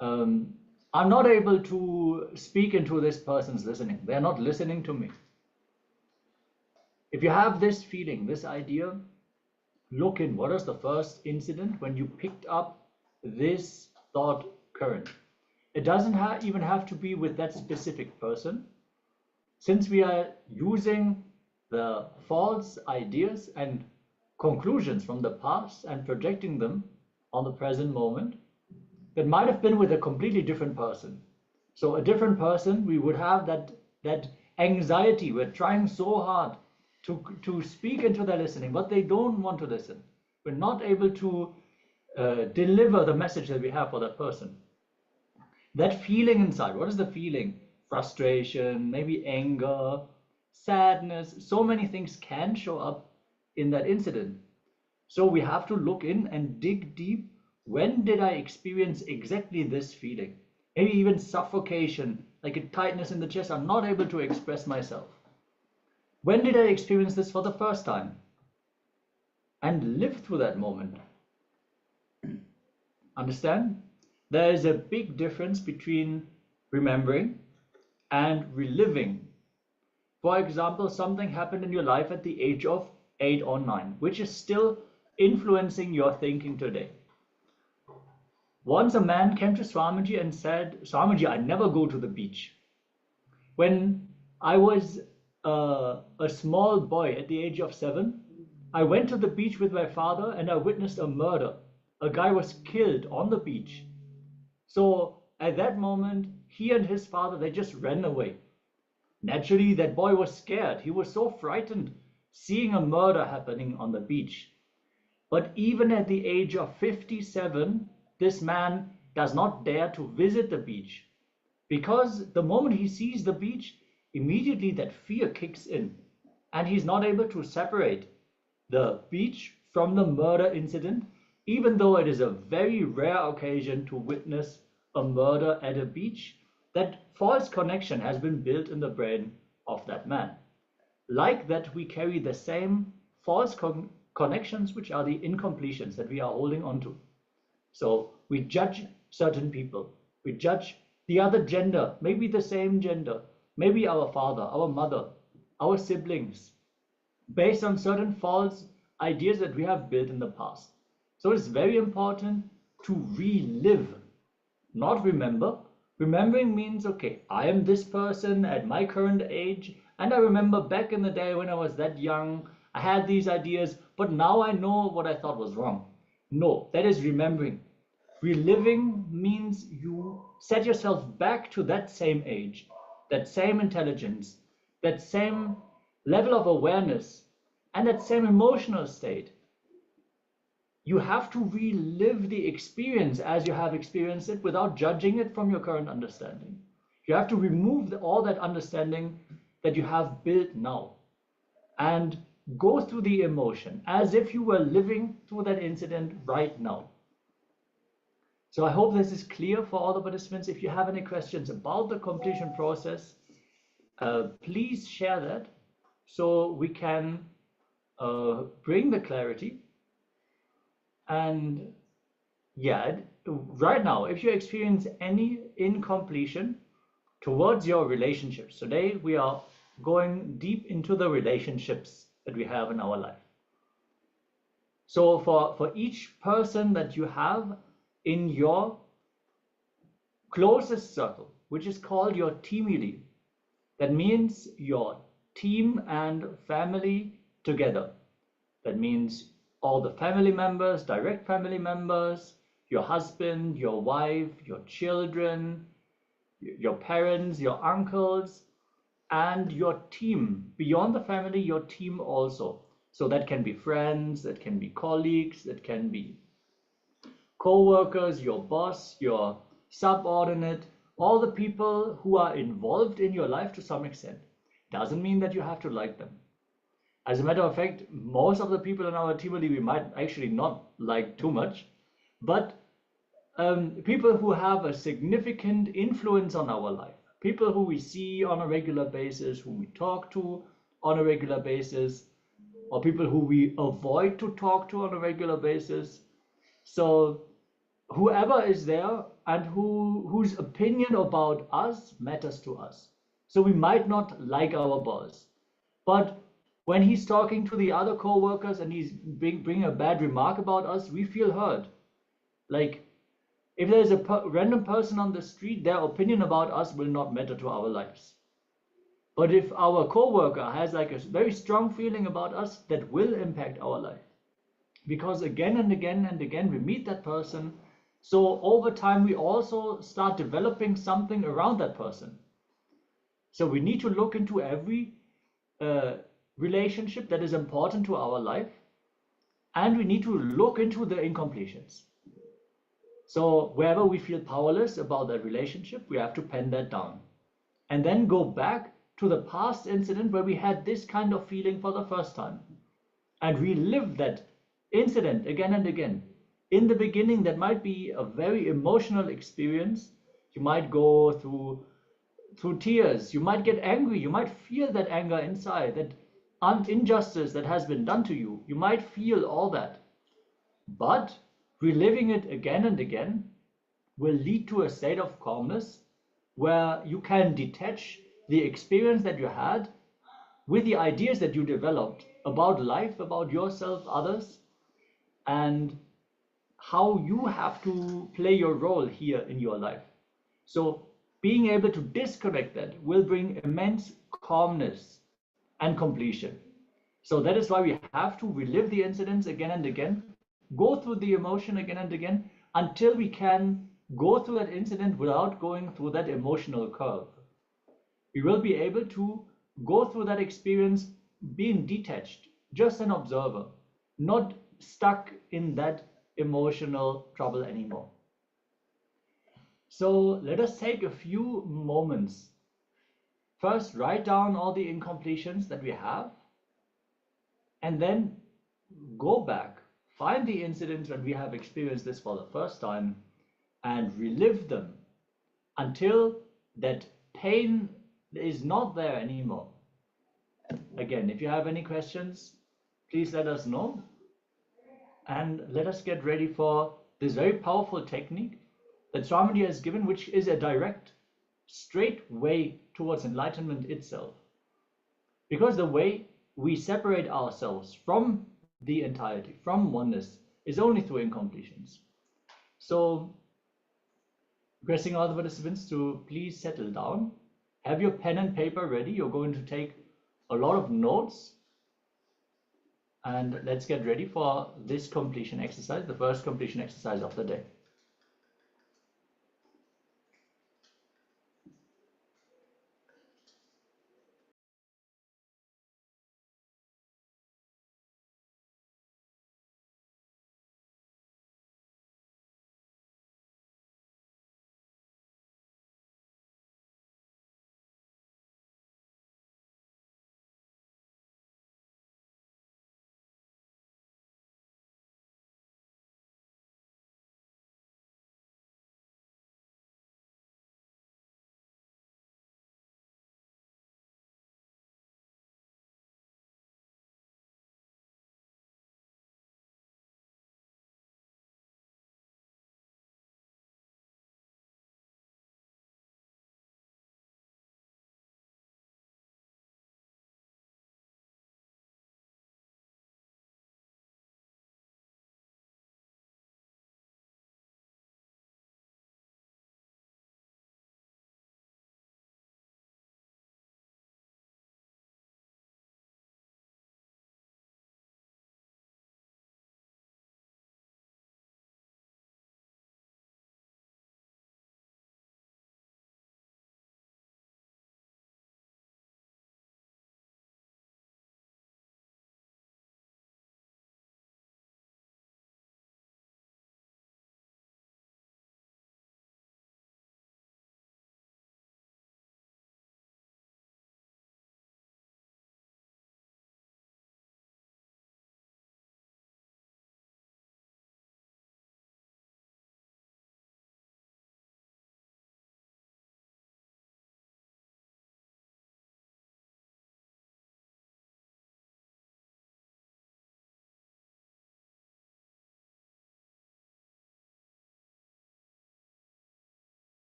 B: I'm not able to speak into this person's listening. They're not listening to me. If you have this feeling, this idea, look in what is the first incident when you picked up this thought current. It doesn't even have to be with that specific person. Since we are using the false ideas and conclusions from the past and projecting them on the present moment, that might have been with a completely different person. So a different person, we would have that anxiety. We're trying so hard to speak into their listening, but they don't want to listen. We're not able to deliver the message that we have for that person. That feeling inside, what is the feeling? Frustration, maybe anger, sadness, so many things can show up in that incident. So we have to look in and dig deep. When did I experience exactly this feeling? maybe even suffocation, like a tightness in the chest. I'm not able to express myself. When did I experience this for the first time? And live through that moment. Understand? There is a big difference between remembering and reliving. For example, something happened in your life at the age of 8 or 9, which is still influencing your thinking today. Once a man came to Swamiji and said, Swamiji, I never go to the beach. When I was a small boy at the age of 7, I went to the beach with my father and I witnessed a murder. A guy was killed on the beach. So at that moment, he and his father, they just ran away. Naturally, that boy was scared. He was so frightened seeing a murder happening on the beach. But even at the age of 57, this man does not dare to visit the beach, because the moment he sees the beach, immediately that fear kicks in, and he's not able to separate the beach from the murder incident, even though it is a very rare occasion to witness a murder at a beach. That false connection has been built in the brain of that man. Like that, we carry the same false connections, which are the incompletions that we are holding on to. So we judge certain people, we judge the other gender, maybe the same gender, maybe our father, our mother, our siblings, based on certain false ideas that we have built in the past. So it's very important to relive, not remember. Remembering means, okay, I am this person at my current age, and I remember back in the day when I was that young, I had these ideas, but now I know what I thought was wrong. No, that is remembering. Reliving means you set yourself back to that same age, that same intelligence, that same level of awareness, and that same emotional state. You have to relive the experience as you have experienced it without judging it from your current understanding. You have to remove all that understanding that you have built now and go through the emotion as if you were living through that incident right now. So I hope this is clear for all the participants. If you have any questions about the completion process, please share that so we can bring the clarity. And yeah, right now, if you experience any incompletion towards your relationships, today we are going deep into the relationships that we have in our life. So for each person that you have in your closest circle, which is called your teamily, that means your team and family together. That means all the family members, direct family members, your husband, your wife, your children, your parents, your uncles, and your team. Beyond the family, your team also. So that can be friends, that can be colleagues, that can be co-workers, your boss, your subordinate, all the people who are involved in your life to some extent. Doesn't mean that you have to like them. As a matter of fact, most of the people in our team we might actually not like too much, but people who have a significant influence on our life, people who we see on a regular basis, who we talk to on a regular basis, or people who we avoid to talk to on a regular basis. So whoever is there and whose opinion about us matters to us. So we might not like our boss, but when he's talking to the other co-workers and he's bringing a bad remark about us, we feel hurt. Like if there's a random person on the street, their opinion about us will not matter to our lives. But if our co-worker has like a very strong feeling about us, that will impact our life. Because again and again and again, we meet that person. So over time, we also start developing something around that person. So we need to look into every relationship that is important to our life. And we need to look into the incompletions. So wherever we feel powerless about that relationship, we have to pen that down. And then go back to the past incident where we had this kind of feeling for the first time. And relive that incident again and again. In the beginning, that might be a very emotional experience, You might go through tears. You might get angry. You might feel that anger inside, that injustice that has been done to you. You might feel all that. But reliving it again and again will lead to a state of calmness where you can detach the experience that you had with the ideas that you developed about life, about yourself, others, and how you have to play your role here in your life. So being able to disconnect that will bring immense calmness and completion. So that is why we have to relive the incidents again and again, go through the emotion again and again, until we can go through that incident without going through that emotional curve. We will be able to go through that experience being detached, just an observer, not stuck in that emotional trouble anymore. So let us take a few moments. First, write down all the incompletions that we have, and then go back, find the incidents when we have experienced this for the first time, and relive them until that pain is not there anymore. Again, if you have any questions, please let us know, and let us get ready for this very powerful technique that Swamiji has given, which is a direct, straight way towards enlightenment itself. Because the way we separate ourselves from the entirety, from oneness, is only through incompletions. So, requesting all the participants to please settle down. Have your pen and paper ready. You're going to take a lot of notes. And let's get ready for this completion exercise, the first completion exercise of the day.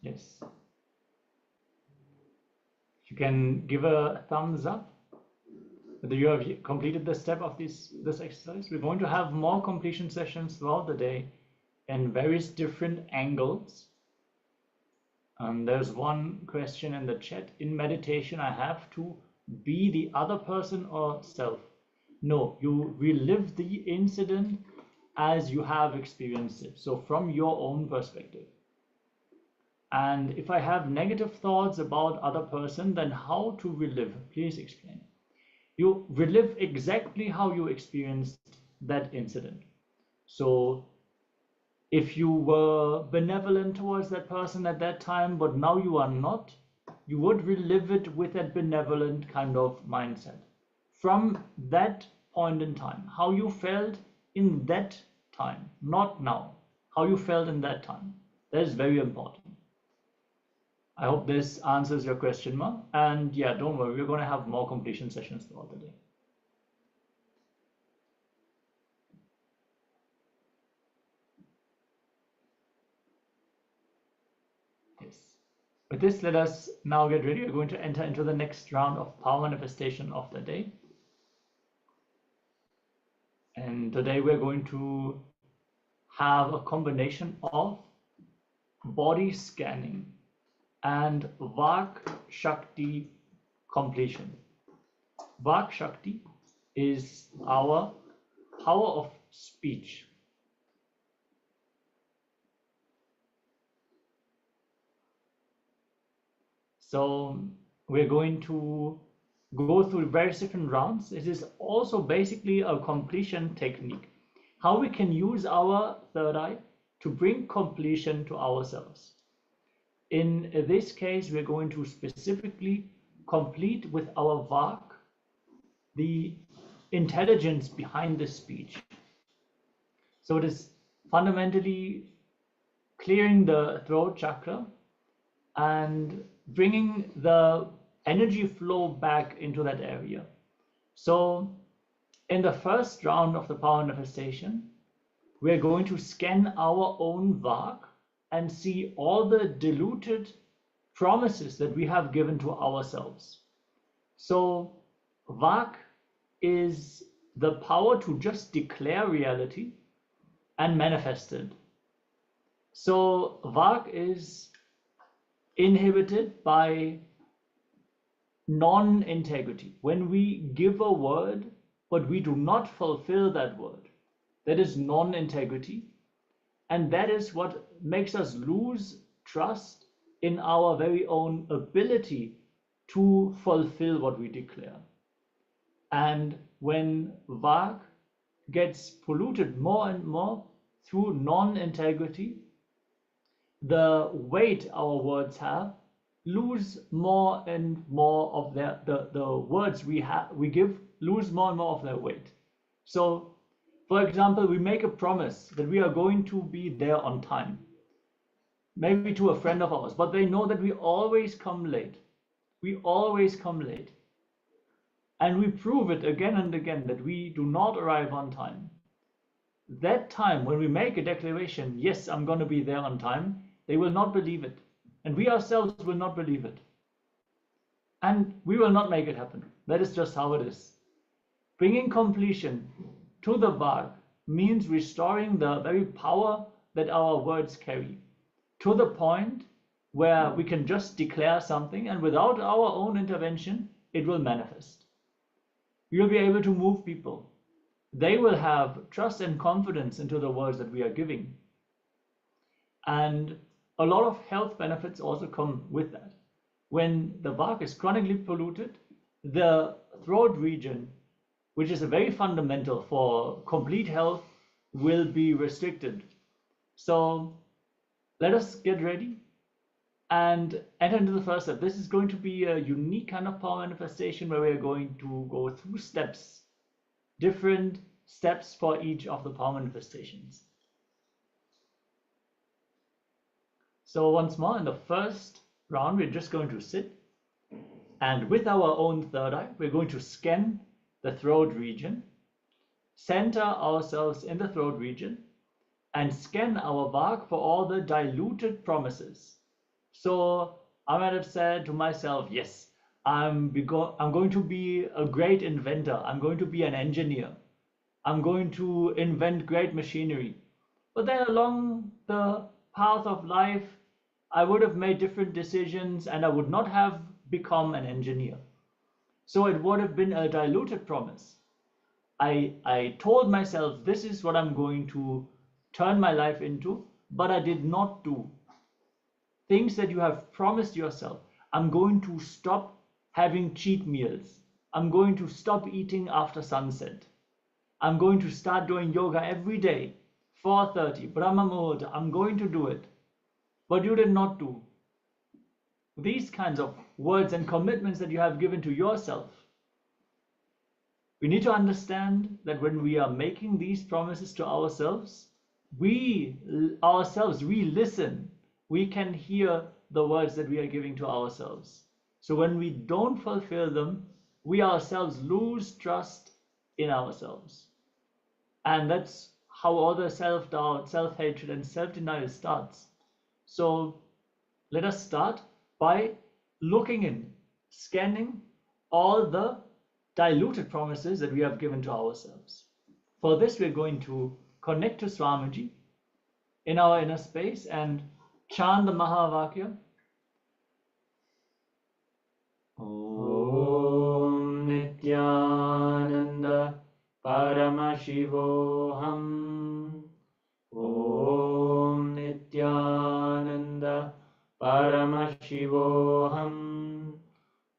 B: Yes. You can give a thumbs up whether you have completed the step of this exercise. We're going to have more completion sessions throughout the day in various different angles. There's one question in the chat. In meditation, I have to be the other person or self? No, you relive the incident as you have experienced it. So from your own perspective. And if I have negative thoughts about other person, then how to relive? Please explain. You relive exactly how you experienced that incident. So if you were benevolent towards that person at that time, but now you are not, you would relive it with that benevolent kind of mindset. From that point in time, how you felt in that time, not now, how you felt in that time. That is very important. I hope this answers your question, Ma. And yeah, don't worry, we're going to have more completion sessions throughout the day. Yes. With this, let us now get ready. We're going to enter into the next round of power manifestation of the day. And today we're going to have a combination of body scanning and Vak Shakti completion. Vak Shakti is our power of speech. So we're going to go through various different rounds. It is also basically a completion technique. How we can use our third eye to bring completion to ourselves. In this case, we're going to specifically complete with our Vak the intelligence behind the speech. So it is fundamentally clearing the throat chakra and bringing the energy flow back into that area. So in the first round of the power manifestation, we're going to scan our own Vak and see all the diluted promises that we have given to ourselves. So Vak is the power to just declare reality and manifest it. So Vak is inhibited by non-integrity. When we give a word, but we do not fulfill that word, that is non-integrity. And that is what makes us lose trust in our very own ability to fulfill what we declare. And when Vak gets polluted more and more through non-integrity, the weight our words have lose more and more of the words we give lose more and more of their weight. So for example, we make a promise that we are going to be there on time, maybe to a friend of ours, but they know that we always come late. We always come late. And we prove it again and again that we do not arrive on time. That time when we make a declaration, yes, I'm going to be there on time, they will not believe it. And we ourselves will not believe it. And we will not make it happen. That is just how it is. Bringing completion to the Vak means restoring the very power that our words carry, to the point where we can just declare something and without our own intervention, it will manifest. We will be able to move people. They will have trust and confidence into the words that we are giving. And a lot of health benefits also come with that. When the Vak is chronically polluted, the throat region, which is very fundamental for complete health, will be restricted. So let us get ready and enter into the first step. This is going to be a unique kind of power manifestation where we are going to go through steps, different steps for each of the power manifestations. So once more, in the first round, we're just going to sit, and with our own third eye, we're going to scan the throat region, center ourselves in the throat region, and scan our Vak for all the diluted promises. So I might have said to myself, yes, I'm going to be a great inventor. I'm going to be an engineer. I'm going to invent great machinery. But then along the path of life, I would have made different decisions and I would not have become an engineer. So it would have been a diluted promise. I told myself this is what I'm going to turn my life into, but I did not do things that you have promised yourself. I'm going to stop having cheat meals. I'm going to stop eating after sunset. I'm going to start doing yoga every day, 4:30, Brahma Muhurta. I'm going to do it. But you did not do these kinds of words and commitments that you have given to yourself. We need to understand that when we are making these promises to ourselves, we listen. We can hear the words that we are giving to ourselves. So when we don't fulfill them, we ourselves lose trust in ourselves. And that's how all the self-doubt, self-hatred, and self-denial starts. So let us start by looking in, scanning all the diluted promises that we have given to ourselves. For this, we're going to connect to Swamiji in our inner space and chant the Mahavakya. Om Nityananda Paramashivoham. Om Nityananda Paramashivoham.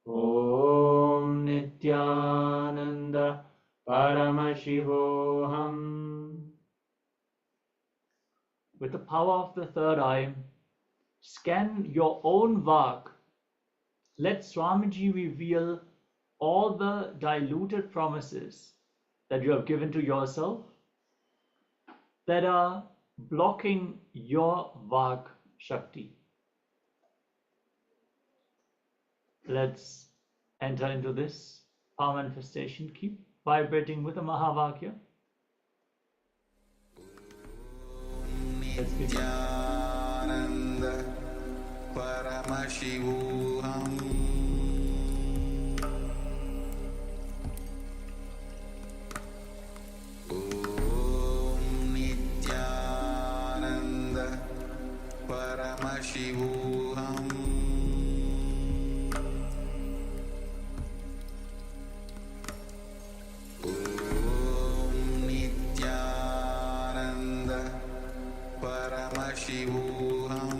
B: Om Nityananda Paramashivoham. With the power of the third eye, scan your own Vak. Let Swamiji reveal all the diluted promises that you have given to yourself that are blocking your Vak Shakti. Let's enter into this power manifestation. Keep vibrating with the Mahavakya. Let's begin.
A: Nityananda Paramashivoham. Om Nityananda Paramashivoham. Om Nityananda Paramashivoham.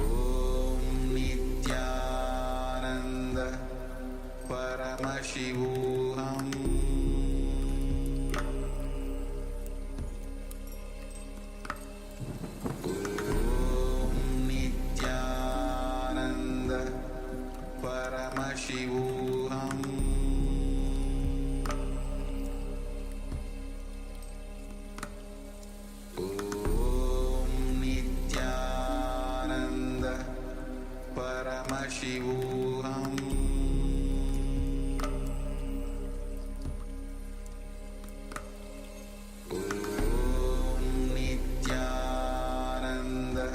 A: Om Nityananda Paramashivoham. Om Nityananda Paramashivoham. Om Nityananda Paramashivoham. Om Nityananda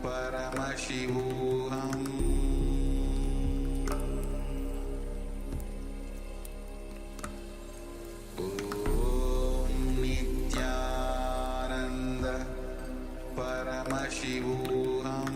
A: Paramashivoham. Om Nityananda Paramashivoham.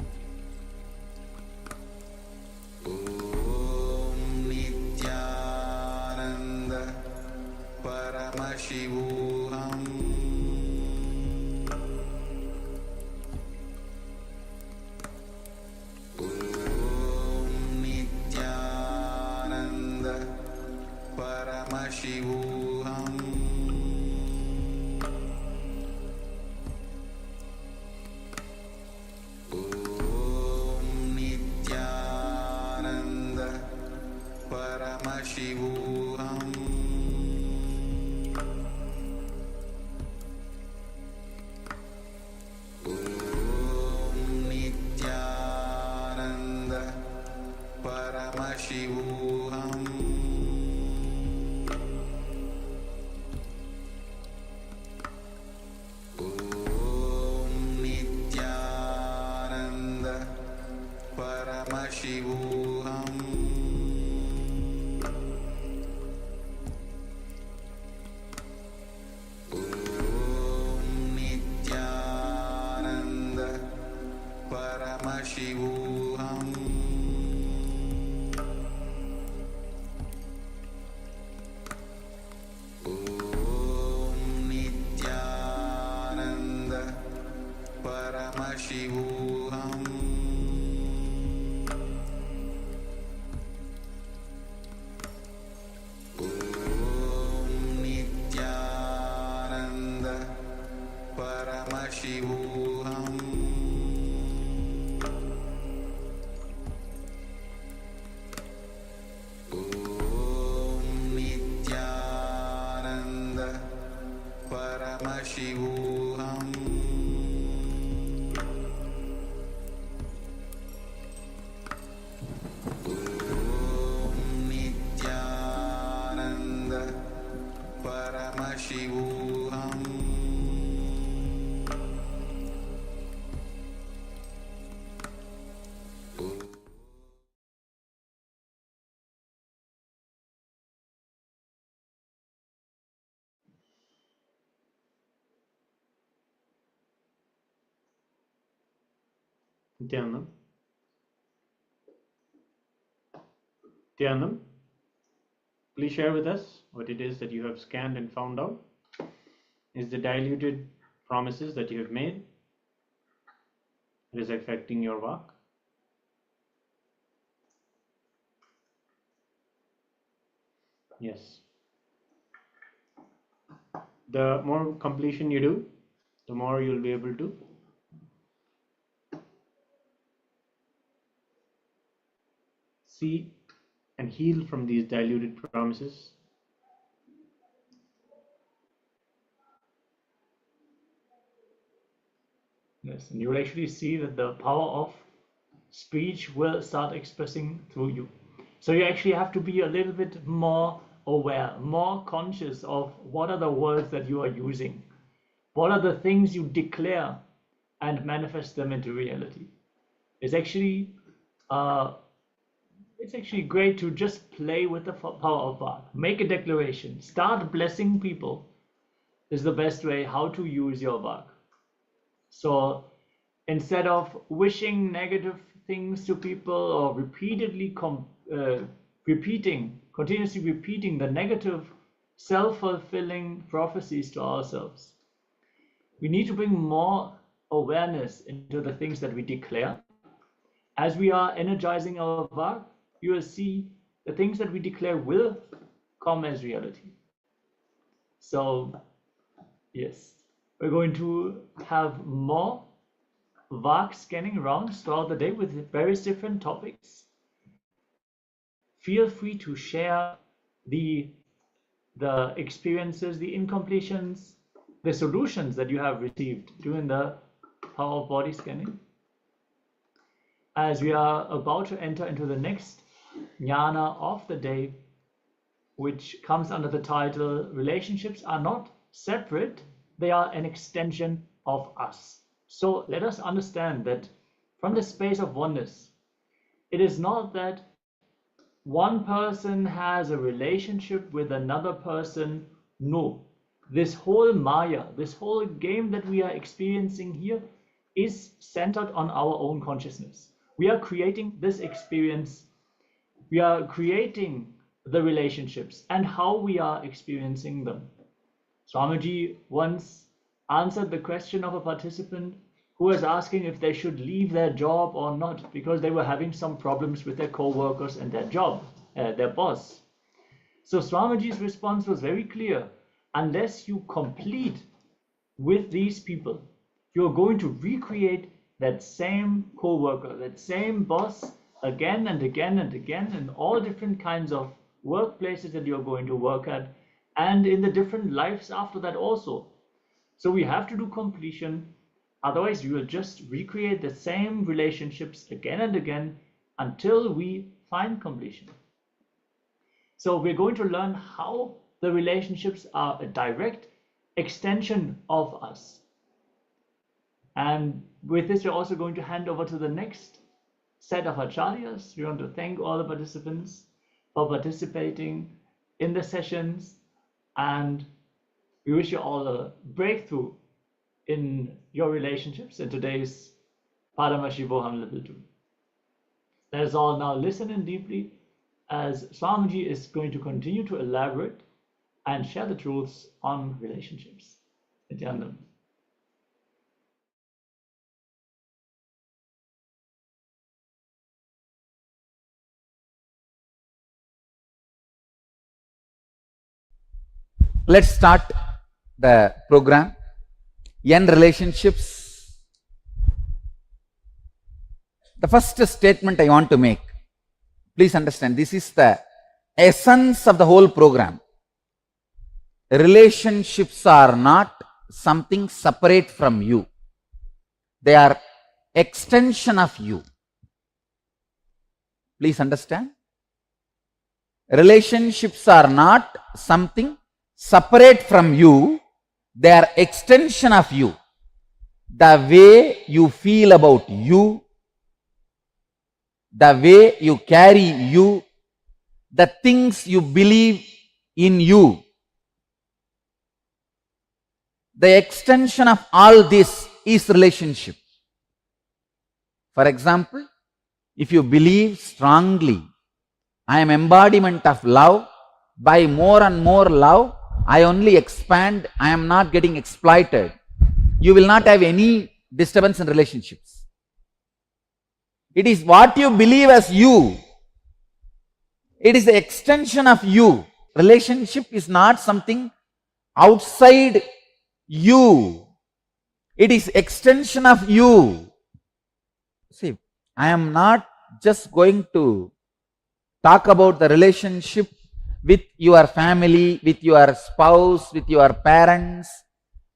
A: Paramashivoham Nityananda Paramashivoham Nityananda Paramashivoham Nityananda Paramashivoham Nityananda Paramashivoham Nityananda Paramashivoham Nityananda Paramashivoham Nityananda Paramashivoham
E: Nityanam. Nityanam, please share with us what it is that you have scanned and found out. Is the diluted promises that you have made, it is affecting your work? Yes. The more completion you do, the more you'll be able to see and heal from these diluted promises.
B: Yes, and you will actually see that the power of speech will start expressing through you. So you actually have to be a little bit more aware, more conscious of what are the words that you are using. What are the things you declare and manifest them into reality? It's actually great to just play with the power of Bach. Make a declaration. Start blessing people is the best way how to use your Bach. So instead of wishing negative things to people or continuously repeating the negative self-fulfilling prophecies to ourselves, we need to bring more awareness into the things that we declare. As we are energizing our Bach, you will see the things that we declare will come as reality. So yes, we're going to have more Bach scanning rounds throughout the day with various different topics. Feel free to share the experiences, the incompletions, the solutions that you have received during the power of body scanning. As we are about to enter into the next jnana of the day, which comes under the title Relationships Are Not Separate, they are an extension of us. So let us understand that from the space of oneness, it is not that one person has a relationship with another person. No, this whole Maya, this whole game that we are experiencing here is centered on our own consciousness. We are creating this experience. We are creating the relationships and how we are experiencing them. Swamiji once answered the question of a participant who was asking if they should leave their job or not because they were having some problems with their co-workers and their job, their boss. So Swamiji's response was very clear. Unless you complete with these people, you're going to recreate that same co-worker, that same boss again and again and again in all different kinds of workplaces that you're going to work at, and in the different lives after that also. So we have to do completion, otherwise we will just recreate the same relationships again and again until we find completion. So we're going to learn how the relationships are a direct extension of us. And with this, we're also going to hand over to the next set of acharyas. We want to thank all the participants for participating in the sessions, and we wish you all a breakthrough in your relationships in today's Paramashivoham Level 2. Let us all now listen in deeply as Swamiji is going to continue to elaborate and share the truths on relationships. Nityananda.
A: Let's start the program. End relationships. The first statement I want to make, please understand, this is the essence of the whole program. Relationships are not something separate from you. They are extension of you. Please understand. Relationships are not something separate from you. They are extension of you. The way you feel about you, the way you carry you, the things you believe in you, the extension of all this is relationship. For example, if you believe strongly, I am embodiment of love, by more and more love, I only expand, I am not getting exploited, you will not have any disturbance in relationships. It is what you believe as you. It is the extension of you. Relationship is not something outside you. It is extension of you. See, I am not just going to talk about the relationship with your family, with your spouse, with your parents,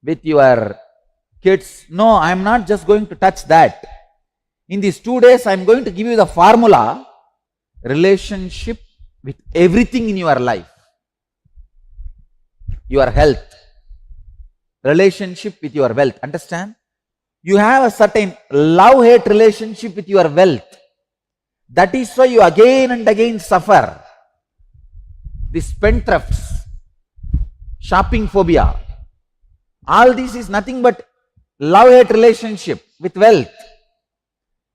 A: with your kids. No, I am not just going to touch that. In these 2 days, I am going to give you the formula, relationship with everything in your life. Your health, relationship with your wealth. Understand? You have a certain love-hate relationship with your wealth. That is why you again and again suffer. The spendthrifts, shopping phobia, all this is nothing but love-hate relationship with wealth.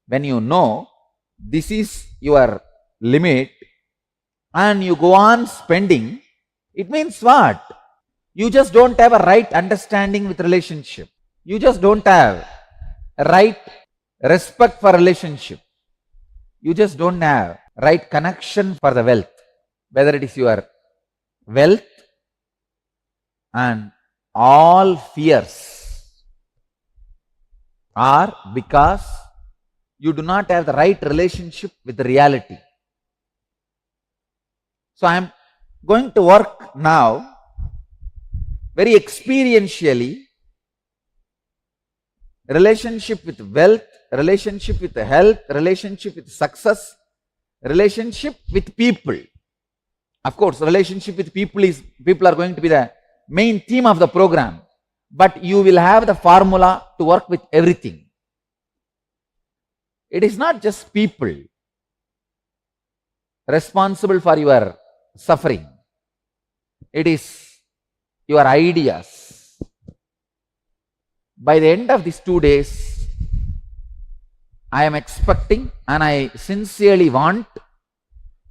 A: When you know this is your limit and you go on spending, it means what? You just don't have a right understanding with relationship. You just don't have a right respect for relationship. You just don't have right connection for the wealth. Whether it is your wealth and all fears are because you do not have the right relationship with the reality. So I am going to work now very experientially. Relationship with wealth, relationship with health, relationship with success, relationship with people. Of course, relationship with people are going to be the main theme of the program, but you will have the formula to work with everything. It is not just people responsible for your suffering. It is your ideas. By the end of these 2 days, I am expecting and I sincerely want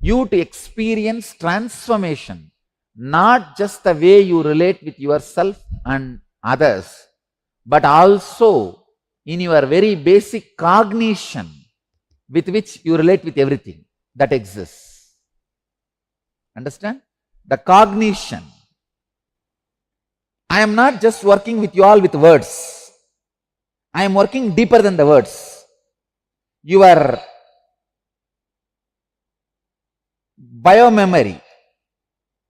A: you to experience transformation, not just the way you relate with yourself and others, but also in your very basic cognition with which you relate with everything that exists. Understand? The cognition. I am not just working with you all with words. I am working deeper than the words. Your biomemory,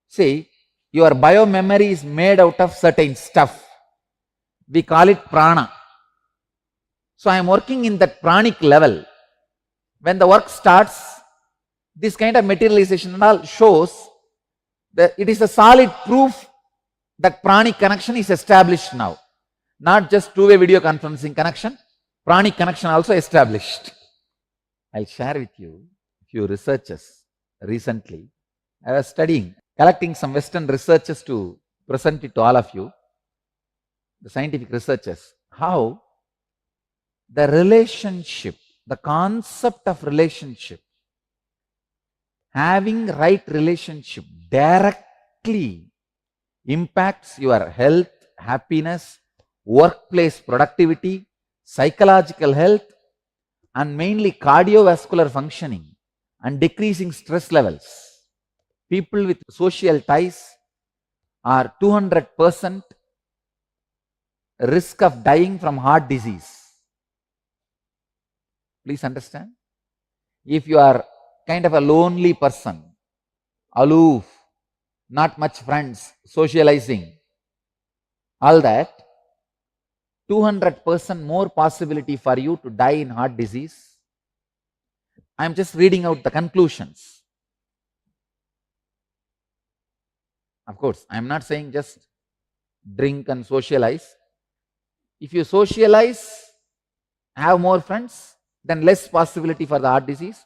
A: See, your biomemory is made out of certain stuff. We call it prana. So I am working in that pranic level. When the work starts, this kind of materialization and all shows that it is a solid proof that pranic connection is established now. Not just two-way video conferencing connection, pranic connection also established. I'll share with you a few researches recently. I was studying, collecting some Western researches to present it to all of you, the scientific researches, how the relationship, the concept of relationship, having right relationship directly impacts your health, happiness, workplace productivity, psychological health, and mainly cardiovascular functioning and decreasing stress levels. People with social ties are 200% risk of dying from heart disease. Please understand. If you are kind of a lonely person, aloof, not much friends, socializing, all that, 200% more possibility for you to die in heart disease. I am just reading out the conclusions. Of course, I am not saying just drink and socialize. If you socialize, have more friends, then less possibility for the heart disease.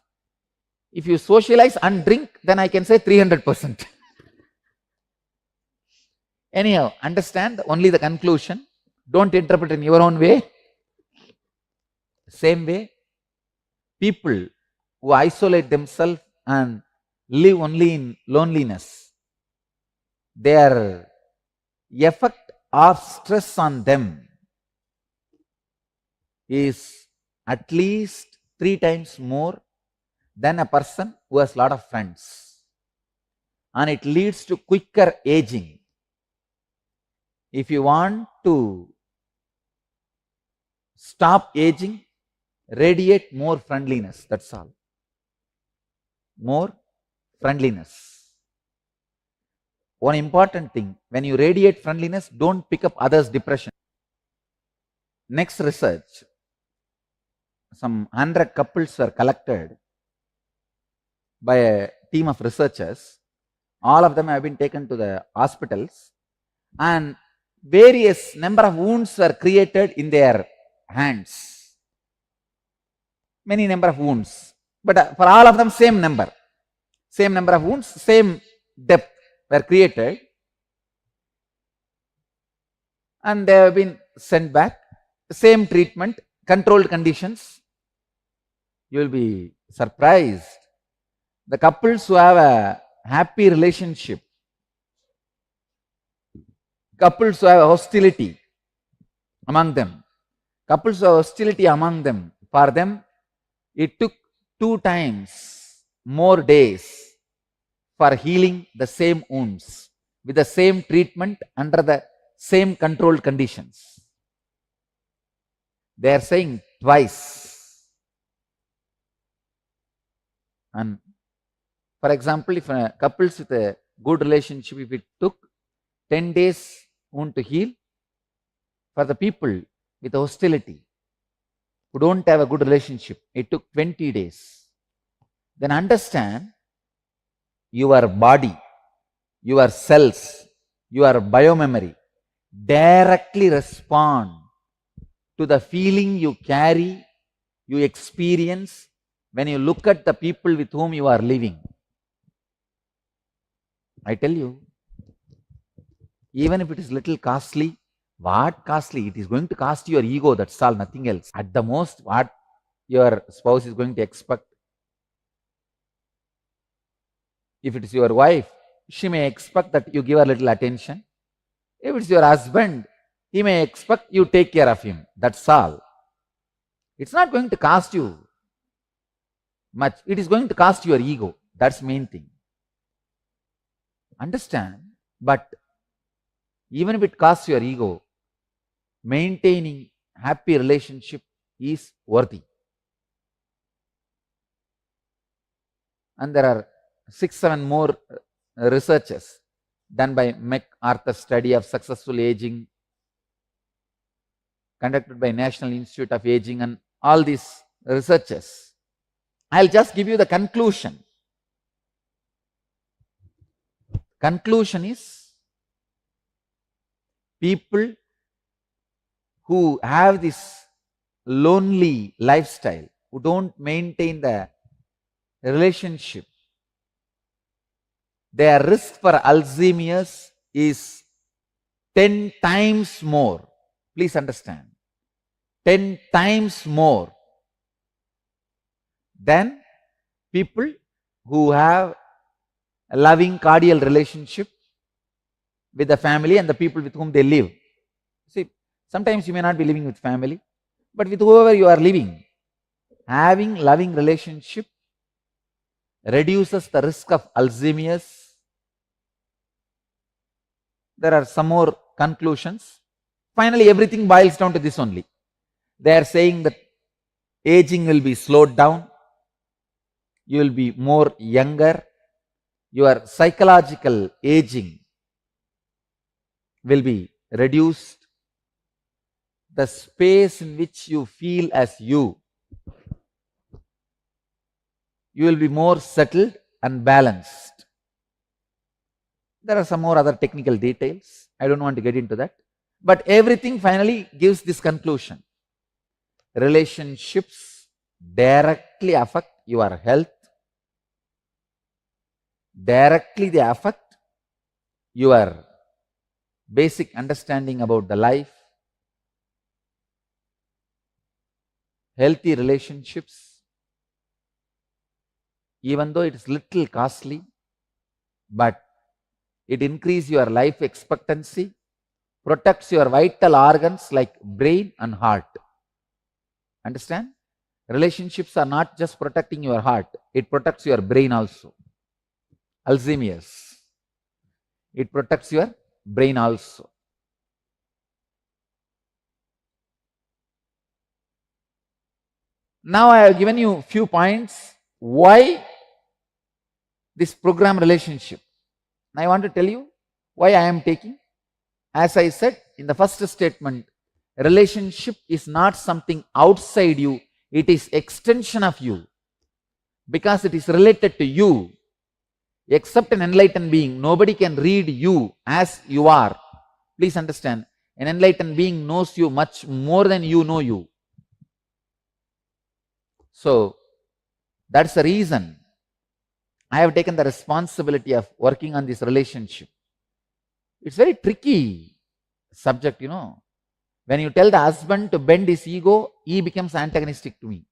A: If you socialize and drink, then I can say 300%. Anyhow, understand only the conclusion. Don't interpret in your own way. Same way, people who isolate themselves and live only in loneliness, their effect of stress on them is at least 3 times more than a person who has a lot of friends. And it leads to quicker aging. If you want to stop aging, radiate more friendliness. That's all. More friendliness. One important thing, when you radiate friendliness, don't pick up others' depression. Next research, some 100 couples were collected by a team of researchers. All of them have been taken to the hospitals, and various number of wounds were created in their hands. Many number of wounds, but for all of them same number of wounds, same depth were created, and they have been sent back. Same treatment, controlled conditions. You will be surprised. The couples who have a happy relationship, couples who have hostility among them, for them, it took 2 times more days for healing the same wounds with the same treatment under the same controlled conditions. They are saying twice. And for example, if a couples with a good relationship, if it took 10 days wound to heal, for the people with hostility who don't have a good relationship, it took 20 days. Then understand, your body, your cells, your biomemory directly respond to the feeling you carry, you experience when you look at the people with whom you are living. I tell you, even if it is little costly, what costly? It is going to cost your ego, that's all, nothing else. At the most, what your spouse is going to expect. If it is your wife, she may expect that you give her little attention. If it's your husband, he may expect you take care of him. That's all. It's not going to cost you much. It is going to cost your ego. That's the main thing. Understand? But even if it costs your ego, maintaining happy relationship is worthy. And there are 6-7 more researches done by MacArthur study of successful aging, conducted by National Institute of Aging and all these researchers. I'll just give you the conclusion. Conclusion is, people who have this lonely lifestyle, who don't maintain the relationship, their risk for Alzheimer's is 10 times more. Please understand, 10 times more than people who have a loving cordial relationship with the family and the people with whom they live. See, sometimes you may not be living with family, but with whoever you are living, having loving relationship reduces the risk of Alzheimer's. There are some more conclusions. Finally, everything boils down to this only. They are saying that aging will be slowed down, you will be more younger, your psychological aging will be reduced, the space in which you feel as you will be more settled and balanced. There are some more other technical details. I don't want to get into that. But everything finally gives this conclusion. Relationships directly affect your health. Directly they affect your basic understanding about the life. Healthy relationships, even though it is little costly, but it increases your life expectancy, protects your vital organs like brain and heart. Understand? Relationships are not just protecting your heart, it protects your brain also. Alzheimer's, it protects your brain also. Now I have given you few points why this program relationship. Now I want to tell you why I am taking. As I said in the first statement, relationship is not something outside you, it is extension of you, because it is related to you. Except an enlightened being, nobody can read you as you are. Please understand, an enlightened being knows you much more than you know you. So that's the reason I have taken the responsibility of working on this relationship. It's very tricky subject, you know. When you tell the husband to bend his ego, he becomes antagonistic to me.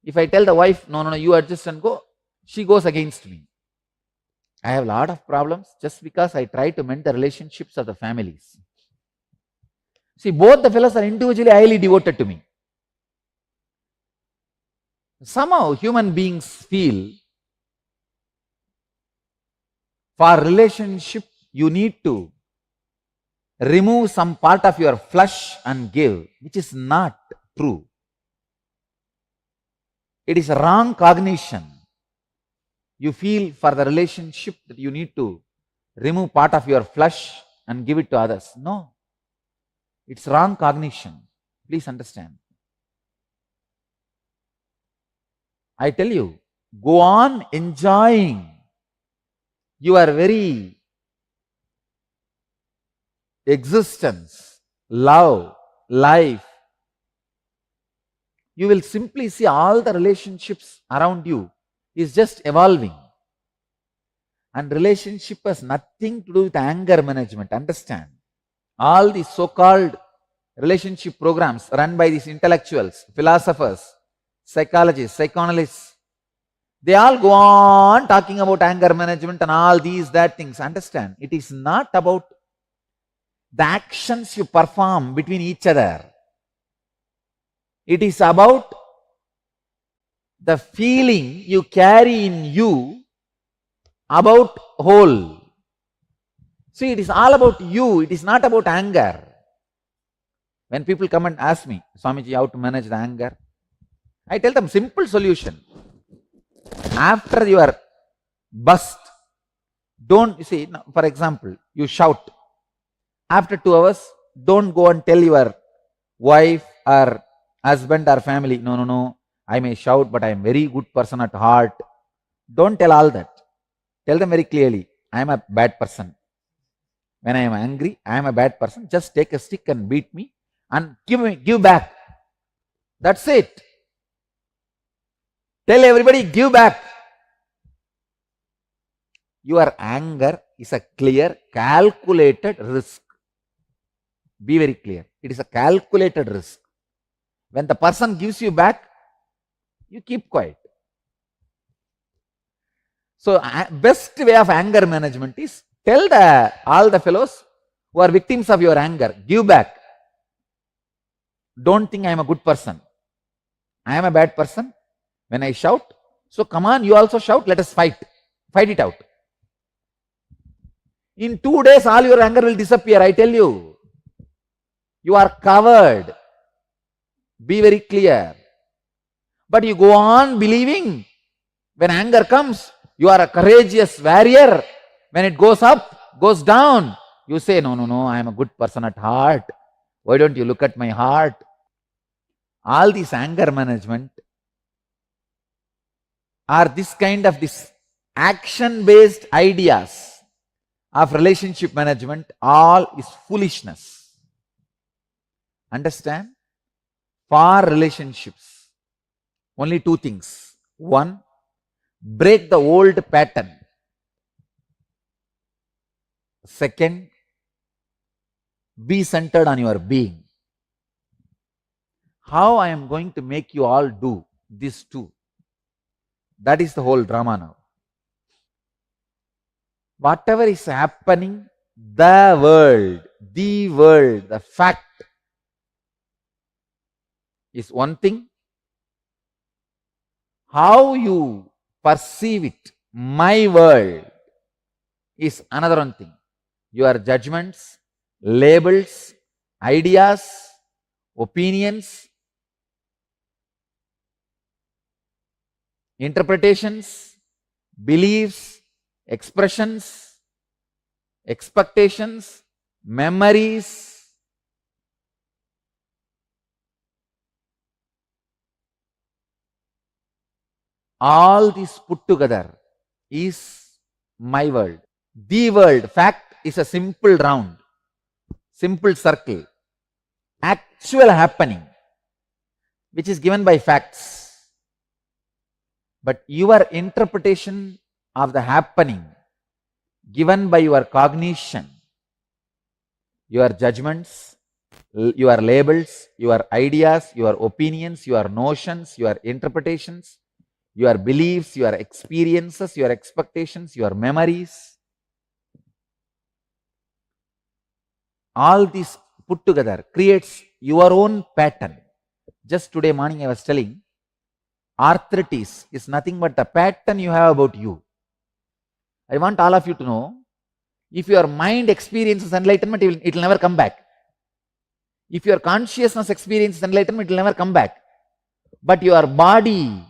A: If I tell the wife, no, you adjust and go, she goes against me. I have a lot of problems just because I try to mend the relationships of the families. See, both the fellows are individually highly devoted to me. Somehow human beings feel for relationship you need to remove some part of your flesh and give, which is not true. It is a wrong cognition. You feel for the relationship that you need to remove part of your flesh and give it to others. No, it's wrong cognition. Please understand. I tell you, go on enjoying your very existence, love, life. You will simply see all the relationships around you is just evolving. And relationship has nothing to do with anger management. Understand? All these so-called relationship programs run by these intellectuals, philosophers, psychologists, psychoanalysts, they all go on talking about anger management and all these, that things. Understand? It is not about the actions you perform between each other. It is about the feeling you carry in you about whole. See, it is all about you. It is not about anger. When people come and ask me, Swamiji, how to manage the anger? I tell them simple solution. After your bust, Don't, you see, now, for example, you shout. After 2 hours, don't go and tell your wife or husband or family, no, no, no, I may shout, but I am very good person at heart. Don't tell all that. Tell them very clearly, I am a bad person. When I am angry, I am a bad person. Just take a stick and beat me and give back. That's it. Tell everybody, give back. Your anger is a clear, calculated risk. Be very clear. It is a calculated risk. When the person gives you back, you keep quiet. So, best way of anger management is tell all the fellows who are victims of your anger, give back. Don't think I am a good person. I am a bad person. When I shout, so come on, you also shout, let us fight. Fight it out. In 2 days, all your anger will disappear, I tell you. You are covered. Be very clear. But you go on believing when anger comes, you are a courageous warrior. When it goes up, goes down, you say, no, no, no, I am a good person at heart. Why don't you look at my heart? All this anger management are this kind of this action-based ideas of relationship management, all is foolishness. Understand? For relationships, only 2 things. 1, break the old pattern. 2nd, be centered on your being. How I am going to make you all do these 2? That is the whole drama now. Whatever is happening, the world, the fact is one thing. How you perceive it, my world, is another one thing. Your judgments, labels, ideas, opinions, interpretations, beliefs, expressions, expectations, memories, all this put together is my world. The world, fact, is a simple round, simple circle, actual happening, which is given by facts. But your interpretation of the happening given by your cognition, your judgments, your labels, your ideas, your opinions, your notions, your interpretations, your beliefs, your experiences, your expectations, your memories, all this put together creates your own pattern. Just today morning I was telling, arthritis is nothing but the pattern you have about you. I want all of you to know, if your mind experiences enlightenment, it will never come back. If your consciousness experiences enlightenment, it will never come back. But your body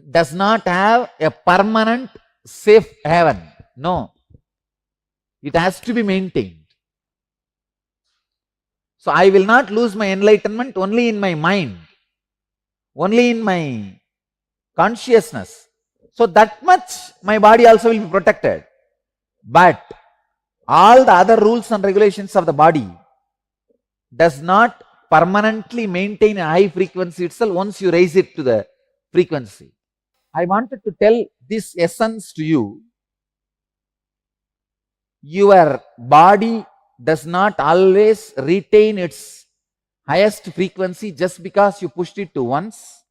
A: does not have a permanent safe haven. No. It has to be maintained. So I will not lose my enlightenment only in my mind, only in my consciousness. So that much my body also will be protected. But all the other rules and regulations of the body does not permanently maintain a high frequency itself once you raise it to the frequency. I wanted to tell this essence to you. Your body does not always retain its highest frequency just because you pushed it to once.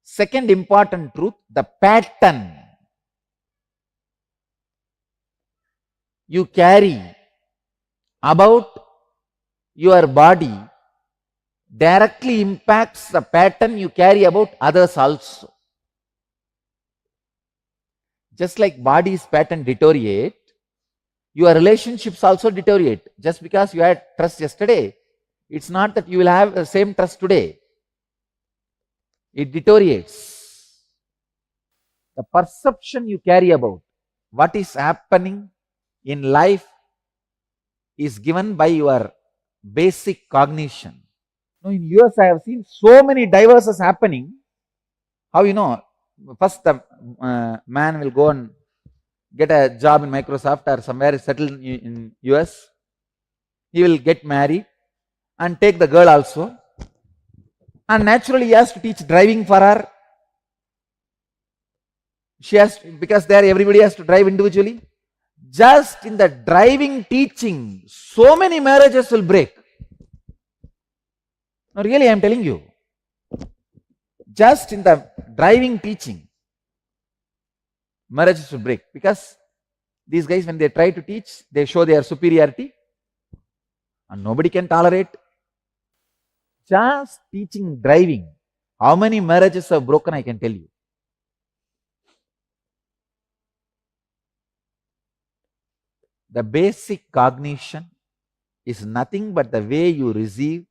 A: Second important truth, the pattern you carry about your body directly impacts the pattern you carry about others also. Just like body's pattern deteriorate, your relationships also deteriorate. Just because you had trust yesterday, it's not that you will have the same trust today. It deteriorates. The perception you carry about what is happening in life is given by your basic cognition. Now in US I have seen so many divorces happening. How you know? First the man will go and get a job in Microsoft or somewhere settled in US. He will get married and take the girl also. And naturally he has to teach driving for her. She has to, because there everybody has to drive individually. Just in the driving teaching, so many marriages will break. No, really I am telling you. Just in the driving teaching, marriages will break. Because these guys, when they try to teach, they show their superiority. And nobody can tolerate. Just teaching driving. How many marriages have broken, I can tell you. The basic cognition is nothing but the way you receive,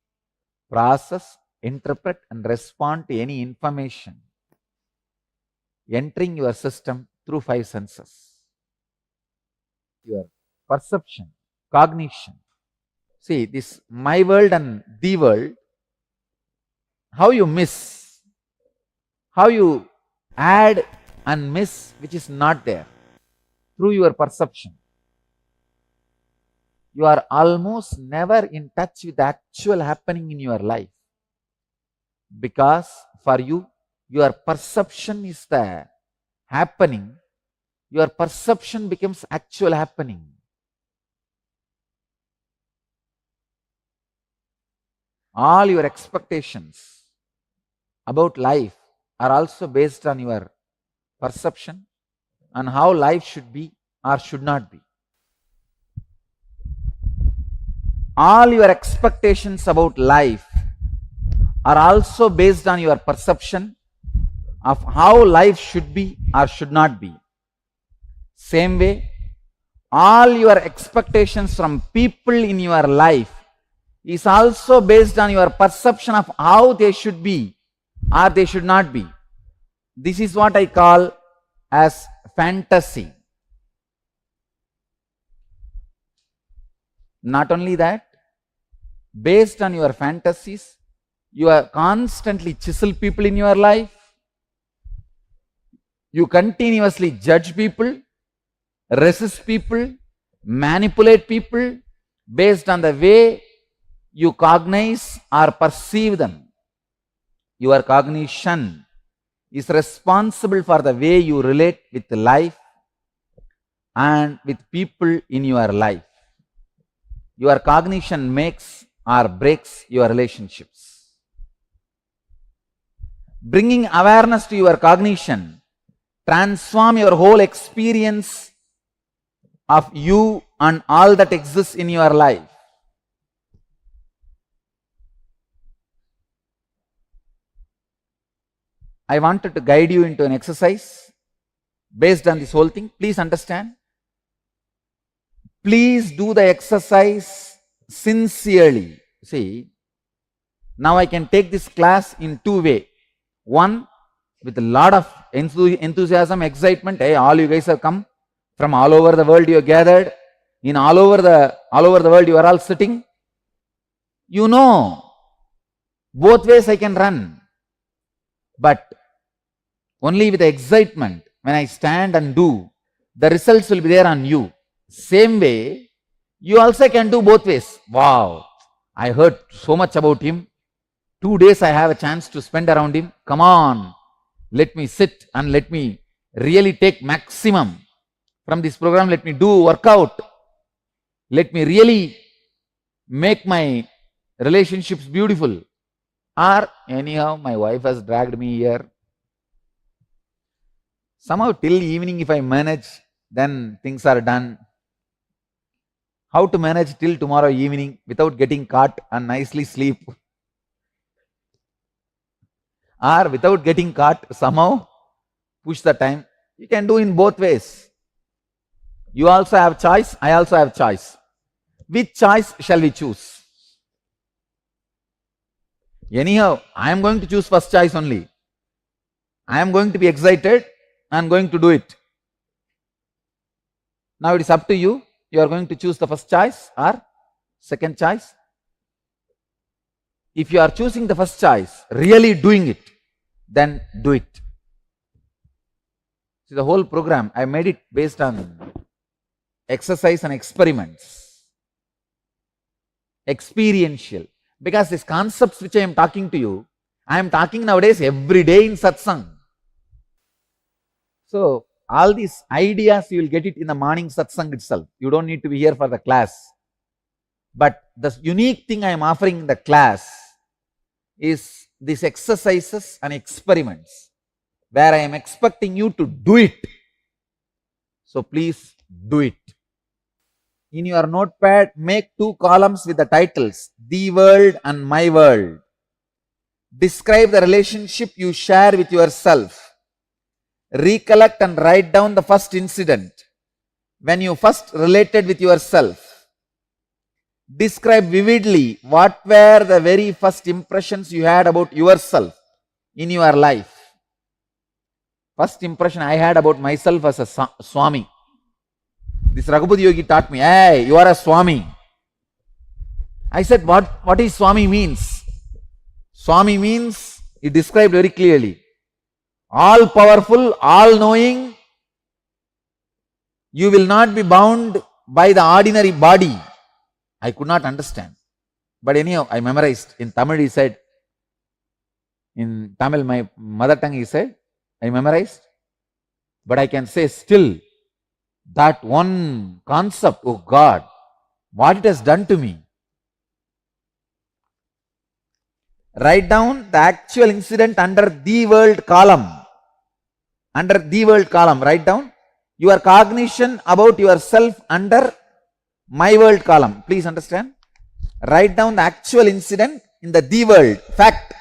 A: process, interpret and respond to any information entering your system through 5 senses. Your perception, cognition. See, this my world and the world, how you miss, how you add and miss which is not there through your perception. You are almost never in touch with the actual happening in your life. Because for you, your perception is the happening. Your perception becomes actual happening. All your expectations about life are also based on your perception and how life should be or should not be. All your expectations about life are also based on your perception of how life should be or should not be. Same way, all your expectations from people in your life is also based on your perception of how they should be or they should not be. This is what I call as fantasy. Not only that, based on your fantasies, you are constantly chisel people in your life. You continuously judge people, resist people, manipulate people based on the way you cognize or perceive them. Your cognition is responsible for the way you relate with life and with people in your life. Your cognition makes or breaks your relationships. Bringing awareness to your cognition transform your whole experience of you and all that exists in your life. I wanted to guide you into an exercise based on this whole thing. Please understand. Please do the exercise sincerely. See, now I can take this class in 2 ways. One, with a lot of enthusiasm, excitement. Hey, all you guys have come from all over the world. You are gathered in all over the world. You are all sitting. You know, both ways I can run, but only with the excitement. When I stand and do, the results will be there on you. Same way, you also can do both ways. Wow, I heard so much about him. 2 days I have a chance to spend around him. Come on, let me sit and let me really take maximum from this program. Let me do workout. Let me really make my relationships beautiful. Or anyhow, my wife has dragged me here. Somehow till evening if I manage, then things are done. How to manage till tomorrow evening without getting caught and nicely sleep? Or without getting caught, somehow push the time. You can do in both ways. You also have choice, I also have choice. Which choice shall we choose? Anyhow, I am going to choose first choice only. I am going to be excited and going to do it. Now it is up to you. You are going to choose the first choice or second choice. If you are choosing the first choice, really doing it, then do it. See, the whole program, I made it based on exercise and experiments, experiential. Because these concepts which I am talking to you, I am talking nowadays every day in satsang. So, all these ideas you will get it in the morning satsang itself. You don't need to be here for the class. But the unique thing I am offering in the class is these exercises and experiments where I am expecting you to do it. So please do it. In your notepad, make 2 columns with the titles, The World and My World. Describe the relationship you share with yourself. Recollect and write down the first incident when you first related with yourself. Describe vividly what were the very first impressions you had about yourself in your life. First impression I had about myself as a Swami. This Raghupati Yogi taught me, hey, you are a Swami. I said, what is Swami means? Swami means, he described very clearly, all powerful, all knowing. You will not be bound by the ordinary body. I could not understand. But anyhow, I memorized. In Tamil he said, in Tamil, my mother tongue, he said, I memorized. But I can say still, that one concept, oh God, what it has done to me. Write down the actual incident under the world column. Under the world column, write down your cognition about yourself under my world column. Please understand. Write down the actual incident in the world, fact.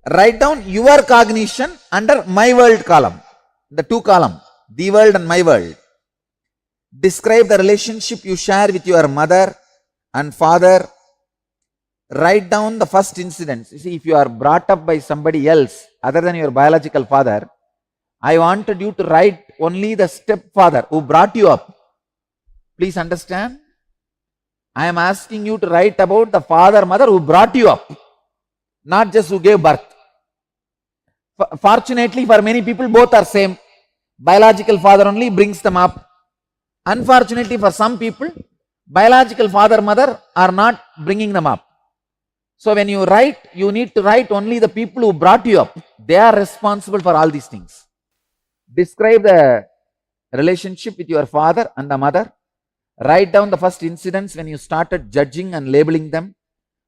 A: Write down your cognition under my world column. The 2 column, the world and my world. Describe the relationship you share with your mother and father. Write down the first incidents. You see, if you are brought up by somebody else other than your biological father, I wanted you to write only the stepfather who brought you up. Please understand. I am asking you to write about the father, mother who brought you up, not just who gave birth. Fortunately, for many people, both are same. Biological father only brings them up. Unfortunately, for some people, biological father, mother are not bringing them up. So when you write, you need to write only the people who brought you up. They are responsible for all these things. Describe the relationship with your father and the mother. Write down the first incidents when you started judging and labeling them.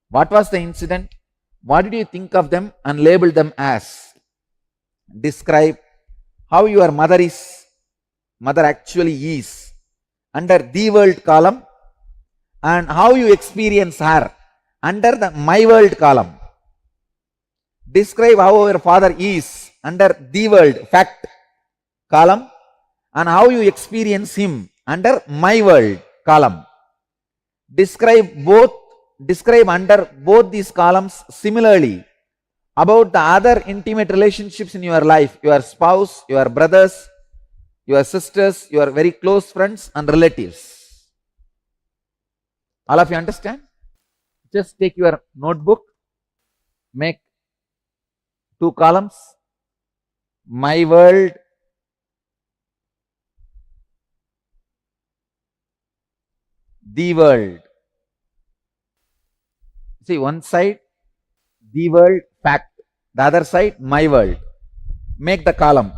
A: What was the incident? What did you think of them and label them as? Describe how your mother actually is under the world column and how you experience her under the my world column. Describe how your father is under the world fact column and how you experience him under my world column. Describe under both these columns similarly about the other intimate relationships in your life, your spouse, your brothers, your sisters, your very close friends and relatives. All of you understand? Just take your notebook, make 2 columns, my world, the world. See, one side, the world, fact. The other side, my world. Make the column.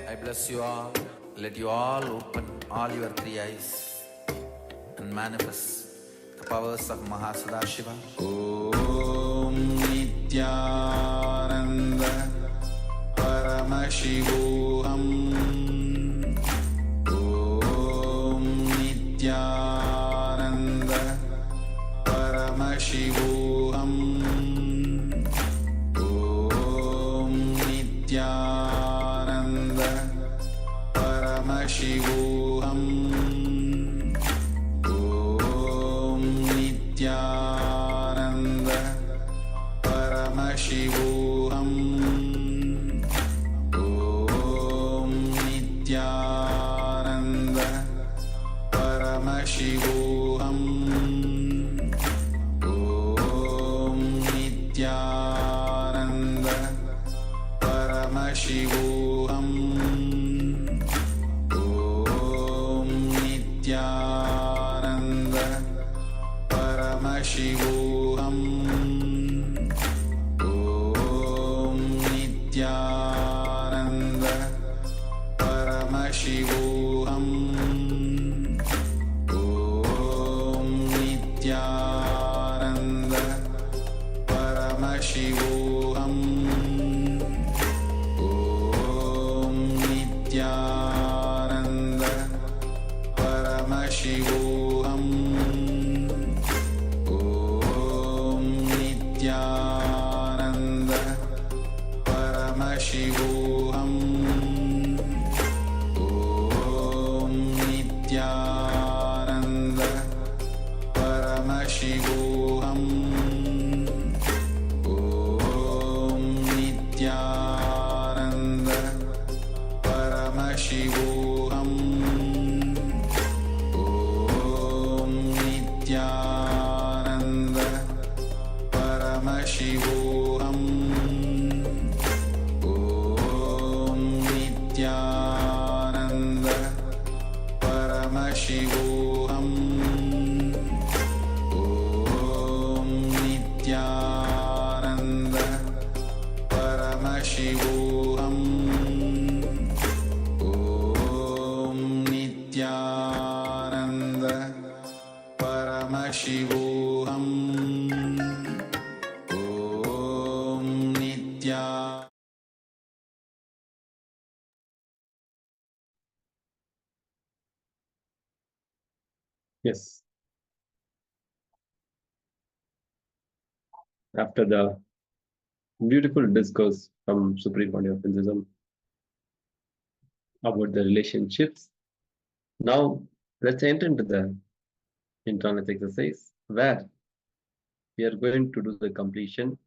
A: I bless you all. Let you all open all your three eyes and manifest the powers of Mahasadashiva. Om Nityananda Paramashivoham. Om Nityananda Paramashivoham. Om Nityananda Paramashivoham. Om Nityananda Paramashivoham. Om Nityananda Paramashivoham. Om Nityananda Paramashivoham. Om Nityananda Paramashivoham. Om Nityananda Paramashivoham. Om Nityananda Paramashivoham. Om Nityananda Paramashivoham. Om Nityananda Paramashivoham. Om Nityananda Paramashivoham. Om Nityananda Paramashivoham. Om Nityananda Paramashivoham. Om Nityananda Paramashivoham. Om Nityananda Paramashivoham. Om Nityananda Paramashivoham. Om Nitya.
F: Yes. After the beautiful discourse from Supreme Pontiff of Hinduism about the relationships, now let's enter into the internal exercise where we are going to do the completion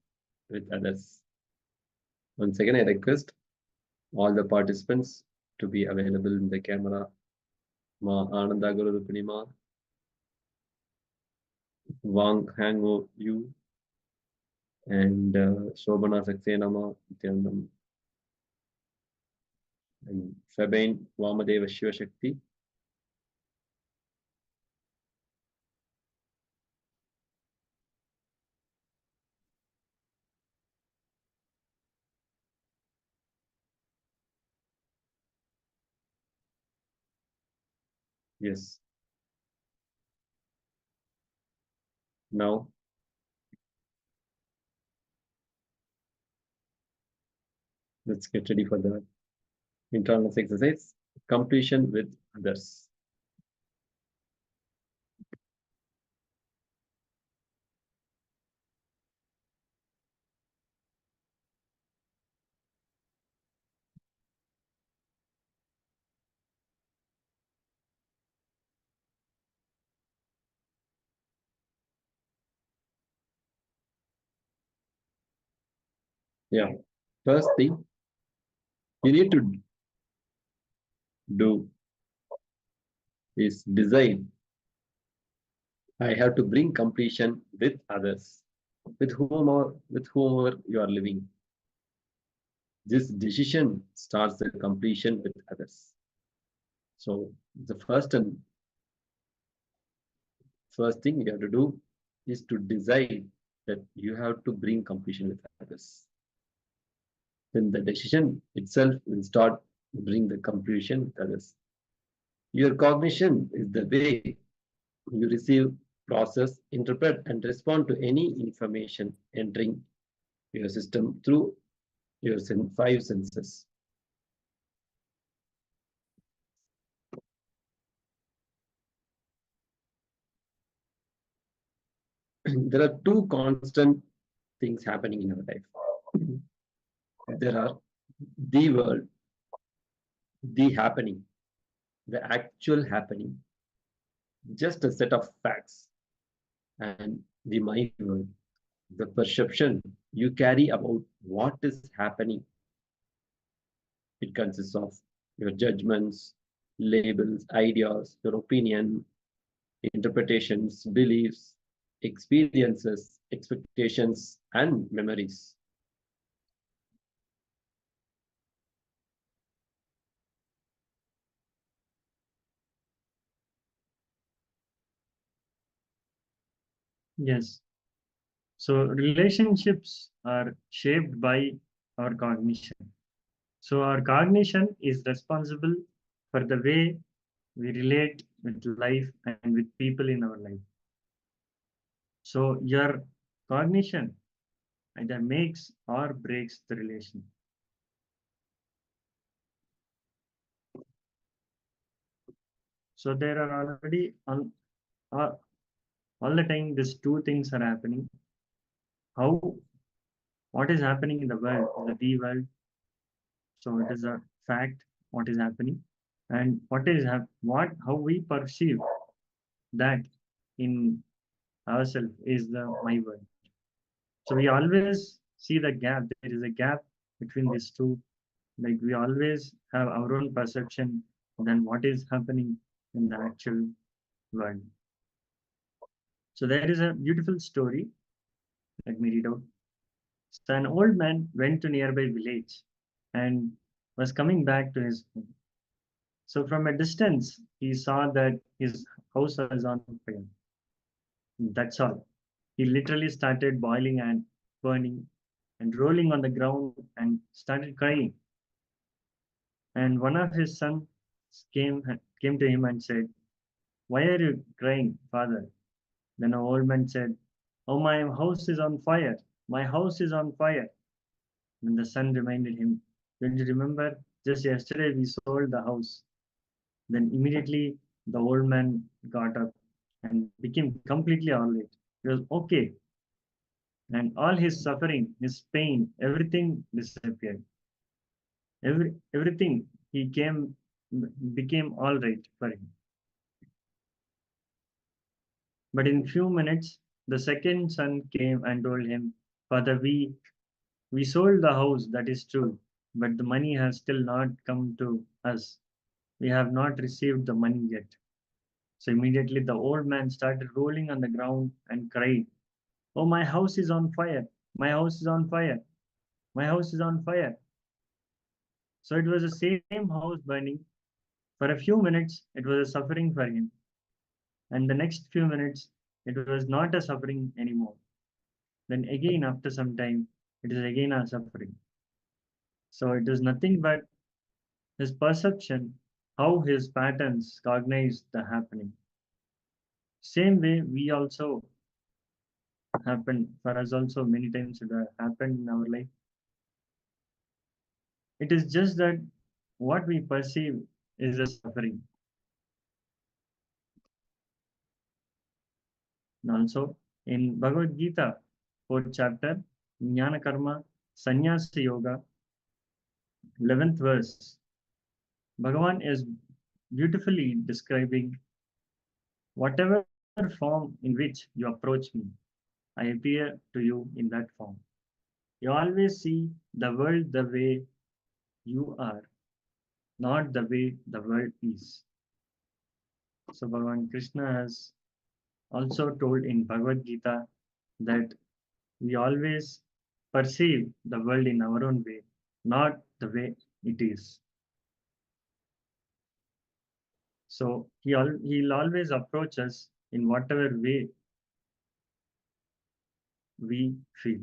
F: with others. Once again, I request all the participants to be available in the camera. Ma Ananda Guru Rupinima, Wang Hango Yu, and Shobana Saksenama Nityanandam, and Fabain Vamadeva Shiva Shakti. Yes. Now, let's get ready for the internal exercise, completion with others. Yeah. First thing you need to do is decide. I have to bring completion with others, with whomever you are living. This decision starts the completion with others. So the first thing you have to do is to decide that you have to bring completion with others. Then the decision itself will start bring the completion with others. Your cognition is the way you receive, process, interpret, and respond to any information entering your system through your five senses. There are two constant things happening in our life. There are the world, the happening, the actual happening, just a set of facts, and the mind world, the perception you carry about what is happening. It consists of your judgments, labels, ideas, your opinion, interpretations, beliefs, experiences, expectations, and memories.
G: Yes. So relationships are shaped by our cognition. So our cognition is responsible for the way we relate with life and with people in our life. So your cognition either makes or breaks the relation. So there are already all the time these two things are happening. What is happening in the world, the world. So it is a fact what is happening, and how we perceive that in ourselves is the my world. So we always see the gap. There is a gap between these two. Like we always have our own perception than what is happening in the actual world. So there is a beautiful story. Let me read out. So an old man went to nearby village and was coming back to his home. So from a distance, he saw that his house was on fire. That's all. He literally started boiling and burning and rolling on the ground and started crying. And one of his sons came to him and said, "Why are you crying, father?" Then an old man said, "Oh, my house is on fire. My house is on fire." Then the son reminded him, "Don't you remember? Just yesterday we sold the house." Then immediately the old man got up and became completely all right. He was okay. And all his suffering, his pain, everything disappeared. Everything he became all right for him. But in few minutes, the second son came and told him, "Father, we sold the house, that is true, but the money has still not come to us. We have not received the money yet." So immediately the old man started rolling on the ground and cried, "Oh, my house is on fire! My house is on fire! My house is on fire!" So it was the same house burning. For a few minutes, it was a suffering for him. And the next few minutes, it was not a suffering anymore. Then again, after some time, it is again a suffering. So it is nothing but his perception, how his patterns cognize the happening. Same way, we also happen for us also many times it happened in our life. It is just that what we perceive is a suffering. And also in Bhagavad Gita, 4th chapter, Jnana Karma Sannyasa Yoga, 11th verse, Bhagavan is beautifully describing whatever form in which you approach me, I appear to you in that form. You always see the world the way you are, not the way the world is. So Bhagavan Krishna has also told in Bhagavad Gita that we always perceive the world in our own way, not the way it is. So he'll always approach us in whatever way we feel.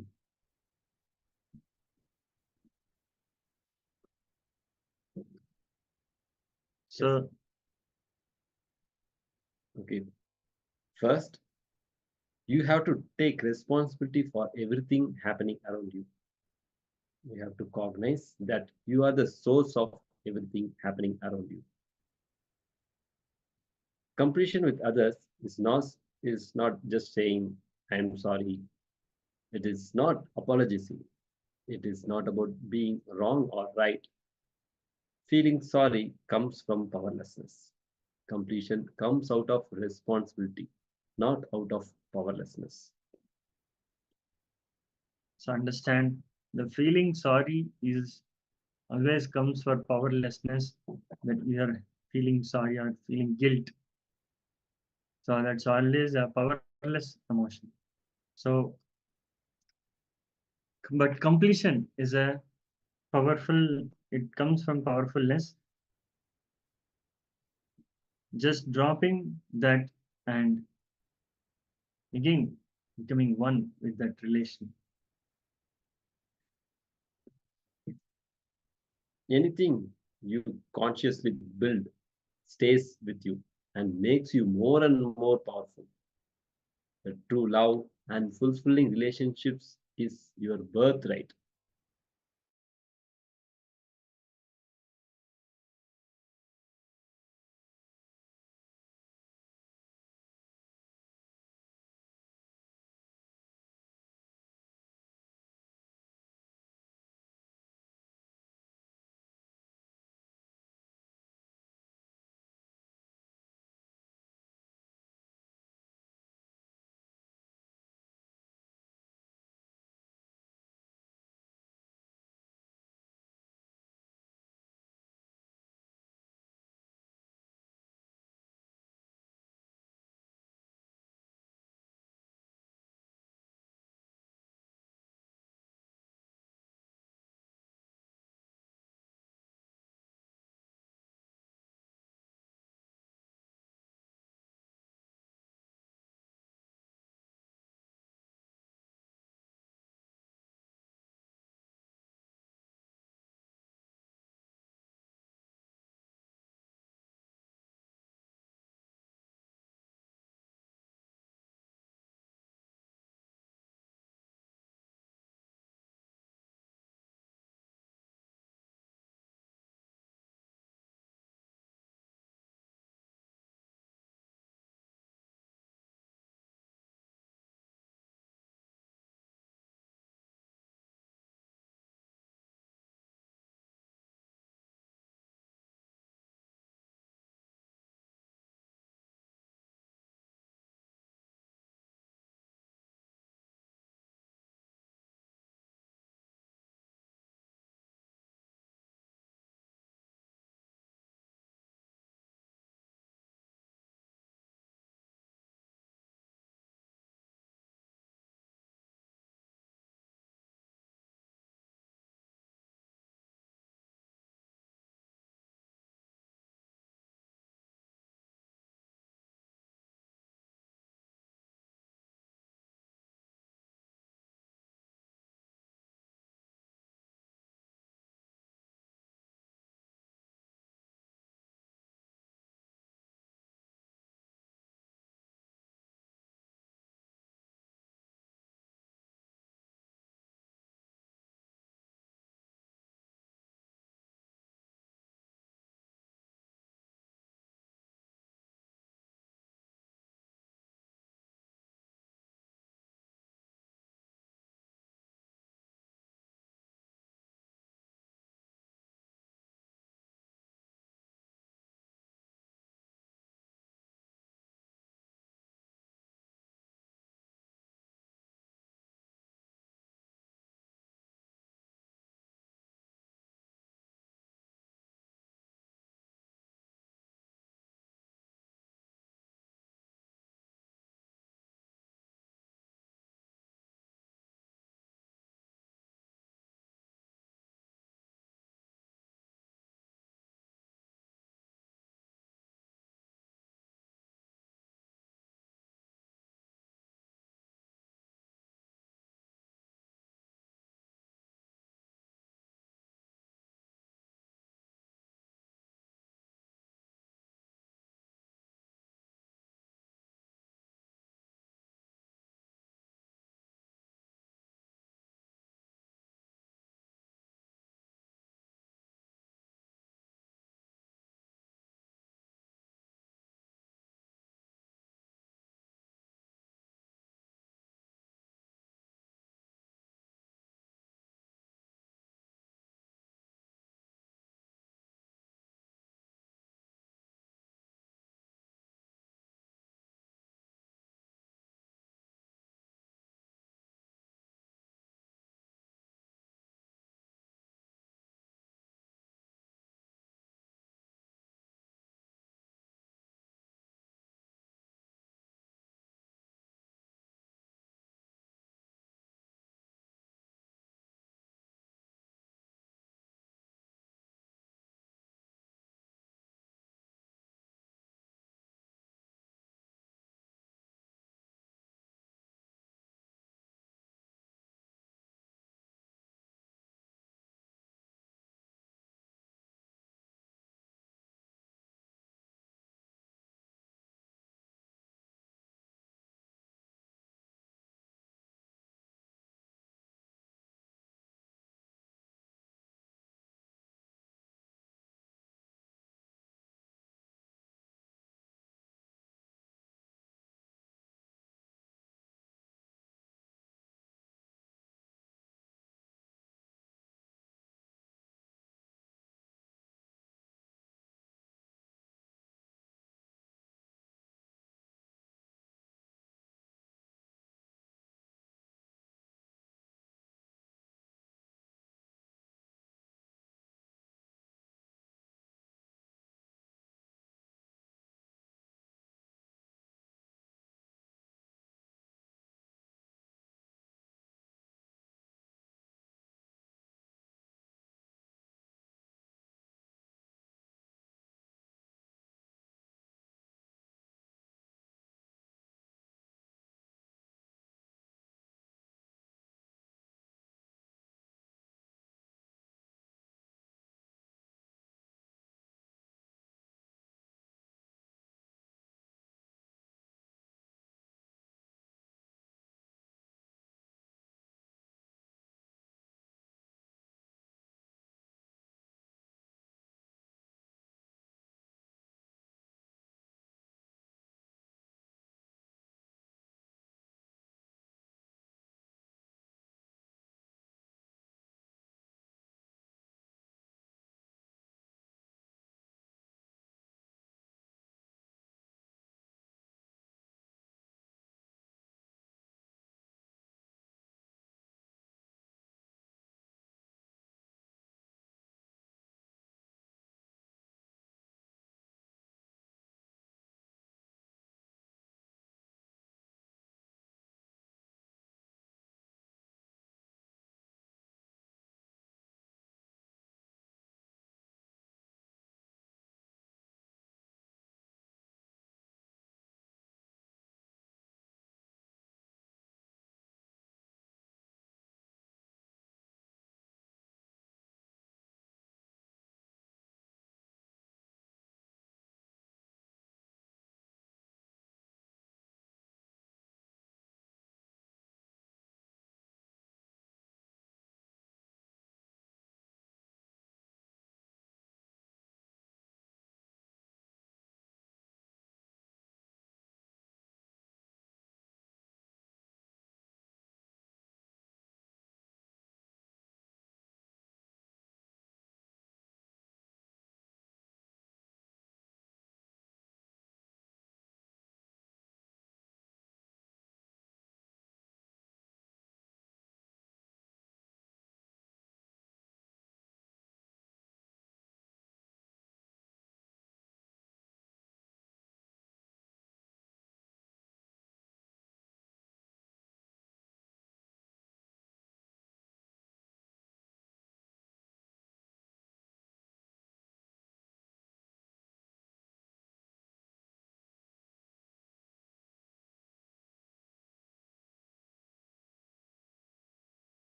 G: So,
F: Okay. First, you have to take responsibility for everything happening around you. You have to cognize that you are the source of everything happening around you. Completion with others is not just saying I'm sorry. It is not apologizing. It is not about being wrong or right. Feeling sorry comes from powerlessness. Completion comes out of responsibility, not out of powerlessness.
G: so understand the feeling sorry is always comes for powerlessness, that we are feeling sorry or feeling guilt. So that's always a powerless emotion. So, but completion is a powerful, it comes from powerfulness. Just dropping that and again becoming one with that relation.
F: Anything you consciously build stays with you and makes you more and more powerful. The true love and fulfilling relationships is your birthright.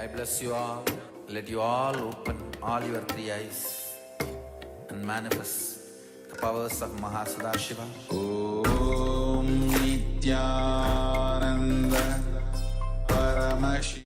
A: I bless you all. Let you all open all your three eyes and manifest the powers of Mahasadashiva. Om Nityananda Paramashi.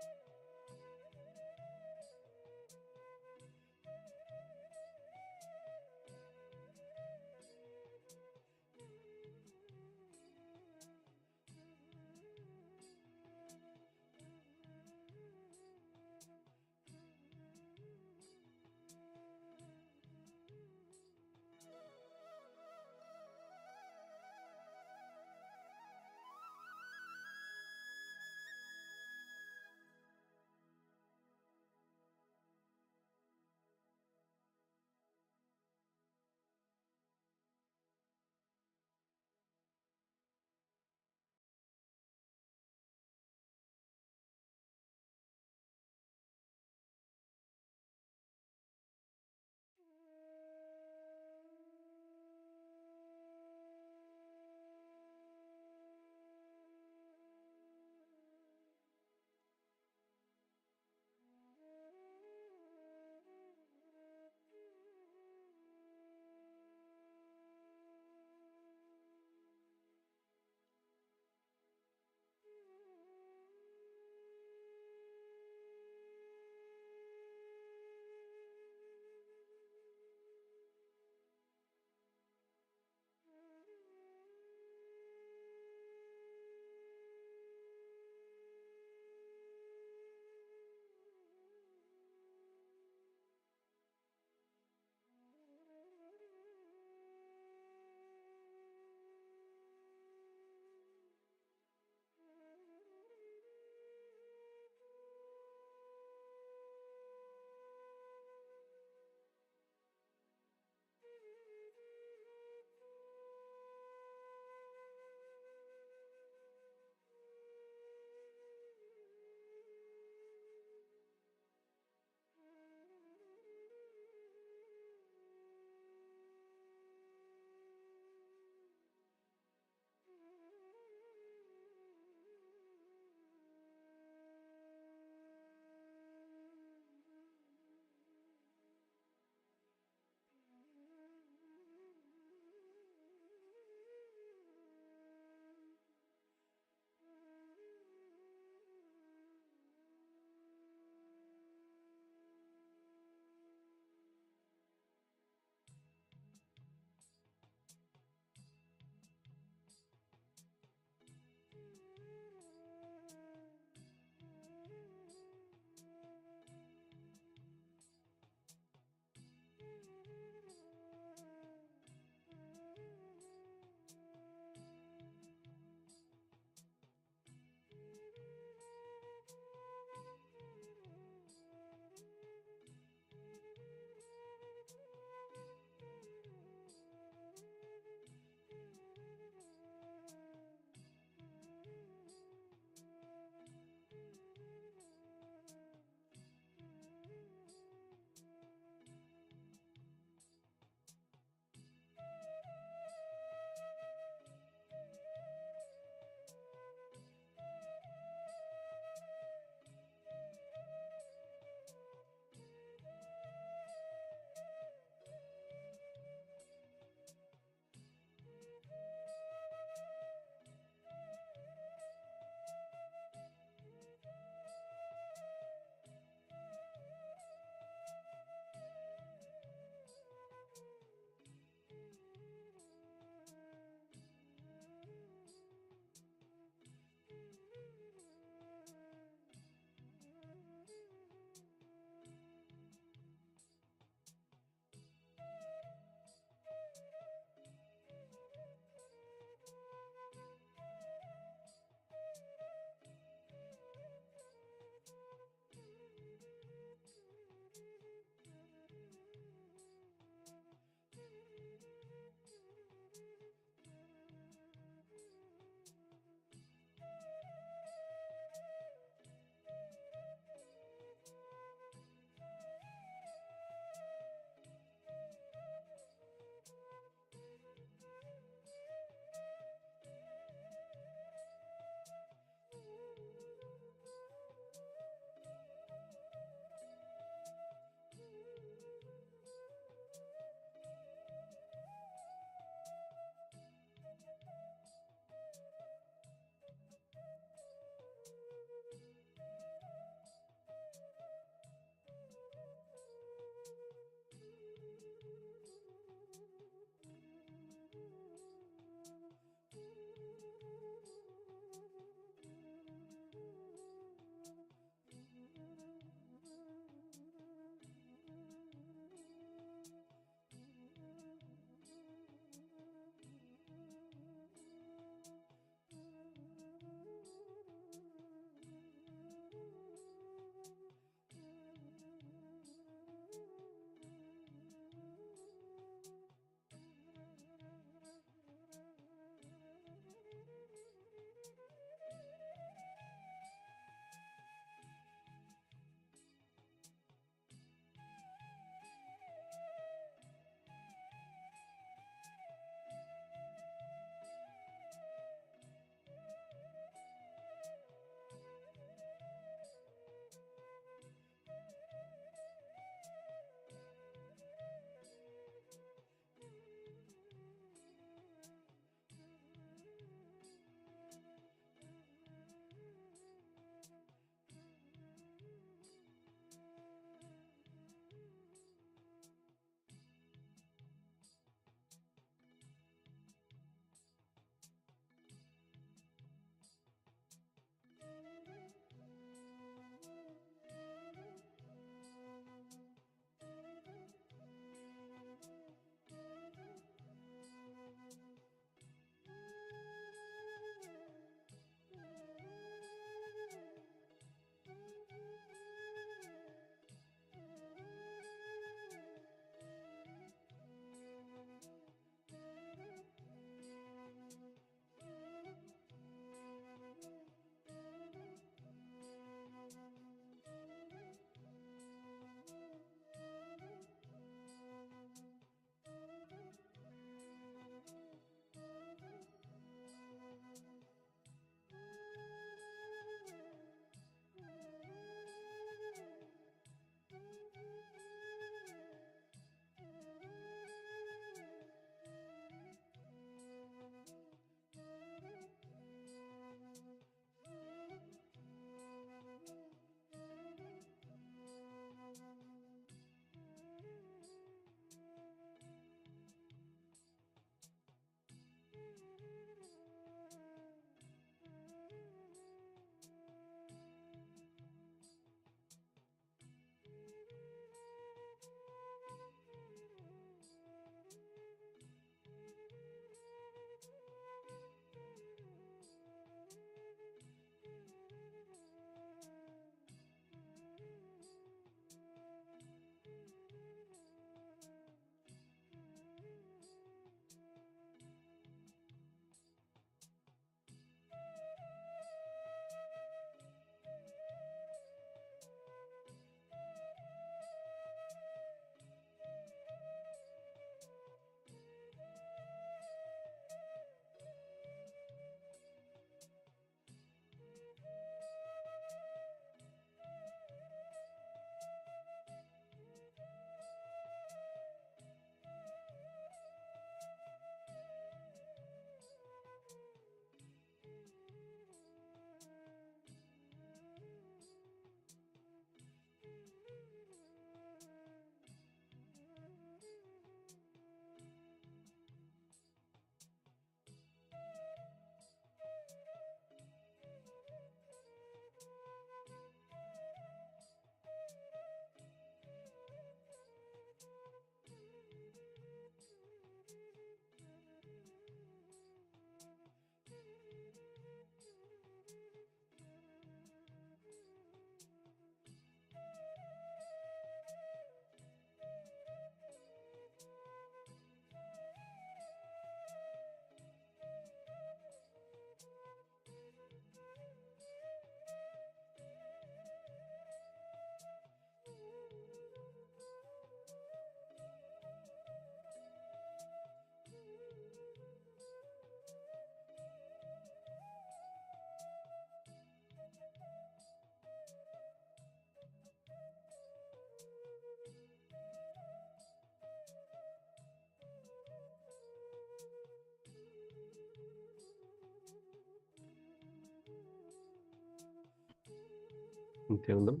F: Nityanandam.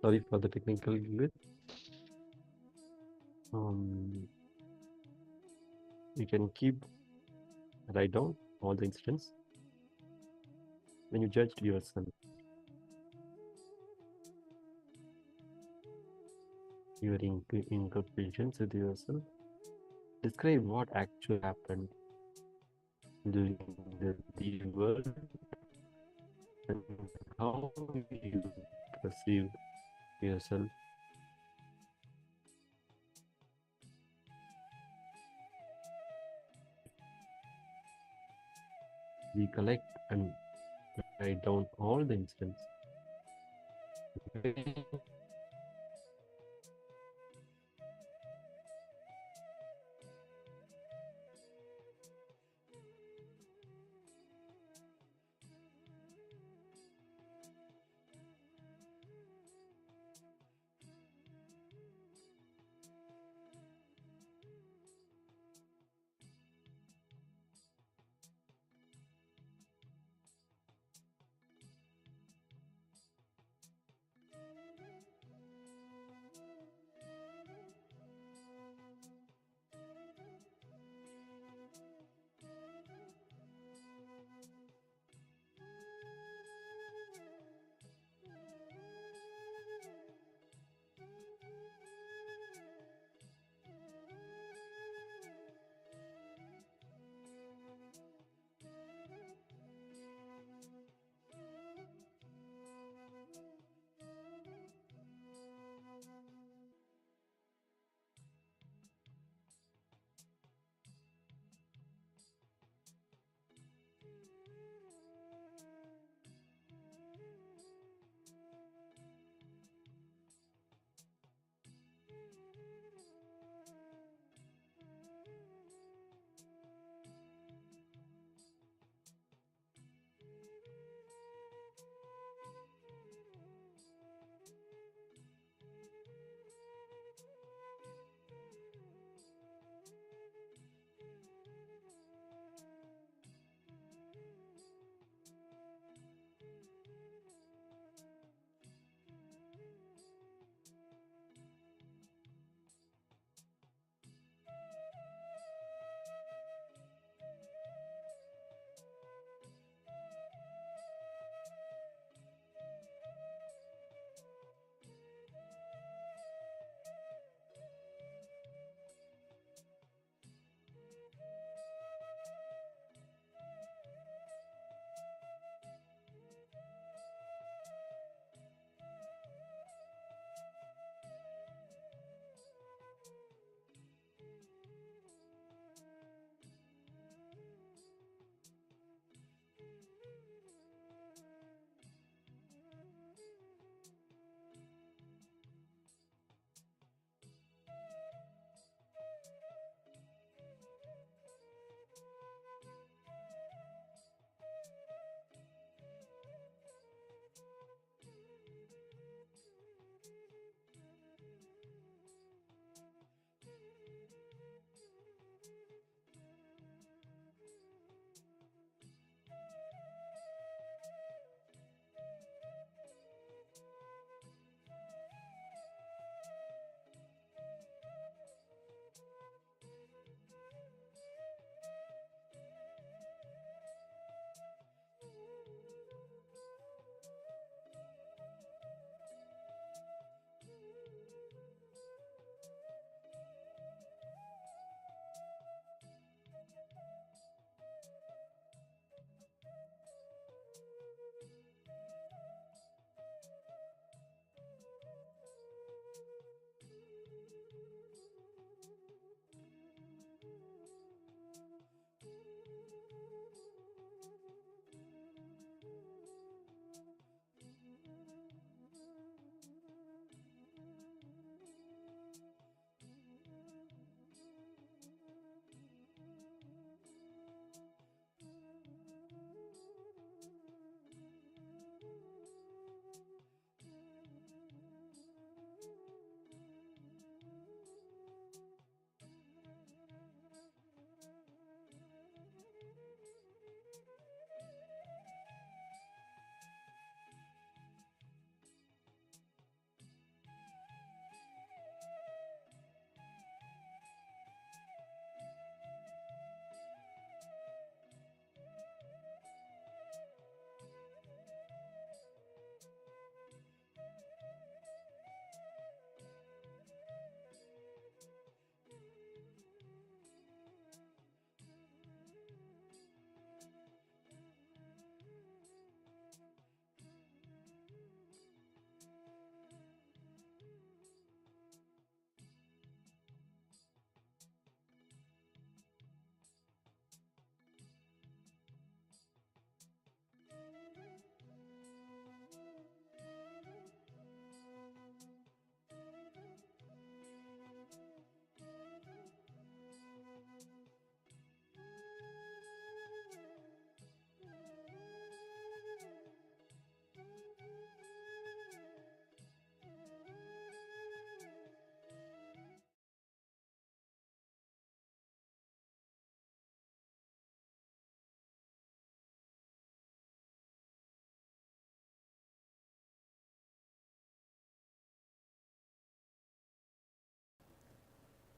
F: Sorry for the technical glitch. You can write down all the incidents when you judged yourself. Your incompletions with yourself. Describe what actually happened during the world and how you perceived yourself. Recollect and write down all the incidents.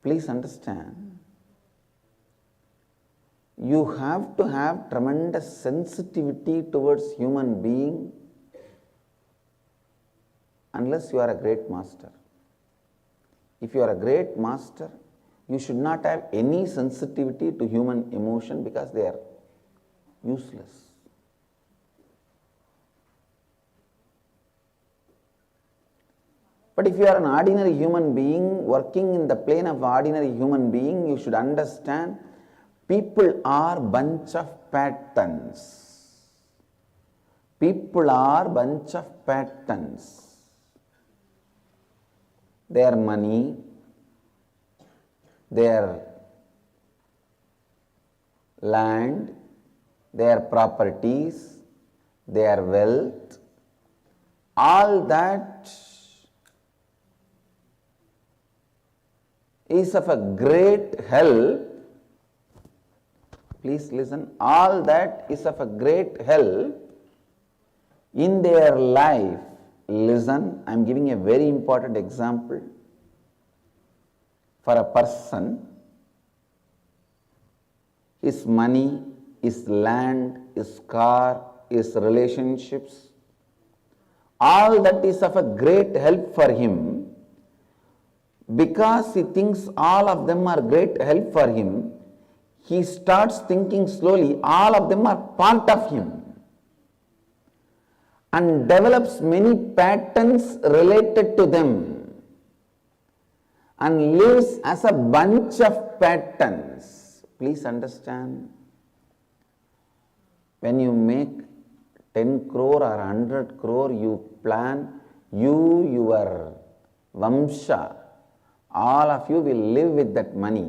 H: Please understand, you have to have tremendous sensitivity towards human being unless you are a great master. If you are a great master, you should not have any sensitivity to human emotion because they are useless. But if you are an ordinary human being, working in the plane of ordinary human being, you should understand people are bunch of patterns. People are bunch of patterns. Their money, their land, their properties, their wealth, all that is of a great help. Please listen, all that is of a great help in their life. Listen, I am giving a very important example. For a person, his money, his land, his car, his relationships, all that is of a great help for him. Because he thinks all of them are great help for him, he starts thinking slowly all of them are part of him and develops many patterns related to them and lives as a bunch of patterns. Please understand, when you make 10 crore or 100 crore, you plan, your Vamsha, all of you will live with that money.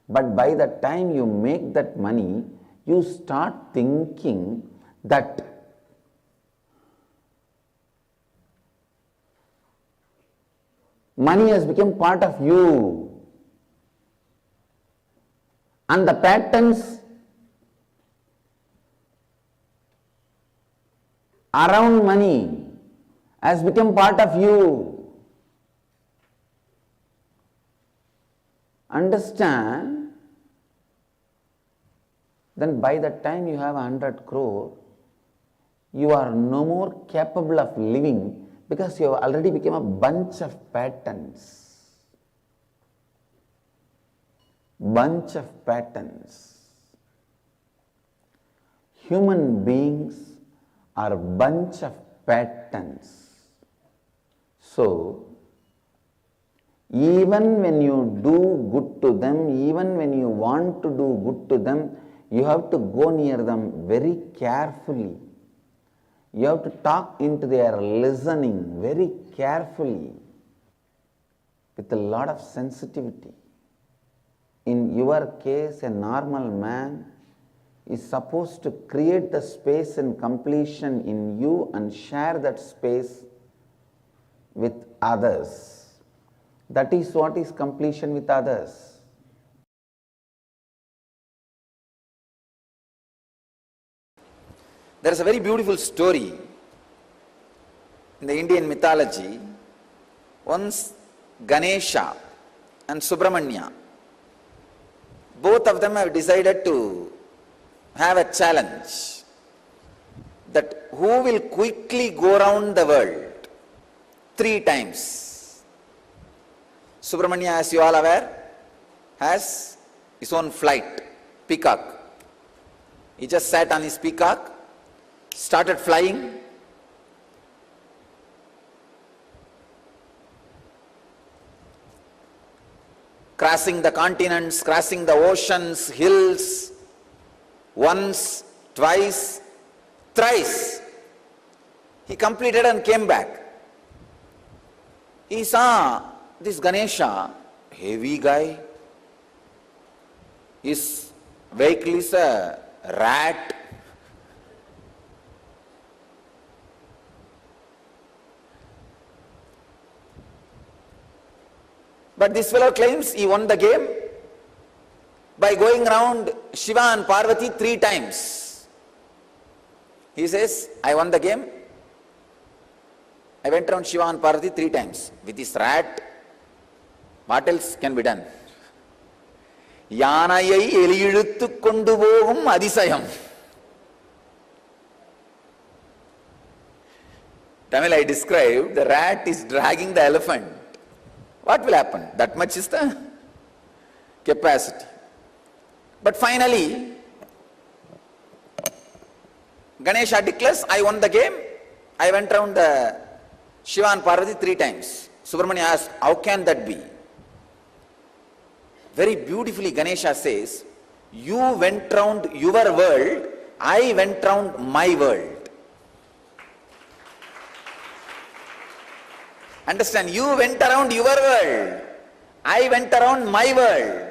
H: But by the time you make that money, you start thinking that money has become part of you. And the patterns around money has become part of you. Understand, then by the time you have 100 crore, you are no more capable of living because you have already become a bunch of patterns. Bunch of patterns. Human beings are a bunch of patterns. So, even when you do good to them, even when you want to do good to them, you have to go near them very carefully. You have to talk into their listening very carefully with a lot of sensitivity. In your case, a normal man is supposed to create the space and completion in you and share that space with others. That is what is completion with others.
A: There is a very beautiful story in the Indian mythology. Once Ganesha and Subramanya, both of them have decided to have a challenge that who will quickly go around the world 3 times. Subramanya, as you all aware, has his own flight, peacock. He just sat on his peacock, started flying, crossing the continents, crossing the oceans, hills, once, twice, thrice. He completed and came back. He saw this Ganesha, heavy guy, his vehicle is a rat. But this fellow claims he won the game by going around Shiva and Parvati 3 times. He says, I won the game. I went around Shiva and Parvati 3 times with this rat.
H: What else can be done? யானையை எலி இழுத்து கொண்டு போகும் அதிசயம். Tamil I described, the rat is dragging the elephant. What will happen? That much is the capacity. But finally, Ganesha declares, I won the game. I went around the Shiva and Parvati 3 times. Subramanya asked, how can that be? Very beautifully Ganesha says, you went round your world, I went round my world. Understand, you went around your world, I went around my world.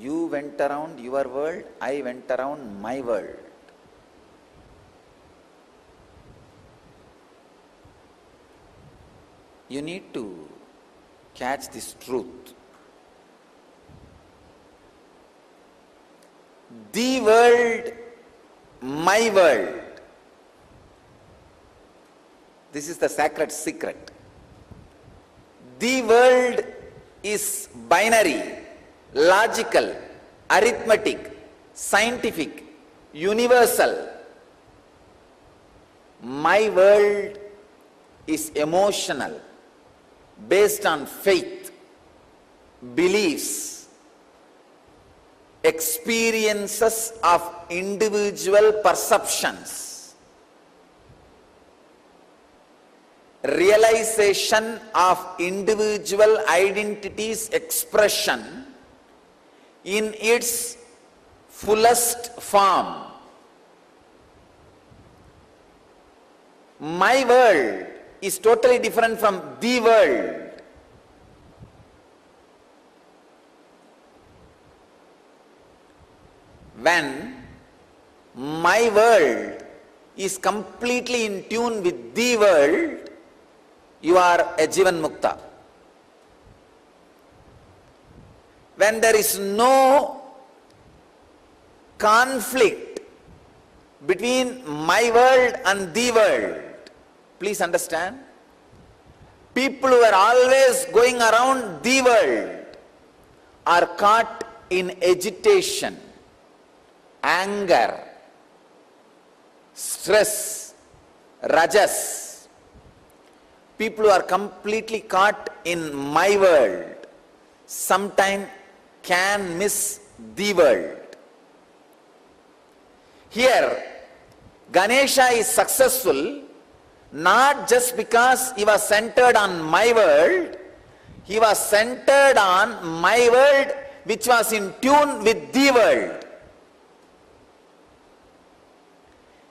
H: You went around your world, I went around my world. You need to catch this truth. The world, my world. This is the sacred secret. The world is binary, logical, arithmetic, scientific, universal. My world is emotional, based on faith, beliefs, experiences of individual perceptions, realization of individual identity's expression in its fullest form. My world is totally different from the world. When my world is completely in tune with the world, you are a Jivan Mukta. When there is no conflict between my world and the world, please understand, people who are always going around the world are caught in agitation, anger, stress, rajas. People who are completely caught in my world sometimes can miss the world. Here, Ganesha is successful not just because he was centered on my world, he was centered on my world which was in tune with the world.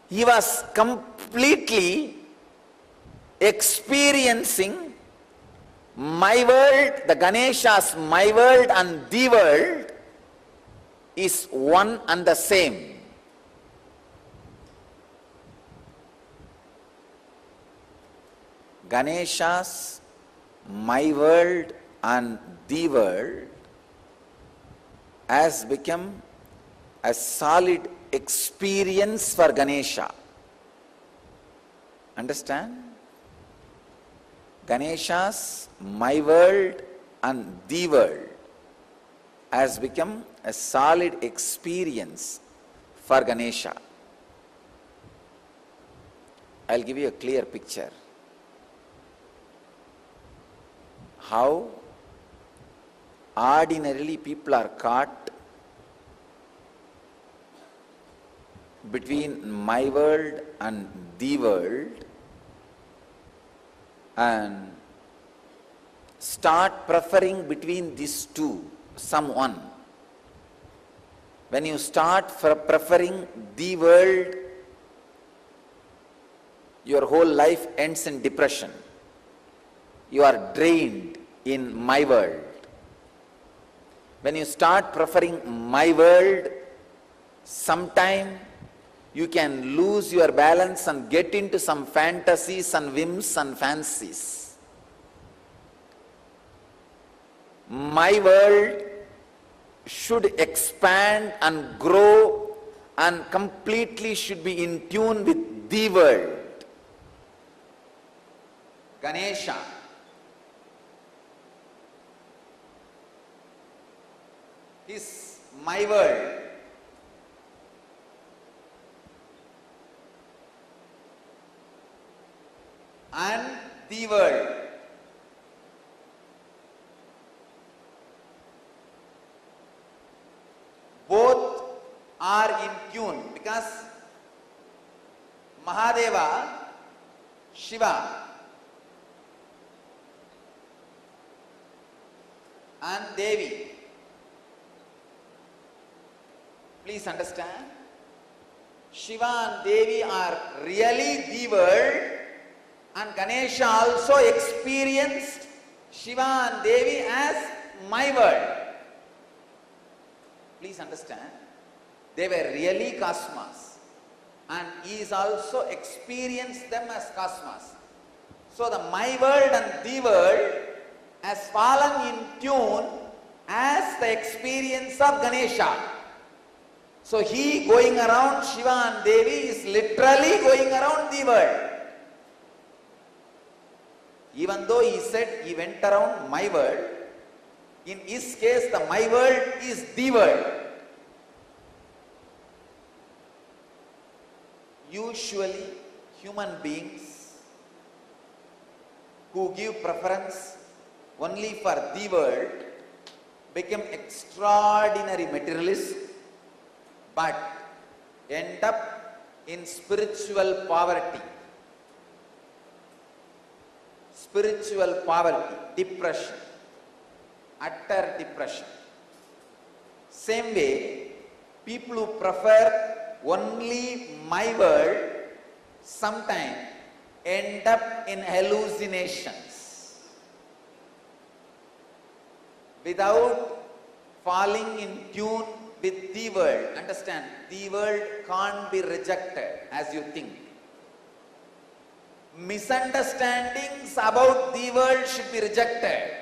H: He was completely experiencing my world, the Ganesha's my world and the world is one and the same. Ganesha's my world and the world has become a solid experience for Ganesha. Understand? Ganesha's my world and the world has become a solid experience for Ganesha. I'll give you a clear picture. How ordinarily people are caught between my world and the world and start preferring between these two, someone. When you start preferring the world, your whole life ends in depression. You are drained in my world. When you start preferring my world, sometime you can lose your balance and get into some fantasies and whims and fancies. My world should expand and grow and completely should be in tune with the world. Ganesha is my world. And the world. Both are in tune because Mahadeva, Shiva, and Devi. Please understand, Shiva and Devi are really the world, and Ganesha also experienced Shiva and Devi as my world. Please understand, they were really cosmos, and he is also experienced them as cosmos. So the my world and the world has fallen in tune as the experience of Ganesha. So he going around Shiva and Devi is literally going around the world. Even though he said he went around my world, in his case the my world is the world. Usually human beings who give preference only for the world become extraordinary materialists, but end up in spiritual poverty. Spiritual poverty, depression, utter depression. Same way, people who prefer only my world sometimes end up in hallucinations without falling in tune with the world. Understand, the world can't be rejected as you think. Misunderstandings about the world should be rejected.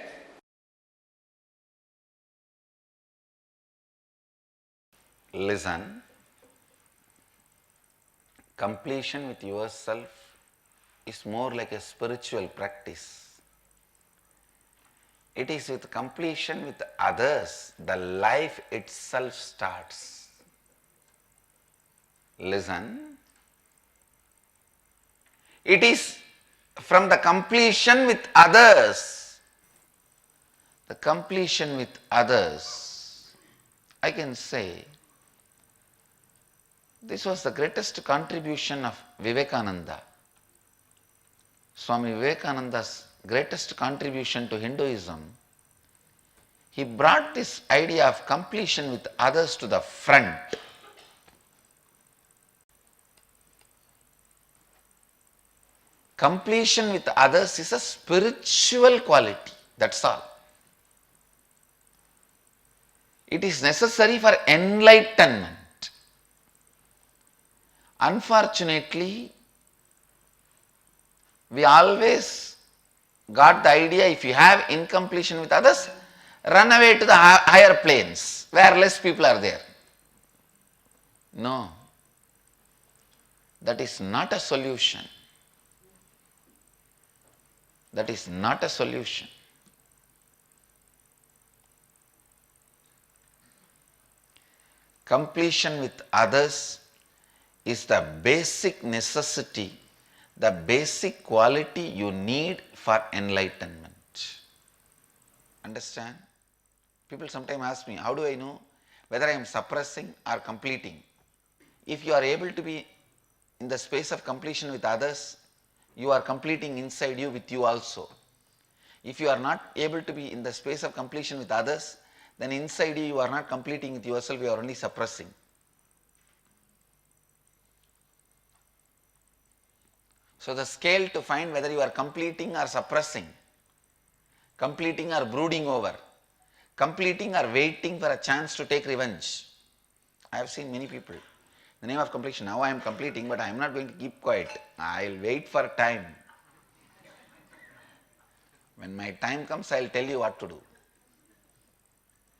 H: Listen, completion with yourself is more like a spiritual practice. It is with completion with others the life itself starts. Listen, it is from the completion with others, I can say, this was the greatest contribution of Vivekananda. Swami Vivekananda's greatest contribution to Hinduism. He brought this idea of completion with others to the front. Completion with others is a spiritual quality, that's all. It is necessary for enlightenment. Unfortunately, we always got the idea, if you have incompletion with others, run away to the higher planes where less people are there. No, that is not a solution. That is not a solution. Completion with others is the basic necessity, the basic quality you need for enlightenment. Understand? People sometimes ask me, how do I know whether I am suppressing or completing? If you are able to be in the space of completion with others, you are completing inside you with you also. If you are not able to be in the space of completion with others, then inside you are not completing with yourself, you are only suppressing. So the scale to find whether you are completing or suppressing, completing or brooding over, completing or waiting for a chance to take revenge. I have seen many people. the name of completion. Now I am completing, but I am not going to keep quiet. I will wait for time. When my time comes, I will tell you what to do.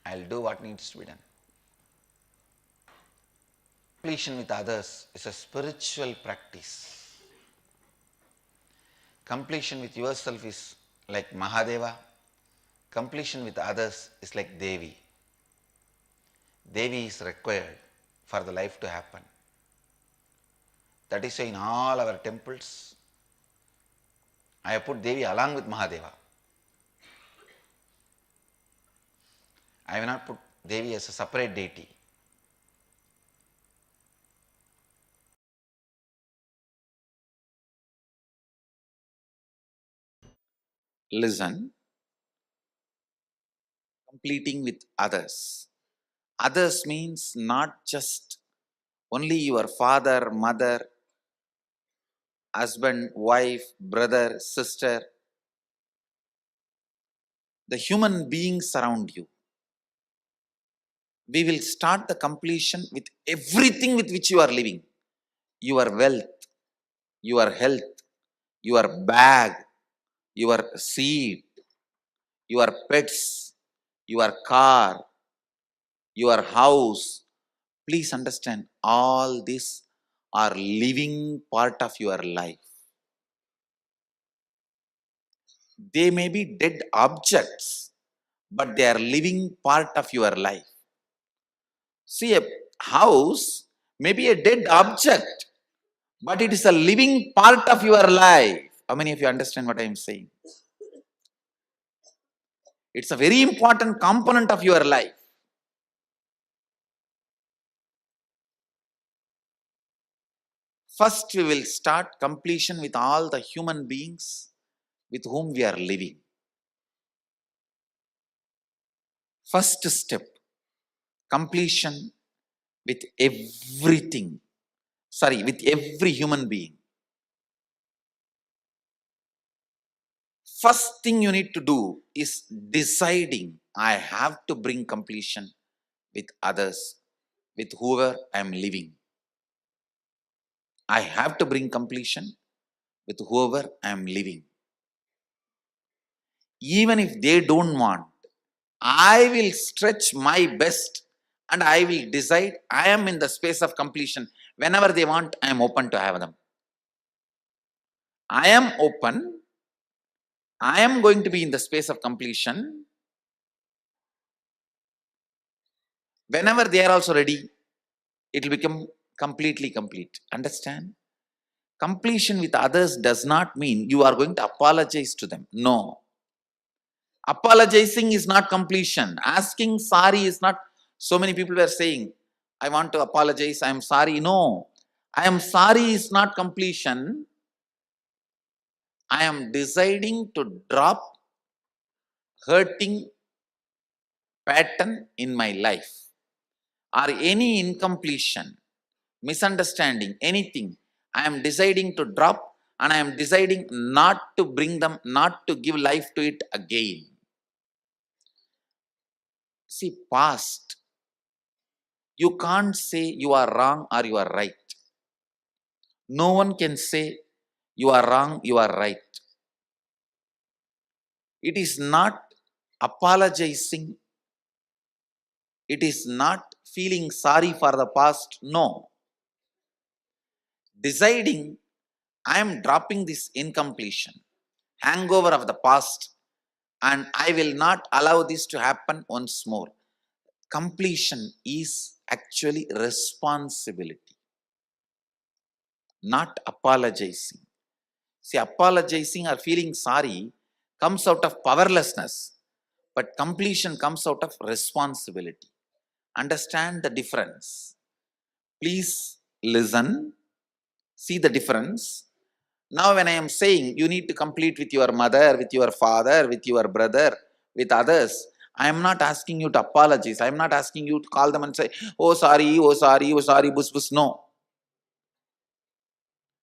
H: I will do what needs to be done. Completion with others is a spiritual practice. Completion with yourself is like Mahadeva. Completion with others is like Devi. Devi is required for the life to happen. That is why in all our temples, I have put Devi along with Mahadeva. I have not put Devi as a separate deity. Listen, completing with others. Others means not just only your father, mother, husband, wife, brother, sister, the human beings around you. We will start the completion with everything with which you are living. Your wealth, your health, your bag, your seat, your pets, your car, your house. Please understand, all these are living part of your life. They may be dead objects, but they are living part of your life. See, a house may be a dead object, but it is a living part of your life. How many of you understand what I am saying? It's a very important component of your life. First, we will start completion with all the human beings with whom we are living. First step, completion with everything. With every human being. First thing you need to do is deciding, I have to bring completion with others, with whoever I am living. I have to bring completion with whoever I am living. Even if they don't want, I will stretch my best and I will decide I am in the space of completion. Whenever they want, I am open to have them. I am open. I am going to be in the space of completion. Whenever they are also ready, it will become completely complete. Understand? Completion with others does not mean you are going to apologize to them. No. Apologizing is not completion. Asking sorry is not. So many people were saying, I want to apologize, I am sorry. No. I am sorry is not completion. I am deciding to drop hurting pattern in my life or any incompletion, misunderstanding, anything. I am deciding to drop and I am deciding not to bring them, not to give life to it again. See, past, you can't say you are wrong or you are right. No one can say you are wrong, you are right. It is not apologizing. It is not feeling sorry for the past. No. Deciding, I am dropping this incompletion, hangover of the past, and I will not allow this to happen once more. Completion is actually responsibility, not apologizing. See, apologizing or feeling sorry comes out of powerlessness, but completion comes out of responsibility. Understand the difference. Please listen, see the difference. Now when I am saying you need to complete with your mother, with your father, with your brother, with others, I am not asking you to apologize. I am not asking you to call them and say, oh sorry, bus bus. No.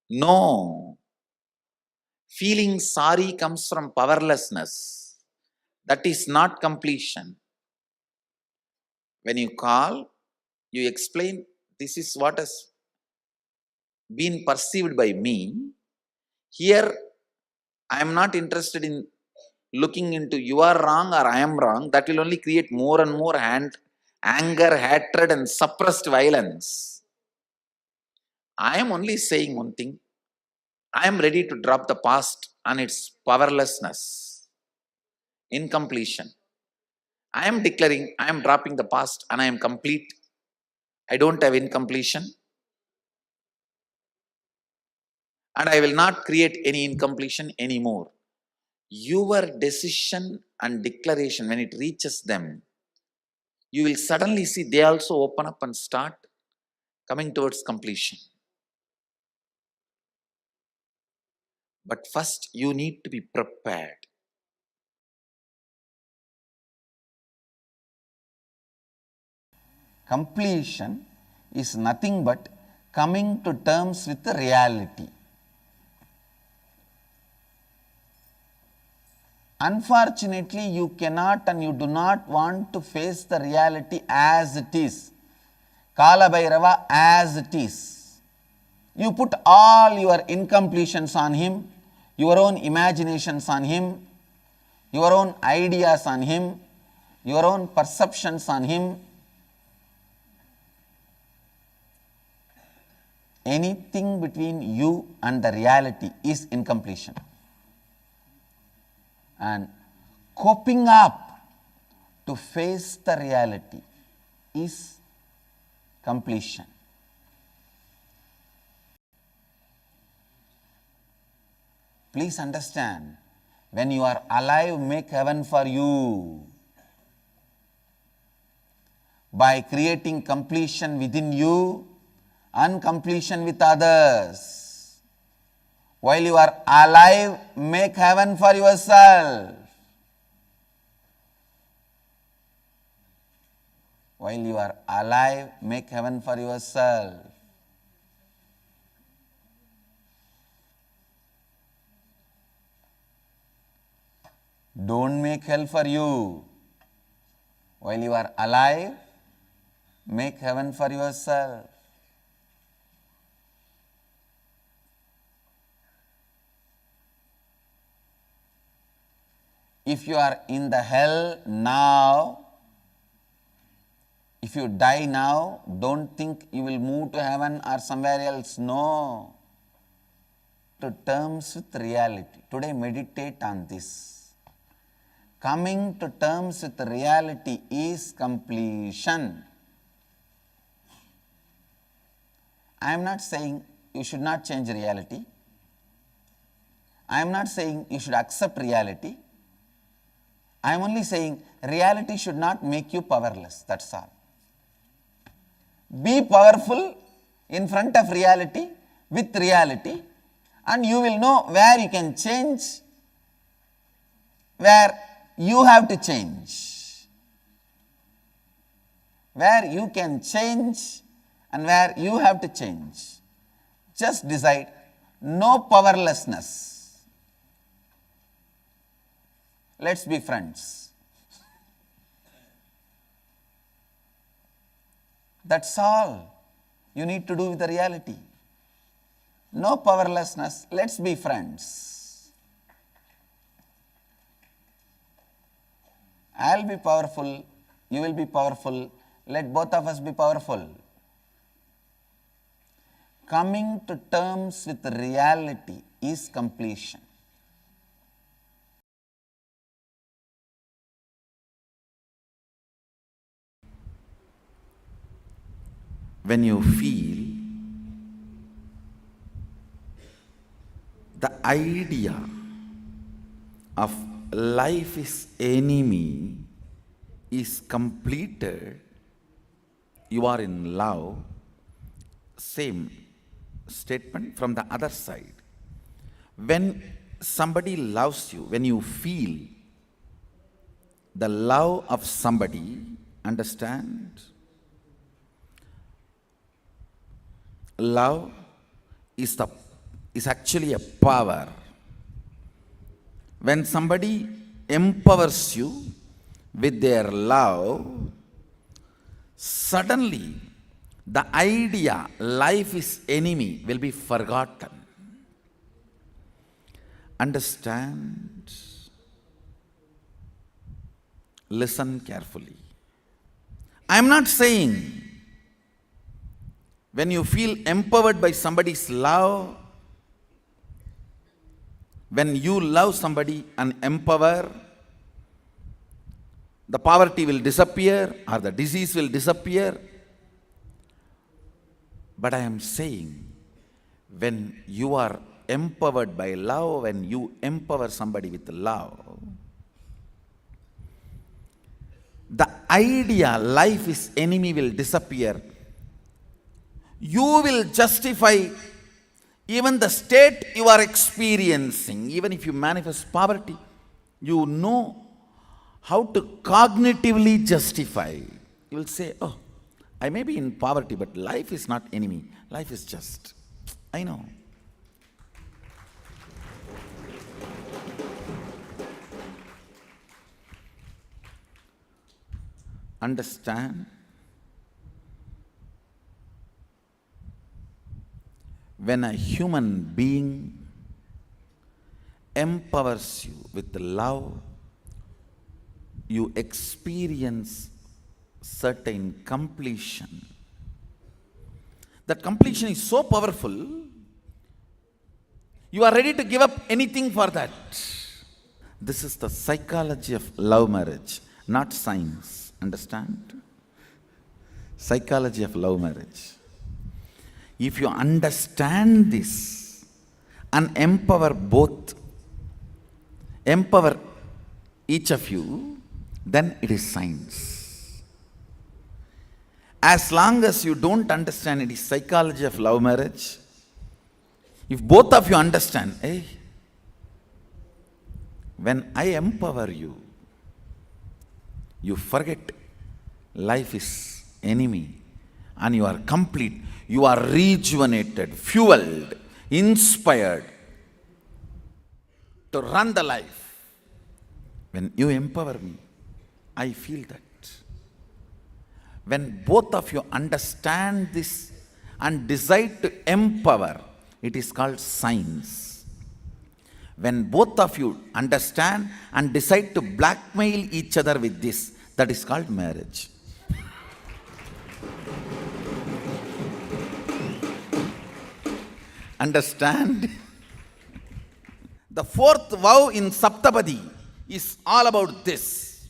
H: No. Feeling sorry comes from powerlessness. That is not completion. When you call, you explain, this is what has been perceived by me. Here, I am not interested in looking into you are wrong or I am wrong. That will only create more and more anger, hatred, and suppressed violence. I am only saying one thing. I am ready to drop the past and its powerlessness, incompletion. I am declaring I am dropping the past and I am complete. I don't have incompletion. And I will not create any incompletion anymore. Your decision and declaration, when it reaches them, you will suddenly see they also open up and start coming towards completion. But first, you need to be prepared. Completion is nothing but coming to terms with the reality. Unfortunately, you cannot and you do not want to face the reality as it is. Kala Bhairava as it is. You put all your incompletions on him, your own imaginations on him, your own ideas on him, your own perceptions on him. Anything between you and the reality is incompletion. And coping up to face the reality is completion. Please understand, when you are alive, make heaven for you. By creating completion within you and completion with others. While you are alive, make heaven for yourself. While you are alive, make heaven for yourself. Don't make hell for you. While you are alive, make heaven for yourself. If you are in the hell now, if you die now, don't think you will move to heaven or somewhere else. No. To terms with reality. Today meditate on this. Coming to terms with reality is completion. I am not saying you should not change reality. I am not saying you should accept reality. I am only saying reality should not make you powerless, that's all. Be powerful in front of reality, with reality, and you will know where you can change, where you have to change. Where you can change and where you have to change. Just decide, no powerlessness. Let's be friends. That's all you need to do with the reality. No powerlessness, let's be friends. I'll be powerful, you will be powerful, let both of us be powerful. Coming to terms with reality is completion. When you feel the idea of life is enemy is completed, you are in love, same statement from the other side. When somebody loves you, when you feel the love of somebody, understand? Love is actually a power. When somebody empowers you with their love, suddenly
A: the idea life is enemy will be forgotten. Understand? Listen carefully. I am not saying when you feel empowered by somebody's love, when you love somebody and empower, the poverty will disappear or the disease will disappear. But I am saying, when you are empowered by love, when you empower somebody with love, the idea life is enemy will disappear. You will justify even the state you are experiencing. Even if you manifest poverty, you know how to cognitively justify. You will say, oh, I may be in poverty, but life is not enemy. Life is just. I know. Understand? When a human being empowers you with love, you experience certain completion. That completion is so powerful, you are ready to give up anything for that. This is the psychology of love marriage, not science. Understand? Psychology of love marriage. If you understand this and empower each of you, then it is science. As long as you don't understand it is psychology of love marriage, if both of you understand, hey, when I empower you, you forget life is enemy and you are complete. You are rejuvenated, fueled, inspired to run the life. When you empower me, I feel that. When both of you understand this and decide to empower, it is called science. When both of you understand and decide to blackmail each other with this, that is called marriage. Understand? The fourth vow in Saptapadi is all about this.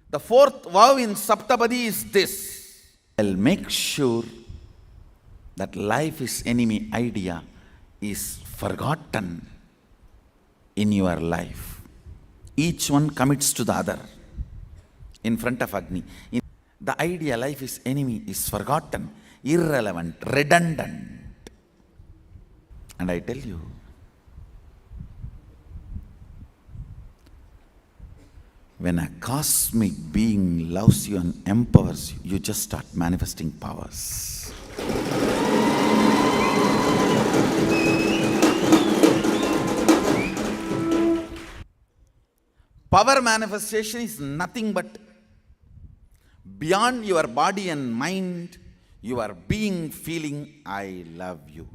A: The fourth vow in Saptapadi is this. I'll make sure that life is enemy idea is forgotten in your life. Each one commits to the other in front of Agni. The idea life is enemy is forgotten, irrelevant, redundant. And I tell you, when a cosmic being loves you and empowers you, you just start manifesting powers. Power manifestation is nothing but beyond your body and mind, you are being feeling, I love you.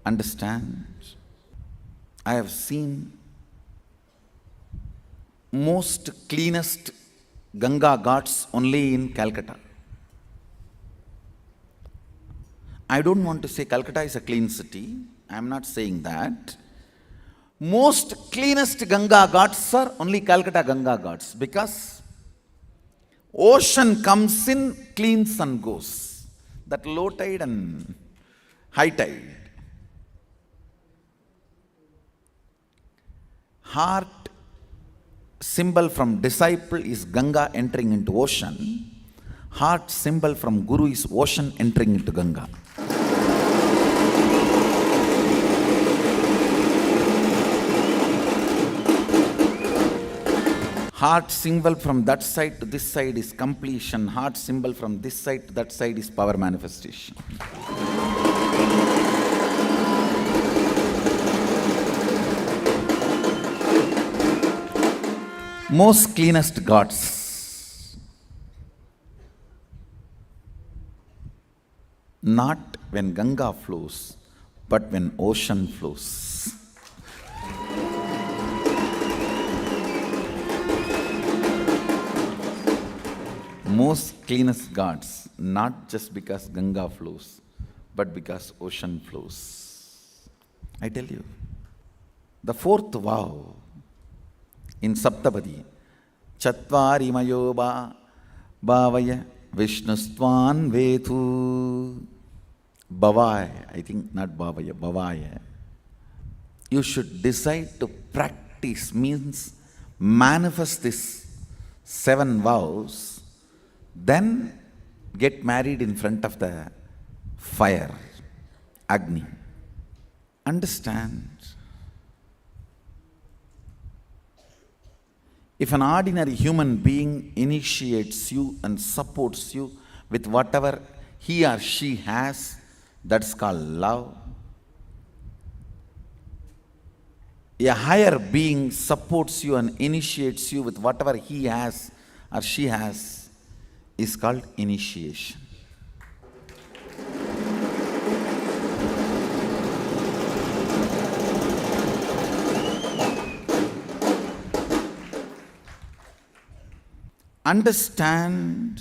A: Understand? I have seen most cleanest Ganga ghats only in Calcutta. I don't want to say Calcutta is a clean city. I am not saying that. Most cleanest Ganga ghats are only Calcutta Ganga ghats, because ocean comes in, cleans and goes. That low tide and high tide. Heart symbol from disciple is Ganga entering into ocean. Heart symbol from Guru is ocean entering into Ganga. Heart symbol from that side to this side is completion. Heart symbol from this side to that side is power manifestation. most cleanest gods. Not when Ganga flows, but when ocean flows. Most cleanest gods, not just because Ganga flows, but because ocean flows. I tell you, the fourth vow in Saptapadi, Chatvari Mayoba Bhavaya Vishnustvan Vetu Bhavaya, I think not Bhavaya, Bhavaya. You should decide to practice, means manifest this 7 vows, then get married in front of the fire, Agni. Understand? If an ordinary human being initiates you and supports you with whatever he or she has, that's called love. A higher being supports you and initiates you with whatever he has or she has is called initiation. Understand,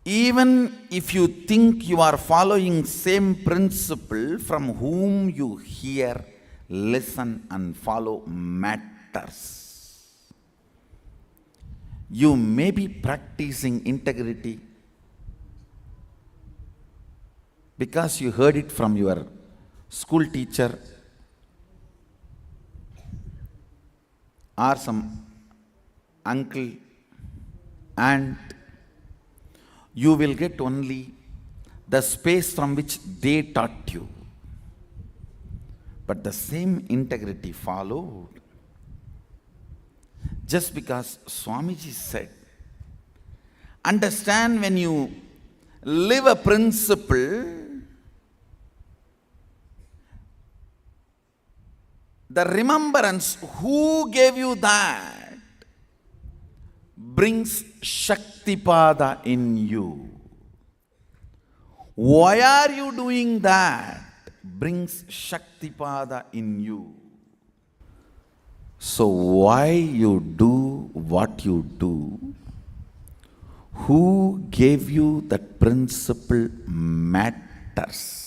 A: even if you think you are following same principle, from whom you hear, listen and follow matters. You may be practicing integrity because you heard it from your school teacher or some uncle, aunt. You will get only the space from which they taught you. But the same integrity followed. Just because Swamiji said, understand, when you live a principle, the remembrance who gave you that brings Shaktipada in you. Why are you doing that? Brings Shaktipada in you. So why you do what you do? Who gave you that principle matters.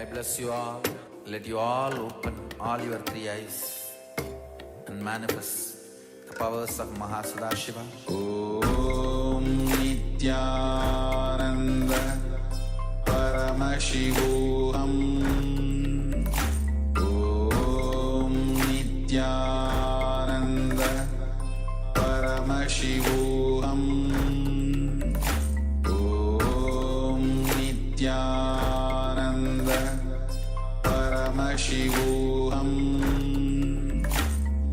A: I bless you all. Let you all open all your three eyes and manifest the powers of Mahasadashiva. Om Nityananda Paramashivoham. Om Nityananda Paramashivoham. Om Nityananda Paramashivoham.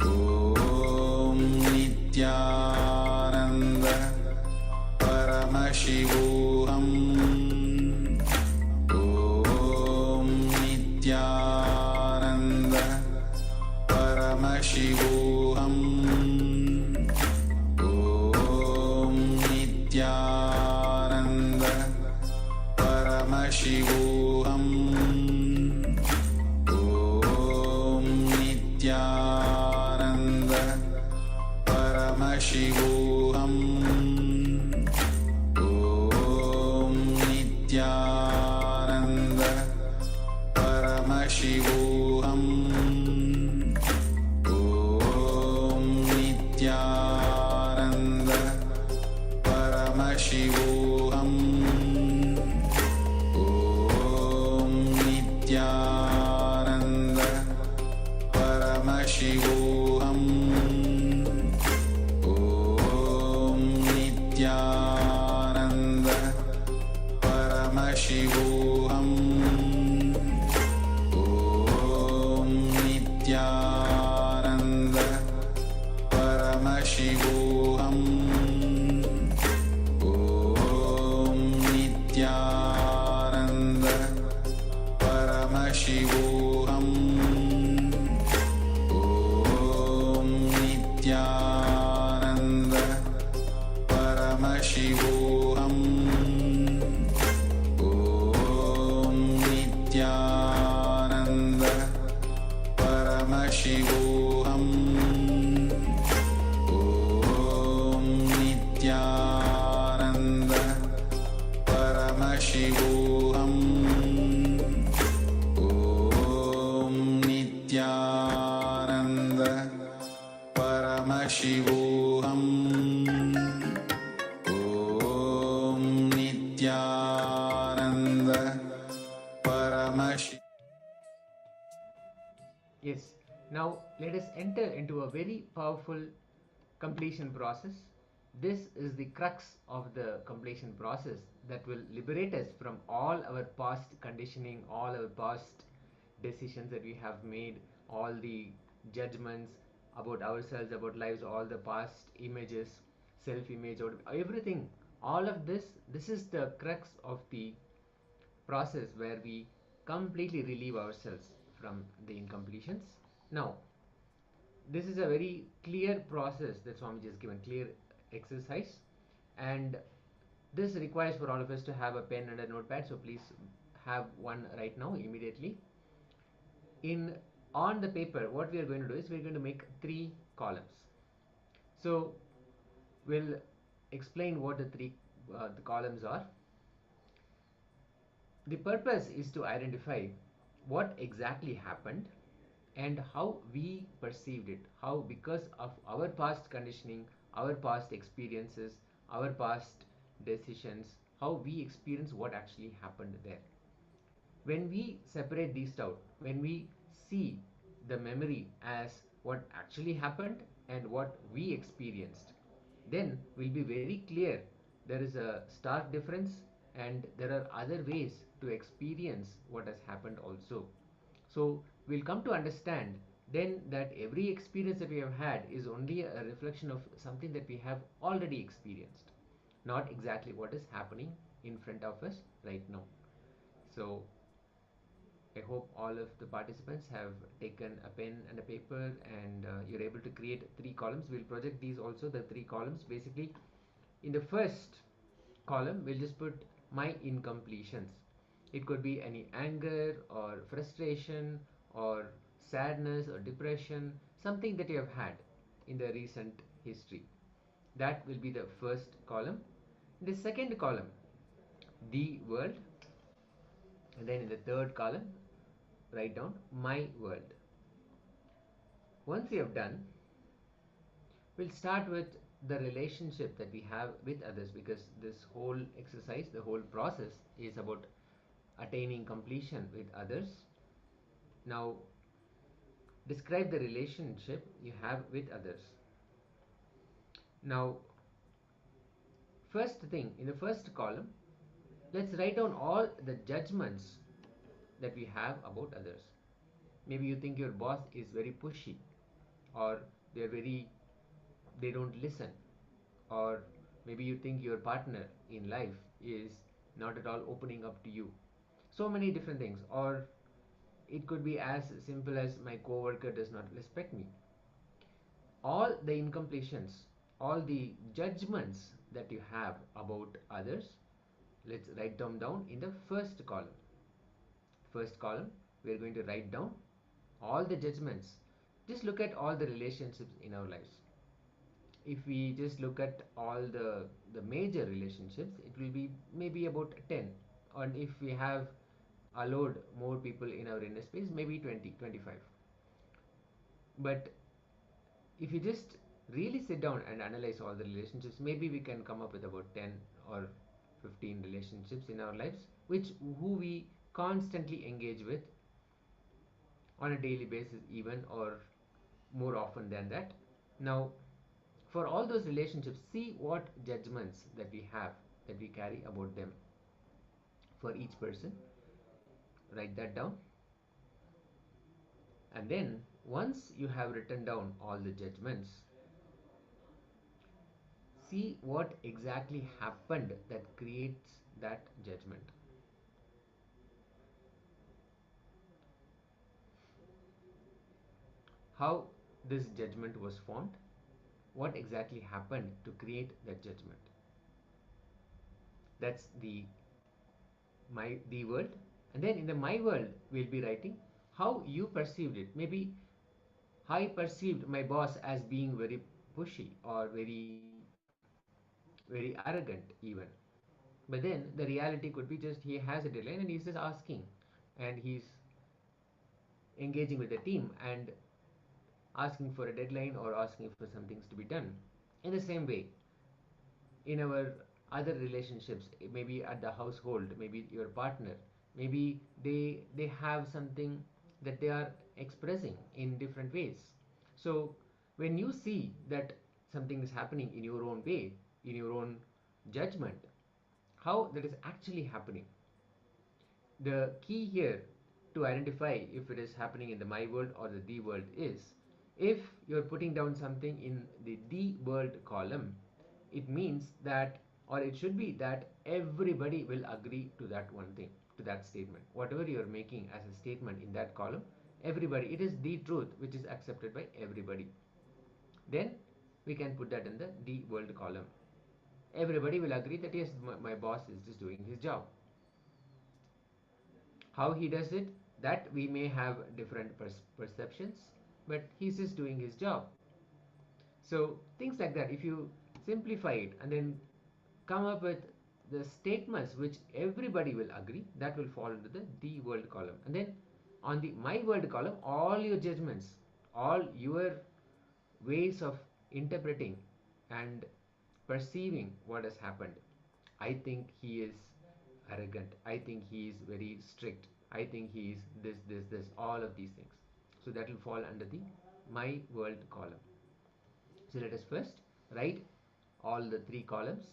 A: Om Nityananda Paramashivoham. Om Nityananda Paramashivoham. Om Nityananda Paramashivoham. Om Nityananda Paramashivoham. Om Nityananda Paramashivoham. Om Nityananda Paramashivoham. Om Nityananda Paramashivoham. Om Nityananda Paramashivoham. Om Nityananda Paramashivoham. Om Nityananda Paramashivoham. Om Nityananda Paramashivoham. Om Nityananda Paramashivoham. Om Nityananda Paramashivoham. Om Nityananda Paramashivoham. Om Nityananda Paramashi.
I: Yes, now let us enter into a very powerful completion process. This is the crux of the completion process that will liberate us from all our past conditioning, all our past decisions that we have made, all the judgments about ourselves, about lives, all the past images, self-image, everything. All of this is the crux of the process where we completely relieve ourselves from the incompletions. Now, this is a very clear process that Swamiji has given, clear exercise, and this requires for all of us to have a pen and a notepad, so please have one right now immediately. On the paper, what we are going to do is we are going to make 3 columns. So we'll explain what the columns are. The purpose is to identify what exactly happened and how we perceived it, how because of our past conditioning, our past experiences, our past decisions, how we experience what actually happened there. When we separate these out, when we see the memory as what actually happened and what we experienced, then we'll be very clear there is a stark difference and there are other ways to experience what has happened also. So we'll come to understand then that every experience that we have had is only a reflection of something that we have already experienced, not exactly what is happening in front of us right now. So I hope all of the participants have taken a pen and a paper and you're able to create 3 columns. We'll project these also, the 3 columns. Basically, in the first column, we'll just put my incompletions. It could be any anger or frustration or sadness or depression, something that you have had in the recent history. That will be the first column. The second column, the world. And then in the third column, write down my world. Once you have done, we'll start with the relationship that we have with others, because this whole exercise, the whole process is about attaining completion with others. Now, describe the relationship you have with others. Now, first thing, in the first column, let's write down all the judgments that we have about others. Maybe you think your boss is very pushy, or they don't listen, or maybe you think your partner in life is not at all opening up to you. So many different things. Or it could be as simple as my coworker does not respect me. All the incompletions, all the judgments that you have about others, let's write them down in the first column. First column, we are going to write down all the judgments. Just look at all the relationships in our lives. If we just look at all the major relationships, it will be maybe about 10. And if we have allowed more people in our inner space, maybe 20, 25. But if you just really sit down and analyze all the relationships, maybe we can come up with about 10 or 15 relationships in our lives, who we constantly engage with on a daily basis, even, or more often than that. Now, for all those relationships, see what judgments that we have, that we carry about them. For each person, write that down. And then, once you have written down all the judgments, see what exactly happened that creates that judgment. How this judgment was formed, what exactly happened to create that judgment. That's the world. And then in the my world, we'll be writing how you perceived it. Maybe I perceived my boss as being very pushy, or very arrogant even. But then the reality could be just he has a deadline and he's just asking, and he's engaging with the team and asking for a deadline or asking for some things to be done. In the same way, in our other relationships, maybe at the household, maybe your partner, maybe they have something that they are expressing in different ways. So when you see that something is happening in your own way, in your own judgment, how that is actually happening, the key here to identify if it is happening in the my world or the world is, if you're putting down something in the world column, it means that, or it should be that, everybody will agree to that one thing, to that statement. Whatever you're making as a statement in that column, everybody, it is the truth which is accepted by everybody. Then we can put that in the world column. Everybody will agree that yes, my boss is just doing his job. How he does it, that we may have different perceptions, but he's just doing his job. So things like that, if you simplify it and then come up with the statements which everybody will agree, that will fall into the world column. And then on the my world column, all your judgments, all your ways of interpreting and perceiving what has happened. I think he is arrogant. I think he is very strict. I think he is this, all of these things. So that will fall under the my world column. So let us first write all the three columns,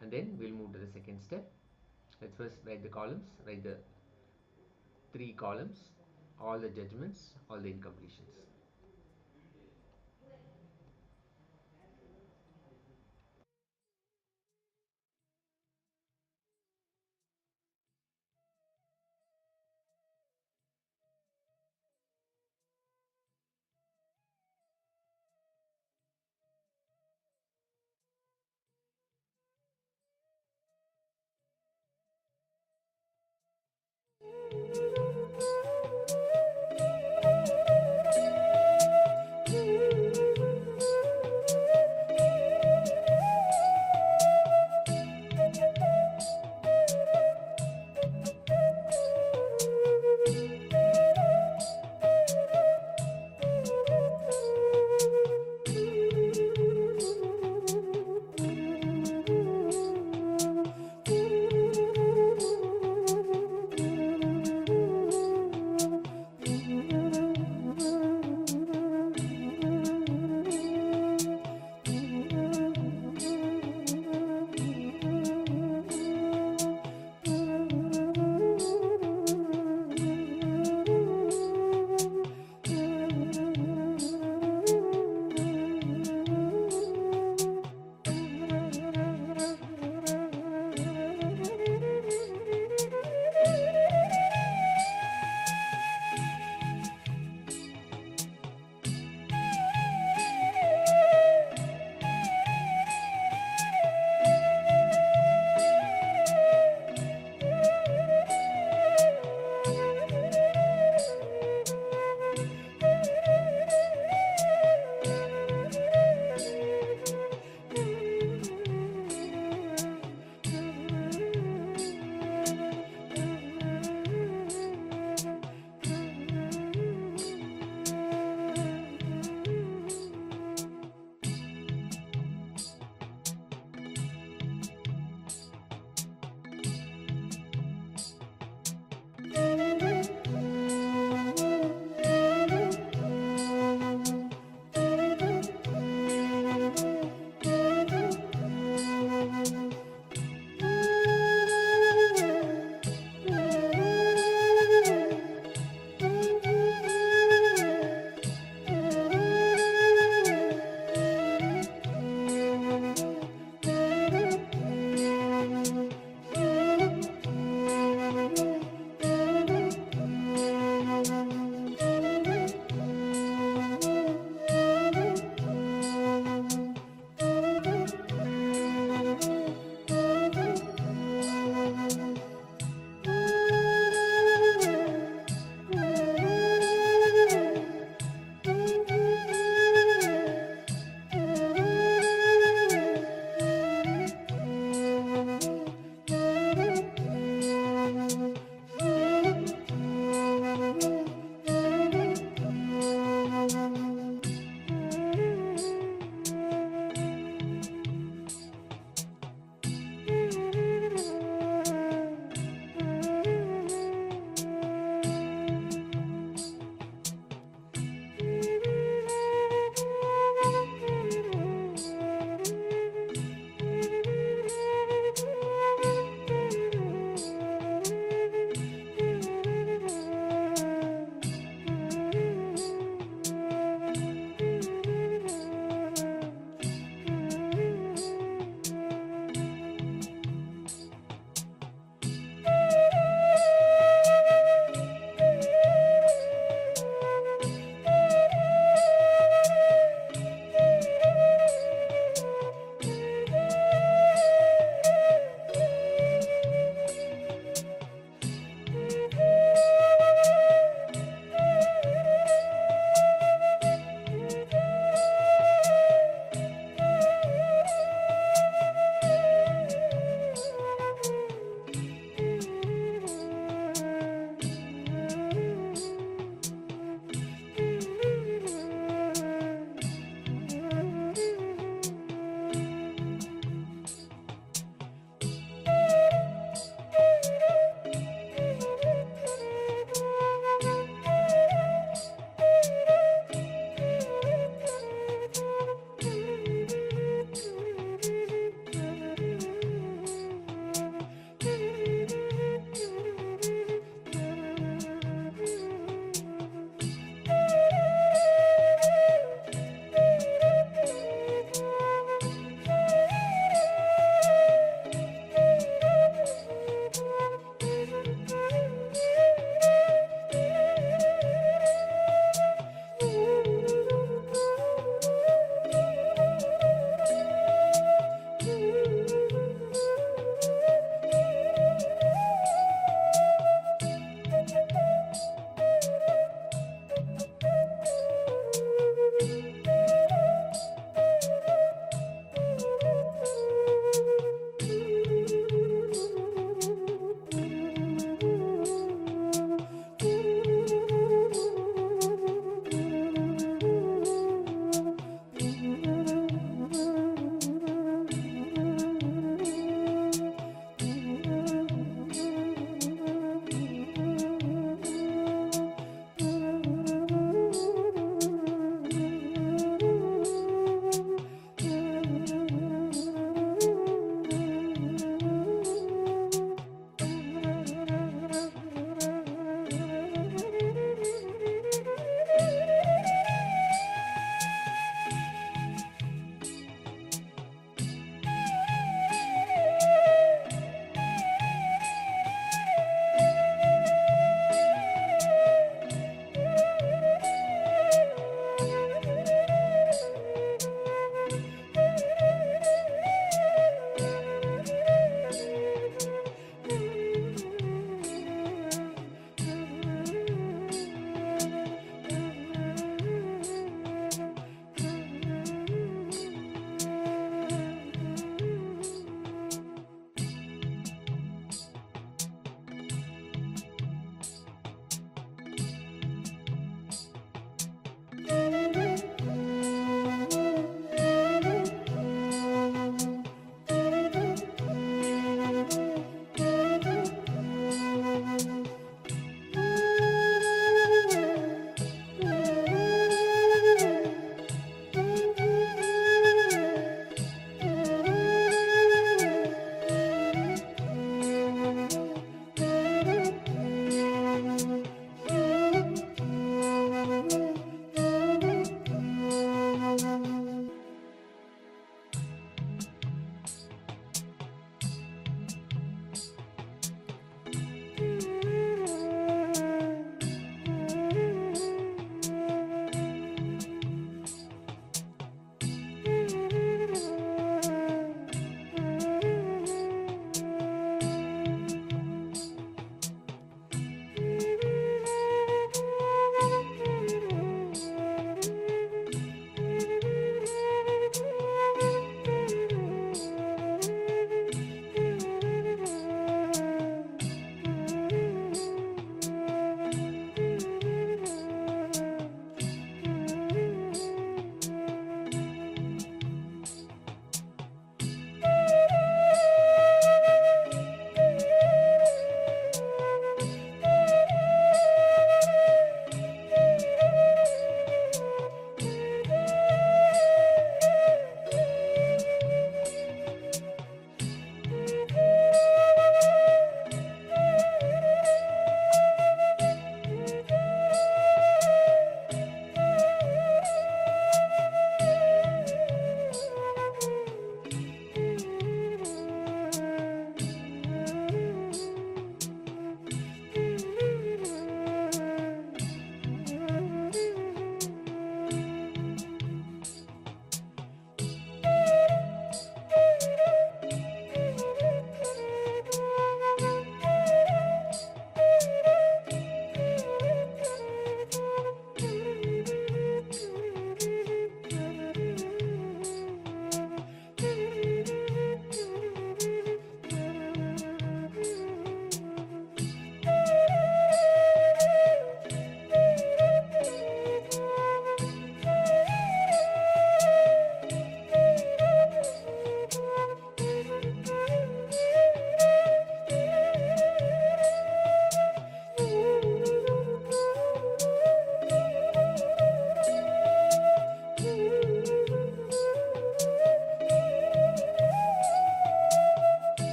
I: and then we'll move to the second step. Let's first write the columns, write the three columns, all the judgments, all the incompletions.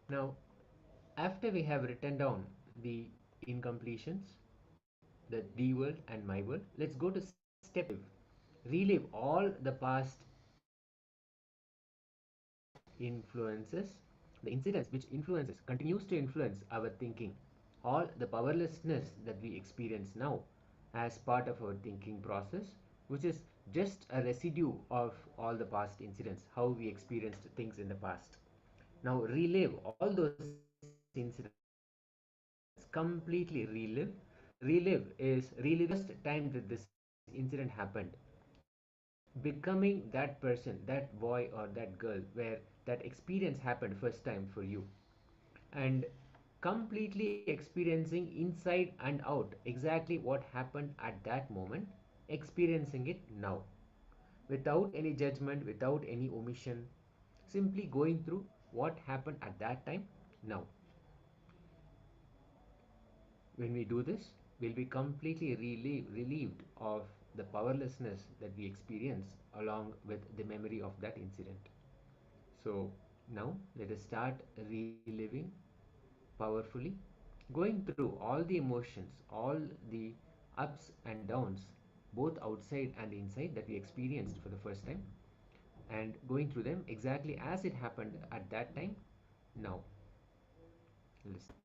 I: Now, after we have written down the incompletions, the D world and my world, let's go to step 2. Relive all the past influences, the incidents which continues to influence our thinking, all the powerlessness that we experience now as part of our thinking process, which is just a residue of all the past incidents, how we experienced things in the past. Now relive all those incidents, completely relive. Relive is reliving the first time that this incident happened, becoming that person, that boy or that girl, where that experience happened first time for you, and completely experiencing inside and out exactly what happened at that moment, experiencing it now, without any judgment, without any omission, simply going through what happened at that time now. When we do this, we'll be completely relieved of the powerlessness that we experience along with the memory of that incident. So now let us start reliving powerfully, going through all the emotions, all the ups and downs, both outside and inside, that we experienced for the first time, and going through them exactly as it happened at that time now. Listen.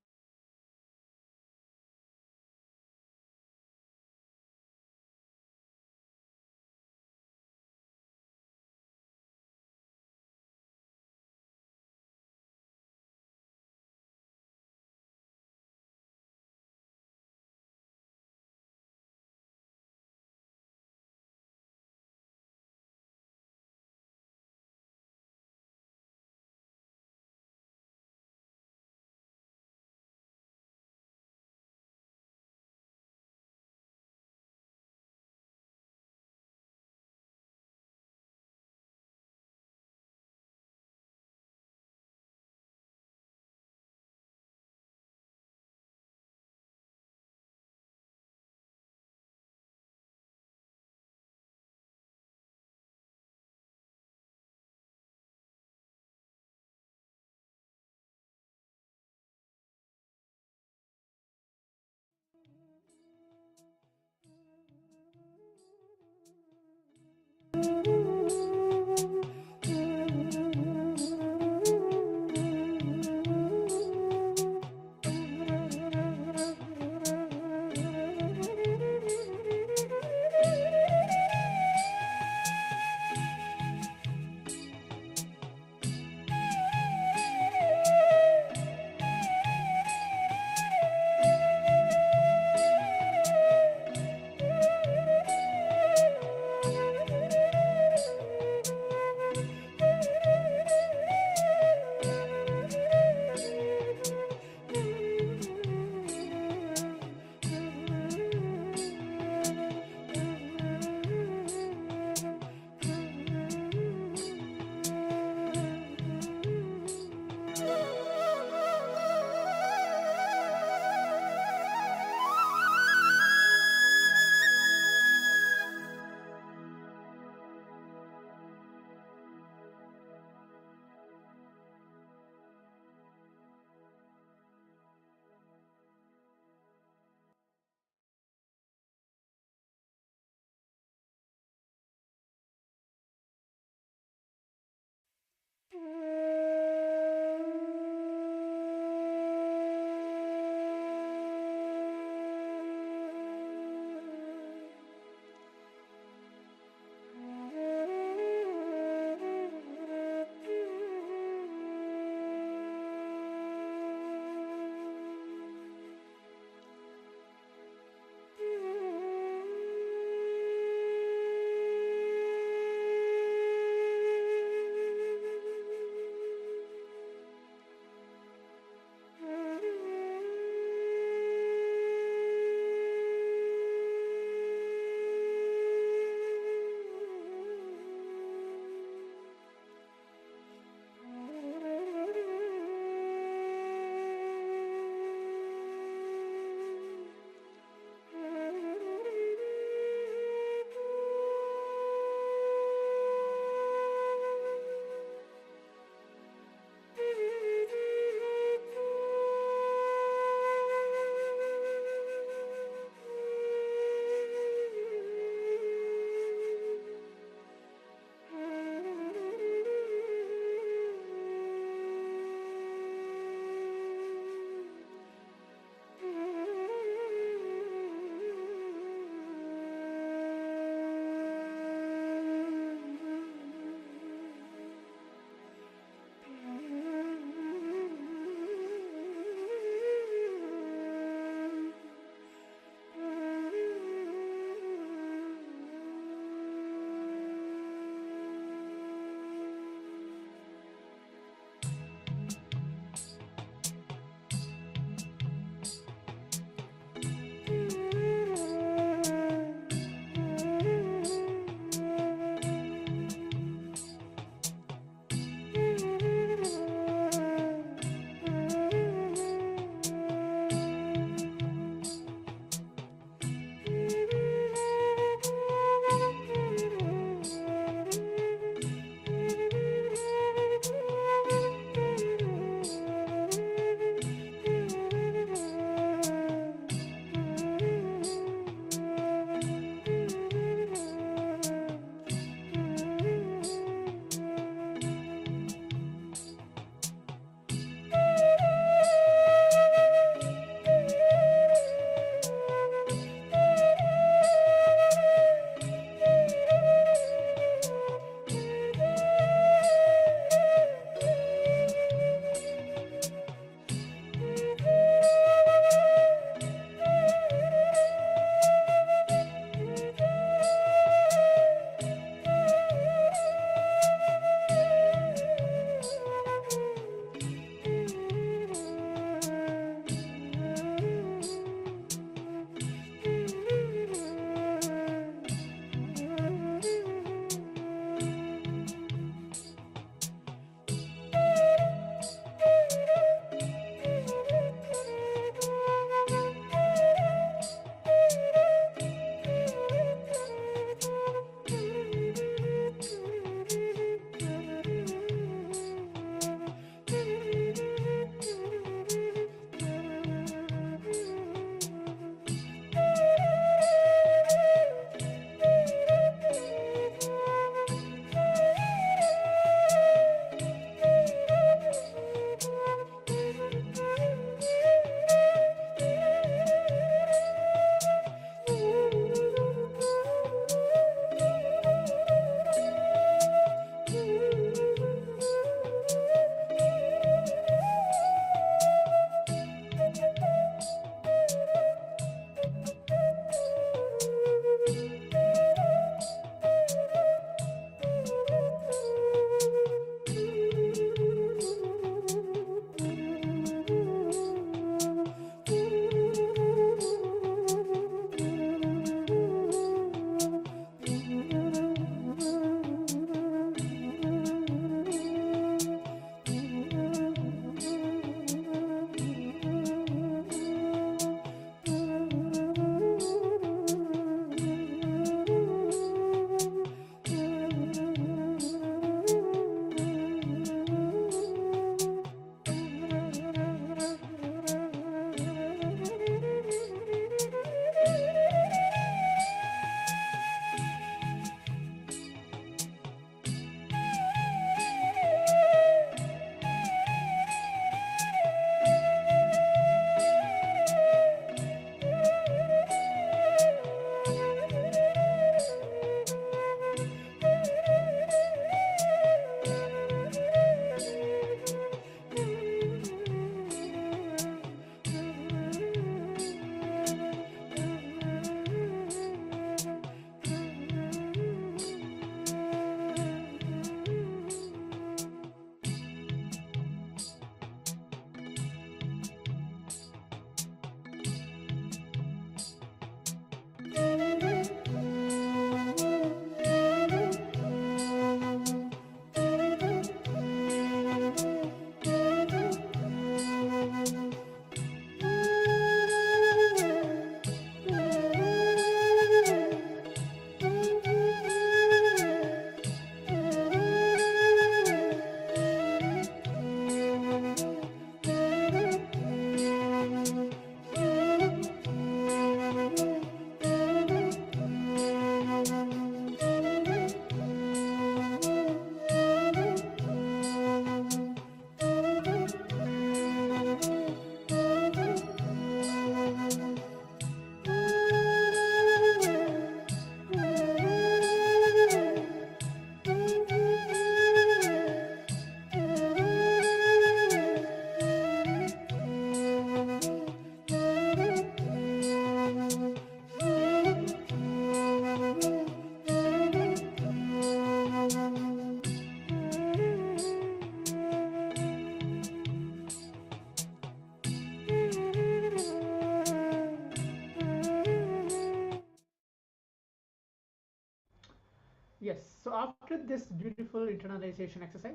J: Yes, so after this beautiful internalization exercise,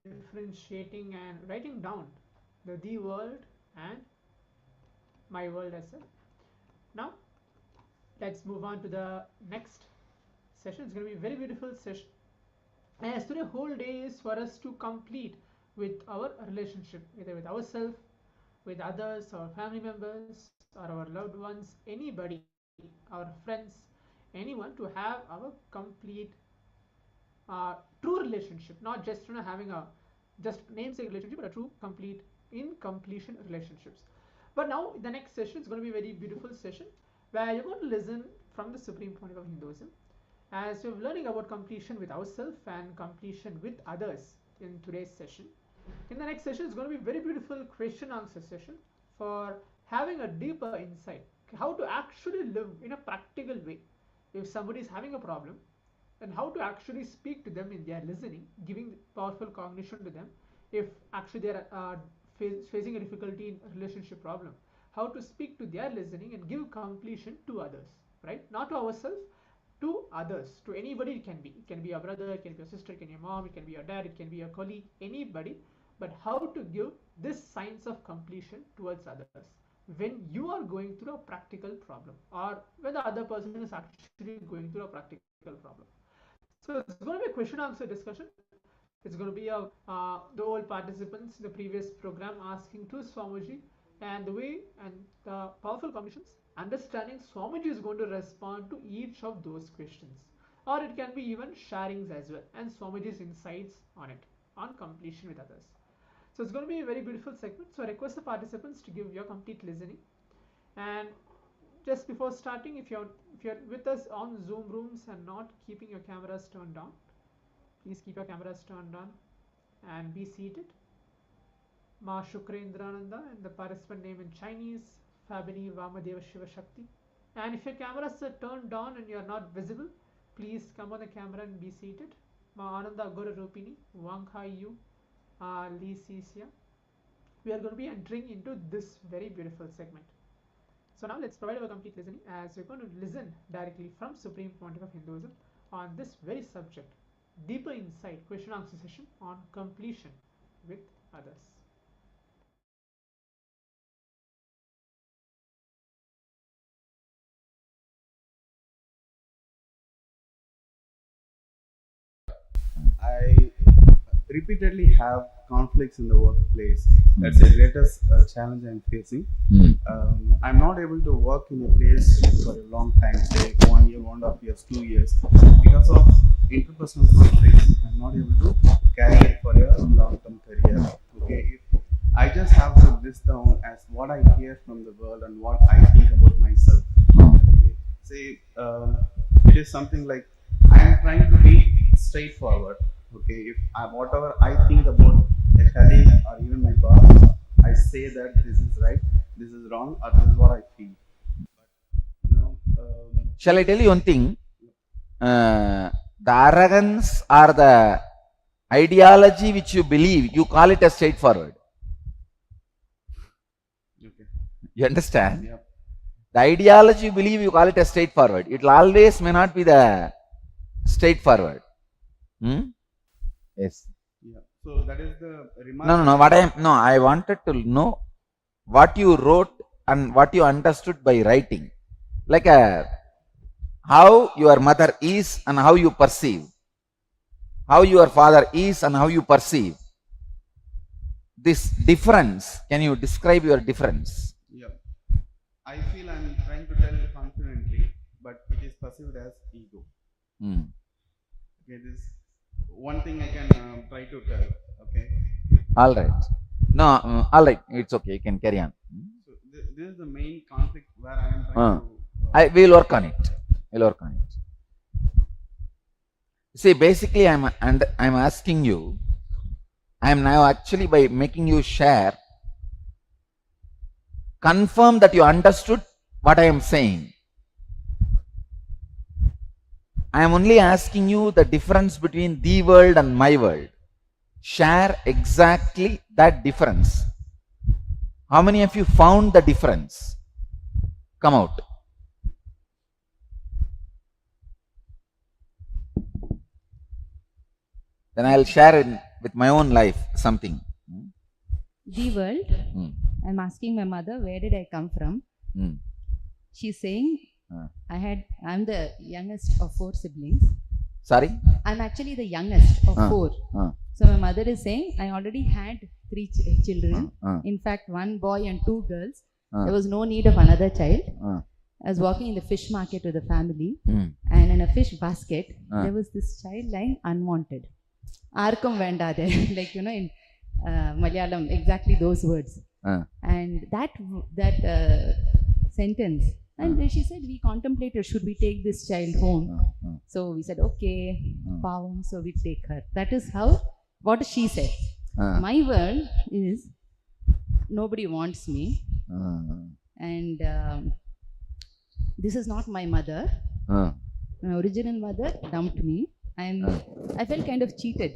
J: differentiating and writing down the world and my world as well. Now, let's move on to the next session. It's going to be a very beautiful session. As today, whole day is for us to complete with our relationship, either with ourselves, with others, our family members, or our loved ones, anybody, our friends, anyone, to have our complete true relationship, not just having a just namesake relationship, but a true complete in completion relationships. But now the next session is going to be a very beautiful session where you're going to listen from the Supreme Pontiff of Hinduism, as we're learning about completion with ourselves and completion with others in today's session. In the next session is going to be a very beautiful question answer session for having a deeper insight how to actually live in a practical way. If somebody is having a problem, and how to actually speak to them in their listening, giving powerful cognition to them if actually they are facing a difficulty in a relationship problem, how to speak to their listening and give completion to others, right? Not to ourselves, to others, to anybody. It can be a brother, it can be a sister, it can be a mom, it can be a dad, it can be a colleague, anybody. But how to give this signs of completion towards others when you are going through a practical problem, or when the other person is actually going through a practical problem. So it's going to be a question answer discussion. It's going to be the old participants in the previous program asking to Swamiji, and the way and the powerful combinations, understanding Swamiji is going to respond to each of those questions, or it can be even sharings as well, and Swamiji's insights on it, on completion with others. So it's going to be a very beautiful segment. So I request the participants to give your complete listening. And just before starting, if you're with us on Zoom rooms and not keeping your cameras turned on, please keep your cameras turned on and be seated. Ma Shukrendrananda, and the participant name in Chinese, Fabini Vamadeva Shiva Shakti. And if your cameras are turned on and you are not visible, please come on the camera and be seated. Ma Ananda Guru Rupini, Wang Hai Yu, Li Sisia. We are going to be entering into this very beautiful segment. So now let's provide our complete listening, as we're going to listen directly from Supreme Pontiff of Hinduism on this very subject, deeper insight question answer session on completion with others.
K: I repeatedly have conflicts in the workplace. That's the greatest challenge I'm facing. I'm not able to work in a place for a long time, say 1 year, 1.5 years, 2 years, because of interpersonal conflicts. I'm not able to carry it for a long-term career. Okay, if I just have to list down as what I hear from the world and what I think about myself. Okay, say it is something like I'm trying to be straightforward. Okay, if whatever I think about a colleague or even my boss, I say that this is right, this is wrong, or this is what I feel.
H: Shall I tell you one thing? The arrogance or the ideology which you believe, you call it as straightforward.
K: Okay.
H: You understand?
K: Yeah.
H: The ideology you believe, you call it as straightforward. It will always may not be the straightforward. Yes.
K: Yeah. So that is the remark.
H: No. I wanted to know what you wrote and what you understood by writing. Like how your mother is and how you perceive. How your father is and how you perceive. This difference, can you describe your difference?
K: Yeah. I feel I'm trying to tell confidently, but it is perceived as ego. Okay, this one thing I can try to tell. Okay.
H: All right. No, all right. It's okay. You can carry on.
K: So this is the main conflict where I am trying to.
H: We'll work on it. We'll work on it. See, basically, I'm asking you. I'm now actually, by making you share, confirm that you understood what I am saying. I am only asking you the difference between the world and my world. Share exactly that difference. How many of you found the difference? Come out. Then I'll share with my own life something.
L: The world. I'm asking my mother, where did I come from? She's saying, I'm the youngest of 4 siblings.
H: Sorry?
L: I'm actually the youngest of 4. So my mother is saying, I already had 3 children. In fact, 1 boy and 2 girls. There was no need of another child. I was walking in the fish market with the family, and in a fish basket, there was this child lying unwanted. Arkum vendade, like, in Malayalam, exactly those words. And that sentence, and she said, we contemplated, should we take this child home? So we said, okay, pavam, so we take her. That is what she said. My world is, nobody wants me, and this is not my mother. My original mother dumped me, and I felt kind of cheated.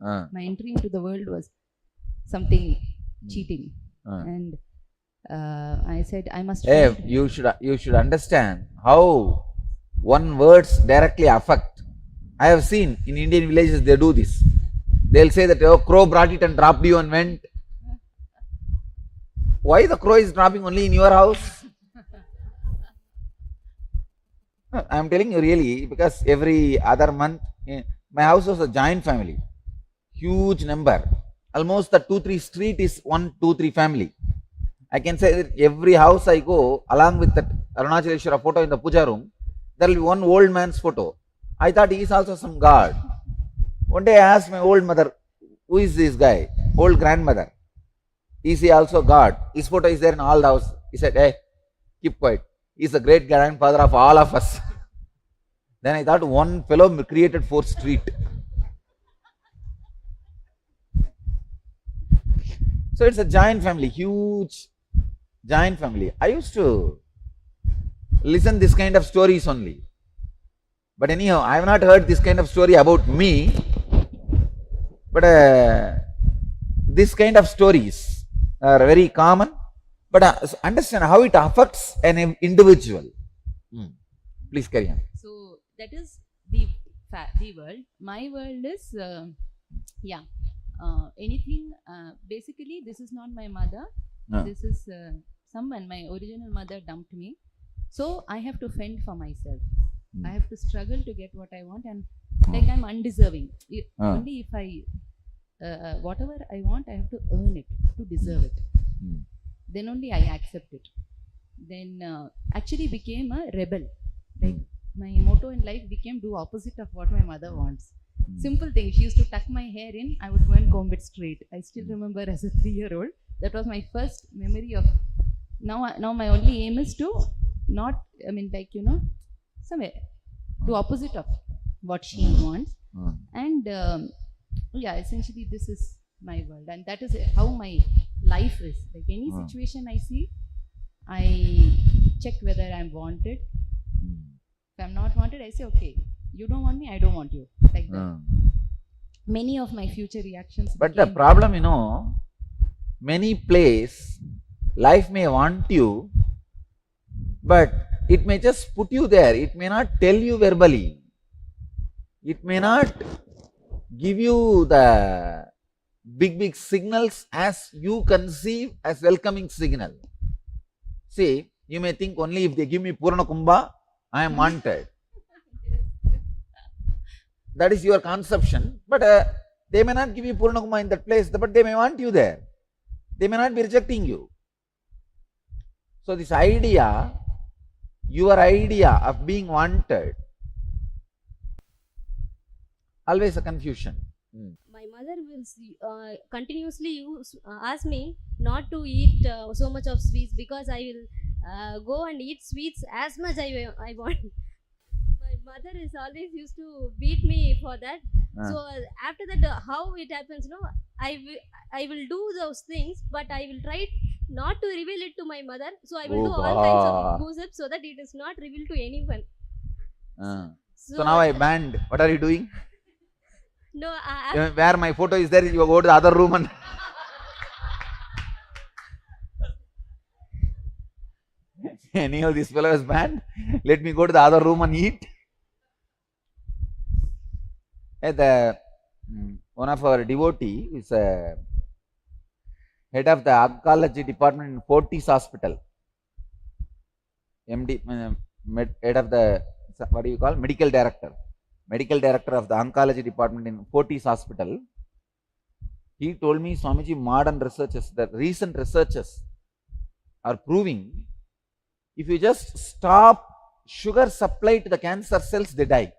L: My entry into the world was something cheating, and I said, I must.
H: Hey, you should understand how one words directly affect. I have seen in Indian villages they do this. They'll say that, oh, crow brought it and dropped you and went. Why the crow is dropping only in your house? I am telling you really, because every other month, my house was a giant family, huge number. Almost the 2-3 street is 1-2-3 family. I can say that every house I go, along with that Arunachaleshwara photo in the puja room, there will be one old man's photo. I thought he is also some god. One day I asked my old mother, who is this guy? Old grandmother. Is he also God? His photo is there in all the house. He said, hey, keep quiet. He is the great grandfather of all of us. Then I thought one fellow created 4th street. So it's a giant family, huge giant family. I used to listen this kind of stories only. But anyhow, I have not heard this kind of story about me. But this kind of stories are very common. But understand how it affects an individual. Please carry on.
L: So that is the world. My world is, anything, basically this is not my mother. This is someone, my original mother dumped me. So I have to fend for myself. I have to struggle to get what I want, and like I'm undeserving. Only if I, whatever I want, I have to earn it, to deserve it. Then only I accept it. Then actually became a rebel. Like my motto in life became do opposite of what my mother wants. Simple thing. She used to tuck my hair in. I would go and comb it straight. I still remember as a 3-year-old. That was my first memory of. Now my only aim is to not. I mean, like somewhere do opposite of what she wants. And essentially this is my world, and that is how my life is. Like any situation I see, I check whether I'm wanted. If I'm not wanted, I say, okay, you don't want me, I don't want you. Like that. Many of my future reactions.
H: But the problem, many places, life may want you, but it may just put you there. It may not tell you verbally. It may not give you the big signals as you conceive as welcoming signal. See, you may think only if they give me Purana Kumbha, I am wanted. That is your conception. But they may not give you Purana Kumbha in that place, but they may want you there. They may not be rejecting you. So this idea, your idea of being wanted, always a confusion.
M: My mother will continuously ask me not to eat so much of sweets, because I will go and eat sweets as much I want. My mother is always used to beat me for that. So after that, how it happens, I will do those things, but I will try not to reveal it to my mother. So I will do all kinds of gossips so that it is not revealed to anyone.
H: So now I banned. What are you doing?
M: No,
H: where my photo is there, you go to the other room and anyhow this fellow is banned. Let me go to the other room and eat. one of our devotee is a head of the oncology department in Fortis Hospital. MD, head of the, what do you call, medical director of the oncology department in Fortis Hospital. He told me, Swamiji, modern researchers, the recent researchers are proving if you just stop sugar supply to the cancer cells, they die.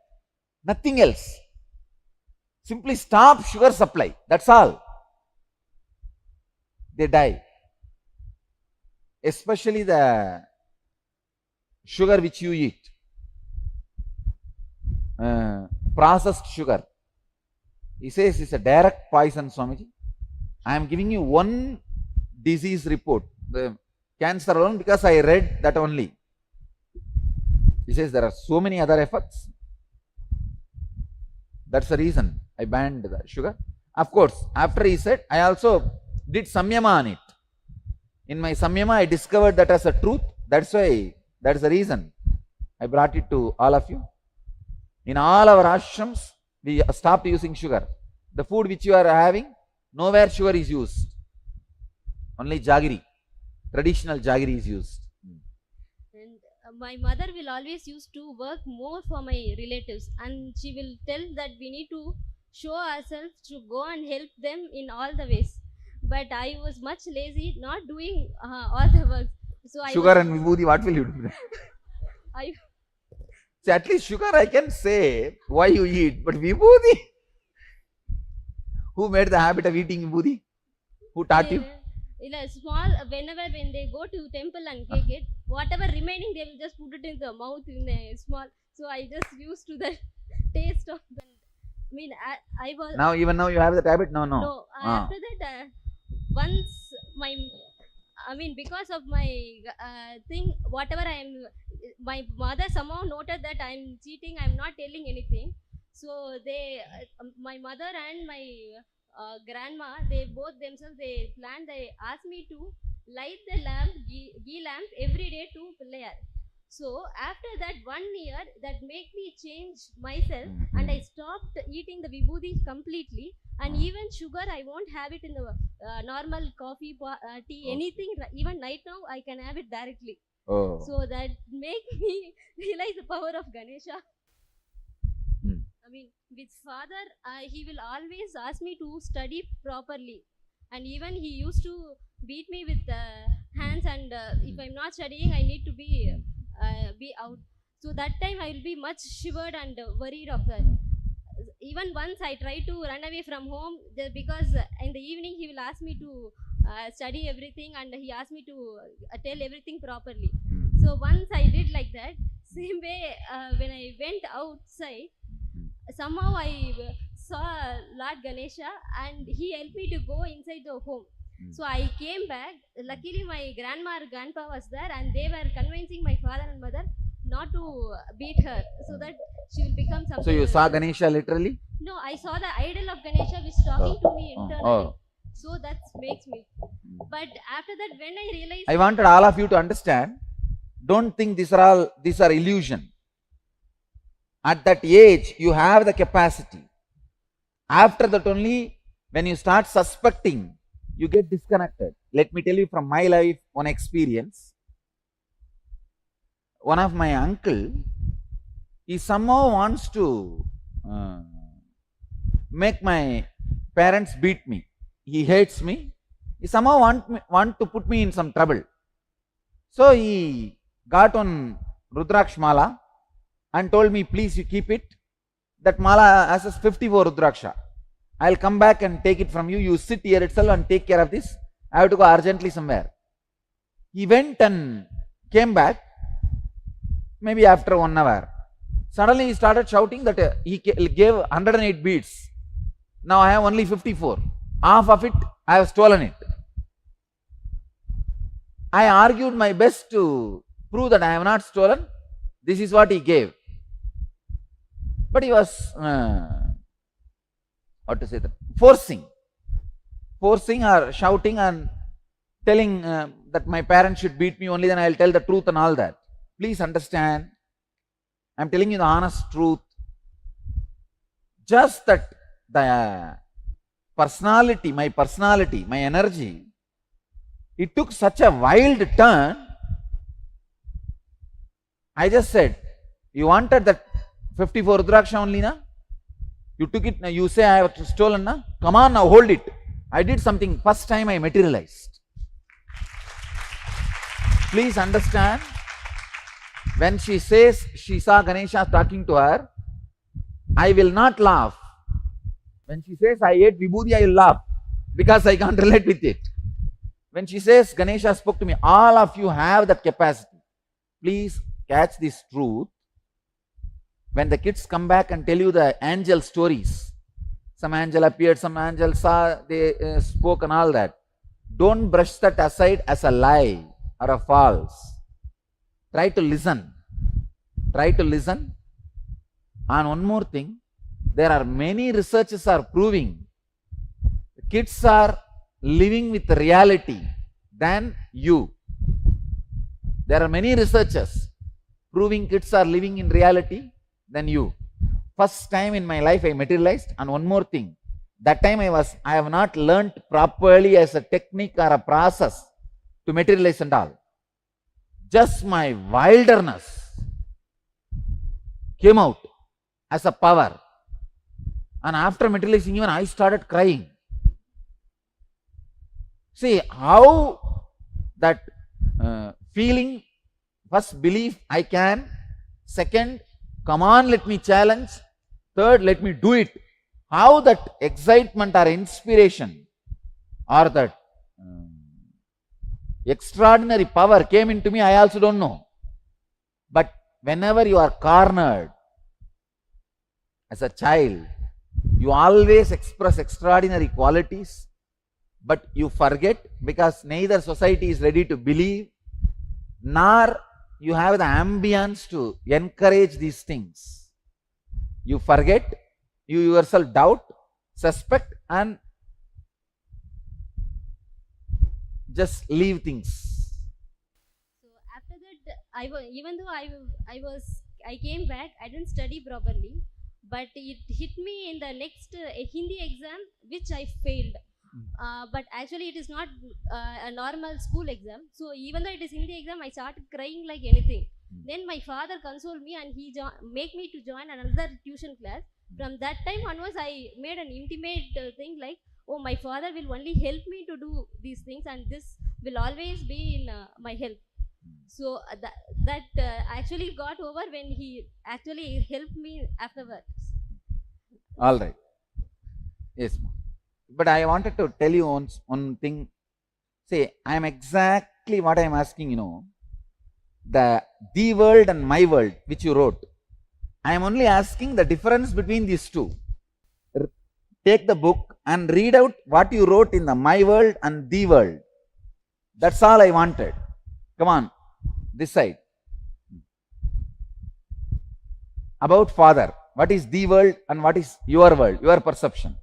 H: Nothing else. Simply stop sugar supply. That's all. They die. Especially the sugar which you eat. Processed sugar. He says it's a direct poison, Swamiji. I am giving you one disease report, the cancer alone, because I read that only. He says there are so many other effects. That's the reason I banned the sugar. Of course, after he said, I also did samyama on it. In my samyama, I discovered that as a truth. That's why, that's the reason I brought it to all of you. In all our ashrams, we stopped using sugar. The food which you are having, nowhere sugar is used. Only jaggery, traditional jaggery is used.
M: And my mother will always used to work more for my relatives, and she will tell that we need to show ourselves to go and help them in all the ways. But I was much lazy, not doing all the work. So
H: sugar and vibhuti, what will you do? See, at least sugar I can say why you eat, but vibhuti, who made the habit of eating vibhuti? Who taught you?
M: In a small, whenever when they go to temple and take it, whatever remaining they will just put it in the mouth in a small. So I just used to the taste of the. I mean, I was.
H: Now, even now you have that habit? No.
M: No. After that, once my. I mean, because of my thing, whatever my mother somehow noted that I'm cheating, I'm not telling anything. So they, my mother and my grandma, they both themselves, they asked me to light the lamp, ghee lamp every day to Pillayar. So after that 1 year, that made me change myself, and I stopped eating the vibhuti completely. And even sugar, I won't have it in the normal coffee, tea, anything. Even right now, I can have it directly.
H: Oh.
M: So that make me realize the power of Ganesha. I mean, with father, he will always ask me to study properly. And even he used to beat me with hands, and if I'm not studying, I need to be out. So that time I will be much shivered and worried of that. Even once I tried to run away from home, just because in the evening he will ask me to study everything, and he asked me to tell everything properly. So once I did like that, same way when I went outside, somehow I saw Lord Ganesha, and he helped me to go inside the home. So I came back. Luckily my grandma or grandpa was there, and they were convincing my father and mother not to beat her, so that she will become something.
H: So you saw Ganesha literally?
M: No, I saw the idol of Ganesha which is talking to me internally. So that makes me. But after that, when I realized,
H: I wanted all of you to understand, don't think these are illusion. At that age, you have the capacity. After that only, when you start suspecting, you get disconnected. Let me tell you from my life, one experience. One of my uncle, he somehow wants to make my parents beat me. He hates me. He somehow want to put me in some trouble. So he got on Rudraksh Mala and told me, please you keep it. That Mala has 54 Rudraksha. I'll come back and take it from you. You sit here itself and take care of this. I have to go urgently somewhere. He went and came back, maybe after 1 hour. Suddenly he started shouting that he gave 108 beads. Now I have only 54. Half of it, I have stolen it. I argued my best to prove that I have not stolen. This is what he gave. But he was, forcing or shouting and telling that my parents should beat me, only then I will tell the truth and all that. Please understand, I am telling you the honest truth. Just that the personality, my energy, it took such a wild turn. I just said, you wanted that 54 Rudraksha only, na? You took it, you say I have stolen, na? Come on now, hold it. I did something, first time I materialized. Please understand, when she says she saw Ganesha talking to her, I will not laugh. When she says I ate Vibhuti, I will laugh because I can't relate with it. When she says Ganesha spoke to me, all of you have that capacity. Please catch this truth. When the kids come back and tell you the angel stories, some angel appeared, some angel saw, they spoke and all that. Don't brush that aside as a lie or a false. Try to listen. Try to listen. And one more thing, there are many researchers are proving kids are living with reality than you. There are many researchers proving kids are living in reality than you. First time in my life I materialized. And one more thing, that time I have not learnt properly as a technique or a process to materialize and all. Just my wilderness came out as a power. And after materializing, even I started crying. See how that feeling, first belief I can, second, come on, let me challenge, third, let me do it. How that excitement or inspiration or that extraordinary power came into me, I also don't know. But whenever you are cornered as a child, you always express extraordinary qualities, but you forget because neither society is ready to believe, nor you have the ambience to encourage these things. You forget, you yourself doubt, suspect, and just leave things.
M: So after that, even though I came back, I didn't study properly, but it hit me in the next Hindi exam, which I failed. But actually it is not a normal school exam. So even though it is Hindi exam, I started crying like anything. Then my father consoled me and he make me to join another tuition class. From that time onwards, I made an intimate thing like, oh, my father will only help me to do these things and this will always be in my help. So that actually got over when he actually helped me afterwards.
H: All right. Yes. But I wanted to tell you one thing. Say, I am exactly what I am asking, the world and my world, which you wrote. I am only asking the difference between these two. Take the book and read out what you wrote in the my world and the world. That's all I wanted. Come on, this side. About father, what is the world and what is your world, your perception?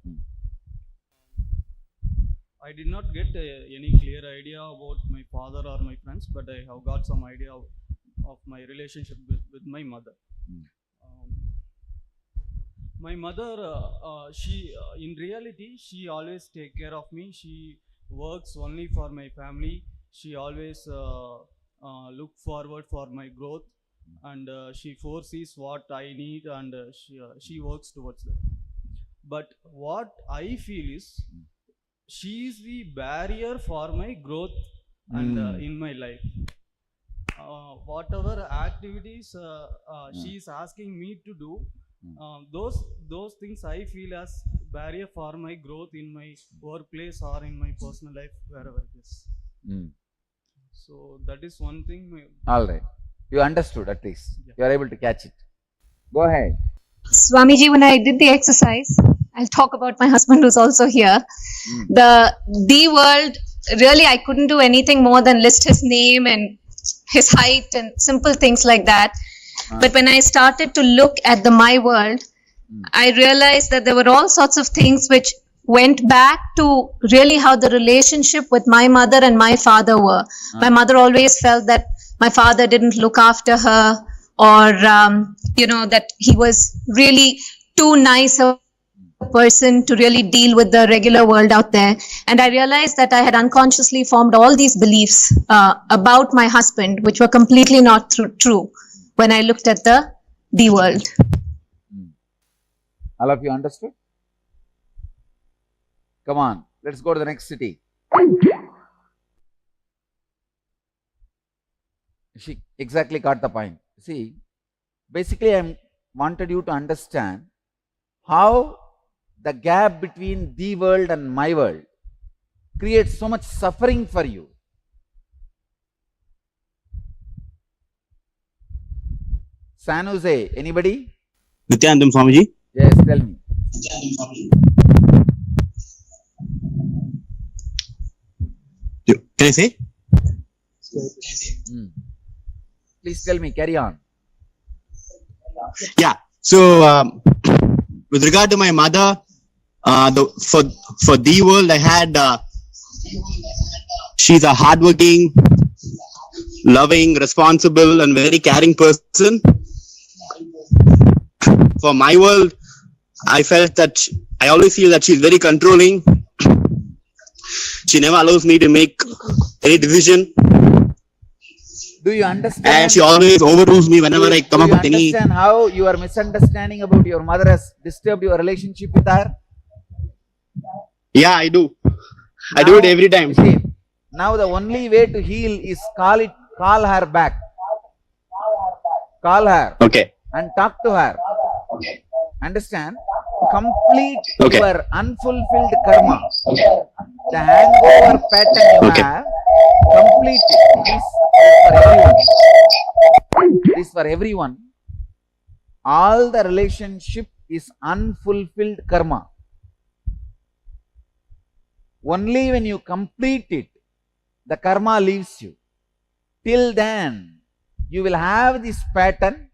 N: I did not get any clear idea about my father or my friends, but I have got some idea of my relationship with my mother. My mother, she in reality, she always take care of me. She works only for my family. She always look forward for my growth, and she foresees what I need, and she works towards that. But what I feel is, she is the barrier for my growth and in my life. Whatever activities she is asking me to do, those things I feel as barrier for my growth in my workplace or in my personal life, wherever it is. So that is one thing.
H: All right. You understood at least. Yeah. You are able to catch it. Go ahead.
O: Swamiji, when I did the exercise, I'll talk about my husband who's also here. The world, really I couldn't do anything more than list his name and his height and simple things like that. But when I started to look at the my world, I realized that there were all sorts of things which went back to really how the relationship with my mother and my father were. My mother always felt that my father didn't look after her, or that he was really too nice person to really deal with the regular world out there. And I realized that I had unconsciously formed all these beliefs about my husband, which were completely not true when I looked at the world.
H: All of you understood? Come on, let's go to the next city. She exactly got the point. See, basically I wanted you to understand how the gap between the world and my world creates so much suffering for you. San Jose, anybody?
P: Nityanandam Swamiji.
H: Yes, tell me.
P: Can I say?
H: Please tell me, carry on.
P: Yeah. So, with regard to my mother, for the world, I had, she's a hardworking, loving, responsible, and very caring person. For my world, I felt that, I always feel that she's very controlling. She never allows me to make any decision.
H: Do you understand?
P: And she always overrules me whenever I come up with any...
H: Do you understand how your misunderstanding about your mother has disturbed your relationship with her?
P: Yeah, I do. I do it every time.
H: See, now the only way to heal is call her back. Call her.
P: Okay.
H: And talk to her. Understand? Complete your unfulfilled karma. The hangover pattern you have, complete it. This for everyone. All the relationship is unfulfilled karma. Only when you complete it, the karma leaves you. Till then, you will have this pattern.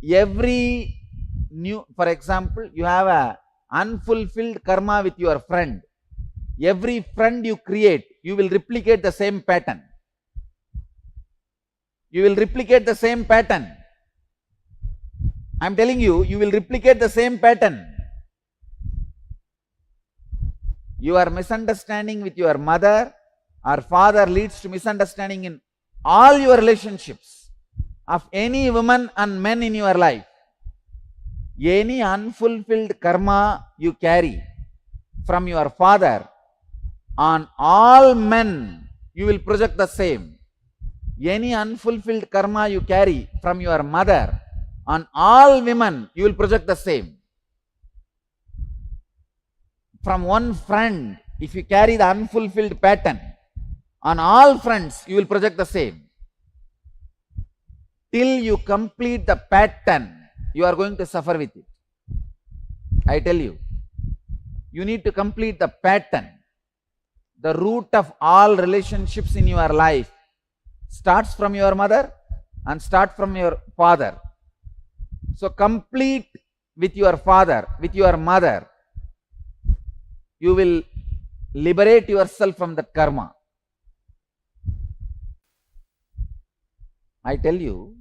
H: Every new, for example, you have a unfulfilled karma with your friend. Every friend you create, you will replicate the same pattern. You will replicate the same pattern. I am telling you, you will replicate the same pattern. Your misunderstanding with your mother or father leads to misunderstanding in all your relationships of any woman and men in your life. Any unfulfilled karma you carry from your father, on all men you will project the same. Any unfulfilled karma you carry from your mother, on all women you will project the same. From one friend, if you carry the unfulfilled pattern, on all friends you will project the same. Till you complete the pattern, you are going to suffer with it. I tell you, you need to complete the pattern. The root of all relationships in your life starts from your mother and starts from your father. So complete with your father, with your mother. You will liberate yourself from that karma. I tell you,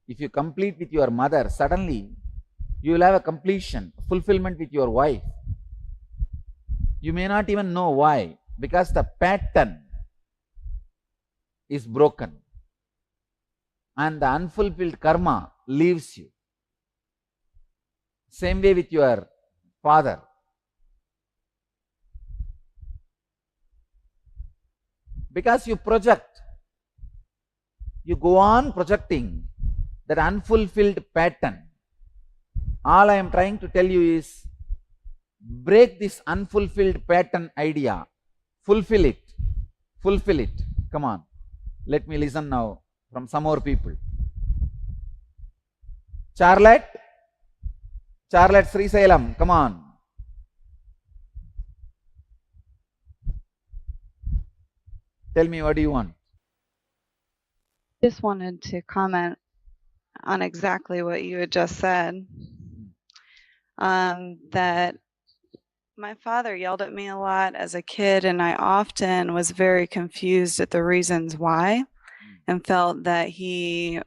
H: if you complete with your mother, suddenly you will have a completion, fulfillment with your wife. You may not even know why, because the pattern is broken and the unfulfilled karma leaves you. Same way with your father. Because you project, you go on projecting that unfulfilled pattern. All I am trying to tell you is, break this unfulfilled pattern idea. Fulfill it. Fulfill it. Come on. Let me listen now from some more people. Charlotte? Charlotte Sri Salem, come on. Tell me, what do you want?
Q: Just wanted to comment on exactly what you had just said. That my father yelled at me a lot as a kid, and I often was very confused at the reasons why, and felt that he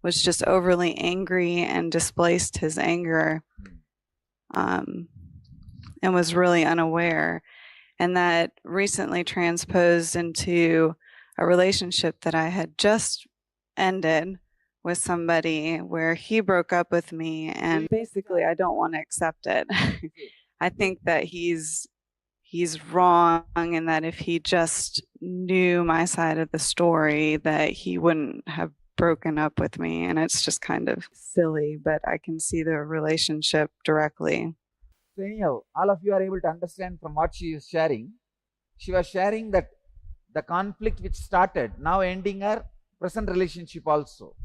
Q: was just overly angry and displaced his anger and was really unaware. And that recently transposed into a relationship that I had just ended with somebody where he broke up with me, and basically I don't want to accept it. I think that he's wrong, and that if he just knew my side of the story, that he wouldn't have broken up with me. And it's just kind of silly, but I can see the relationship directly.
H: So anyhow, all of you are able to understand from what she is sharing. She was sharing that the conflict which started, now ending her present relationship also.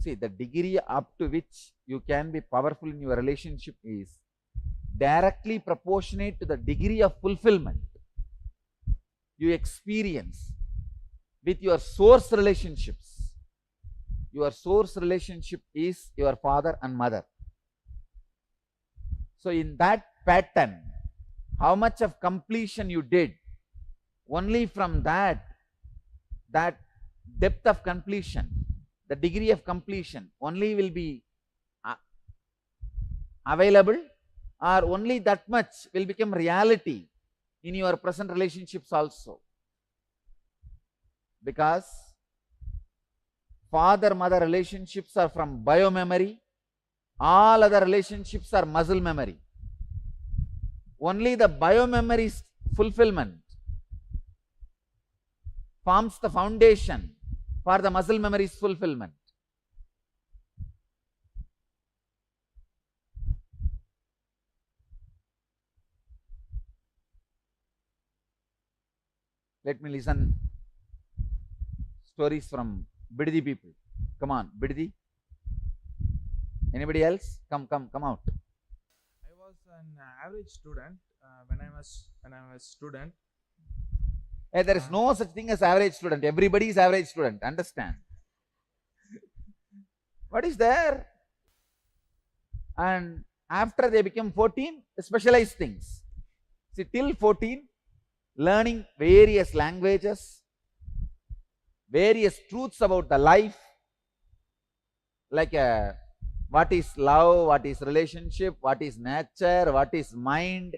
H: See, the degree up to which you can be powerful in your relationship is directly proportionate to the degree of fulfillment you experience with your source relationships. Your source relationship is your father and mother. So in that pattern, how much of completion you did, only from that depth of completion, the degree of completion only will be available, or only that much will become reality in your present relationships also. Because father-mother relationships are from bio-memory, all other relationships are muscle memory. Only the bio-memory's fulfillment forms the foundation for the muscle memory's fulfillment. Let me listen stories from Biddi people. Come on, Biddi. Anybody else? Come out.
R: I was an average student when I was a student.
H: Hey, there is no such thing as average student. Everybody is average student. Understand? What is there? And after they become 14, specialized things. See, till 14, learning various languages, various truths about the life, like what is love, what is relationship, what is nature, what is mind,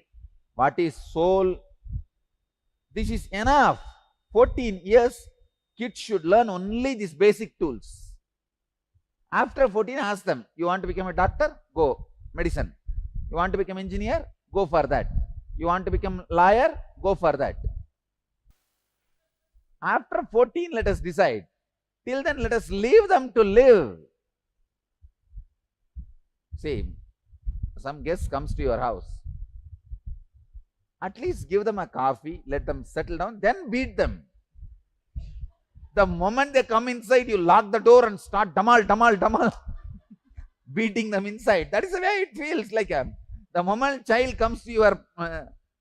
H: what is soul. This is enough. 14 years, kids should learn only these basic tools. After 14, ask them, you want to become a doctor? Go, medicine. You want to become engineer? Go for that. You want to become lawyer? Go for that. After 14, let us decide. Till then, let us leave them to live. See, some guest comes to your house. At least give them a coffee, let them settle down, then beat them. The moment they come inside, you lock the door and start damal, beating them inside. That is the way it feels like. The moment child comes to your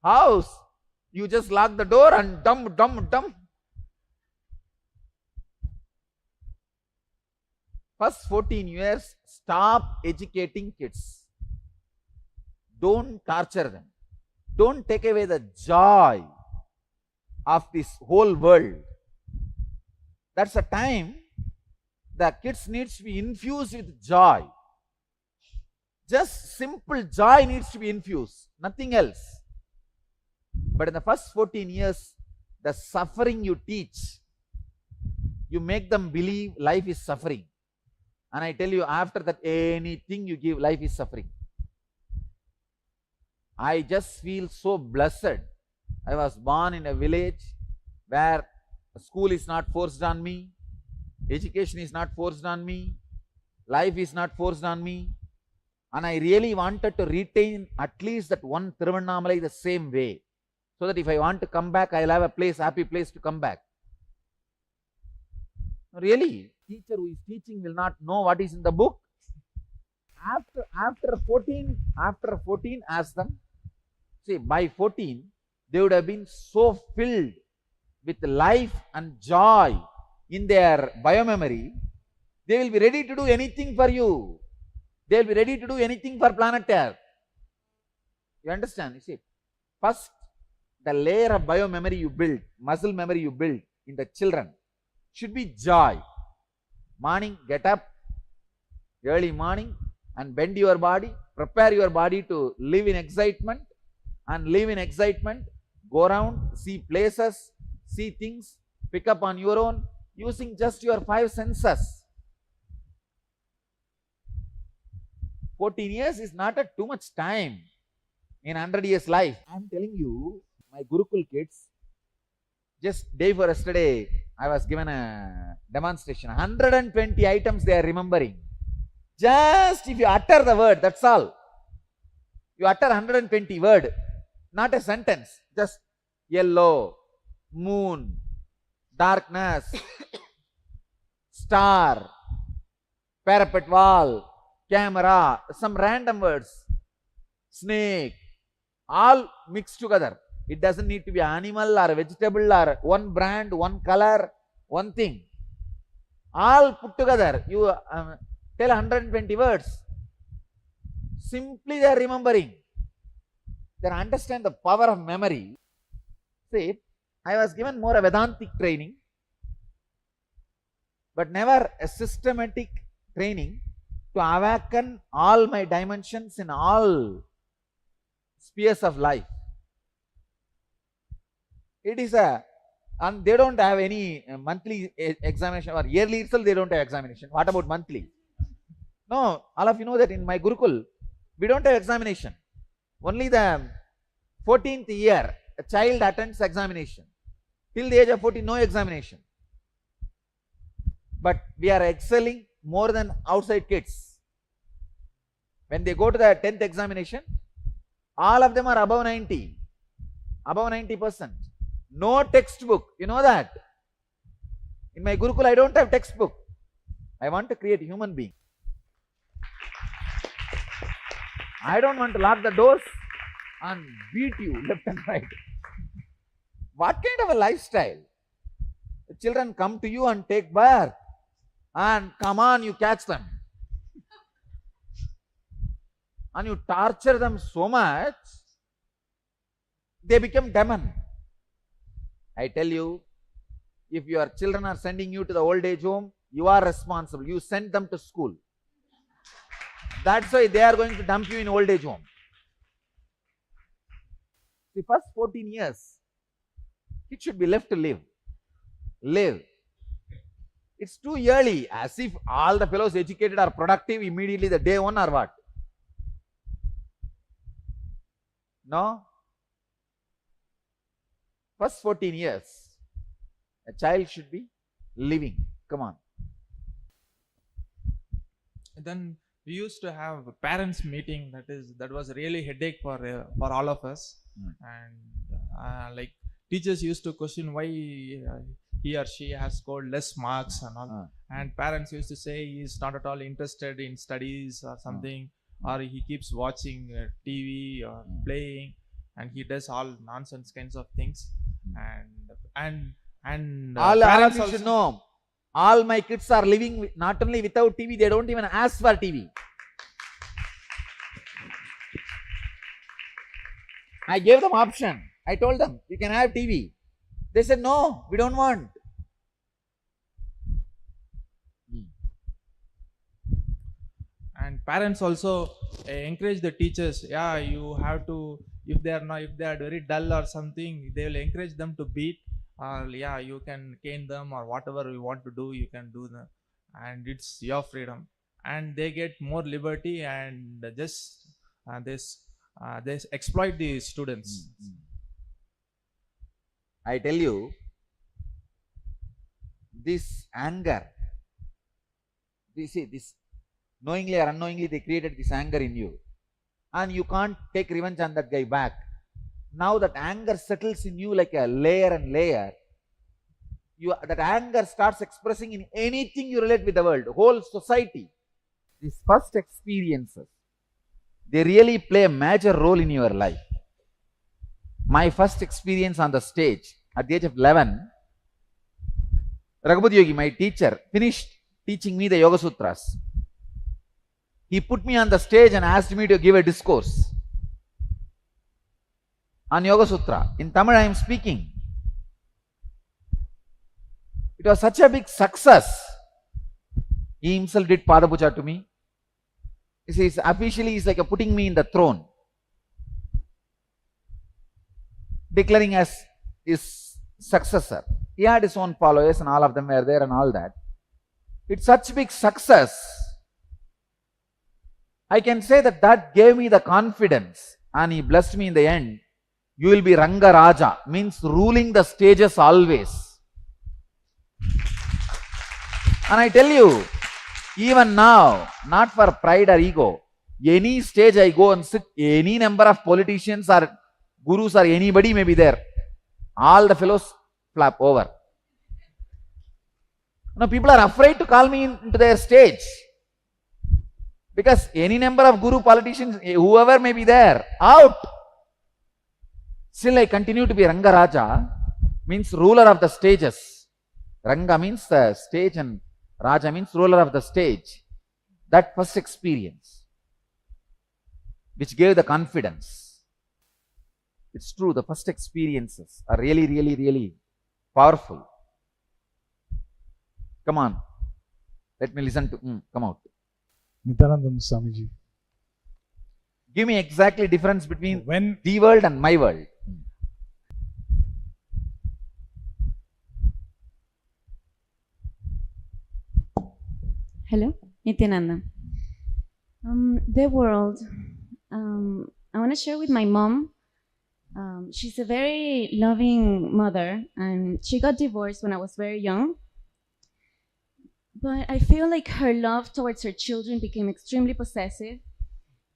H: house, you just lock the door and dump. First 14 years, stop educating kids. Don't torture them. Don't take away the joy of this whole world. That's a time the kids needs to be infused with joy. Just simple joy needs to be infused, nothing else. But in the first 14 years, the suffering you teach, you make them believe life is suffering. And I tell you, after that, anything you give, life is suffering. I just feel so blessed. I was born in a village where school is not forced on me, education is not forced on me, life is not forced on me. And I really wanted to retain at least that one Tiruvannamalai the same way. So that if I want to come back, I'll have a place, happy place to come back. Really, teacher who is teaching will not know what is in the book. After 14, ask them. See, by 14, they would have been so filled with life and joy in their biomemory, they will be ready to do anything for you. They will be ready to do anything for planet Earth. You understand? You see, first, the layer of biomemory you build, muscle memory you build in the children should be joy. Morning, get up, early morning,
A: and bend your body, prepare your body to live in excitement, and live in excitement, go around, see places, see things, pick up on your own, using just your 5 senses. 14 years is not a too much time in 100 years life. I am telling you, my Gurukul kids, just day for yesterday, I was given a demonstration. 120 items they are remembering. Just if you utter the word, that's all. You utter 120 word, not a sentence. Just yellow, moon, darkness, star, parapet wall, camera, some random words, snake, all mixed together. It doesn't need to be animal or vegetable or one brand, one color, one thing. All put together. You tell 120 words. Simply they are remembering. They understand the power of memory. See, I was given more a Vedantic training, but never a systematic training to awaken all my dimensions in all spheres of life. It is and they don't have any monthly examination, or yearly itself they don't have examination. What about monthly? No, all of you know that in my Gurukul, we don't have examination. Only the 14th year, a child attends examination. Till the age of 14, no examination. But we are excelling more than outside kids. When they go to the 10th examination, all of them are above 90, above 90%. No textbook, you know that. In my Gurukul, I don't have textbook. I want to create a human being. I don't want to lock the doors and beat you left and right. What kind of a lifestyle? The children come to you and take bath, and come on, you catch them. And you torture them so much, they become demon. I tell you, if your children are sending you to the old age home, you are responsible. You send them to school. That's why they are going to dump you in old age home. The first 14 years, it should be left to live. Live. It's too early, as if all the fellows educated are productive immediately the day one or what? No. First 14 years, a child should be living. Come on.
R: Then we used to have a parents meeting. That was really headache for all of us. And like teachers used to question why he or she has scored less marks and all. And parents used to say he is not at all interested in studies or something, or he keeps watching TV or playing, and he does all nonsense kinds of things. And
A: all of you should know, all my kids are living not only without TV, they don't even ask for TV. I gave them option. I told them, you can have TV. They said, no, we don't want.
R: And parents also encourage the teachers. Yeah, you have to, if they are very dull or something, they will encourage them to beat. Yeah, you can cane them, or whatever you want to do, you can do them, and it's your freedom. And they get more liberty, and just they exploit the students.
A: I tell you, this anger, this knowingly or unknowingly they created this anger in you, and you can't take revenge on that guy back. Now that anger settles in you like a layer and layer. That anger starts expressing in anything you relate with the world, whole society. These first experiences, they really play a major role in your life. My first experience on the stage at the age of 11, Raghupat Yogi, my teacher, finished teaching me the Yoga Sutras. He put me on the stage and asked me to give a discourse on Yoga Sutra. In Tamil I am speaking. It was such a big success. He himself did Pada Puja to me.
H: see, officially is like a putting me in the throne, declaring as his successor. He had his own followers and all of them were there and all that. It's such big success. I can say that that gave me the confidence and he blessed me in the end. You will be Ranga Raja, means ruling the stages always. And I tell you, even now, not for pride or ego, any stage I go and sit, any number of politicians or gurus or anybody may be there. All the fellows flap over. Now people are afraid to call me into their stage. Because any number of guru politicians, whoever may be there, out. Still I continue to be Ranga Raja, means ruler of the stages. Ranga means the stage and Raja means ruler of the stage. That first experience, which gave the confidence. It's true, the first experiences are really, really, really powerful. Come on. Let me listen to, come out.
S: Nityananda Swamiji.
H: Give me exactly difference between the world and my world.
T: Hello, Nityananda. The world. I want to share with my mom. She's a very loving mother, and she got divorced when I was very young. But I feel like her love towards her children became extremely possessive.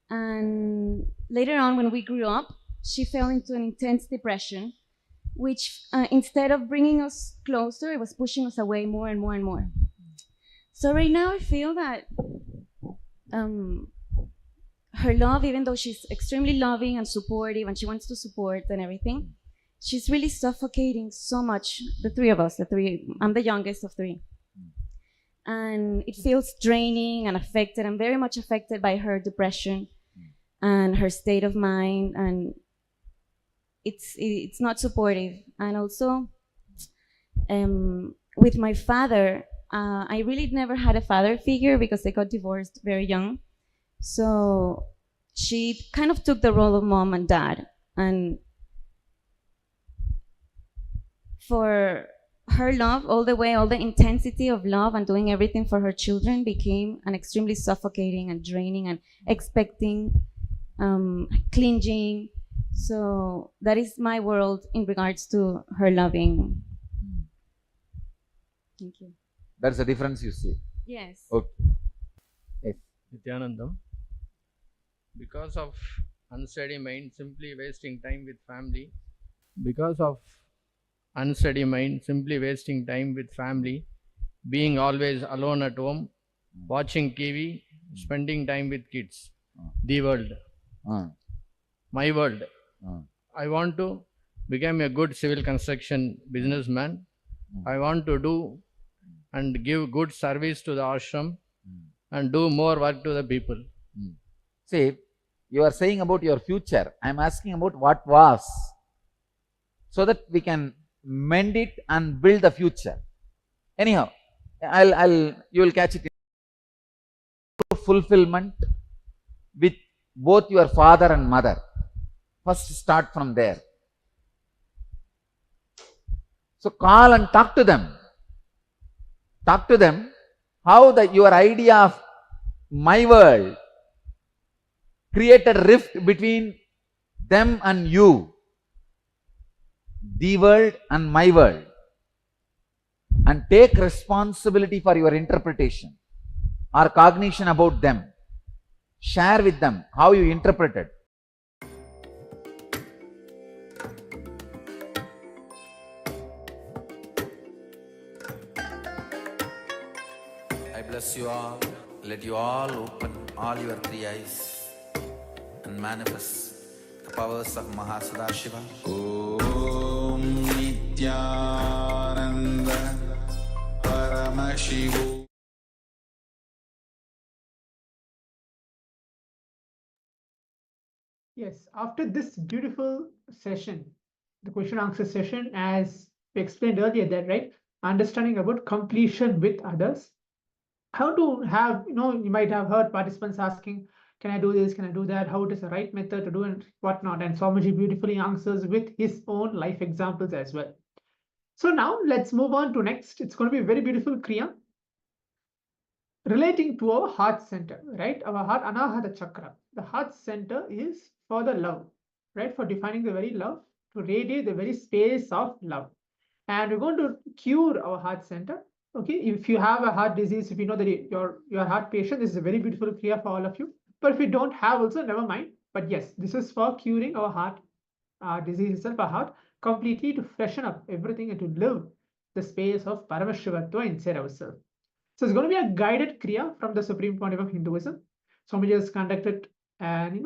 T: And later on, when we grew up, she fell into an intense depression, which instead of bringing us closer, it was pushing us away more and more and more. So right now, I feel that her love, even though she's extremely loving and supportive and she wants to support and everything, she's really suffocating so much, the three of us, I'm the youngest of three. And it feels draining and affected. I'm very much affected by her depression and her state of mind, and it's not supportive. And also, with my father, I really never had a father figure because they got divorced very young. So she kind of took the role of mom and dad. And for her love, all the intensity of love and doing everything for her children became an extremely suffocating and draining and expecting, clinging. So that is my world in regards to her loving. Thank you.
H: That's the difference you see.
T: Yes.
H: Okay. Yes.
U: Nityanandam. Because of unsteady mind, simply wasting time with family. Because of unsteady mind, simply wasting time with family, being always alone at home, watching TV, spending time with kids. The world. My world. I want to become a good civil construction businessman. I want to do and give good service to the ashram and do more work to the people.
H: See, you are saying about your future. I am asking about what was, so that we can mend it and build the future. Anyhow, you will catch it. Fulfillment with both your father and mother. First start from there. So call and talk to them. Talk to them how your idea of my world created rift between them and you. The world and my world. And take responsibility for your interpretation or cognition about them. Share with them how you interpreted.
A: I bless you all. Let you all open all your three eyes and manifest the powers of Mahasudashiva. Om Nityananda Paramashivoham.
J: Yes, after this beautiful session, the question answer session, as we explained earlier, that right, understanding about completion with others, how to have, you might have heard participants asking, can I do this, can I do that, how it is the right method to do and whatnot, and Swamiji beautifully answers with his own life examples as well. So now let's move on to next. It's going to be a very beautiful kriya relating to our heart center, right? Our heart anahata chakra. The heart center is for the love, right? For defining the very love, to radiate the very space of love. And we're going to cure our heart center. Okay, if you have a heart disease, if you know that your heart patient, this is a very beautiful kriya for all of you. But if you don't have, also never mind. But yes, this is for curing our heart disease itself, our heart, completely to freshen up everything and to live the space of Paramashivoham inside ourselves. So it's going to be a guided kriya from the Supreme Pontiff of Hinduism. Swamiji has conducted and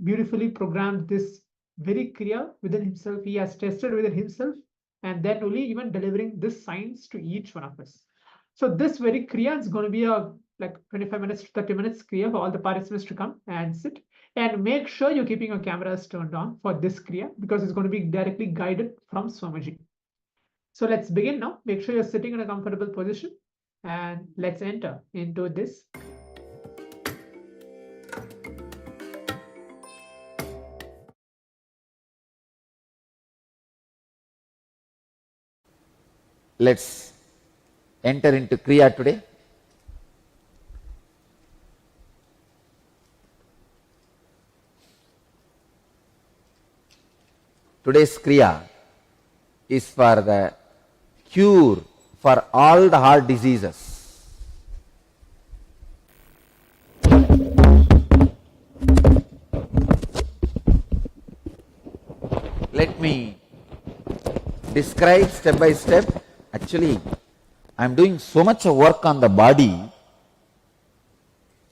J: beautifully programmed this very kriya within himself. He has tested within himself and then only even delivering this science to each one of us. So this very kriya is going to be a like 25 minutes to 30 minutes kriya for all the participants to come and sit, and make sure you're keeping your cameras turned on for this kriya because it's going to be directly guided from Swamiji. So let's begin now. Make sure you're sitting in a comfortable position and let's enter into this.
H: Let's enter into Kriya today. Today's Kriya is for the cure for all the heart diseases. Let me describe step by step. Actually, I am doing so much of work on the body.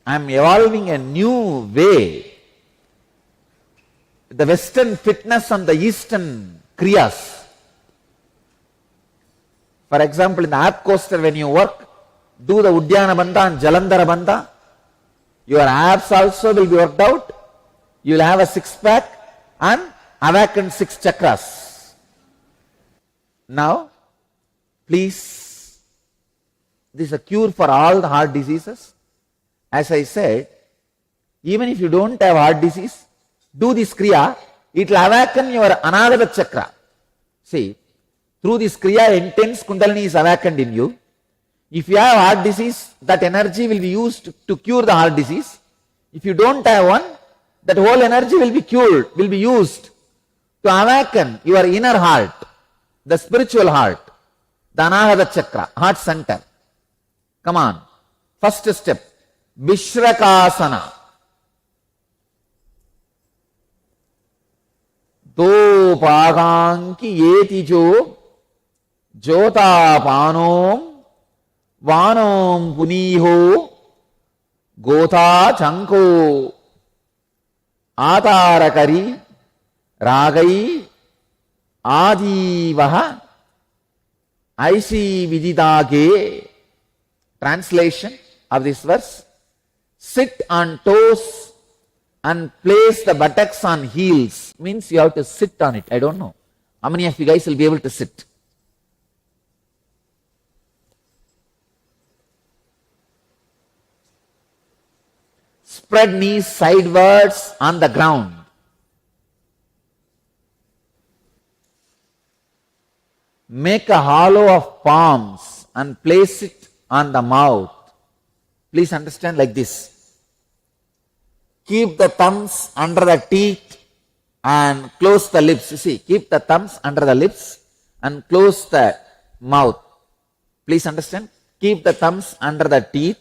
H: I am evolving a new way. The Western fitness and the Eastern kriyas. For example, in the app coaster, when you work, do the Udyana Bandha and Jalandhara Bandha, your abs also will be worked out. You will have a six-pack and awaken 6 chakras. Now, please, this is a cure for all the heart diseases. As I said, even if you don't have heart disease, do this kriya, it will awaken your anahata chakra. See, through this kriya, intense kundalini is awakened in you. If you have heart disease, that energy will be used to cure the heart disease. If you don't have one, that whole energy will be cured, will be used to awaken your inner heart, the spiritual heart, the anahata chakra, heart center. Come on. First step, Vishrakasana. दो पागां की येति जो ज्योतापानों वानों पुनीहो गोता चंको आतारकरी रागई आजीवह ऐसी विदितागे. Translation of this verse: sit on toes and place the buttocks on heels. Means you have to sit on it. I don't know how many of you guys will be able to sit. Spread knees sidewards on the ground. Make a hollow of palms and place it on the mouth. Please understand like this. Keep the thumbs under the teeth and close the lips. You see, keep the thumbs under the lips and close the mouth. Please understand. Keep the thumbs under the teeth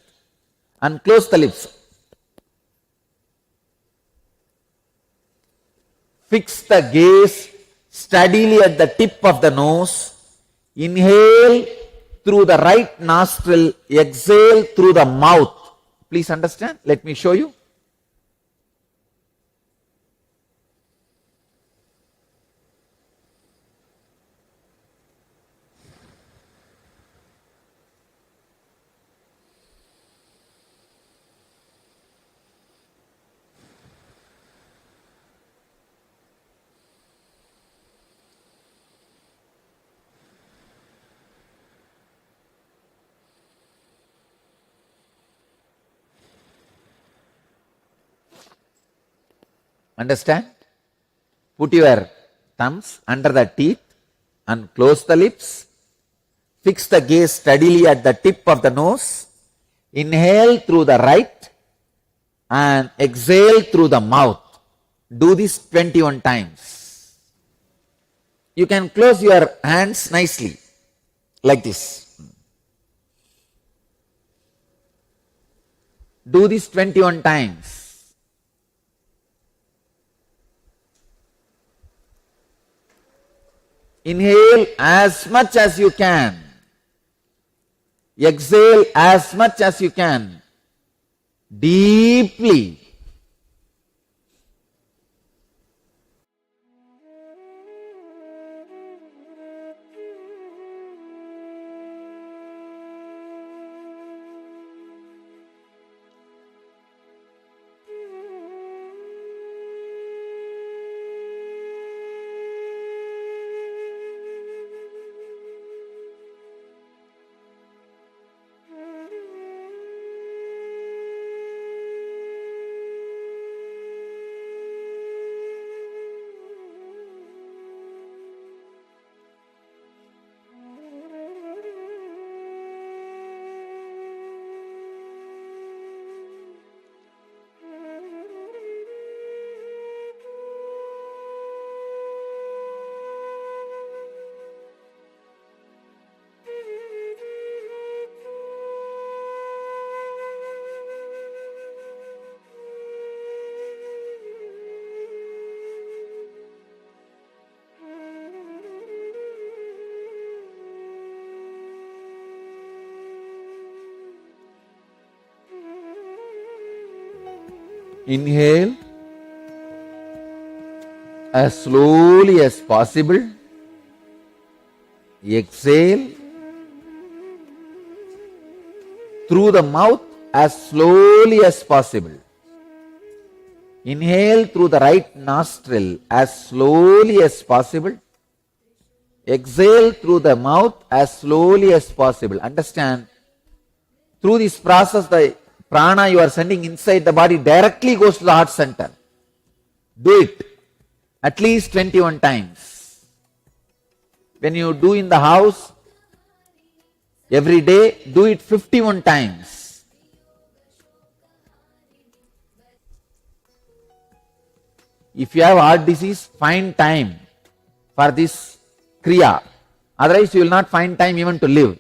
H: and close the lips. Fix the gaze steadily at the tip of the nose. Inhale through the right nostril. Exhale through the mouth. Please understand. Let me show you. Understand? Put your thumbs under the teeth and close the lips. Fix the gaze steadily at the tip of the nose. Inhale through the right and exhale through the mouth. Do this 21 times. You can close your hands nicely, like this. Do this 21 times. Inhale as much as you can. Exhale as much as you can. Deeply. Inhale as slowly as possible. Exhale through the mouth as slowly as possible. Inhale through the right nostril as slowly as possible. Exhale through the mouth as slowly as possible. Understand? Through this process, the prana you are sending inside the body directly goes to the heart center. Do it at least 21 times. When you do in the house, every day, do it 51 times. If you have heart disease, find time for this kriya. Otherwise, you will not find time even to live.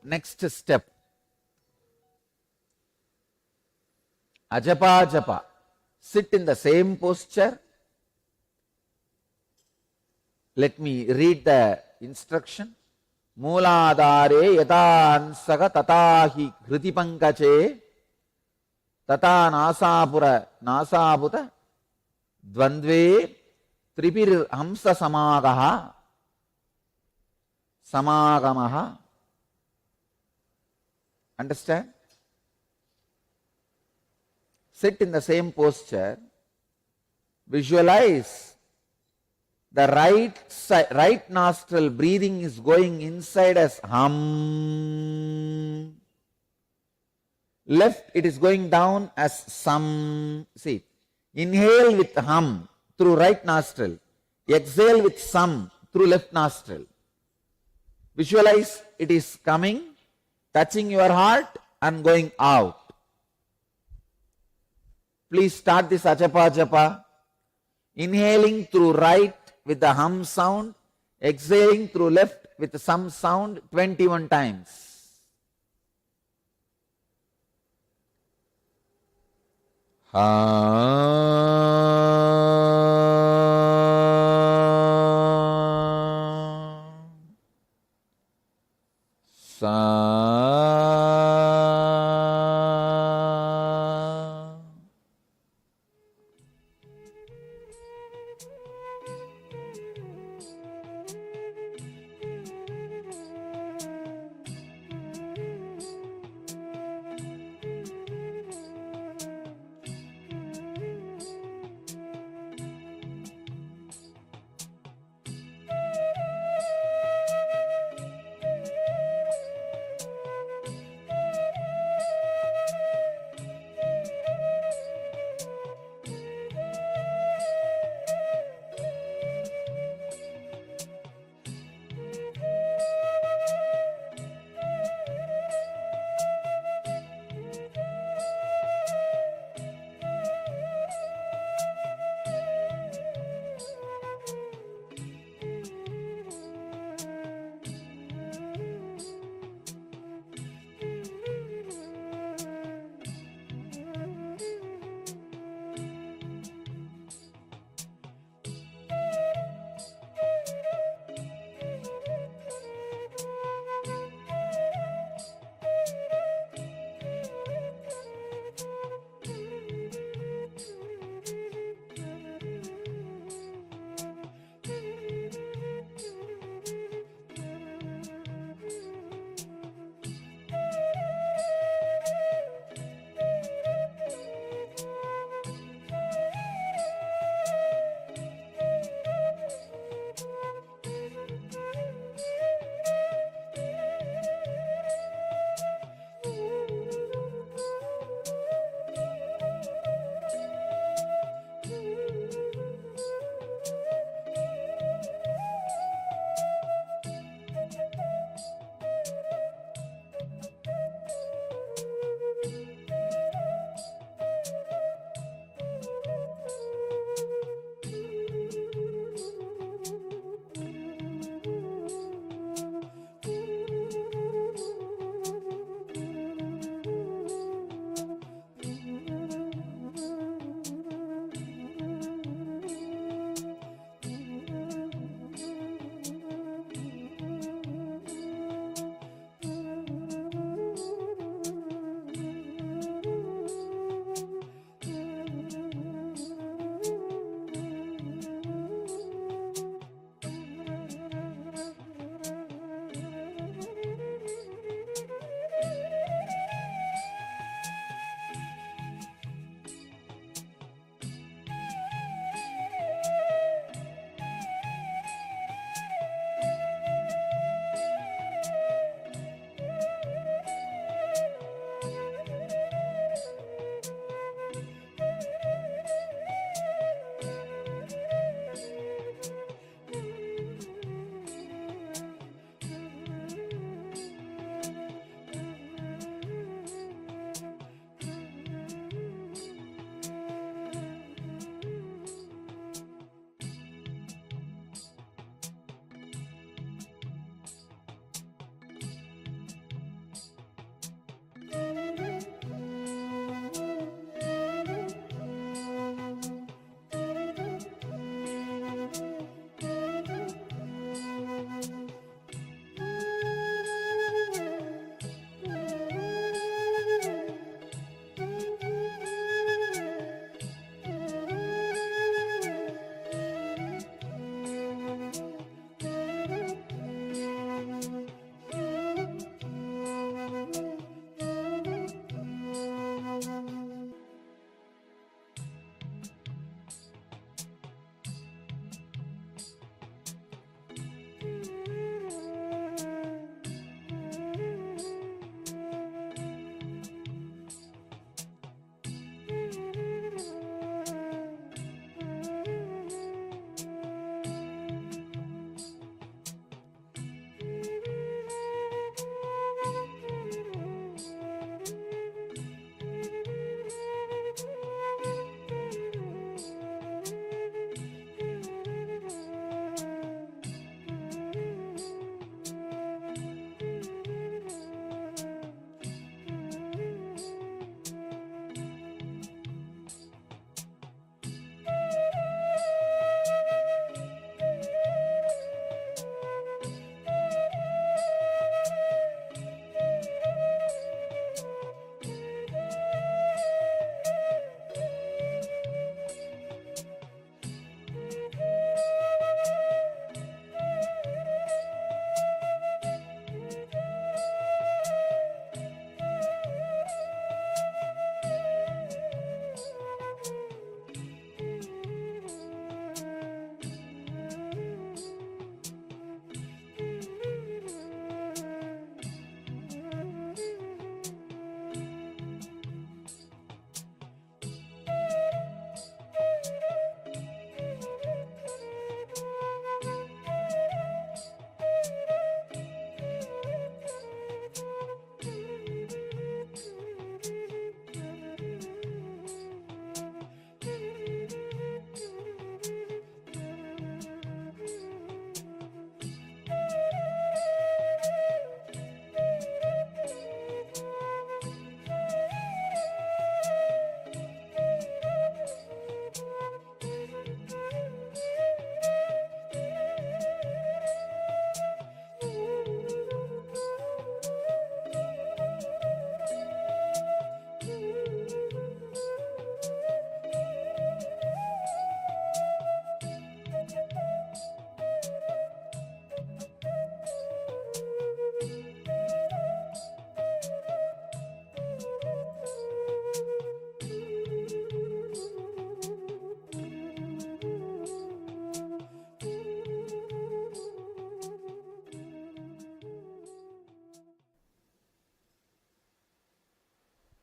A: next step. Ajapa japa. Sit in the same posture. Let me read the instruction. Mooladhare yataansaga tatahi hriti pankache tata nasabuta dvandve tripir hamsa samagamaha. Understand? Sit in the same posture. Visualize the right nostril breathing is going inside as hum. Left it is going down as sam. See, inhale with hum through right nostril. Exhale with sam through left nostril. Visualize it is coming, touching your heart and going out. Please start this ajapa japa. Inhaling through right with the hum sound, exhaling through left with some sound 21 times.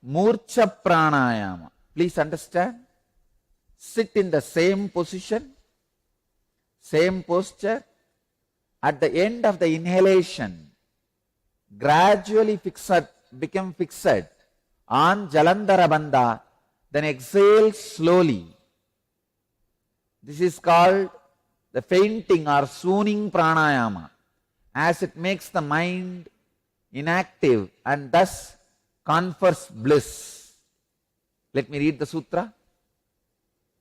H: Murcha pranayama. Please understand. Sit in the same position, same posture. At the end of the inhalation, gradually become fixed on Jalandhara Bandha, then exhale slowly. This is called the fainting or swooning pranayama, as it makes the mind inactive and thus confers bliss. Let me read the sutra.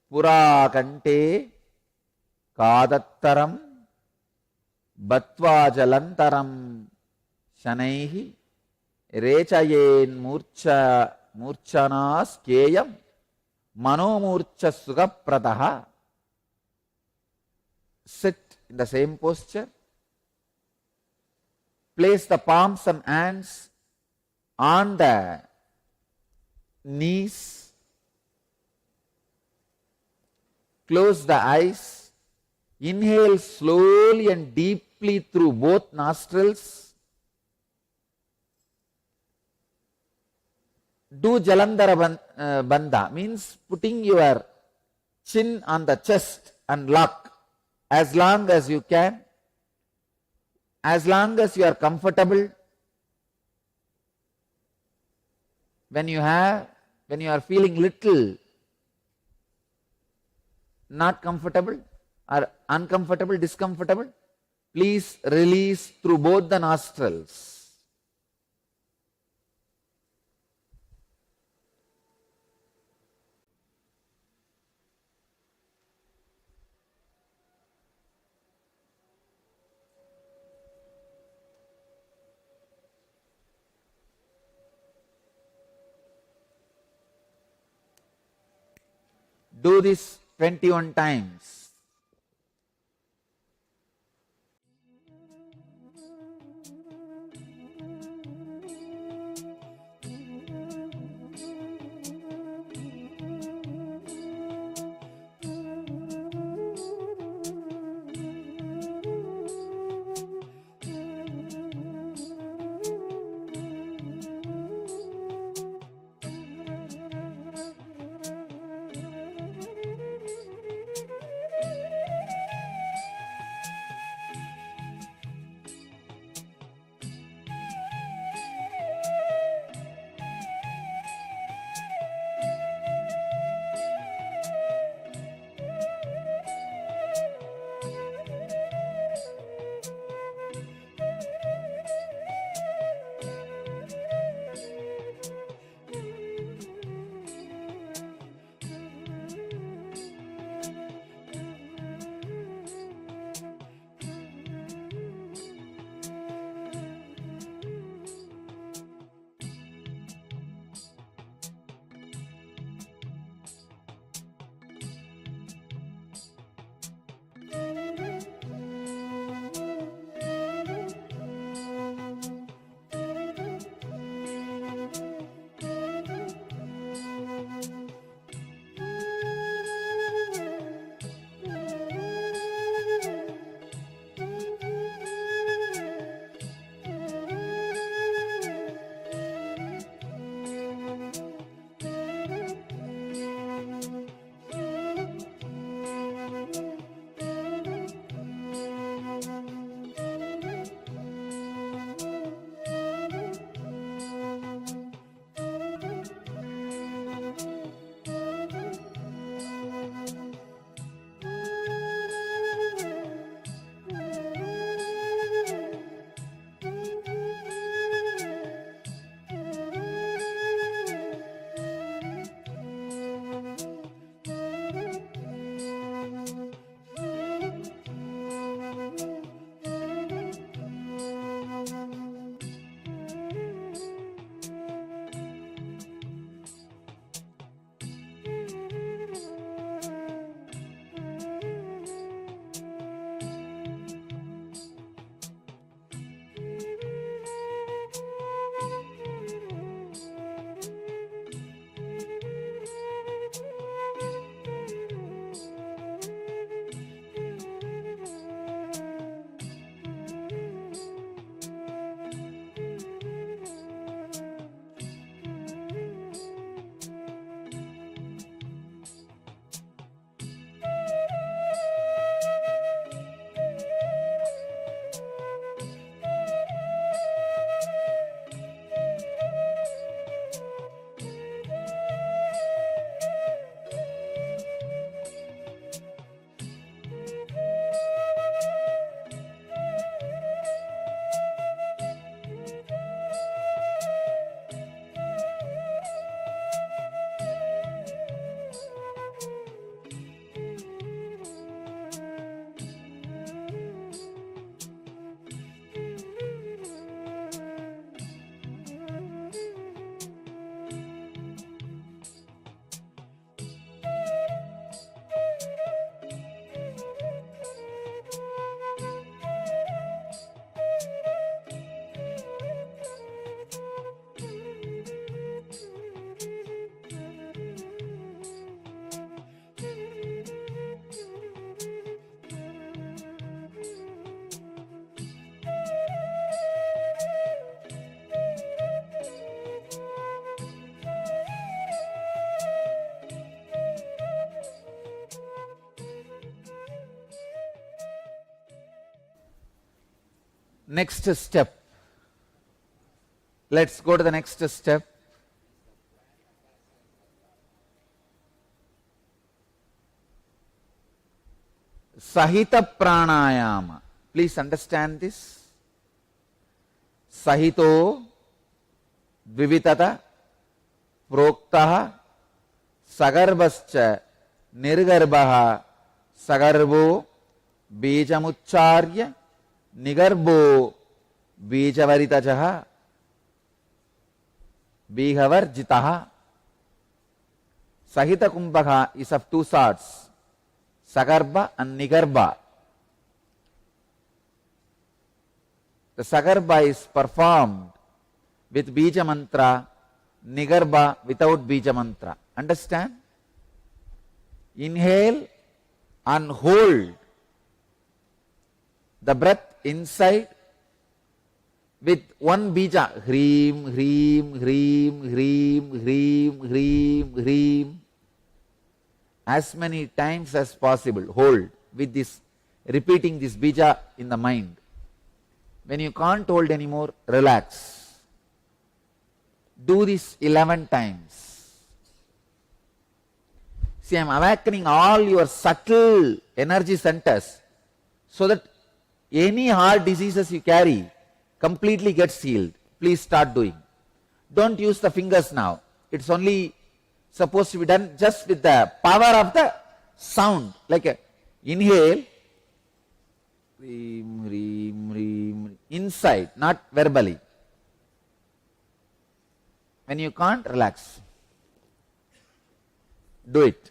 H: Pura kante kadattaram batva jalantaram shanaihi rechayen murchanas keyam manomurcha sugapradaha. Sit in the same posture. Place the palms and hands on the knees. Close the eyes. Inhale slowly and deeply through both nostrils. Do Jalandhara Bandha, means putting your chin on the chest and lock as long as you can, as long as you are comfortable. When you are feeling little not comfortable or uncomfortable, discomfortable, please release through both the nostrils. Do this 21 times. next step. Let's go to the next step. Sahita pranayama. Please understand this. Sahito dvivitata proktaha sagarbhascha nirgarbha sagarbo bejamucharya nigarbo bejavaritajaha bihavarjitaha. Sahita kumbhaka is of two sorts, Sagarbha and Nigarbha. The Sagarbha is performed with Bija mantra, Nigarbha without Bija mantra. Understand? Inhale and hold the breath inside with one Bija. Hreem, Hreem, Hreem, Hreem, Hreem, Hreem, Hreem. As many times as possible. Hold with this, repeating this Bija in the mind. When you can't hold anymore, relax. Do this 11 times. See, I am awakening all your subtle energy centers so that any heart diseases you carry completely gets healed. Please start doing. Don't use the fingers now. It's only supposed to be done just with the power of the sound. Like a inhale, reem, reem, reem, inside, not verbally. When you can't, relax. Do it.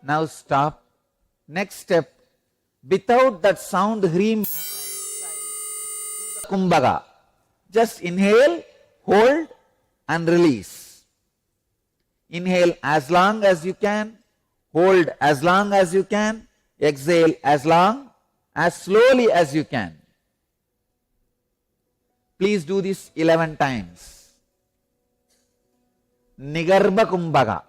H: Now stop. Next step, without that sound Hreem Kumbhaga, just inhale, hold and release. Inhale as long as you can, hold as long as you can, exhale as long, as slowly as you can. Please do this 11 times. Nigarbha Kumbhaga.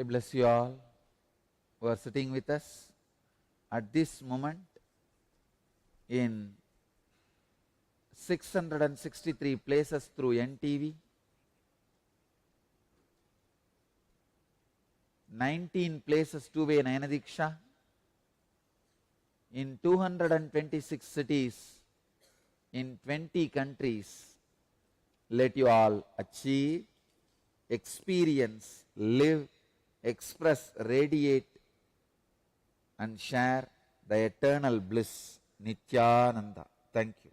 A: I bless you all who are sitting with us at this moment in 663 places through NTV, 19 places two-way Nayanadiksha, in 226 cities, in 20 countries. Let you all achieve, experience, live, express, radiate and share the eternal bliss, Nityananda. Thank you.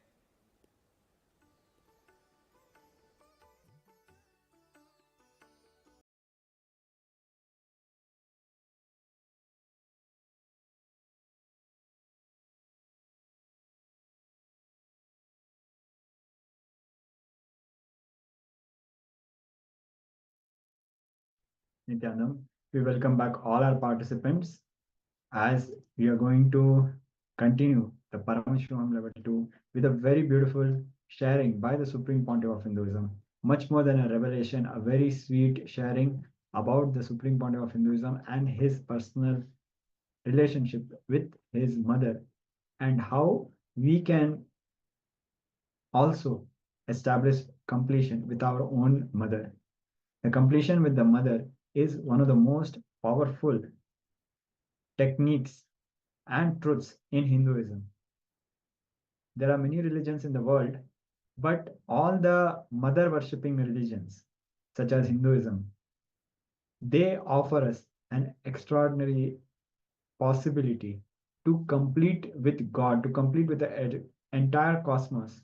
C: Nityanam. We welcome back all our participants as we are going to continue the Paramashivoham Level 2 with a very beautiful sharing by the Supreme Pontiff of Hinduism. Much more than a revelation, a very sweet sharing about the Supreme Pontiff of Hinduism and his personal relationship with his mother and how we can also establish completion with our own mother. The completion with the mother is one of the most powerful techniques and truths in Hinduism. There are many religions in the world, but all the mother worshipping religions, such as Hinduism, they offer us an extraordinary possibility to complete with God, to complete with the entire cosmos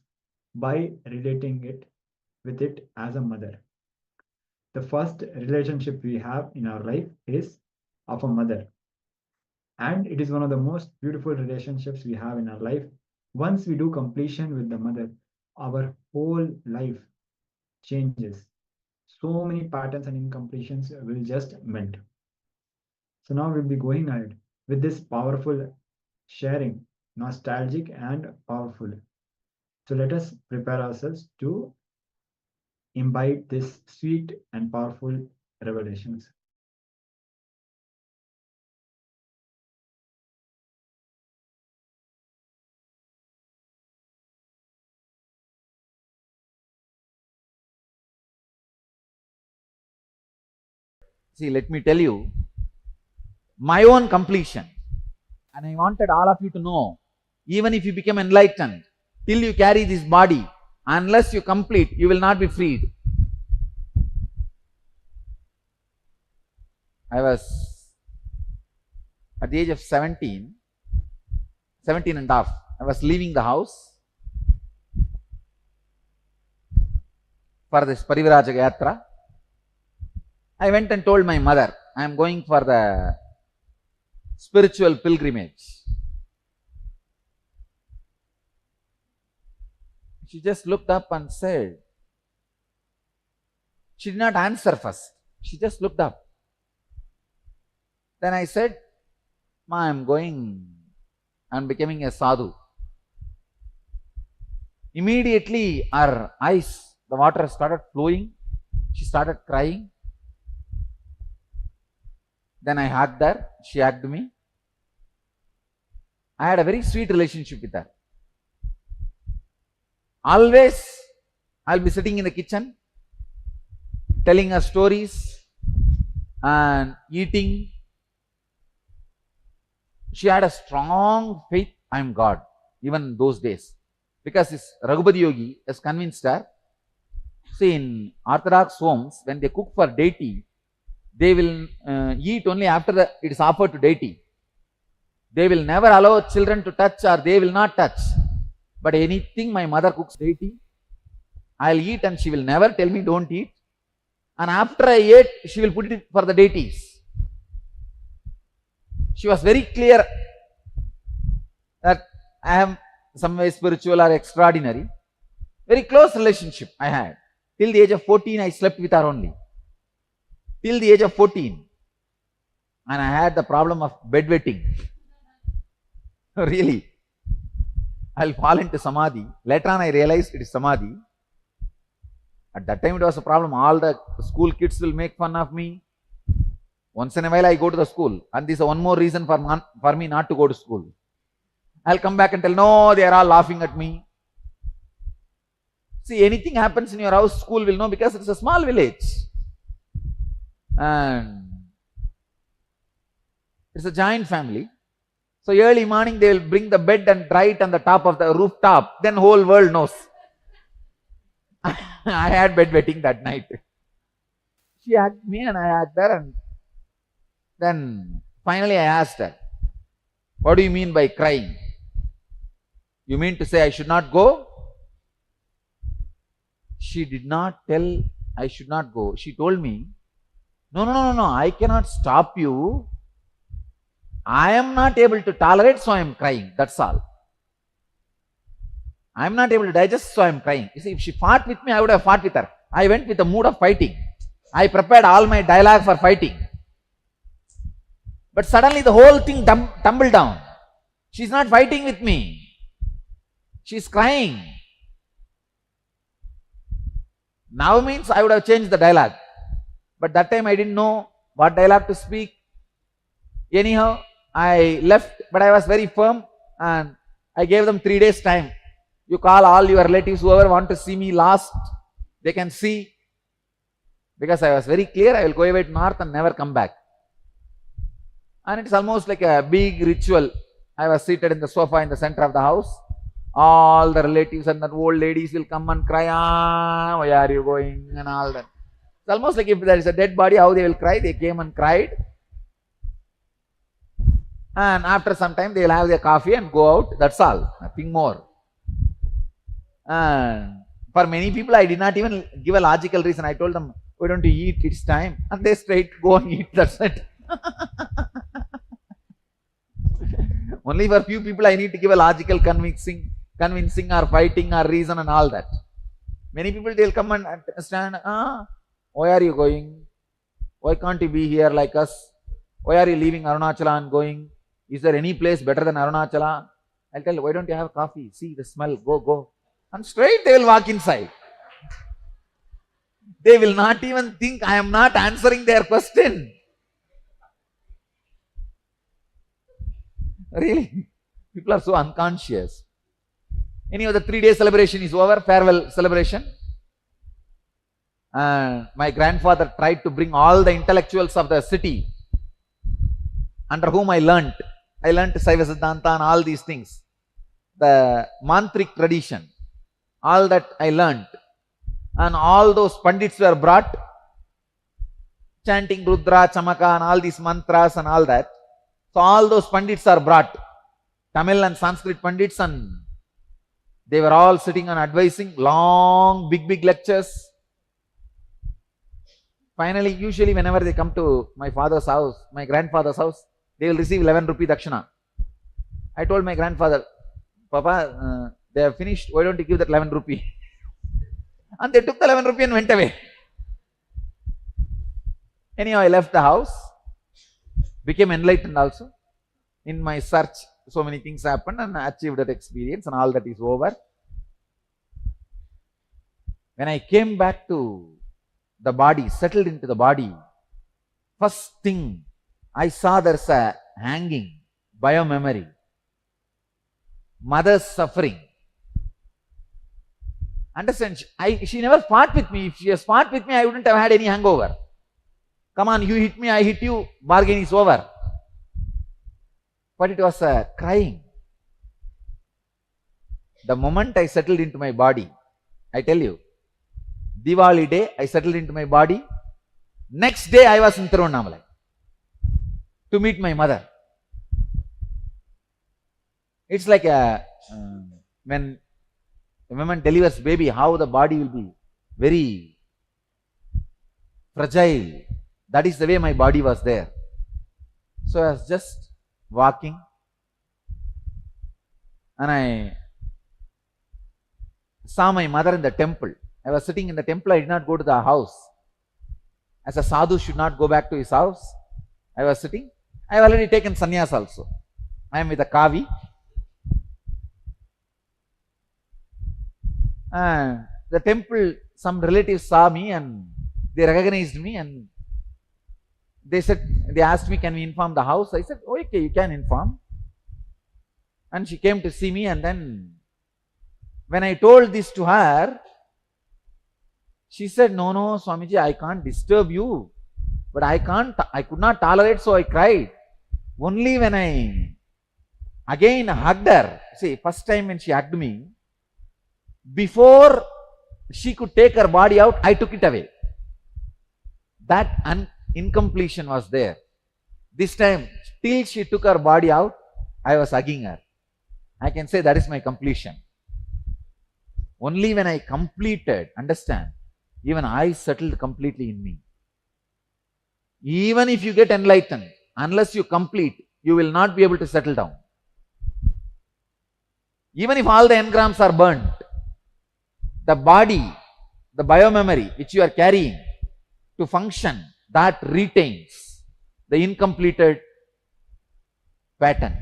C: by relating it with it as a mother. The first relationship we have in our life is of a mother. And it is one of the most beautiful relationships we have in our life. Once we do completion with the mother, our whole life changes. So many patterns and incompletions will just melt. So now we'll be going ahead with this powerful sharing, nostalgic and powerful. So let us prepare ourselves to imbibe this sweet and powerful revelations.
A: See, let me tell you my own completion. And I wanted all of you to know, even if you become enlightened, till you carry this body, unless you complete, you will not be freed. I was at the age of 17 and a half. I was leaving the house for this Parivaraja Yatra. I went and told my mother, I am going for the spiritual pilgrimage. She just looked up and said, she did not answer first. She just looked up. Then I said, Ma, I am going and becoming a sadhu. Immediately her eyes, the water started flowing. She started crying. Then I hugged her. She hugged me. I had a very sweet relationship with her. Always I'll be sitting in the kitchen, telling her stories and eating. She had a strong faith, I am God, even in those days. Because this Raghupati Yogi has convinced her. See, in Orthodox homes, when they cook for deity, they will eat only after it is offered to deity. They will never allow children to touch or they will not touch. But anything my mother cooks deity, I'll eat and she will never tell me don't eat. And after I ate, she will put it for the deities. She was very clear that I am some way spiritual or extraordinary. Very close relationship I had. Till the age of 14, I slept with her only. Till the age of 14. And I had the problem of bedwetting. Really. I'll fall into samadhi. Later on I realized it is samadhi. At that time it was a problem. All the school kids will make fun of me. Once in a while I go to the school, and this is one more reason for me not to go to school. I'll come back and tell, no, they are all laughing at me. See, anything happens in your house, school will know, because it's a small village. And it's a giant family. So early morning they will bring the bed and dry it on the top of the rooftop. Then whole world knows. I had bedwetting that night. She asked me and I asked her, and then finally I asked her, what do you mean by crying? You mean to say I should not go? She did not tell I should not go. She told me, no, I cannot stop you. I am not able to tolerate, so I am crying. That's all. I am not able to digest, so I am crying. You see, if she fought with me, I would have fought with her. I went with a mood of fighting. I prepared all my dialogue for fighting. But suddenly the whole thing tumbled down. She's not fighting with me. She's crying. Now means I would have changed the dialogue. But that time I didn't know what dialogue to speak. Anyhow, I left, but I was very firm and I gave them 3 days time. You call all your relatives, whoever want to see me last, they can see. Because I was very clear, I will go away to north and never come back. And it's almost like a big ritual. I was seated in the sofa in the center of the house. All the relatives and the old ladies will come and cry, where are you going, and all that. It's almost like if there is a dead body, how they will cry. They came and cried. And after some time, they will have their coffee and go out. That's all, nothing more. And for many people, I did not even give a logical reason. I told them, why don't you eat? It's time. And they straight go and eat. That's it. Only for few people, I need to give a logical convincing or fighting or reason and all that. Many people, they'll come and stand, why are you going? Why can't you be here like us? Why are you leaving Arunachala and going? Is there any place better than Arunachala? I'll tell you, why don't you have coffee? See the smell, go. And straight they will walk inside. They will not even think I am not answering their question. Really? People are so unconscious. Anyhow, the 3-day celebration is over, farewell celebration. My grandfather tried to bring all the intellectuals of the city under whom I learnt. I learnt Saiva Siddhanta and all these things. The mantric tradition, all that I learnt. And all those pandits were brought, chanting Rudra, Chamaka and all these mantras and all that. So all those pandits are brought, Tamil and Sanskrit pandits, and they were all sitting and advising, long, big lectures. Finally, usually whenever they come to my father's house, my grandfather's house, they will receive 11 rupee dakshina. I told my grandfather, Papa, they have finished, why don't you give that 11 rupee? And they took the 11 rupee and went away. Anyhow, I left the house, became enlightened also. In my search, so many things happened and I achieved that experience and all that is over. When I came back to the body, settled into the body, first thing I saw, there's a hanging, biomemory, mother's suffering. Understand, she never fought with me. If she has fought with me, I wouldn't have had any hangover. Come on, you hit me, I hit you, bargain is over. But it was crying. The moment I settled into my body, I tell you, Diwali day, I settled into my body. Next day, I was in Tiruvannamalai to meet my mother. It's like when a woman delivers baby, how the body will be very fragile. That is the way my body was there. So I was just walking and I saw my mother in the temple. I was sitting in the temple, I did not go to the house. As a sadhu should not go back to his house, I was sitting. I have already taken sannyas also. I am with a kavi. The temple, some relatives saw me and they recognized me and they asked me, can we inform the house? I said, oh, okay, you can inform. And she came to see me, and then when I told this to her, she said, no, Swamiji, I can't disturb you, but I could not tolerate, so I cried. Only when I again hugged her, see, first time when she hugged me, before she could take her body out, I took it away. That incompletion was there. This time, till she took her body out, I was hugging her. I can say that is my completion. Only when I completed, understand, even I settled completely in me. Even if you get enlightened, unless you complete, you will not be able to settle down. Even if all the engrams are burnt, the body, the biomemory which you are carrying to function, that retains the incompleted pattern.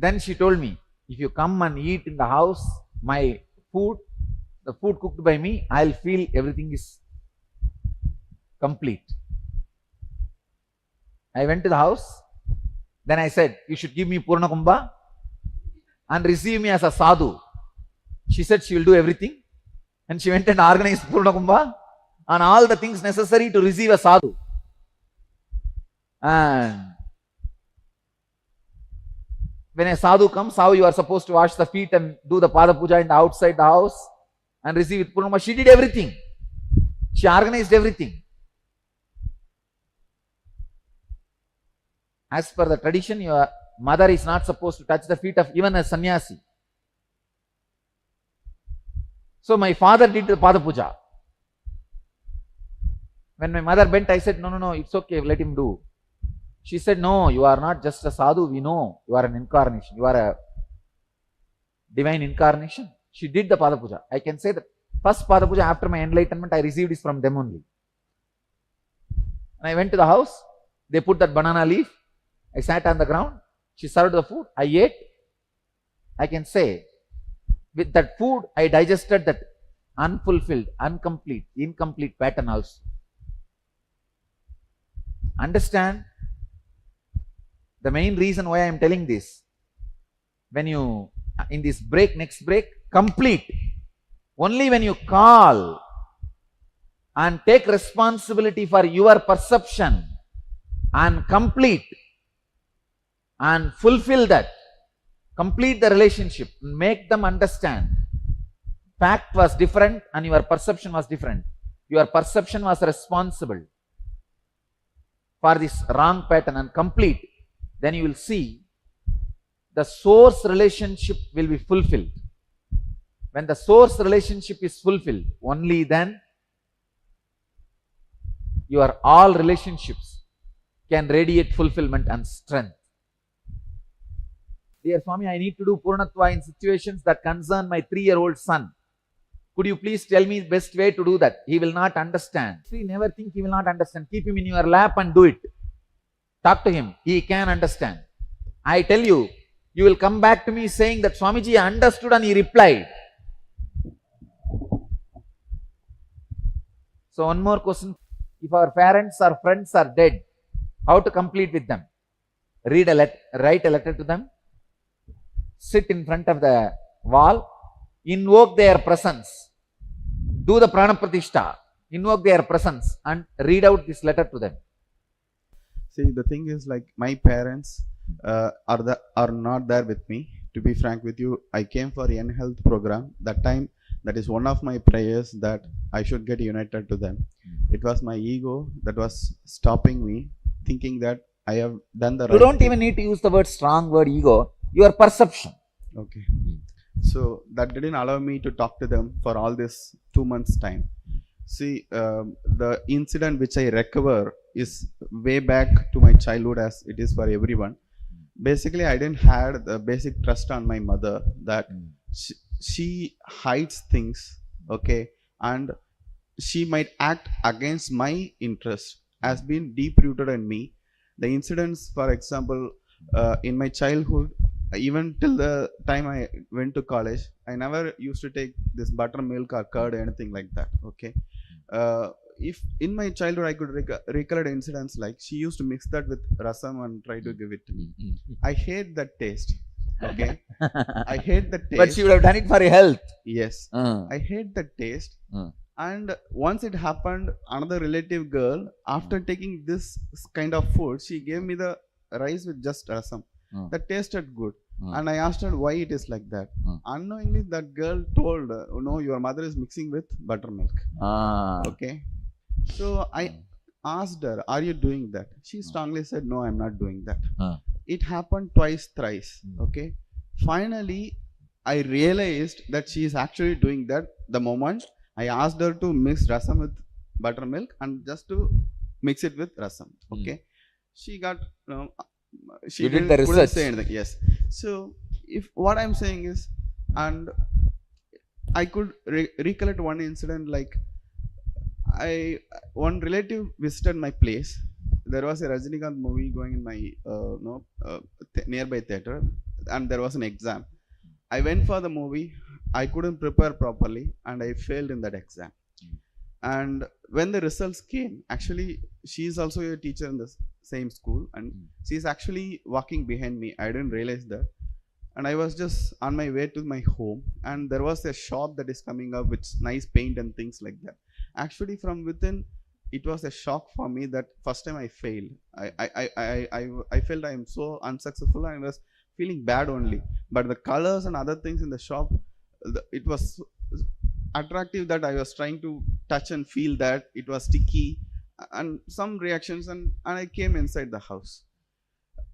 A: Then she told me, if you come and eat in the house, my food, the food cooked by me, I'll feel everything is complete. I went to the house. Then I said, you should give me Purna Kumbha and receive me as a sadhu. She said she will do everything. And she went and organized Purna Kumbha and all the things necessary to receive a sadhu. And when a sadhu comes, how you are supposed to wash the feet and do the Pada Puja in the outside the house and receive it Purna Kumbha. She did everything. She organized everything. As per the tradition, your mother is not supposed to touch the feet of even a sannyasi. So my father did the Pada Puja. When my mother bent, I said, no, it's okay, let him do. She said, no, you are not just a sadhu, we know. You are an incarnation. You are a divine incarnation. She did the Pada Puja. I can say that first Pada Puja after my enlightenment, I received it from them only. And I went to the house. They put that banana leaf. I sat on the ground. She served the food. I ate. I can say, with that food, I digested that unfulfilled, incomplete pattern also. Understand? The main reason why I am telling this, when you, in this break, next break, complete. Only when you call and take responsibility for your perception and complete and fulfill that, complete the relationship, make them understand. Fact was different and your perception was different. Your perception was responsible for this wrong pattern and complete. Then you will see the source relationship will be fulfilled. When the source relationship is fulfilled, only then your all relationships can radiate fulfillment and strength. Dear Swami, I need to do Purnatva in situations that concern my 3-year-old son. Could you please tell me the best way to do that? He will not understand. See, never think he will not understand. Keep him in your lap and do it. Talk to him. He can understand. I tell you, you will come back to me saying that Swamiji understood and he replied. So one more question. If our parents or friends are dead, how to complete with them? Write a letter to them. Sit in front of the wall. Invoke their presence. Do the Prana Pratishta. Invoke their presence and read out this letter to them.
K: See, the thing is, like, my parents are not there with me. To be frank with you, I came for N Health program. That time, that is one of my prayers that I should get united to them. It was my ego that was stopping me, thinking that I have done the right thing.
A: You don't even need to use the word strong word ego. Your perception.
K: Okay. So that didn't allow me to talk to them for all this 2 months time. See, the incident which I recover is way back to my childhood, as it is for everyone. Basically, I didn't have the basic trust on my mother that she hides things, okay, and she might act against my interest has been deep rooted in me. The incidents, for example, in my childhood, even till the time I went to college, I never used to take this buttermilk or curd or anything like that. Okay. If in my childhood I could recollect incidents like she used to mix that with rasam and try to give it to me. I hate that taste. Okay. I hate the taste.
D: But she would have done it for your health.
K: Yes. I hate the taste. And once it happened, another relative girl, after taking this kind of food, she gave me the rice with just rasam. That tasted good. And I asked her why it is like that. Unknowingly, that girl told, no, your mother is mixing with buttermilk. Okay. So I asked her, are you doing that? She strongly said, no, I'm not doing that. It happened twice, thrice. Okay. Finally, I realized that she is actually doing that the moment I asked her to mix rasam with buttermilk and just to mix it with rasam. Okay. She got, she couldn't say anything. Yes. So if what I'm saying is, and I could recollect one incident, like one relative visited my place. There was a Rajinikanth movie going in my nearby theater, and there was an exam. I went for the movie. I couldn't prepare properly, and I failed in that exam. And when the results came, actually, she is also a teacher in the same school, and she is actually walking behind me. I didn't realize that. And I was just on my way to my home, and there was a shop that is coming up with nice paint and things like that. Actually, from within, it was a shock for me that first time I failed. I felt I am so unsuccessful, and I was feeling bad only. But the colors and other things in the shop, it was attractive that I was trying to touch and feel that it was sticky and some reactions, and I came inside the house.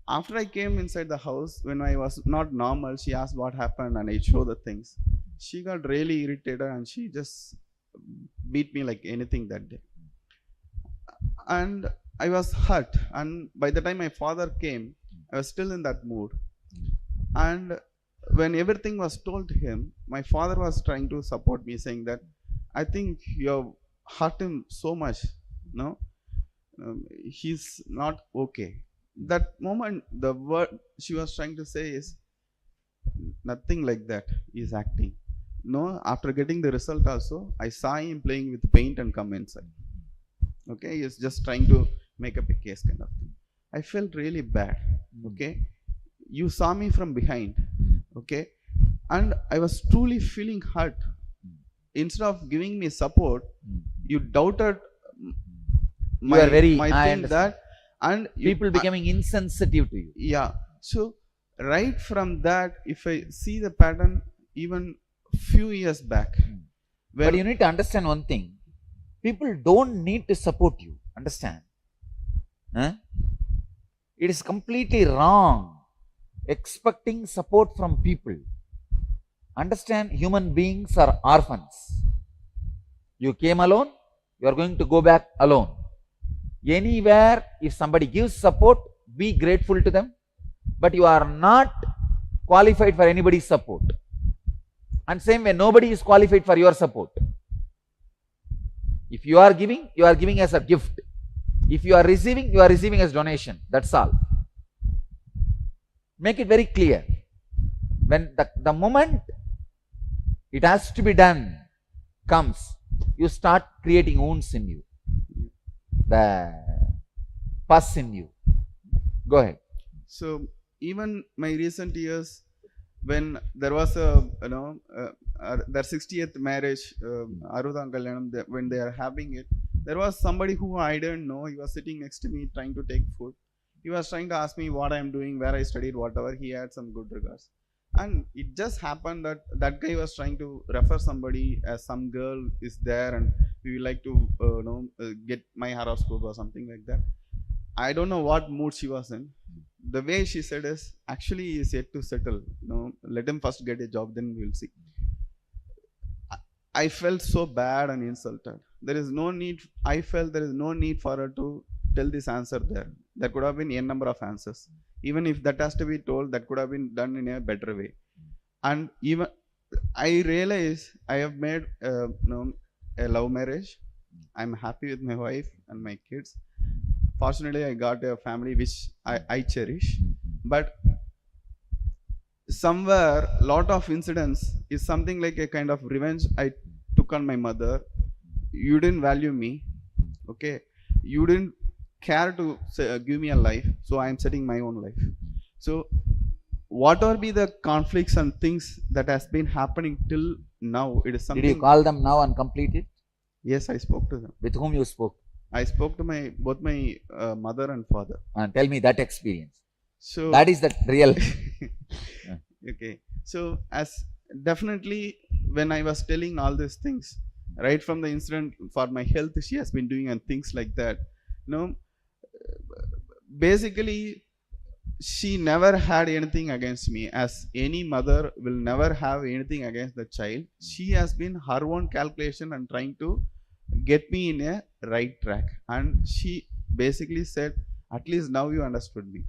K: After I came inside the house, when I was not normal, she asked what happened, and I showed the things. She got really irritated, and she just beat me like anything that day. And I was hurt, and by the time my father came, I was still in that mood. And when everything was told to him, my father was trying to support me, saying that, I think you have hurt him so much, no? He's not okay. That moment, the word she was trying to say is, nothing like that, he's acting. No, after getting the result also, I saw him playing with paint and come inside. Okay, he's just trying to make up a case kind of thing. I felt really bad. Okay, you saw me from behind. Okay, and I was truly feeling hurt. Instead of giving me support, you doubted my thing that, and
D: people becoming insensitive to you.
K: Yeah. So right from that, if I see the pattern, even few years back.
D: But you need to understand one thing. People don't need to support you. Understand? It is completely wrong expecting support from people. Understand, human beings are orphans. You came alone, you are going to go back alone. Anywhere, if somebody gives support, be grateful to them. But you are not qualified for anybody's support. And same way, nobody is qualified for your support. If you are giving as a gift. If you are receiving as donation. That's all. Make it very clear. When the moment it has to be done comes, you start creating wounds in you. The pus in you. Go ahead.
K: So even my recent years, when there was a their 60th marriage, Arudam Kalyanam, when they are having it, there was somebody who I didn't know. He was sitting next to me trying to take food. He was trying to ask me what I am doing, where I studied, whatever. He had some good regards. And it just happened that that guy was trying to refer somebody as some girl is there and we would like to get my horoscope or something like that. I don't know what mood she was in. The way she said is, actually he is yet to settle. Let him first get a job, then we'll see. I felt so bad and insulted. There is no need. I felt there is no need for her to tell this answer there. There could have been n number of answers. Even if that has to be told, that could have been done in a better way. And even I realize I have made a love marriage. I'm happy with my wife and my kids. Fortunately, I got a family which I cherish. But somewhere lot of incidents is something like a kind of revenge I took on my mother. You didn't value me, okay? You didn't care to give me a life, so I am setting my own life. So whatever be the conflicts and things that has been happening till now, it is something.
D: Did you call them now and complete it?
K: Yes, I spoke to them.
D: With whom you spoke?
K: I spoke to both my mother and father.
D: And tell me that experience.
K: So
D: that is the real.
K: Okay. So as definitely when I was telling all these things, right from the incident for my health, she has been doing and things like that. Basically, she never had anything against me, as any mother will never have anything against the child. She has been her own calculation and trying to get me in a right track. And she basically said, at least now you understood me.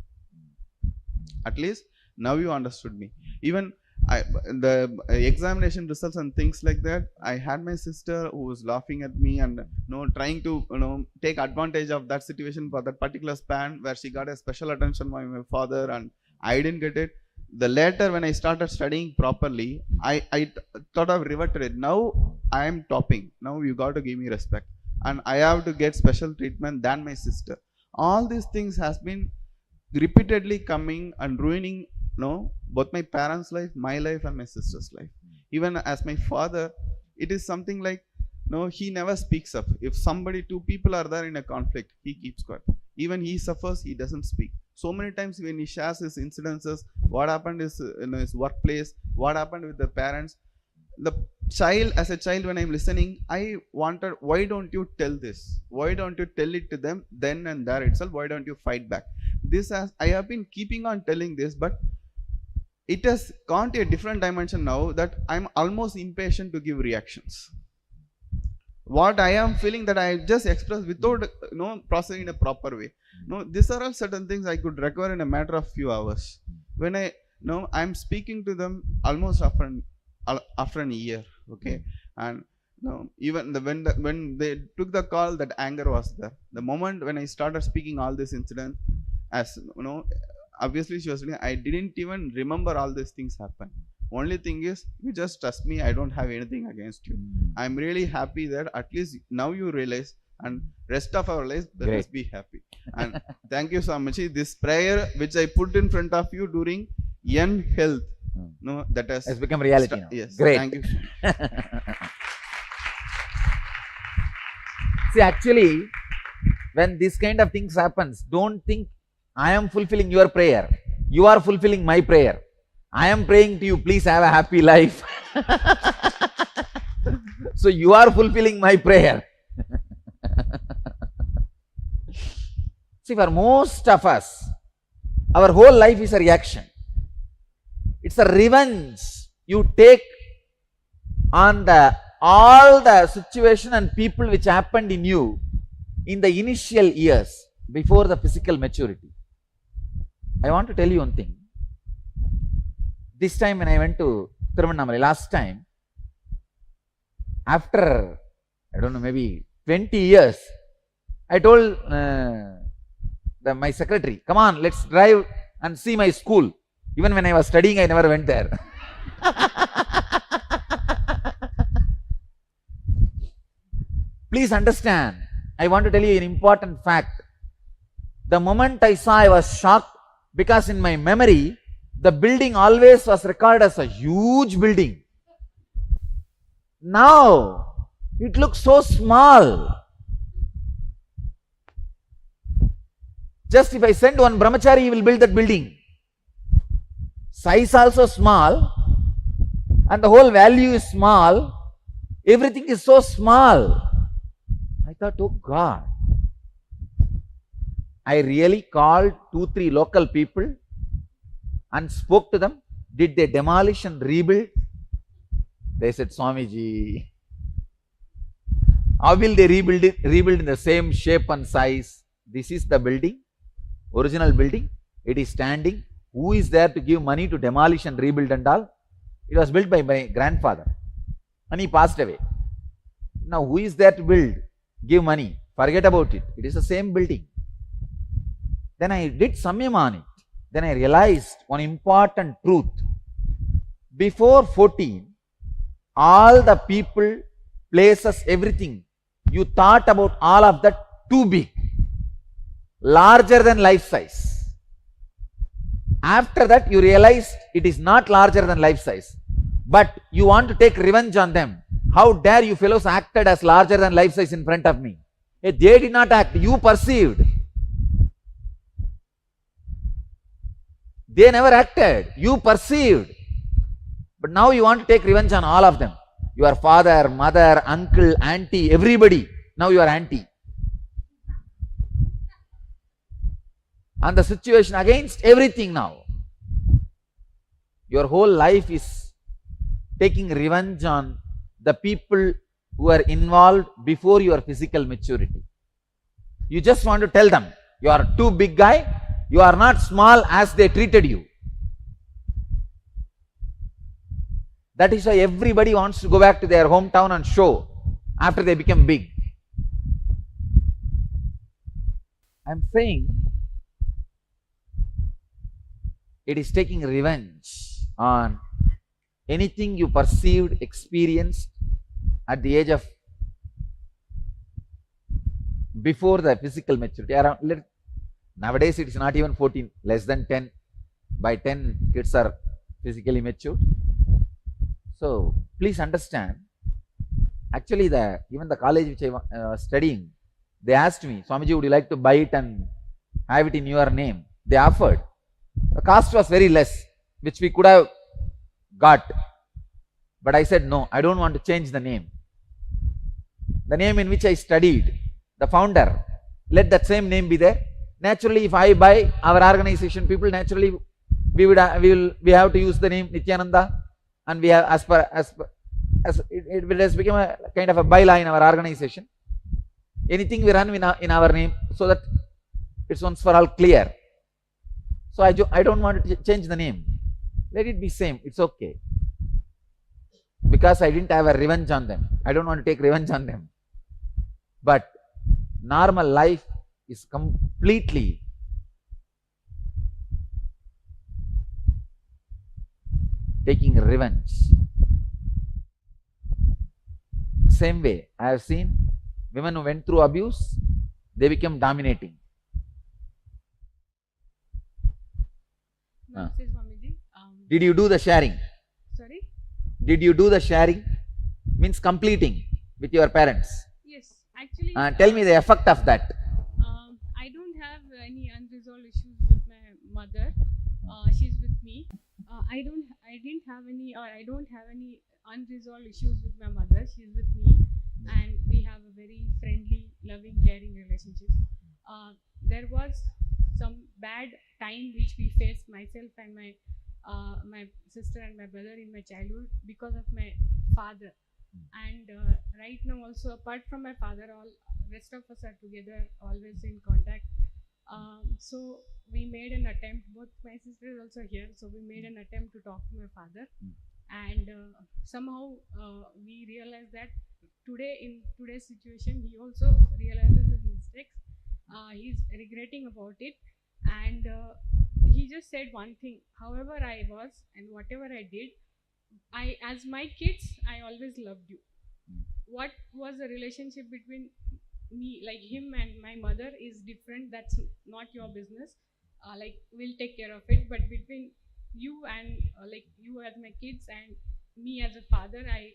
K: At least now you understood me. Even the examination results and things like that, I had my sister who was laughing at me and trying to take advantage of that situation for that particular span where she got a special attention by my father and I didn't get it. The later when I started studying properly, I thought of reverted it. Now I am topping. Now you got to give me respect and I have to get special treatment than my sister. All these things has been repeatedly coming and ruining both my parents' life, my life and my sister's life. Even as my father, it is something like he never speaks up. If two people are there in a conflict, he keeps quiet. Even he suffers, he doesn't speak. So many times when he shares his incidences, what happened is in his workplace, what happened with the parents, the child, as a child, when I'm listening, I wanted, why don't you tell this? Why don't you tell it to them then and there itself? Why don't you fight back? I have been keeping on telling this, but it has gone to a different dimension now that I'm almost impatient to give reactions. What I am feeling that I just expressed without processing in a proper way. These are all certain things I could recover in a matter of few hours. When I'm speaking to them almost after an year, okay, and even when they took the call, that anger was there. The moment when I started speaking all this incident, as obviously she was saying, I didn't even remember all these things happen. Only thing is, you just trust me, I don't have anything against you. I'm really happy that at least now you realize, and rest of our lives, let us be happy. And thank you so much. This prayer which I put in front of you during young health, that has
D: become reality now.
K: Yes.
D: Great.
K: Thank you.
D: See, actually, when this kind of things happens, don't think I am fulfilling your prayer. You are fulfilling my prayer. I am praying to you, please have a happy life. So you are fulfilling my prayer. See, for most of us, our whole life is a reaction. It's a revenge you take on all the situation and people which happened in you in the initial years before the physical maturity. I want to tell you one thing. This time when I went to Tiruvannamalai last time, after, I don't know, maybe 20 years, I told my secretary, come on, let's drive and see my school. Even when I was studying, I never went there. Please understand, I want to tell you an important fact. The moment I saw, I was shocked, because in my memory, the building always was recorded as a huge building. Now, it looks so small. Just if I send one brahmachari, he will build that building. Size also small, and the whole value is small. Everything is so small. I thought, oh God. I really called 2-3 local people and spoke to them. Did they demolish and rebuild? They said, Swamiji, how will they rebuild it? Rebuild in the same shape and size? This is the building, original building. It is standing. Who is there to give money to demolish and rebuild and all? It was built by my grandfather and he passed away. Now who is there to build? Give money. Forget about it. It is the same building. Then I did samyam on it. Then I realized one important truth. Before 14, all the people, places, everything, you thought about all of that too big, larger than life size. After that, you realized it is not larger than life size, but you want to take revenge on them. How dare you fellows acted as larger than life size in front of me? They did not act, you perceived. They never acted, you perceived. But now you want to take revenge on all of them. Your father, mother, uncle, auntie, everybody. Now you are auntie. And the situation against everything now. Your whole life is taking revenge on the people who are involved before your physical maturity. You just want to tell them, you are too big guy, you are not small as they treated you. That is why everybody wants to go back to their hometown and show after they become big. I am saying it is taking revenge on anything you perceived, experienced at the age of before the physical maturity. Nowadays it is not even 14, less than 10. By 10 kids are physically mature. So please understand, actually even the college which I was studying, they asked me, Swamiji, would you like to buy it and have it in your name? They offered. The cost was very less, which we could have got. But I said, no, I don't want to change the name. The name in which I studied, the founder, let that same name be there. Naturally, if I buy our organization, people naturally, we have to use the name Nityananda. And we have, as it has become a kind of a bylaw in our organization. Anything we run in our name, so that it's once for all clear. So I don't want to change the name. Let it be same. It's okay. Because I didn't have a revenge on them. I don't want to take revenge on them. But normal life is completely taking revenge. Same way, I have seen women who went through abuse, they became dominating. Did you do the sharing?
E: Sorry?
D: Did you do the sharing? Means completing with your parents.
E: Yes, actually.
D: Tell me the effect of that.
E: I don't have any unresolved issues with my mother. She's with me. I don't have any unresolved issues with my mother. She's with me, and we have a very friendly, loving, caring relationship. There was some bad time which we faced, myself and my sister and my brother, in my childhood because of my father. And right now also, apart from my father, all rest of us are together, always in contact. So we made an attempt, both my sister is also here, so we made an attempt to talk to my father, and somehow we realized that in today's situation, he also realizes his mistakes. He's regretting about it, and he just said one thing: however I was and whatever I did, as my kids, I always loved you. What was the relationship between me, like him and my mother, is different. That's not your business. Like, we'll take care of it. But between you and like you as my kids and me as a father, I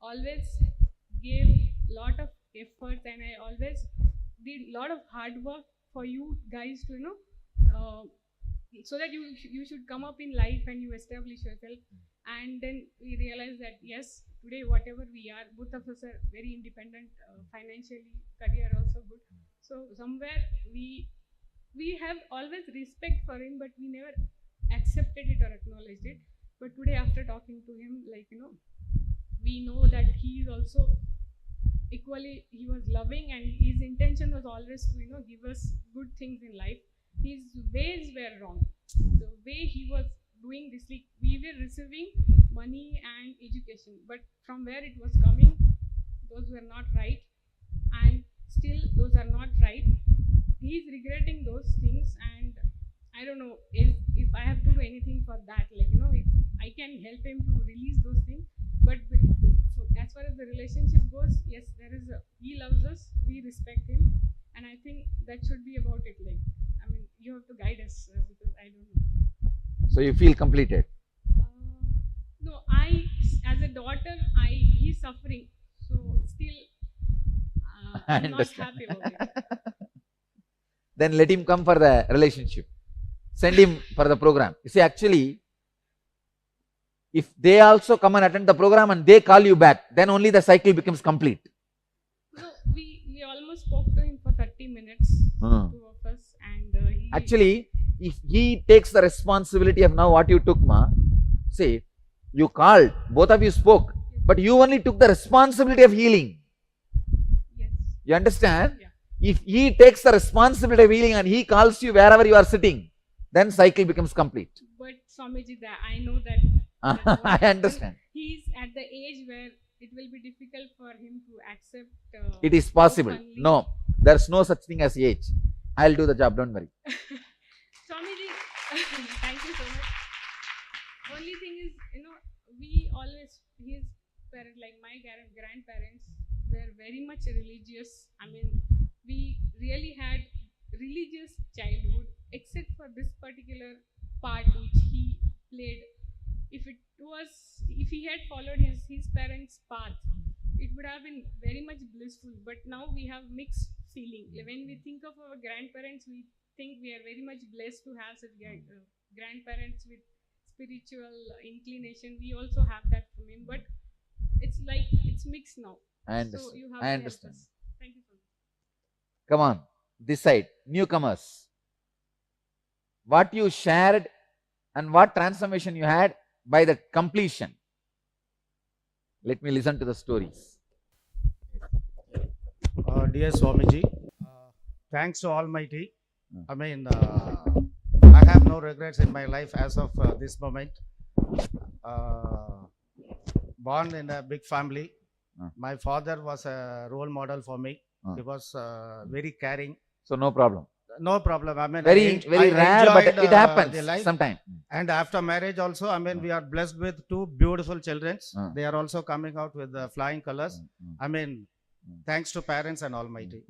E: always gave lot of effort, and I always did lot of hard work for you guys to so that you should come up in life and you establish yourself. And then we realized that yes, today whatever we are, both of us are very independent, financially, career also good. So somewhere we have always respect for him, but we never accepted it or acknowledged it. But today, after talking to him, we know that he is also equally, he was loving, and his intention was always to give us good things in life. His ways were wrong. The way he was doing this, we were receiving money and education, but from where it was coming, those were not right, and still those are not right. He's regretting those things, and I don't know if I have to do anything for that. If I can help him to release those things. But as far as the relationship goes, yes, he loves us, we respect him, and I think that should be about it. Like, I mean, you have to guide us because I don't know.
D: So you feel completed?
E: No, as a daughter, he's suffering, so still I'm not happy about it.
D: Then let him come for the relationship. Send him for the program. You see, actually, if they also come and attend the program and they call you back, then only the cycle becomes complete.
E: No, we almost spoke to him for 30 minutes, two of us, and
D: actually, if he takes the responsibility of now what you took, see, you called, both of you spoke, but you only took the responsibility of healing.
E: Yes.
D: You understand?
E: Yeah.
D: If he takes the responsibility of healing and he calls you wherever you are sitting, then cycle becomes complete.
E: But Swamiji, I know that
D: I understand.
E: He's at the age where it will be difficult for him to accept.
D: It is possible. No, there's no such thing as age. I'll do the job, don't worry.
E: Swamiji, thank you so much. Only thing is, we always, his parents, like my grandparents, were very much religious. I mean, we really had religious childhood, except for this particular part which he played. If he had followed his parents' path, it would have been very much blissful. But now we have mixed feeling. When we think of our grandparents, we think we are very much blessed to have such grandparents with spiritual inclination. We also have that from him, but it's like it's mixed now.
D: I understand.
E: So you have
D: I
E: to
D: understand.
E: help us. Thank you so much.
D: Come on, this side, newcomers. What you shared and what transformation you had by the completion. Let me listen to the stories.
B: Dear Swamiji, thanks to Almighty. I mean, I have no regrets in my life as of this moment. Born in a big family. My father was a role model for me. He was very caring.
D: So no problem.
B: No problem. I mean,
D: Very rare, but it happens sometime.
B: And after marriage also, I mean, we are blessed with two beautiful children. They are also coming out with flying colors. I mean, thanks to parents and Almighty,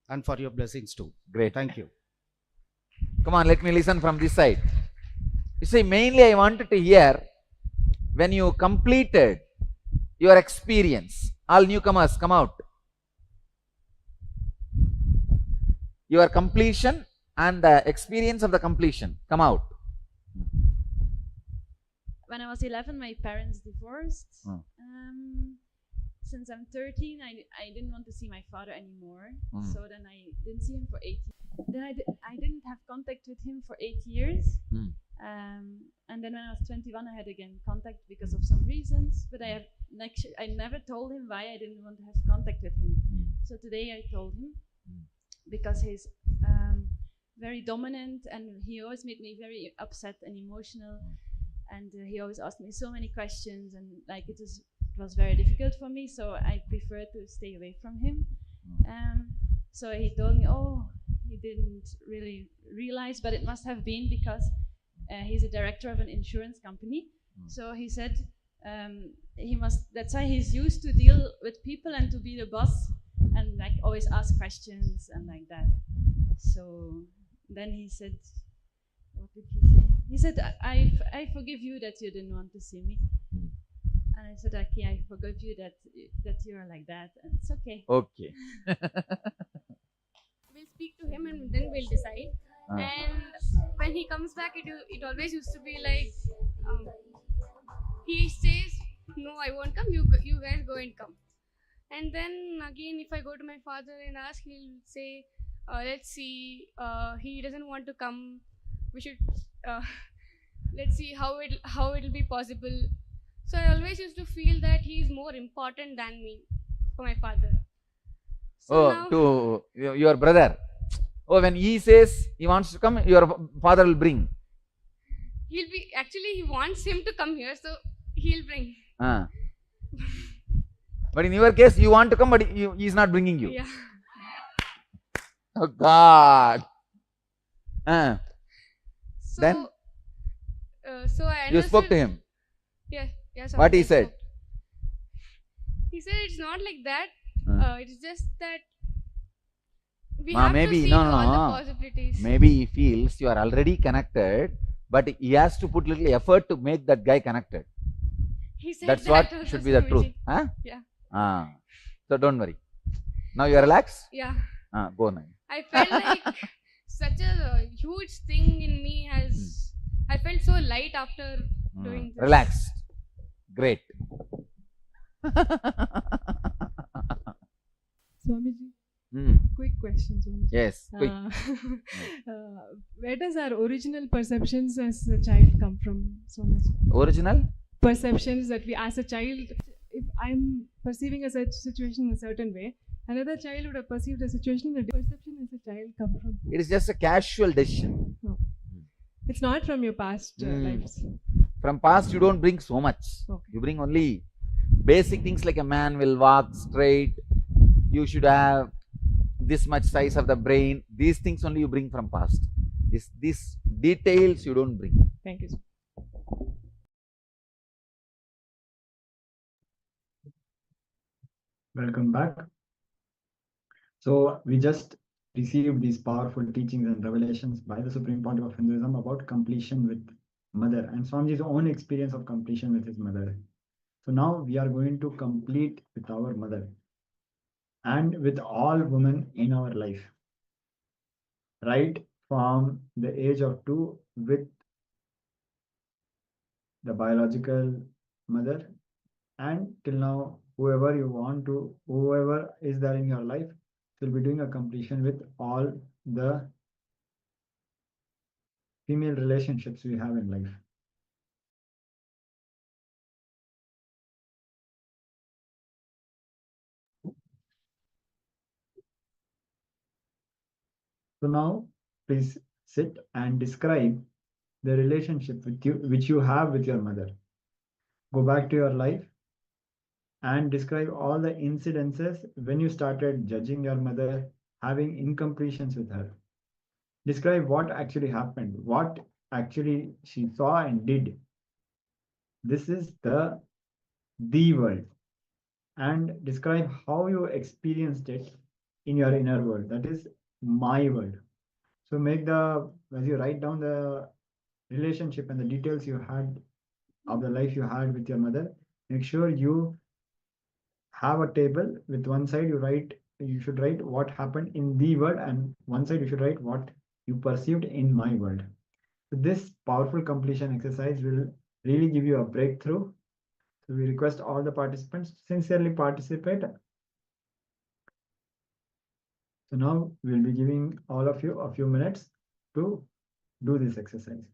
B: and for your blessings too.
D: Great.
B: Thank you.
D: Come on, let me listen from this side. You see, mainly I wanted to hear when you completed your experience. All newcomers, come out. Your completion and the experience of the completion. Come out.
T: When I was 11, my parents divorced. Since I'm 13, I didn't want to see my father anymore. So then I didn't see him for 8 years. Then I didn't have contact with him for 8 years. And then when I was 21, I had again contact because of some reasons. But I never told him why I didn't want to have contact with him. So today I told him. Because he's very dominant and he always made me very upset and emotional, and he always asked me so many questions, and like it was very difficult for me, so I preferred to stay away from him. So he told me, oh, he didn't really realize, but it must have been because he's a director of an insurance company. So he said that's why he's used to deal with people and to be the boss and like always ask questions and like that. So then he said, what did he say? He said, I forgive you that you didn't want to see me. And I said, okay, I forgive you that you are like that, and it's okay.
D: Okay.
V: We'll speak to him and then we'll decide. And when he comes back, it always used to be like, he says, no, I won't come, you guys go and come. And then again, if I go to my father and ask, he'll say, let's see, he doesn't want to come, we should, let's see how it'll be possible. So I always used to feel that he's more important than me, for my father. So
D: to your brother. Oh, when he says he wants to come, your father will bring.
V: Actually he wants him to come here, so he'll bring.
D: But in your case, you want to come, but he is not bringing you.
V: Yeah.
D: Oh God.
V: So,
D: Then
V: so I
D: you spoke to
V: understood-
D: him.
V: Yes, yes.
D: What he
V: Swamiji,
D: said?
V: He said it's not like that. It's just that we
D: Ma,
V: have
D: maybe
V: to see
D: no,
V: all the
D: no.
V: possibilities.
D: Maybe he feels you are already connected, but he has to put little effort to make that guy connected.
V: He said
D: That's
V: that
D: what
V: also,
D: should be the truth.
V: Swamiji.
D: Huh?
V: Yeah.
D: So don't worry. Now you are relaxed?
V: Yeah.
D: Go now.
V: I felt like such a huge thing in me has. I felt so light after doing this.
D: Relaxed. Great.
F: Swamiji, quick question, Swamiji.
D: Yes, quick.
F: Where does our original perceptions as a child come from, Swamiji?
D: Original?
F: Perceptions that we, as a child, if I'm perceiving a such situation in a certain way, another child would have perceived a situation in a different perception as a child come from.
D: It is just a casual decision.
F: No. It's not from your past lives.
D: From past you don't bring so much.
F: Okay.
D: You bring only basic things like a man will walk straight. You should have this much size of the brain. These things only you bring from past. These details you don't bring.
F: Thank you, sir.
C: Welcome back. So we just received these powerful teachings and revelations by the Supreme Pontiff of Hinduism about completion with mother and Swamiji's own experience of completion with his mother. So now we are going to complete with our mother and with all women in our life. Right from the age of 2 with the biological mother and till now, whoever is there in your life, will be doing a completion with all the female relationships we have in life. So now, please sit and describe the relationship which you have with your mother. Go back to your life and describe all the incidences when you started judging your mother, having incompletions with her. Describe what actually happened, what actually she saw and did. This is the world. And describe how you experienced it in your inner world. That is my world. So as you write down the relationship and the details you had of the life you had with your mother, make sure you have a table. With one side you should write what happened in the world, and one side you should write what you perceived in my world. So this powerful completion exercise will really give you a breakthrough. So we request all the participants to sincerely participate. So now we'll be giving all of you a few minutes to do this exercise.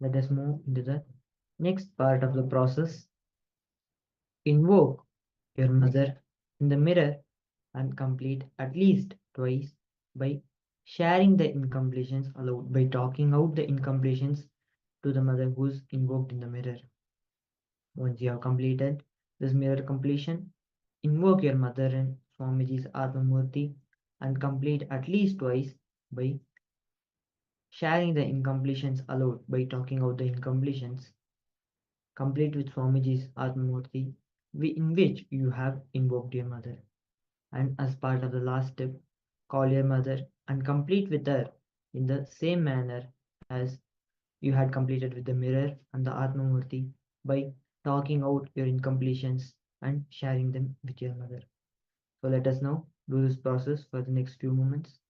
G: Let us move into the next part of the process. Invoke your mother in the mirror and complete at least twice by sharing the incompletions aloud, by talking out the incompletions to the mother who's invoked in the mirror. Once you have completed this mirror completion, invoke your mother in Swamiji's Atmamurti and complete at least twice by sharing the incompletions aloud, by talking out the incompletions. Complete with Swamiji's Atmamurti, in which you have invoked your mother. And as part of the last step, call your mother and complete with her in the same manner as you had completed with the mirror and the Atmamurti, by talking out your incompletions and sharing them with your mother. So let us now do this process for the next few moments.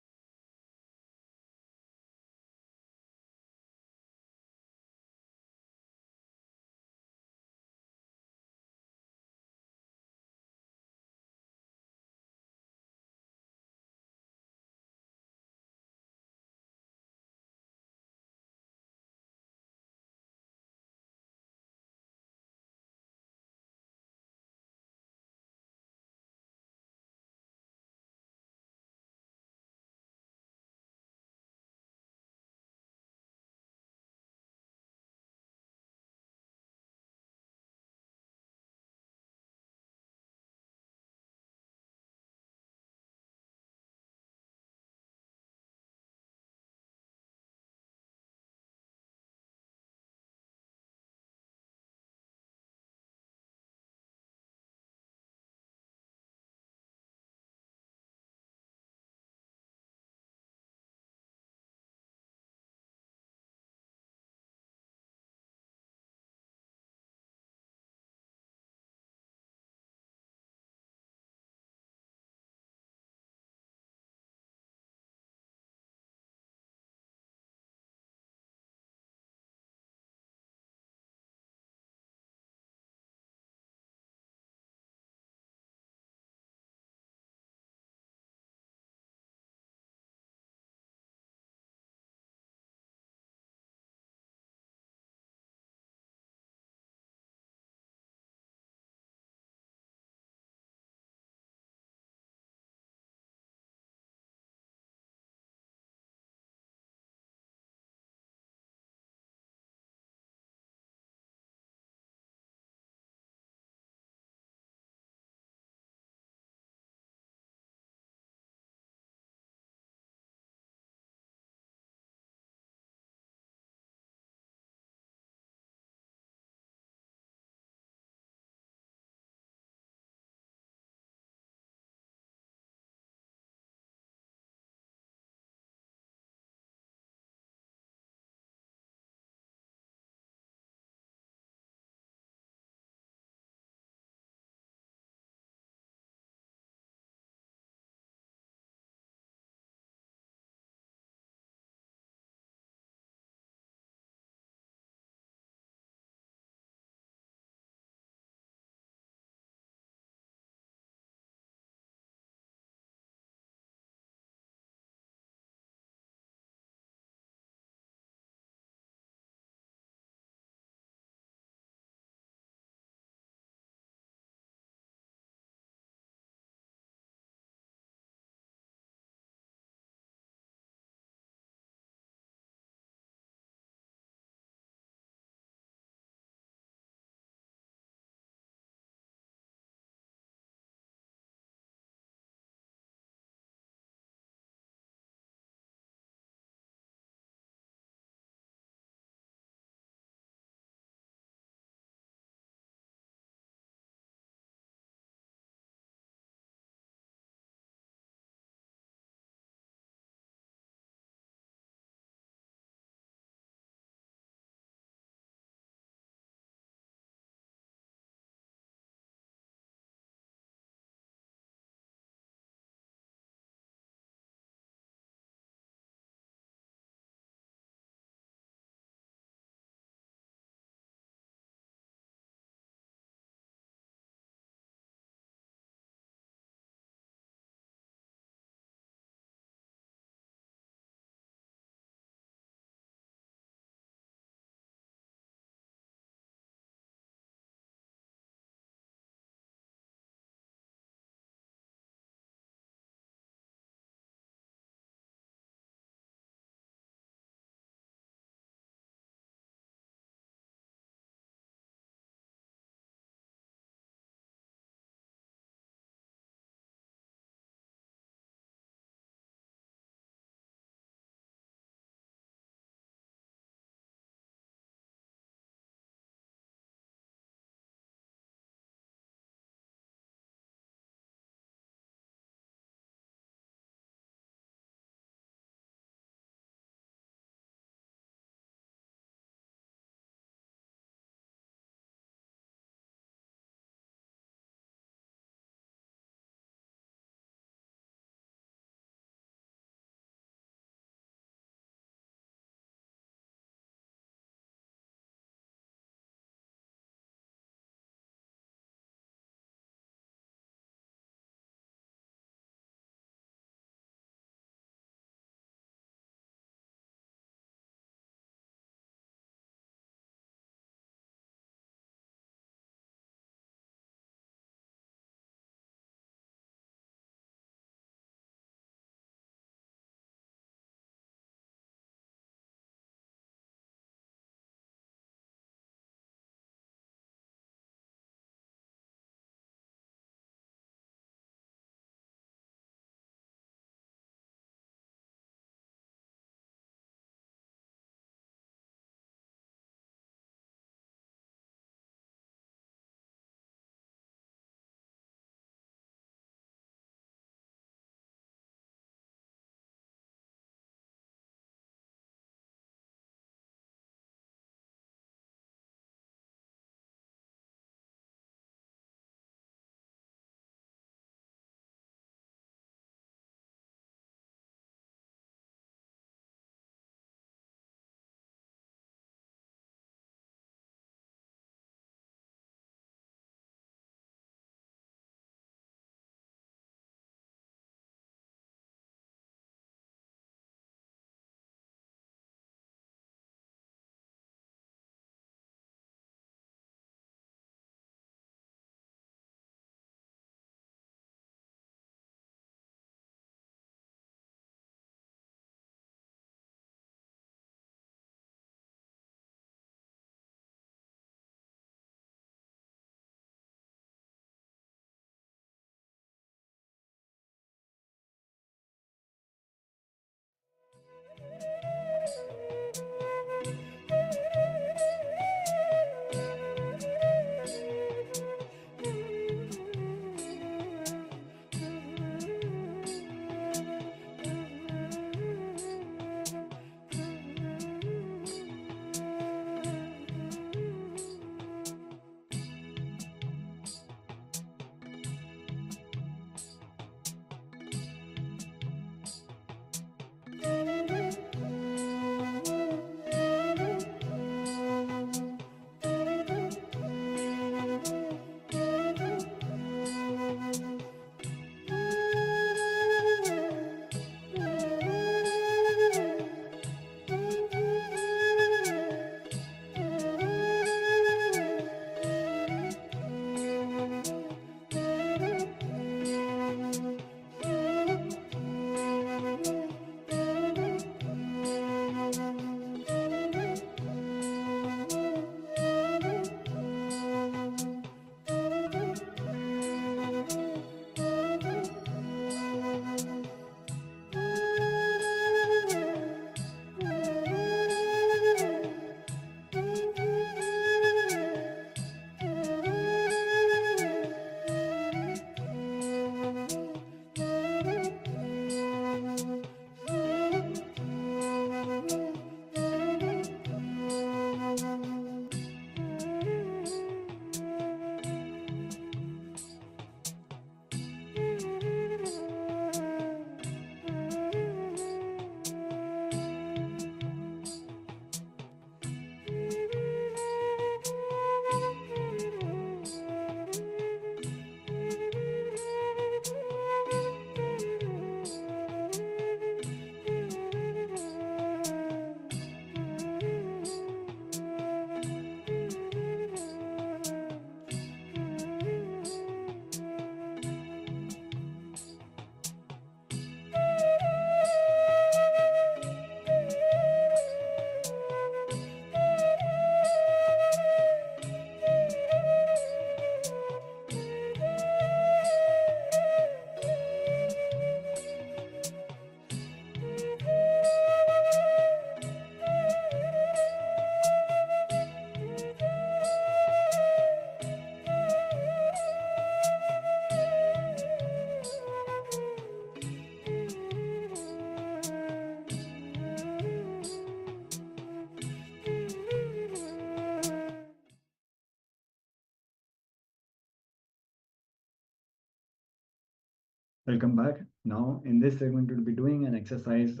C: Welcome back. Now, in this segment, we'll be doing an exercise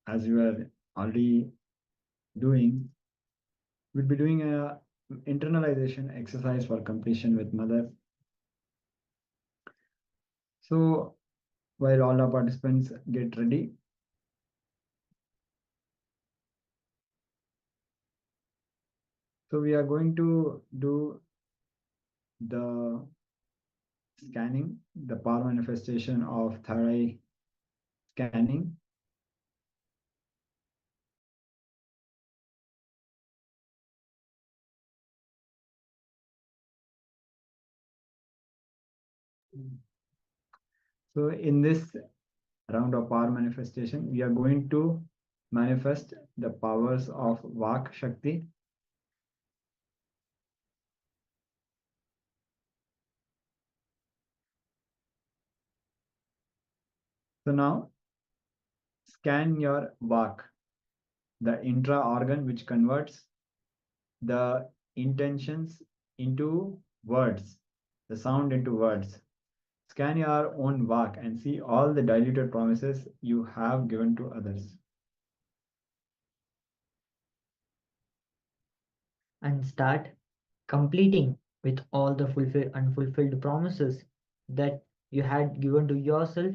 C: as you are already doing. We'll be doing a internalization exercise for completion with mother. So, while all our participants get ready, so we are going to do the scanning, the power manifestation of third eye scanning. So in this round of power manifestation, we are going to manifest the powers of Vak Shakti. So now scan your Vak, the intra organ which converts the intentions into words, the sound into words. Scan your own Vak and see all the diluted promises you have given to others.
G: And start completing with all the unfulfilled promises that you had given to yourself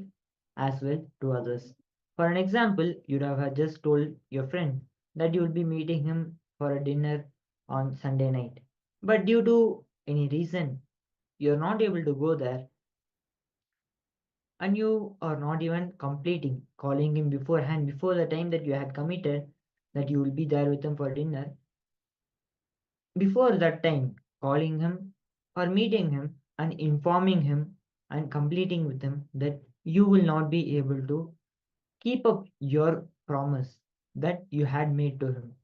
G: as well to others. For an example, you'd have just told your friend that you will be meeting him for a dinner on Sunday night. But due to any reason, you're not able to go there, and you are not even completing calling him beforehand, before the time that you had committed that you will be there with him for dinner. Before that time, calling him or meeting him and informing him and completing with him that you will not be able to keep up your promise that you had made to him.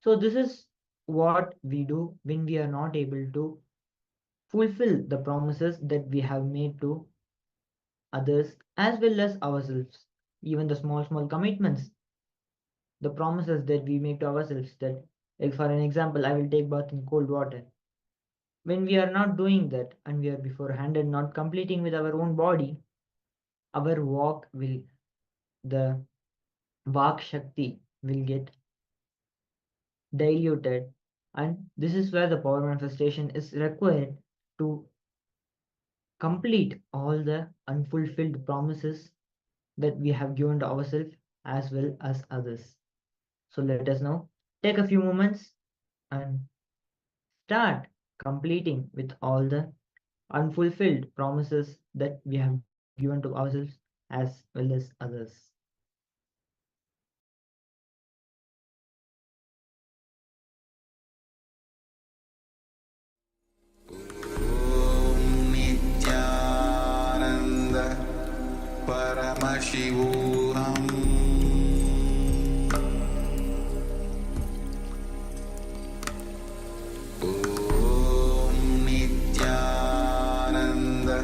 G: So, this is what we do when we are not able to fulfill the promises that we have made to others as well as ourselves. Even the small commitments, the promises that we make to ourselves, that, like for an example, I will take bath in cold water. When we are not doing that and we are beforehand and not completing with our own body, our walk will, the Vak Shakti will get diluted, and this is where the power manifestation is required to complete all the unfulfilled promises that we have given to ourselves as well as others. So let us now take a few moments and start completing with all the unfulfilled promises that we have given to ourselves as well as others.
A: Nityananda Paramashivoham Om Nityananda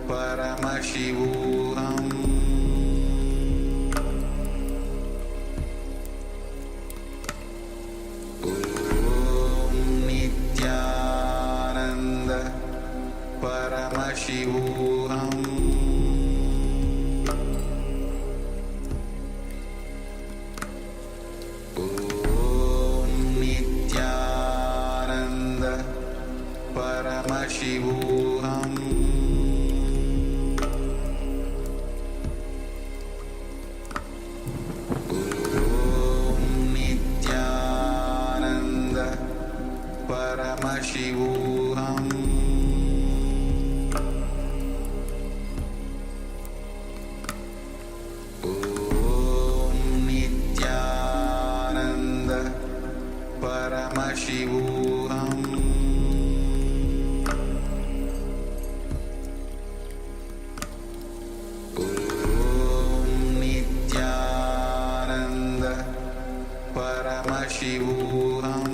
A: Paramashivoham Om Nityananda Paramashivoham Om Nityananda Paramashivoham Om Nityananda Paramashivoham Om Nityananda Paramashivoham Om Nityananda Paramashivoham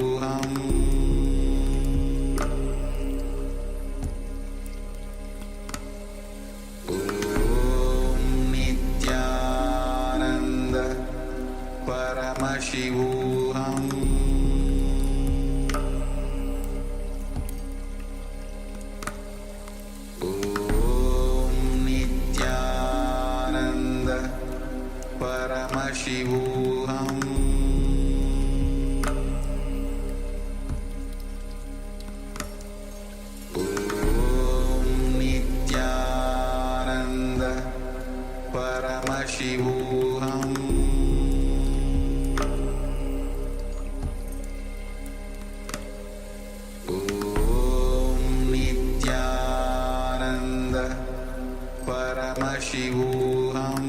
A: Paramashivoham Om Nityananda Paramashivoham Om Nityananda Paramashivoham Paramashivoham Om Nityananda Paramashivoham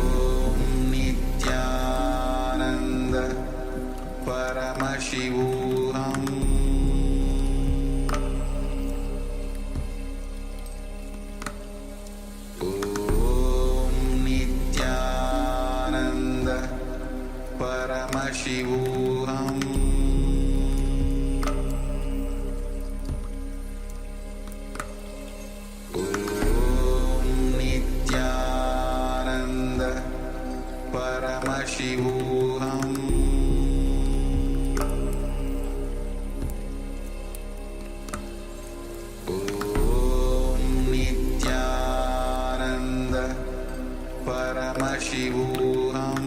A: Om Nityananda Paramashivoham Paramashivoham Om Nityananda Paramashivoham Om Nityananda Paramashivoham Paramashivoham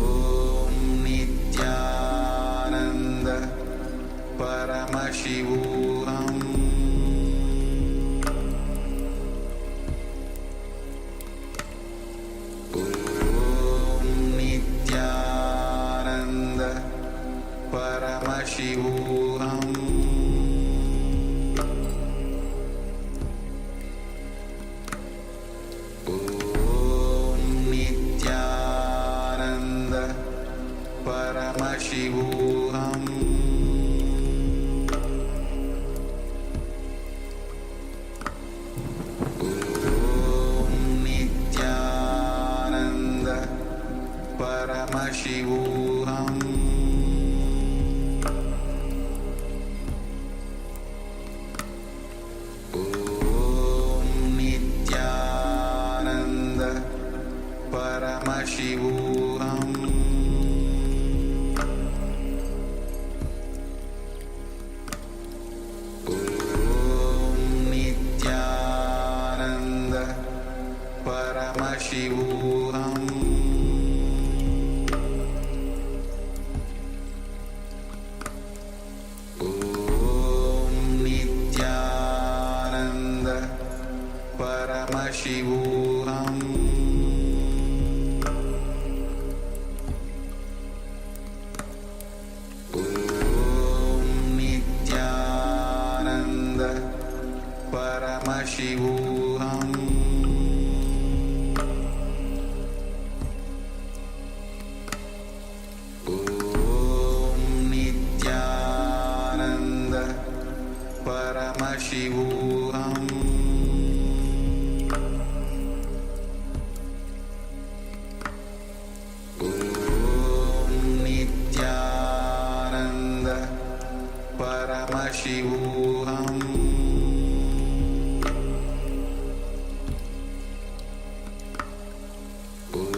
A: Om Nityananda Paramashivoham Om Nityananda Paramashivoham Paramashivoham Om Nityananda Paramashivoham Om Nityananda Paramashivoham Paramashivoham Om Nityananda Paramashivoham Om Nityananda Paramashivoham Paramashivoham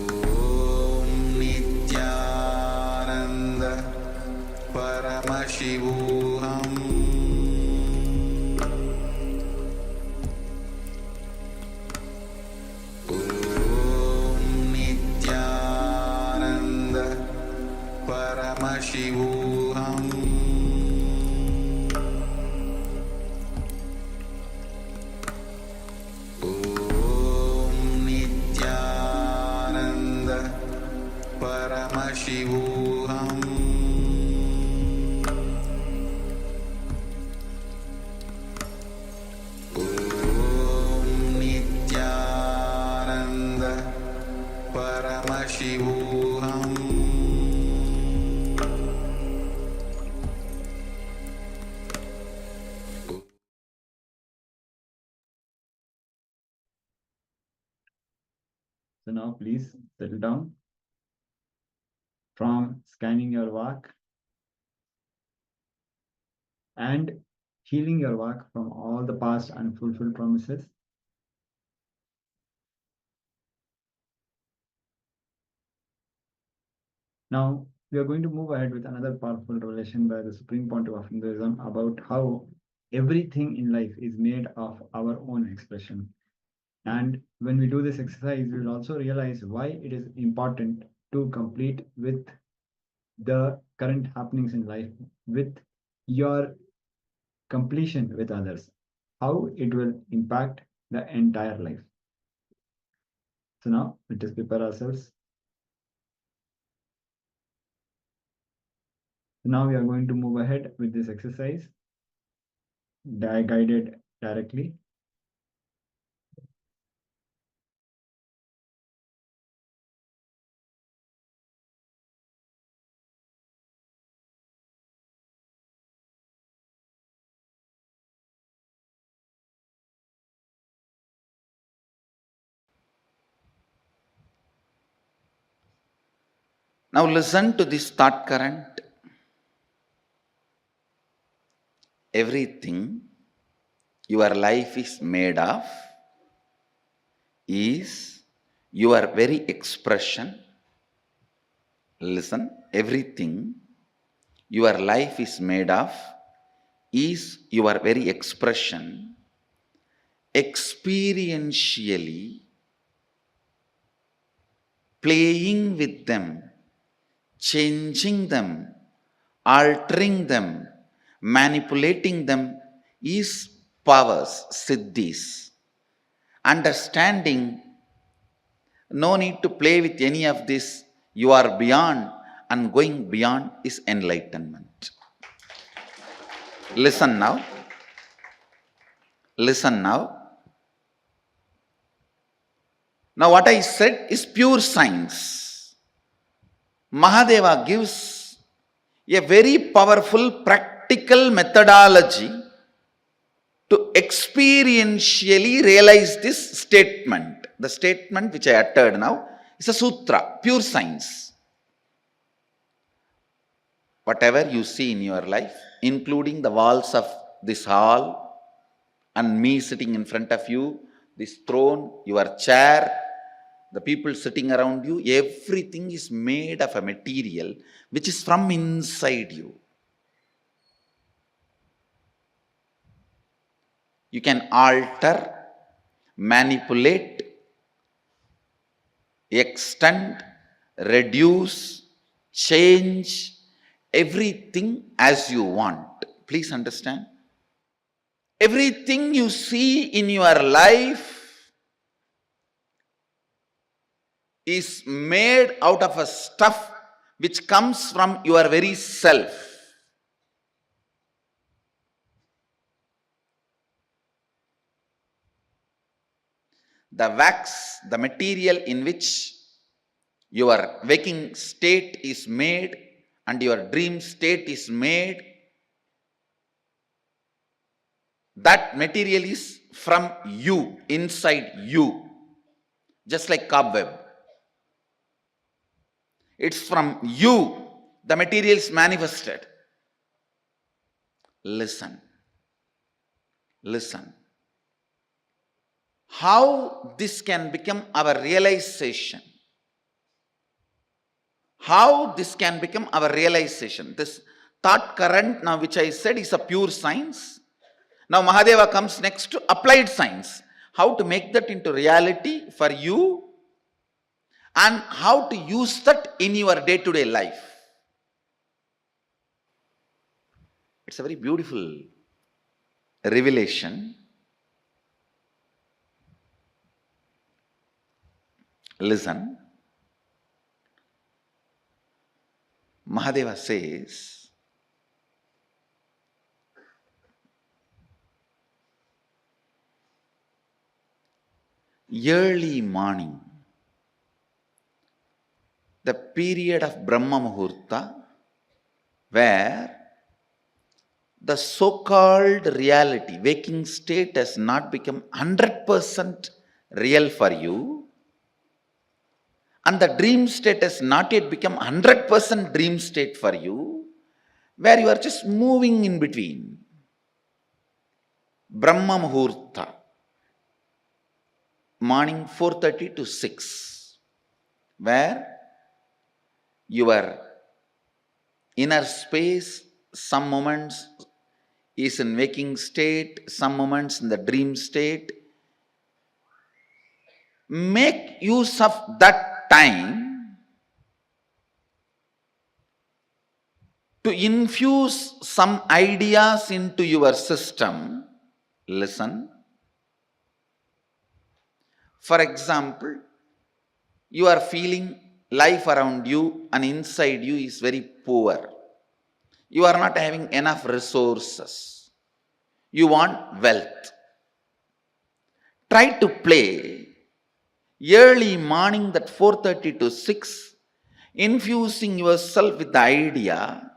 A: Om Nityananda Paramashivoham Om Nityananda Paramashivoham Paramashivoham Paramashivoham
C: So now please settle down. From scanning your work and healing your work from all the past unfulfilled promises. Now we are going to move ahead with another powerful revelation by the Supreme Pontiff of Hinduism about how everything in life is made of our own expression. And when we do this exercise, we will also realize why it is important to complete with the current happenings in life, with your completion with others, how it will impact the entire life. So now let us prepare ourselves. So now we are going to move ahead with this exercise, guided directly.
H: Now listen to this thought current. Everything your life is made of is your very expression. Listen, everything your life is made of is your very expression, experientially playing with them, changing them, altering them, manipulating them is powers, siddhis. Understanding, no need to play with any of this, you are beyond, and going beyond is enlightenment. Listen now. Listen now. Now what I said is pure science. Mahadeva gives a very powerful practical methodology to experientially realize this statement. The statement which I uttered now is a sutra, pure science. Whatever you see in your life, including the walls of this hall and me sitting in front of you, this throne, your chair, the people sitting around you, everything is made of a material which is from inside you. You can alter, manipulate, extend, reduce, change everything as you want. Please understand. Everything you see in your life is made out of a stuff which comes from your very self. The wax, the material in which your waking state is made and your dream state is made, that material is from you, inside you, just like cobweb. It's from you, the material is manifested. Listen. Listen. How this can become our realization. How this can become our realization. This thought current now which I said is a pure science. Now Mahadeva comes next to applied science. How to make that into reality for you and how to use that in your day-to-day life. It's a very beautiful revelation. Listen. Mahadeva says, early morning, the period of Brahma Muhurta, where the so-called reality, waking state, has not become 100% real for you, and the dream state has not yet become 100% dream state for you, where you are just moving in between. Brahma Muhurta, morning 4:30 to 6, where your inner space, some moments is in waking state, some moments in the dream state. Make use of that time to infuse some ideas into your system. Listen. For example, you are feeling life around you and inside you is very poor. You are not having enough resources. You want wealth. Try to play early morning, that 4:30 to 6, infusing yourself with the idea,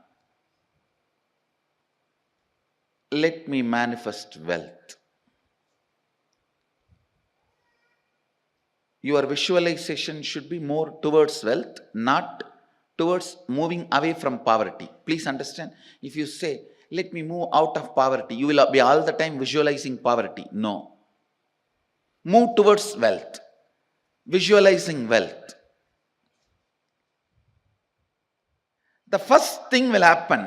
H: let me manifest wealth. Your visualization should be more towards wealth, not towards moving away from poverty. Please understand, if you say, let me move out of poverty, you will be all the time visualizing poverty. No. Move towards wealth, visualizing wealth. The first thing will happen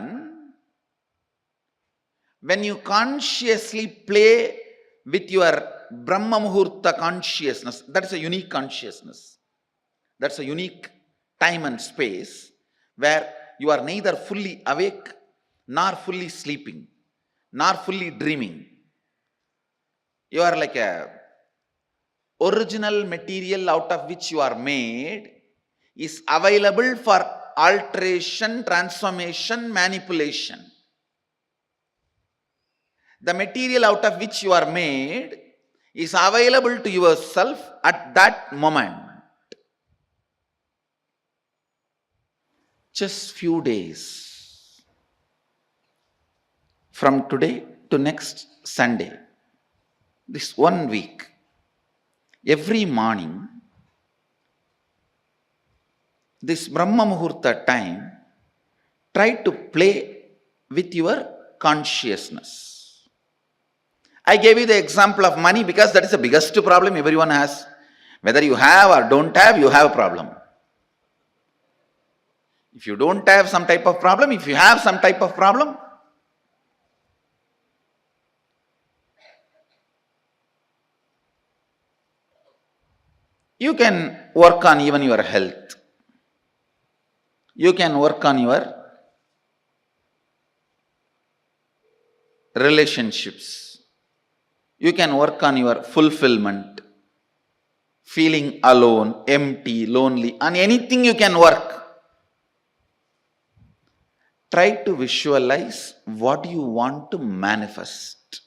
H: when you consciously play with your Brahma Muhurta consciousness. That is a unique consciousness. That's a unique time and space where you are neither fully awake, nor fully sleeping, nor fully dreaming. You are like a original material out of which you are made is available for alteration, transformation, manipulation. The material out of which you are made is available to yourself at that moment. Just few days from today to next Sunday, this 1 week, every morning, this Brahma Muhurta time, try to play with your consciousness. I gave you the example of money because that is the biggest problem everyone has. Whether you have or don't have, you have a problem. If you don't have some type of problem, if you have some type of problem, you can work on even your health. You can work on your relationships. You can work on your fulfillment, feeling alone, empty, lonely, on anything you can work. Try to visualize what you want to manifest.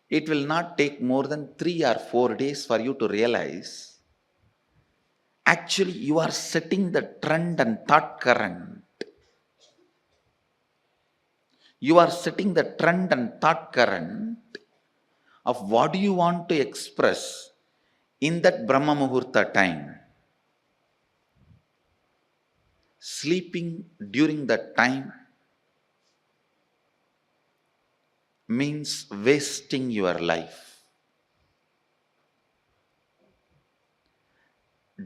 H: It will not take more than 3 or 4 days for you to realize, actually you are setting the trend and thought current. You are setting the trend and thought current of what you want to express in that Brahma Muhurta time. Sleeping during that time means wasting your life.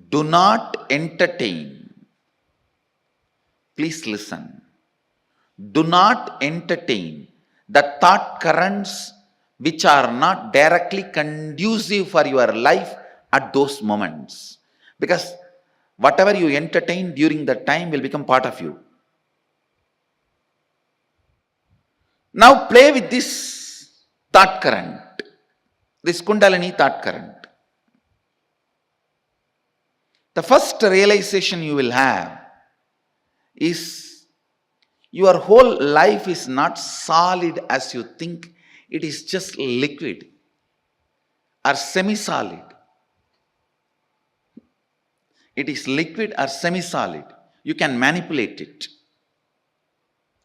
H: Do not entertain. Please listen. Do not entertain the thought currents which are not directly conducive for your life at those moments. Because whatever you entertain during that time will become part of you. Now play with this thought current, this Kundalini thought current. The first realization you will have is your whole life is not solid as you think. It is just liquid or semi-solid. it is liquid or semi-solid. You can manipulate it.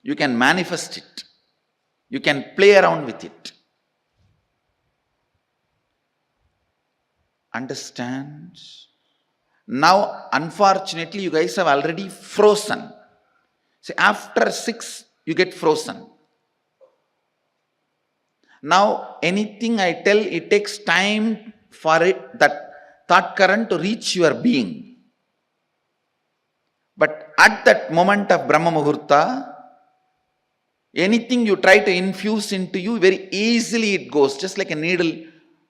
H: You can manifest it. You can play around with it. Understand? Now, unfortunately, you guys have already frozen. See, after 6, you get frozen. Now, anything I tell, it takes time for it, that thought current to reach your being. But at that moment of Brahma Muhurta, anything you try to infuse into you, very easily it goes, just like a needle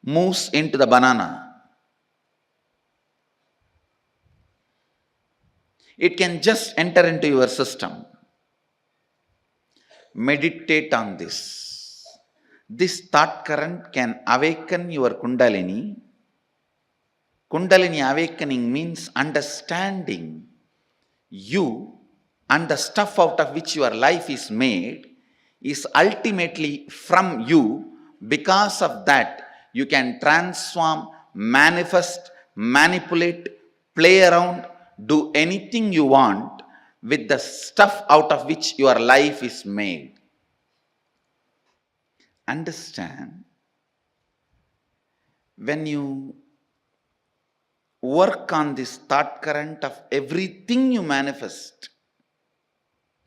H: moves into the banana. It can just enter into your system. Meditate on this. This thought current can awaken your Kundalini. Kundalini awakening means understanding you and the stuff out of which your life is made is ultimately from you. Because of that, you can transform, manifest, manipulate, play around, do anything you want with the stuff out of which your life is made. Understand? When you work on this thought current of everything you manifest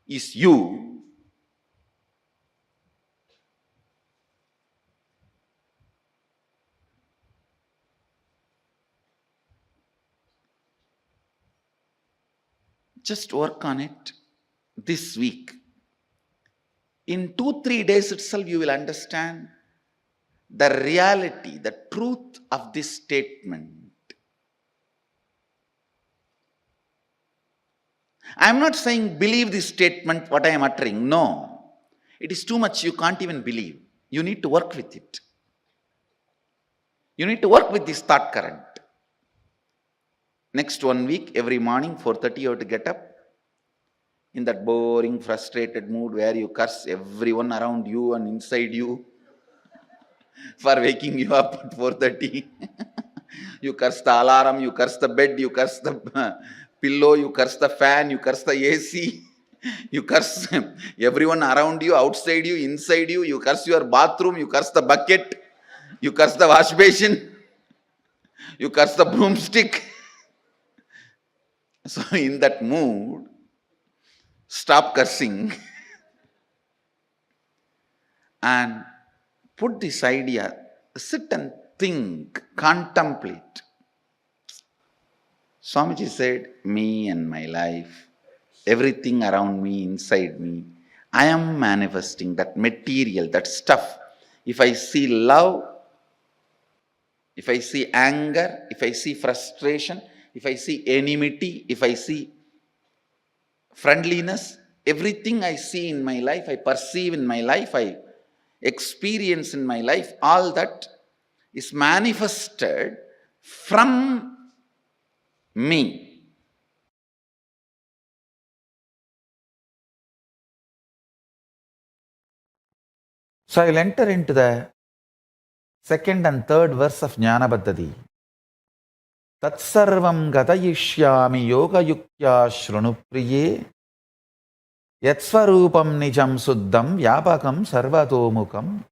H: is you, just work on it this week. In 2-3 days itself, you will understand the reality, the truth of this statement. I am not saying believe this statement, what I am uttering. No. It is too much, you can't even believe. You need to work with it. You need to work with this thought current. Next 1 week, every morning, 4:30, you have to get up. In that boring, frustrated mood where you curse everyone around you and inside you for waking you up at 4:30. You curse the alarm, you curse the bed, you curse the pillow, you curse the fan, you curse the AC, you curse everyone around you, outside you, inside you, you curse your bathroom, you curse the bucket, you curse the wash basin, you curse the broomstick. So in that mood, stop cursing and put this idea, sit and think, contemplate. Swamiji said, me and my life, everything around me, inside me, I am manifesting that material, that stuff. If I see love, if I see anger, if I see frustration, if I see enmity, if I see friendliness, everything I see in my life, I perceive in my life, I experience in my life, all that is manifested from me. So I will enter into the second and third verse of Jnana Baddhati. Tatsarvam gatayishyami yoga yuktya shrunupriye yatsvarupam nijam suddham vyapakam sarvatomukam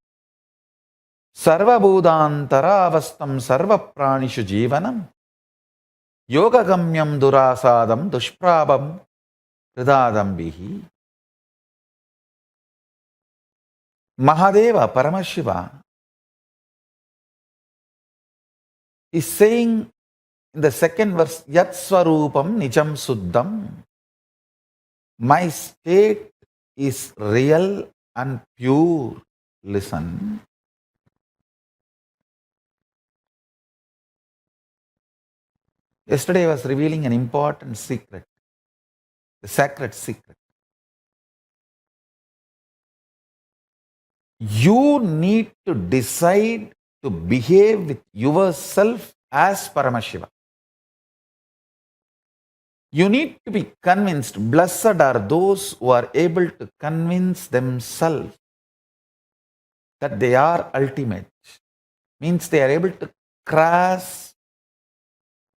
H: sarvabhudantaravastam sarvapranishu jivanam yogagamyam durasadam dushprabam hridadambihi. Mahadeva, Paramashiva, is saying in the second verse, Yat Swarupam Nijam Suddham, my state is real and pure. Listen. Yesterday I was revealing an important secret, the sacred secret. You need to decide to behave with yourself as Paramashiva. You need to be convinced. Blessed are those who are able to convince themselves that they are ultimate. Means they are able to grasp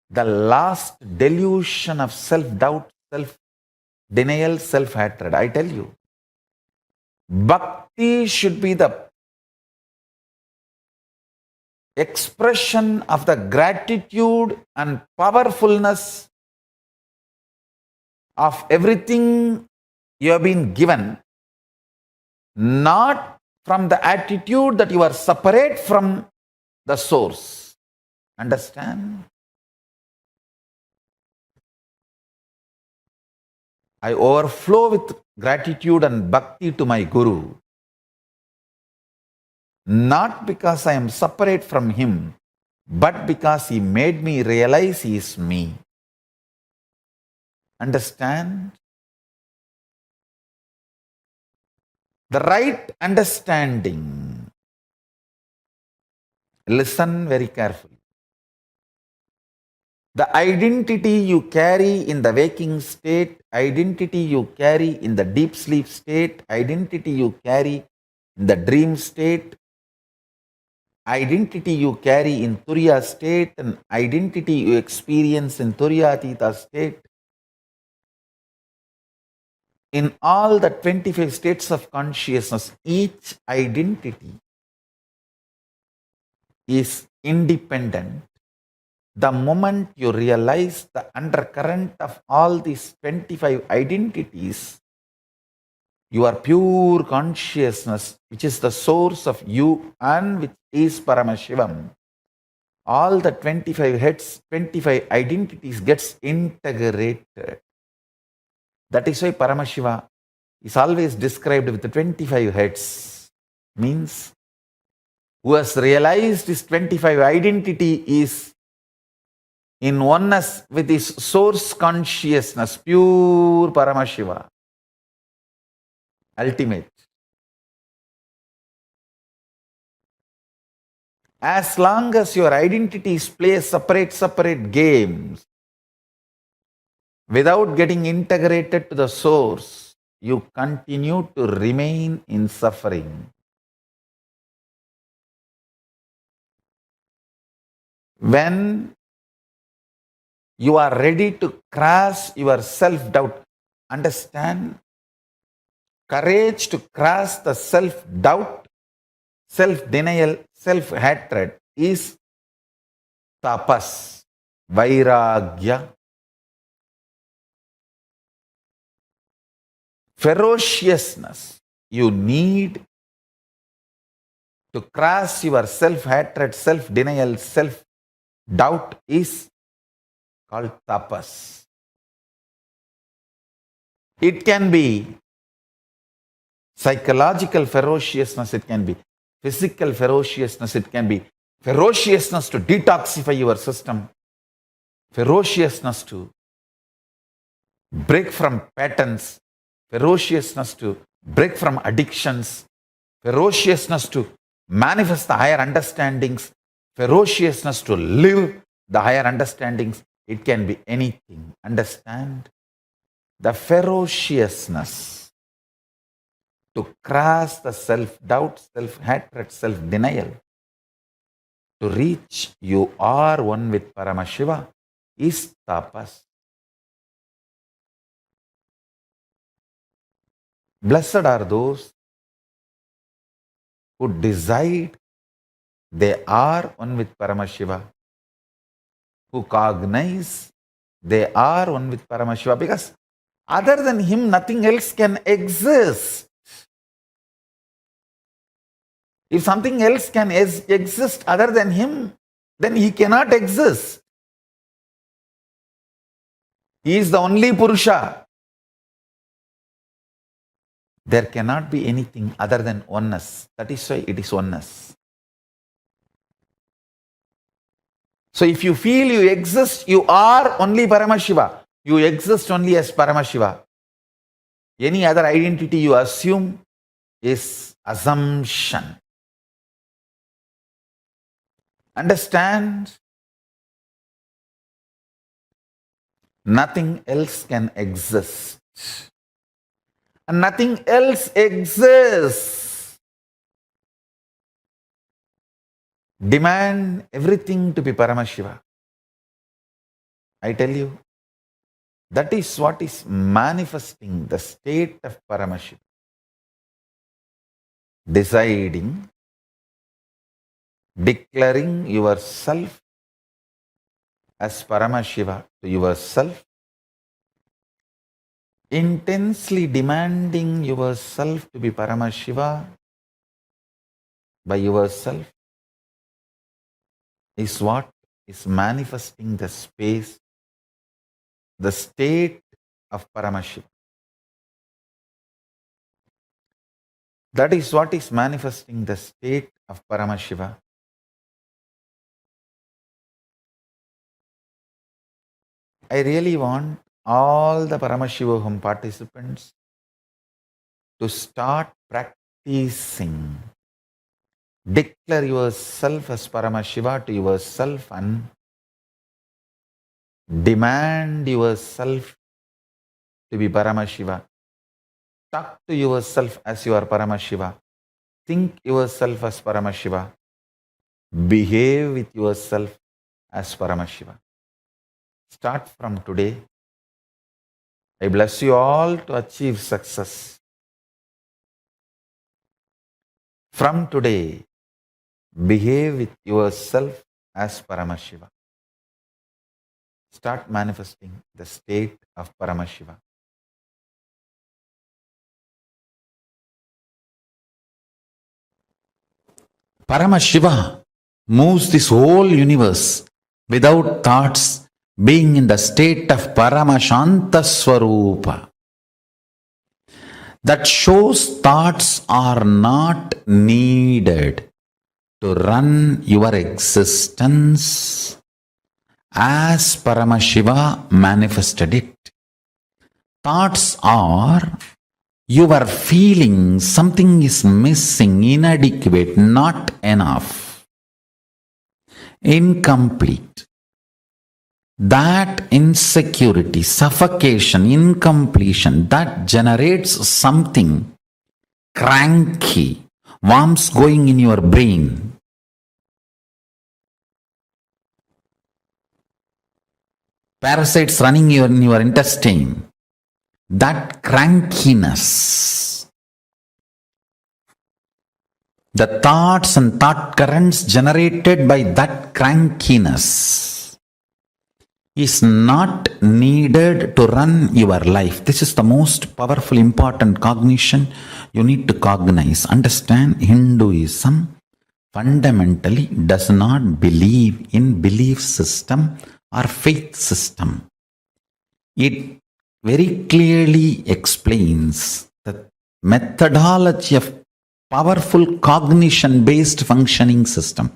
H: the last delusion of self-doubt, self-denial, self-hatred. I tell you, bhakti should be the expression of the gratitude and powerfulness of everything you have been given, not from the attitude that you are separate from the source. Understand? I overflow with gratitude and bhakti to my Guru, not because I am separate from him, but because he made me realize he is me. Understand? The right understanding. Listen very carefully. The identity you carry in the waking state, identity you carry in the deep sleep state, identity you carry in the dream state, identity you carry in Turiya state, and identity you experience in Turiyatita state. In all the 25 states of consciousness, each identity is independent. The moment you realize the undercurrent of all these 25 identities, your pure consciousness, which is the source of you and which is Paramashivam, all the 25 heads, 25 identities gets integrated. That is why Paramashiva is always described with the 25 heads. Means, who has realized his 25 identity is in oneness with his source consciousness, pure Paramashiva, ultimate. As long as your identities play separate games, without getting integrated to the source, you continue to remain in suffering. When you are ready to cross your self-doubt, understand, courage to cross the self-doubt, self-denial, self-hatred is tapas, vairagya. Ferociousness you need to cross your self-hatred, self-denial, self-doubt is called tapas. It can be psychological ferociousness, it can be physical ferociousness, it can be ferociousness to detoxify your system, ferociousness to break from patterns, ferociousness to break from addictions, ferociousness to manifest the higher understandings, ferociousness to live the higher understandings. It can be anything. Understand? The ferociousness to cross the self-doubt, self-hatred, self-denial, to reach you are one with Paramashiva is tapas. Blessed are those who decide they are one with Paramashiva, who cognize they are one with Paramashiva, because other than him, nothing else can exist. If something else can exist other than him, then he cannot exist. He is the only Purusha. There cannot be anything other than oneness. That is why it is oneness. So if you feel you exist, you are only Paramashiva. You exist only as Paramashiva. Any other identity you assume is assumption. Understand? Nothing else can exist. And nothing else exists. Demand everything to be Paramashiva. I tell you, that is what is manifesting the state of Paramashiva. Deciding, declaring yourself as Paramashiva to yourself, intensely demanding yourself to be Paramashiva by yourself is what is manifesting the space, the state of Paramashiva. That is what is manifesting the state of Paramashiva. I really want all the Paramashivoham participants to start practicing. Declare yourself as Paramashiva to yourself and demand yourself to be Paramashiva. Talk to yourself as you are Paramashiva. Think yourself as Paramashiva. Behave with yourself as Paramashiva. Start from today. I bless you all to achieve success. From today, behave with yourself as Paramashiva. Start manifesting the state of Paramashiva. Paramashiva moves this whole universe without thoughts, being in the state of Paramashanta Swarupa. That shows thoughts are not needed to run your existence as Paramashiva manifested it. Thoughts are your feeling something is missing, inadequate, not enough, incomplete. That insecurity, suffocation, incompletion, that generates something cranky, worms going in your brain. Parasites running in your intestine. That crankiness, the thoughts and thought currents generated by that crankiness is not needed to run your life. This is the most powerful, important cognition you need to cognize. Understand, Hinduism fundamentally does not believe in belief system or faith system. It very clearly explains the methodology of powerful cognition-based functioning system.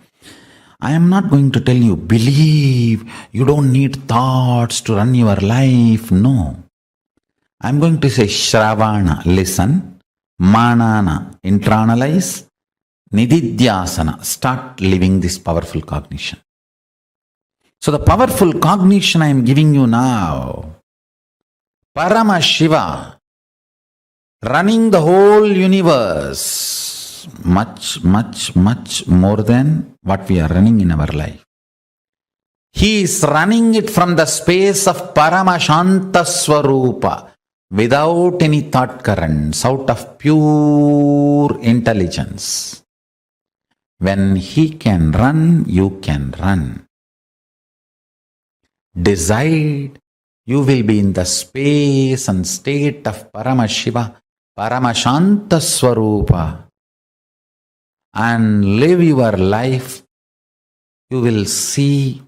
H: I am not going to tell you, believe, you don't need thoughts to run your life. No. I am going to say, Shravana, listen, Manana, internalize, Nididhyasana, start living this powerful cognition. So the powerful cognition I am giving you now, Paramashiva, running the whole universe, much, much, much more than what we are running in our life. He is running it from the space of Paramashanta Swarupa, without any thought currents, out of pure intelligence. When he can run, you can run. Decide. You will be in the space and state of Paramashiva, Paramashanta Swarupa, and live your life. You will see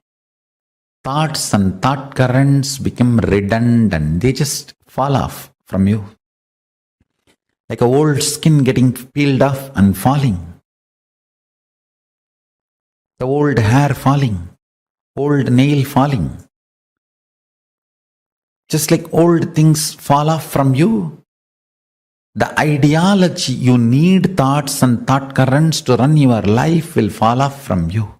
H: thoughts and thought currents become redundant. They just fall off from you. Like a old skin getting peeled off and falling. The old hair falling. Old nail falling. Just like old things fall off from you, the ideology you need thoughts and thought currents to run your life will fall off from you.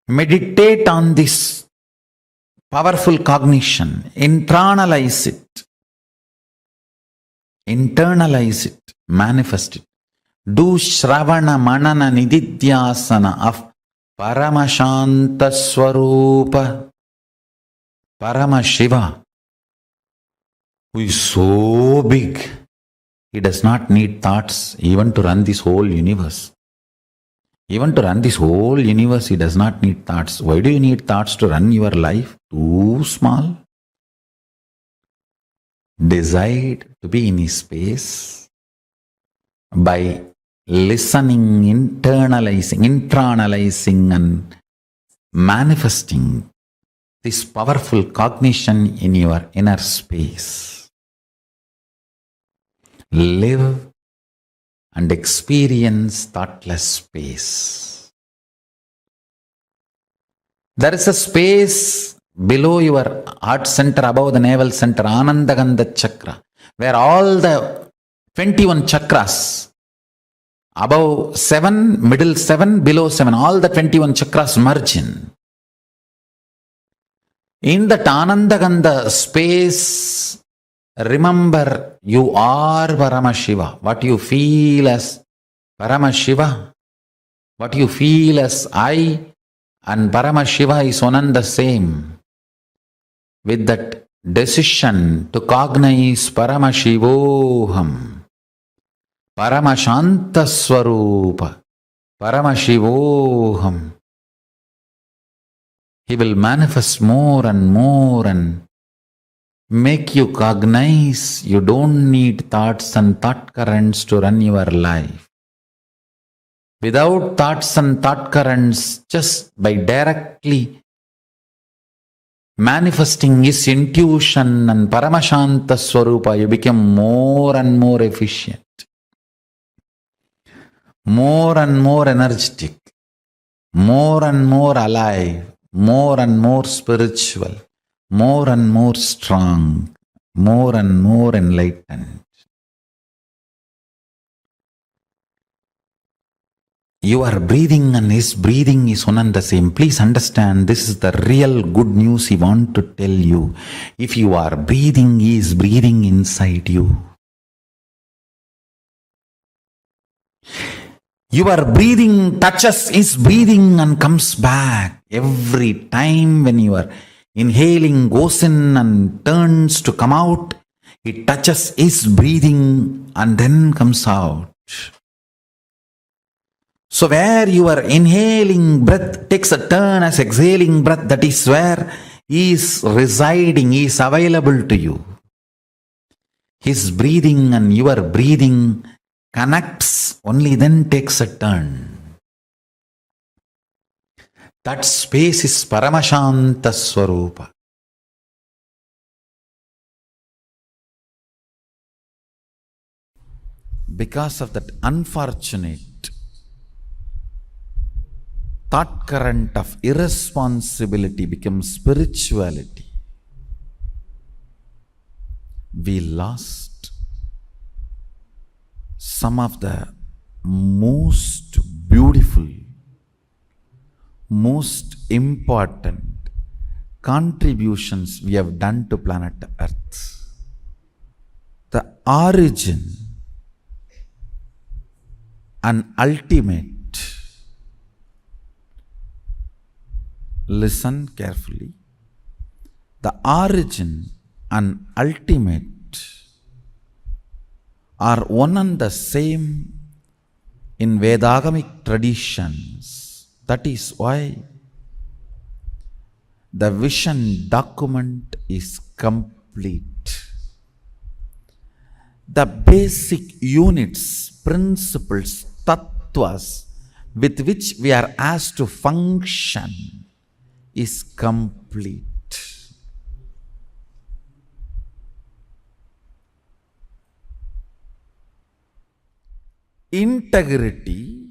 H: Meditate on this powerful cognition. Internalize it. Internalize it. Manifest it. Do Shravana, Manana, Nididhyasana of
A: Paramashanta Swarupa Paramashiva, who is so big, he does not need thoughts even to run this whole universe. Even to run this whole universe, he does not need thoughts. Why do you need thoughts to run your life? Too small. Decide to be in his space by listening, internalizing and manifesting this powerful cognition in your inner space. Live and experience thoughtless space. There is a space below your heart center, above the navel center, Anandagandha chakra, where all the 21 chakras, above 7, middle 7, below 7, all the 21 chakras merge in. In that Anandagandha space, remember, you are Paramashiva. What you feel as Paramashiva, what you feel as I and Paramashiva is one and the same. With that decision to cognize Paramashivoham, Paramashanta Swarupa, Paramashivoham, he will manifest more and make you cognize you don't need thoughts and thought currents to run your life. Without thoughts and thought currents, just by directly manifesting his intuition and Paramashanta Swarupa, you become more and more efficient, more and more energetic, more and more alive, more and more spiritual, more and more strong, more and more enlightened. Your breathing and his breathing is one and the same. Please understand, this is the real good news he wants to tell you. If you are breathing, he is breathing inside you. Your breathing touches his breathing and comes back. Every time when you are inhaling, goes in and turns to come out, it touches his breathing and then comes out. So where your inhaling breath takes a turn as exhaling breath, that is where he is residing, he is available to you. His breathing and your breathing connects, only then takes a turn. That space is Paramashanta Swarupa. Because of that unfortunate thought current of irresponsibility becomes spirituality, we lost some of the most beautiful, most important contributions we have done to planet Earth. The origin and ultimate, listen carefully, the origin and ultimate are one and the same in Vedagamic traditions. That is why the vision document is complete. The basic units, principles, tattvas with which we are asked to function is complete. Integrity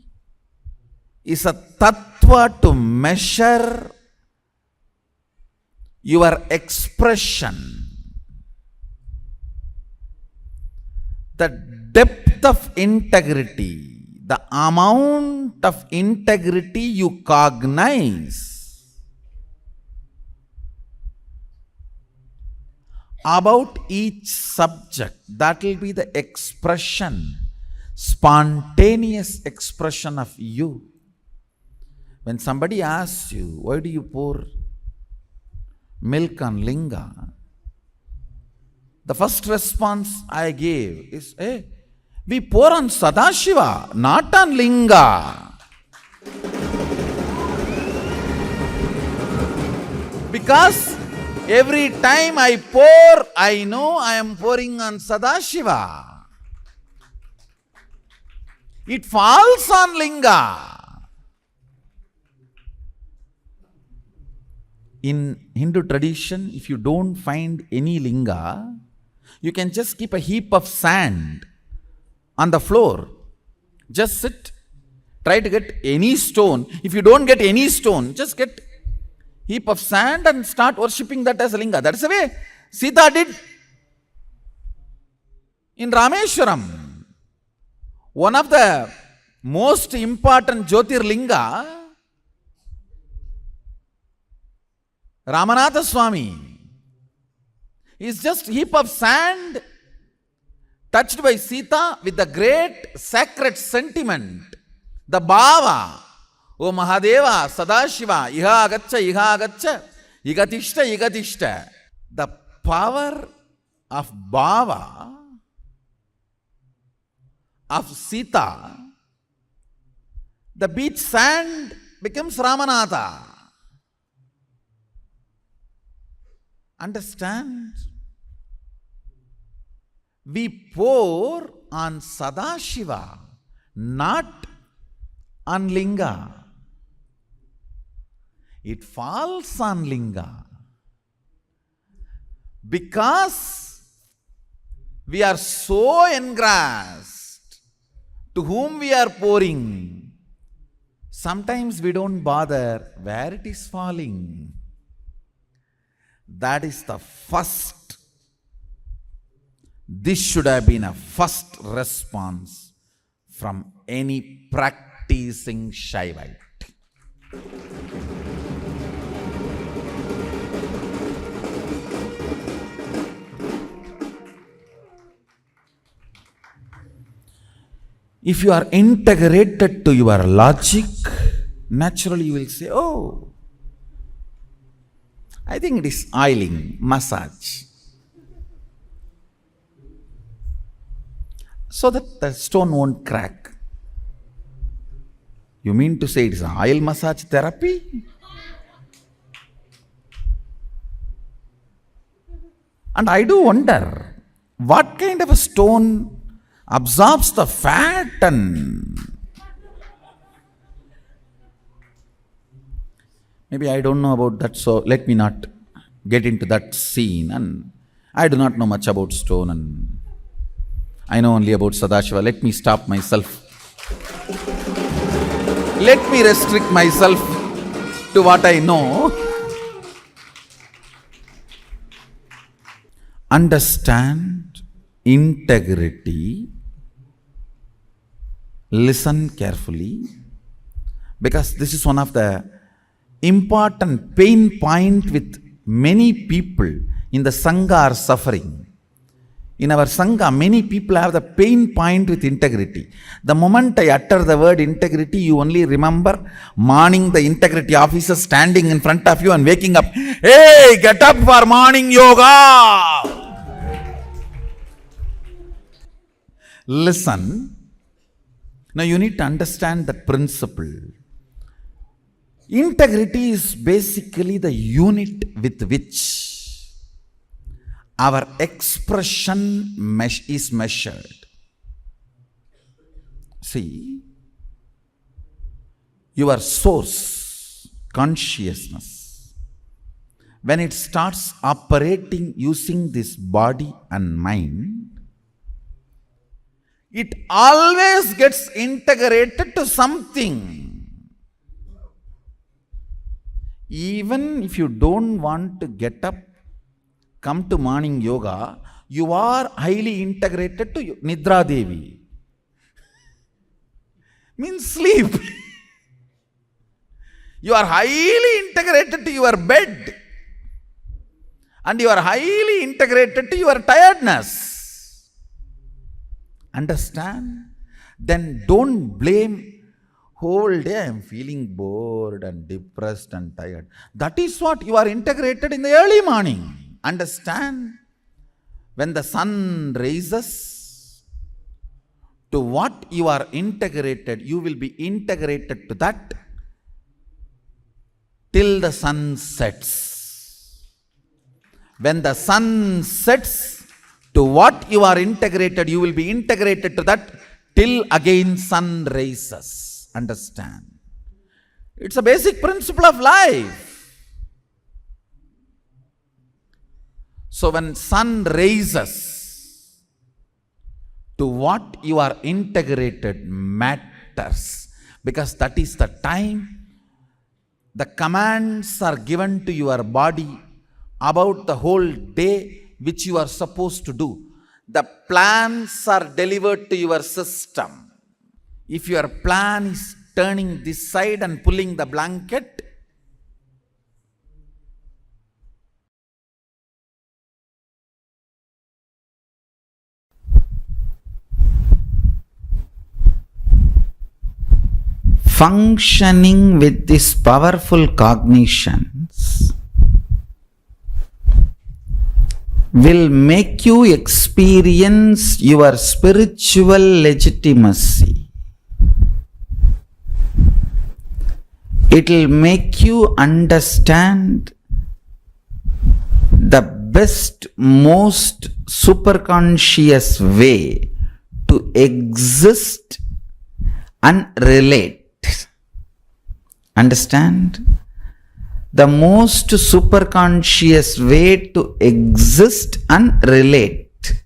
A: is a tattva to measure your expression. The depth of integrity, the amount of integrity you cognize about each subject, that will be the expression, spontaneous expression of you. When somebody asks you, why do you pour milk on linga? The first response I gave is, hey, we pour on Sadashiva, not on linga. Because every time I pour, I know I am pouring on Sadashiva. It falls on linga. In Hindu tradition, if you don't find any linga, you can just keep a heap of sand on the floor. Just sit, try to get any stone. If you don't get any stone, just get heap of sand and start worshipping that as a linga. That's the way Sita did in Rameshwaram. One of the most important Jyotirlinga, Ramanatha Swami, is just a heap of sand touched by Sita with the great sacred sentiment, the bhava, O Mahadeva, Sadashiva, Iha Agaccha, Igatishta. The power of bhava of Sita, the beach sand becomes Ramanatha. Understand? We pour on Sadashiva, not on linga. It falls on linga. Because we are so engrossed to whom we are pouring, sometimes we don't bother where it is falling. That is the first. This should have been a first response from any practicing Shaivite. If you are integrated to your logic, naturally you will say, oh, I think it is oiling, massage. So that the stone won't crack. You mean to say it is oil massage therapy? And I do wonder, what kind of a stone absorbs the fat and maybe I don't know about that, so let me not get into that scene. And I do not know much about stone and I know only about Sadashiva. Let me stop myself. Let me restrict myself to what I know. Understand integrity. Listen carefully, because this is one of the important pain point with many people in the Sangha are suffering. In our Sangha, many people have the pain point with integrity. The moment I utter the word integrity, you only remember morning the integrity officer standing in front of you and waking up. Hey, get up for morning yoga! Listen. Now you need to understand that principle. Integrity is basically the unit with which our expression is measured. See, your source, consciousness, when it starts operating using this body and mind, it always gets integrated to something. Even if you don't want to get up, come to morning yoga, you are highly integrated to Nidra Devi. Means sleep. You are highly integrated to your bed. And you are highly integrated to your tiredness. Understand? Then don't blame Whole day I am feeling bored and depressed and tired. That is what you are integrated in the early morning. Understand? When the sun rises, to what you are integrated, you will be integrated to that till the sun sets. When the sun sets, to what you are integrated, you will be integrated to that till again sun rises. Understand? It's a basic principle of life. So when sun rises, to what you are integrated matters, because that is the time the commands are given to your body about the whole day which you are supposed to do. The plans are delivered to your system. If your plan is turning this side and pulling the blanket, functioning with these powerful cognitions will make you experience your spiritual legitimacy. It will make you understand the best, most superconscious way to exist and relate. Understand? The most superconscious way to exist and relate.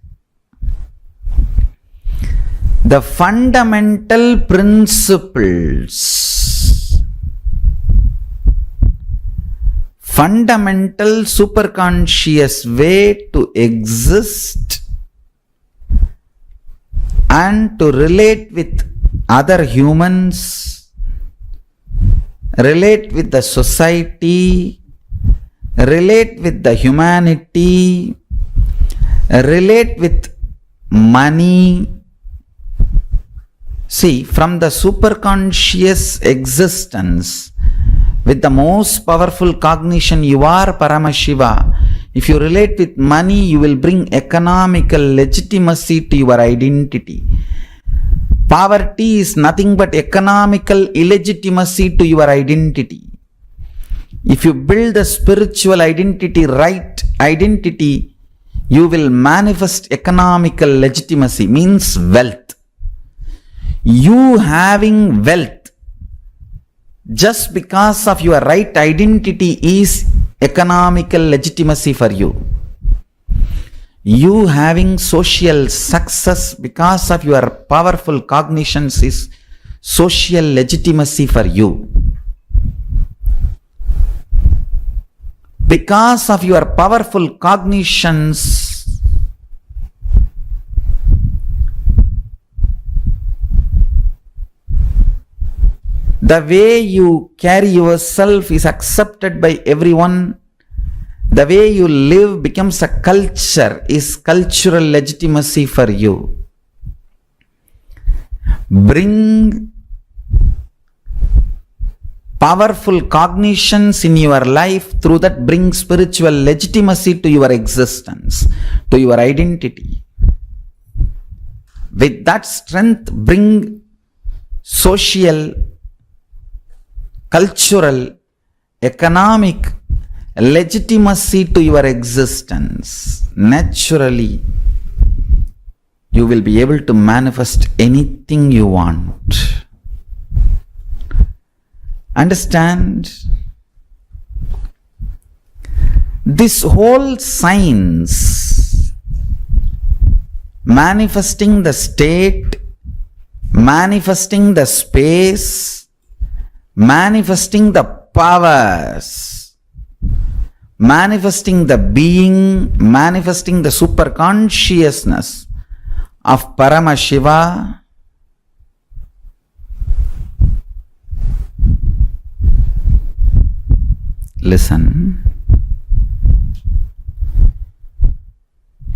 A: The fundamental principles, fundamental superconscious way to exist and to relate with other humans, relate with the society, relate with the humanity, relate with money. See, from the superconscious existence, with the most powerful cognition, you are Paramashiva. If you relate with money, you will bring economical legitimacy to your identity. Poverty is nothing but economical illegitimacy to your identity. If you build the spiritual identity, right identity, you will manifest economical legitimacy, means wealth. You having wealth just because of your right identity is economical legitimacy for you. You having social success because of your powerful cognitions is social legitimacy for you. Because of your powerful cognitions, the way you carry yourself is accepted by everyone. The way you live becomes a culture, is cultural legitimacy for you. Bring powerful cognitions in your life, through that bring spiritual legitimacy to your existence, to your identity. With that strength, bring social, cultural, economic legitimacy to your existence. Naturally, you will be able to manifest anything you want. Understand? This whole science, manifesting the state, manifesting the space, manifesting the powers, manifesting the being, manifesting the superconsciousness of Paramashiva, listen.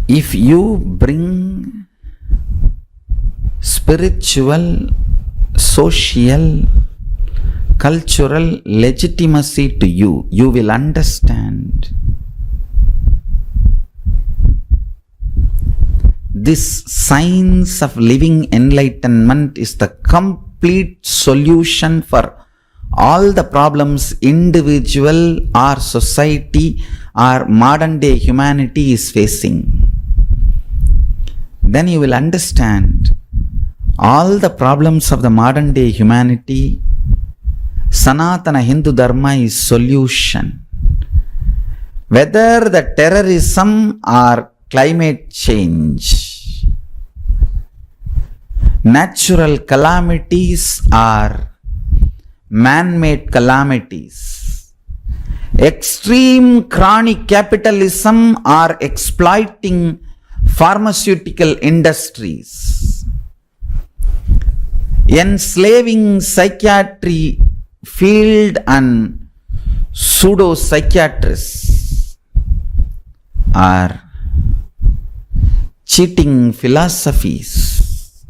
A: If you bring spiritual, social,
H: cultural legitimacy to you. You will understand this science of living enlightenment is the complete solution for all the problems individual or society or modern day humanity is facing. Then you will understand all the problems of the modern day humanity. Sanatana Hindu Dharma is solution. Whether the terrorism or climate change, natural calamities or man-made calamities, extreme chronic capitalism or exploiting pharmaceutical industries, enslaving psychiatry field and pseudo-psychiatrists, or cheating philosophies,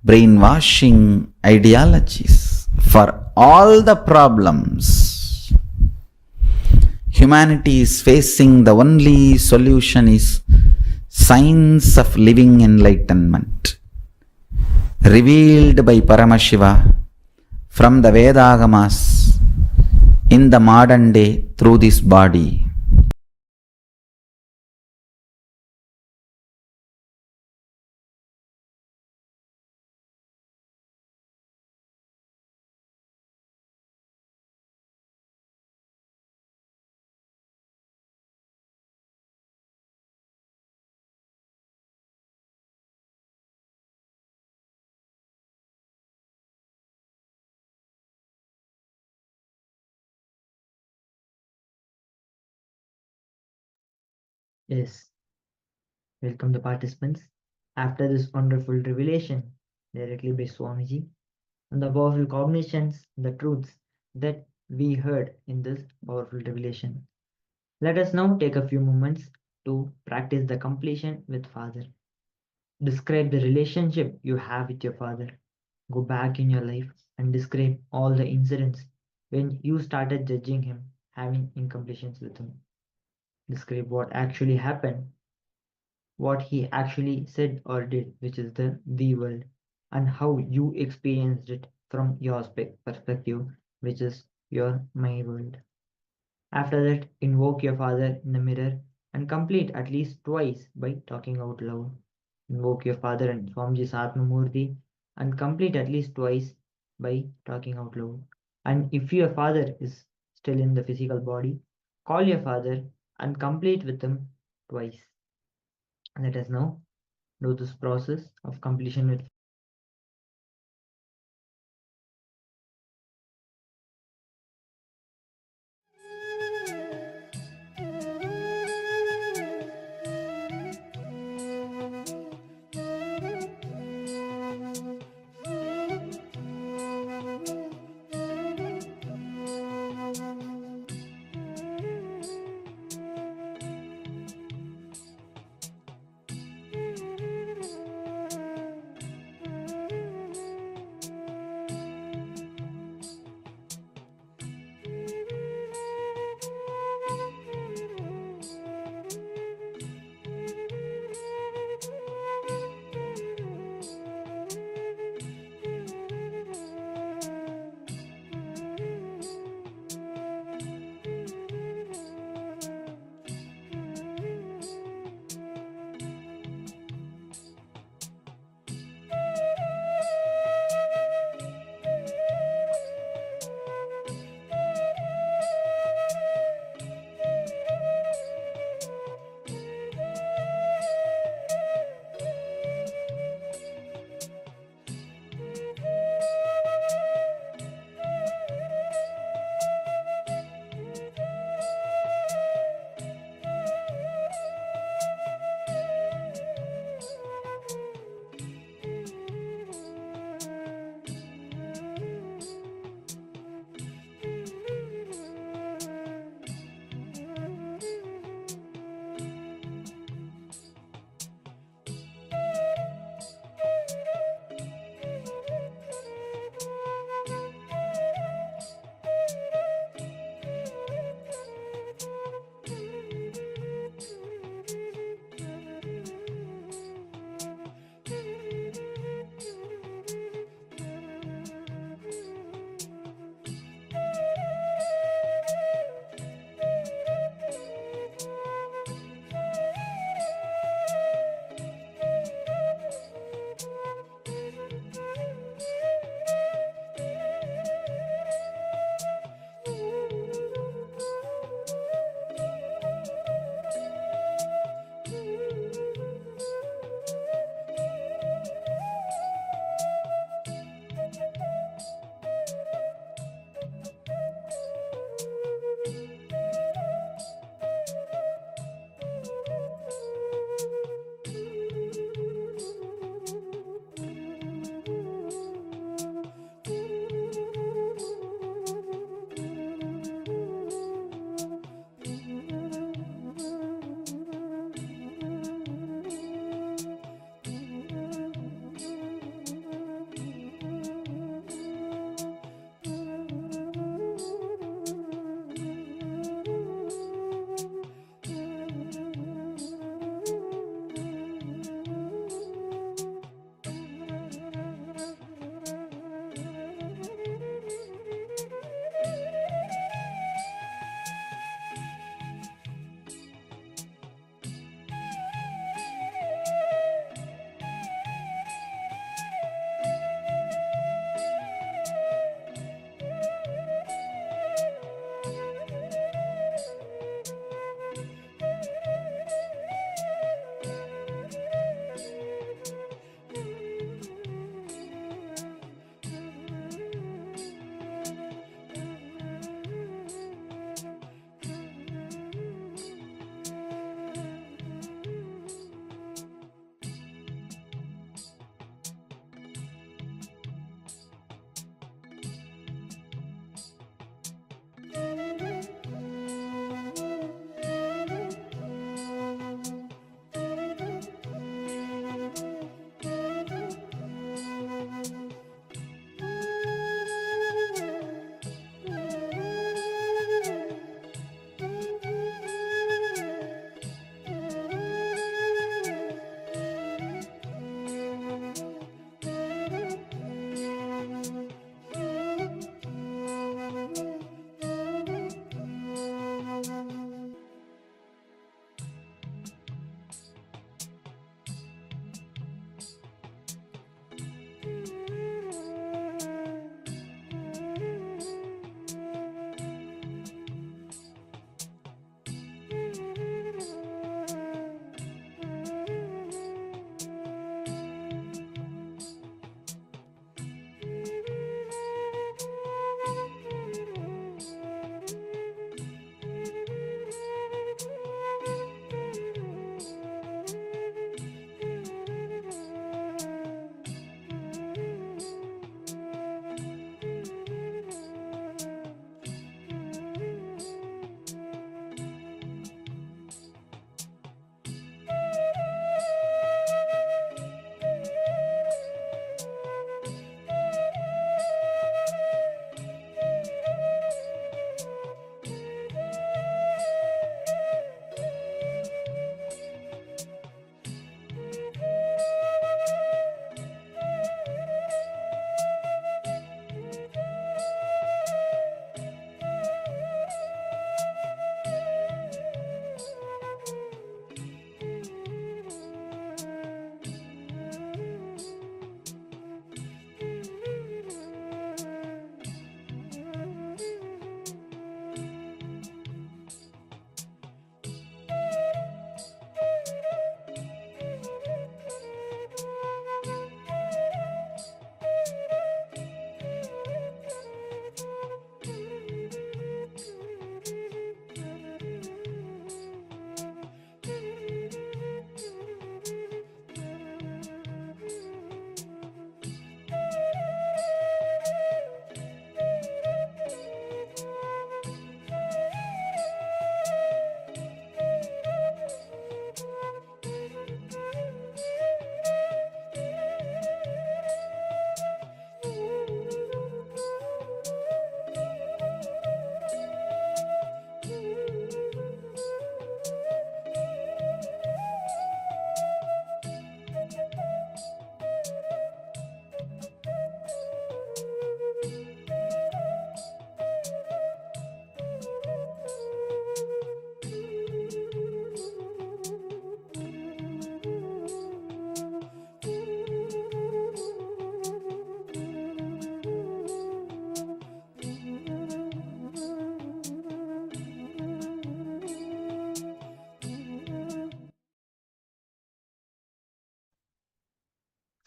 H: brainwashing ideologies. For all the problems humanity is facing, the only solution is science of living enlightenment, revealed by Paramashiva from the Vedagamas in the modern day through this body.
G: Yes, welcome the participants. After this wonderful revelation directly by Swamiji and the powerful cognitions, the truths that we heard in this powerful revelation, let us now take a few moments to practice the completion with Father. Describe the relationship you have with your Father. Go back in your life and describe all the incidents when you started judging him, having incompletions with him. Describe what actually happened, what he actually said or did, which is the world, and how you experienced it from your perspective, which is your my world. After that, invoke your Father in the mirror and complete at least twice by talking out loud. Invoke your Father and Swamiji's Atmamurti and complete at least twice by talking out loud. And if your Father is still in the physical body, call your Father and complete with him twice. Let us now do this process of completion with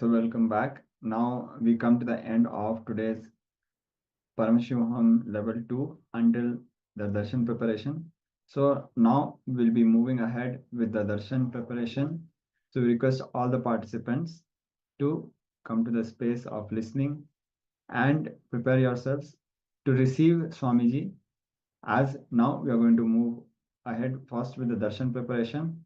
C: So welcome back. Now we come to the end of today's Paramashivoham Level 2 until the Darshan preparation. So now we'll be moving ahead with the Darshan preparation. So we request all the participants to come to the space of listening and prepare yourselves to receive Swamiji, as now we are going to move ahead first with the Darshan preparation.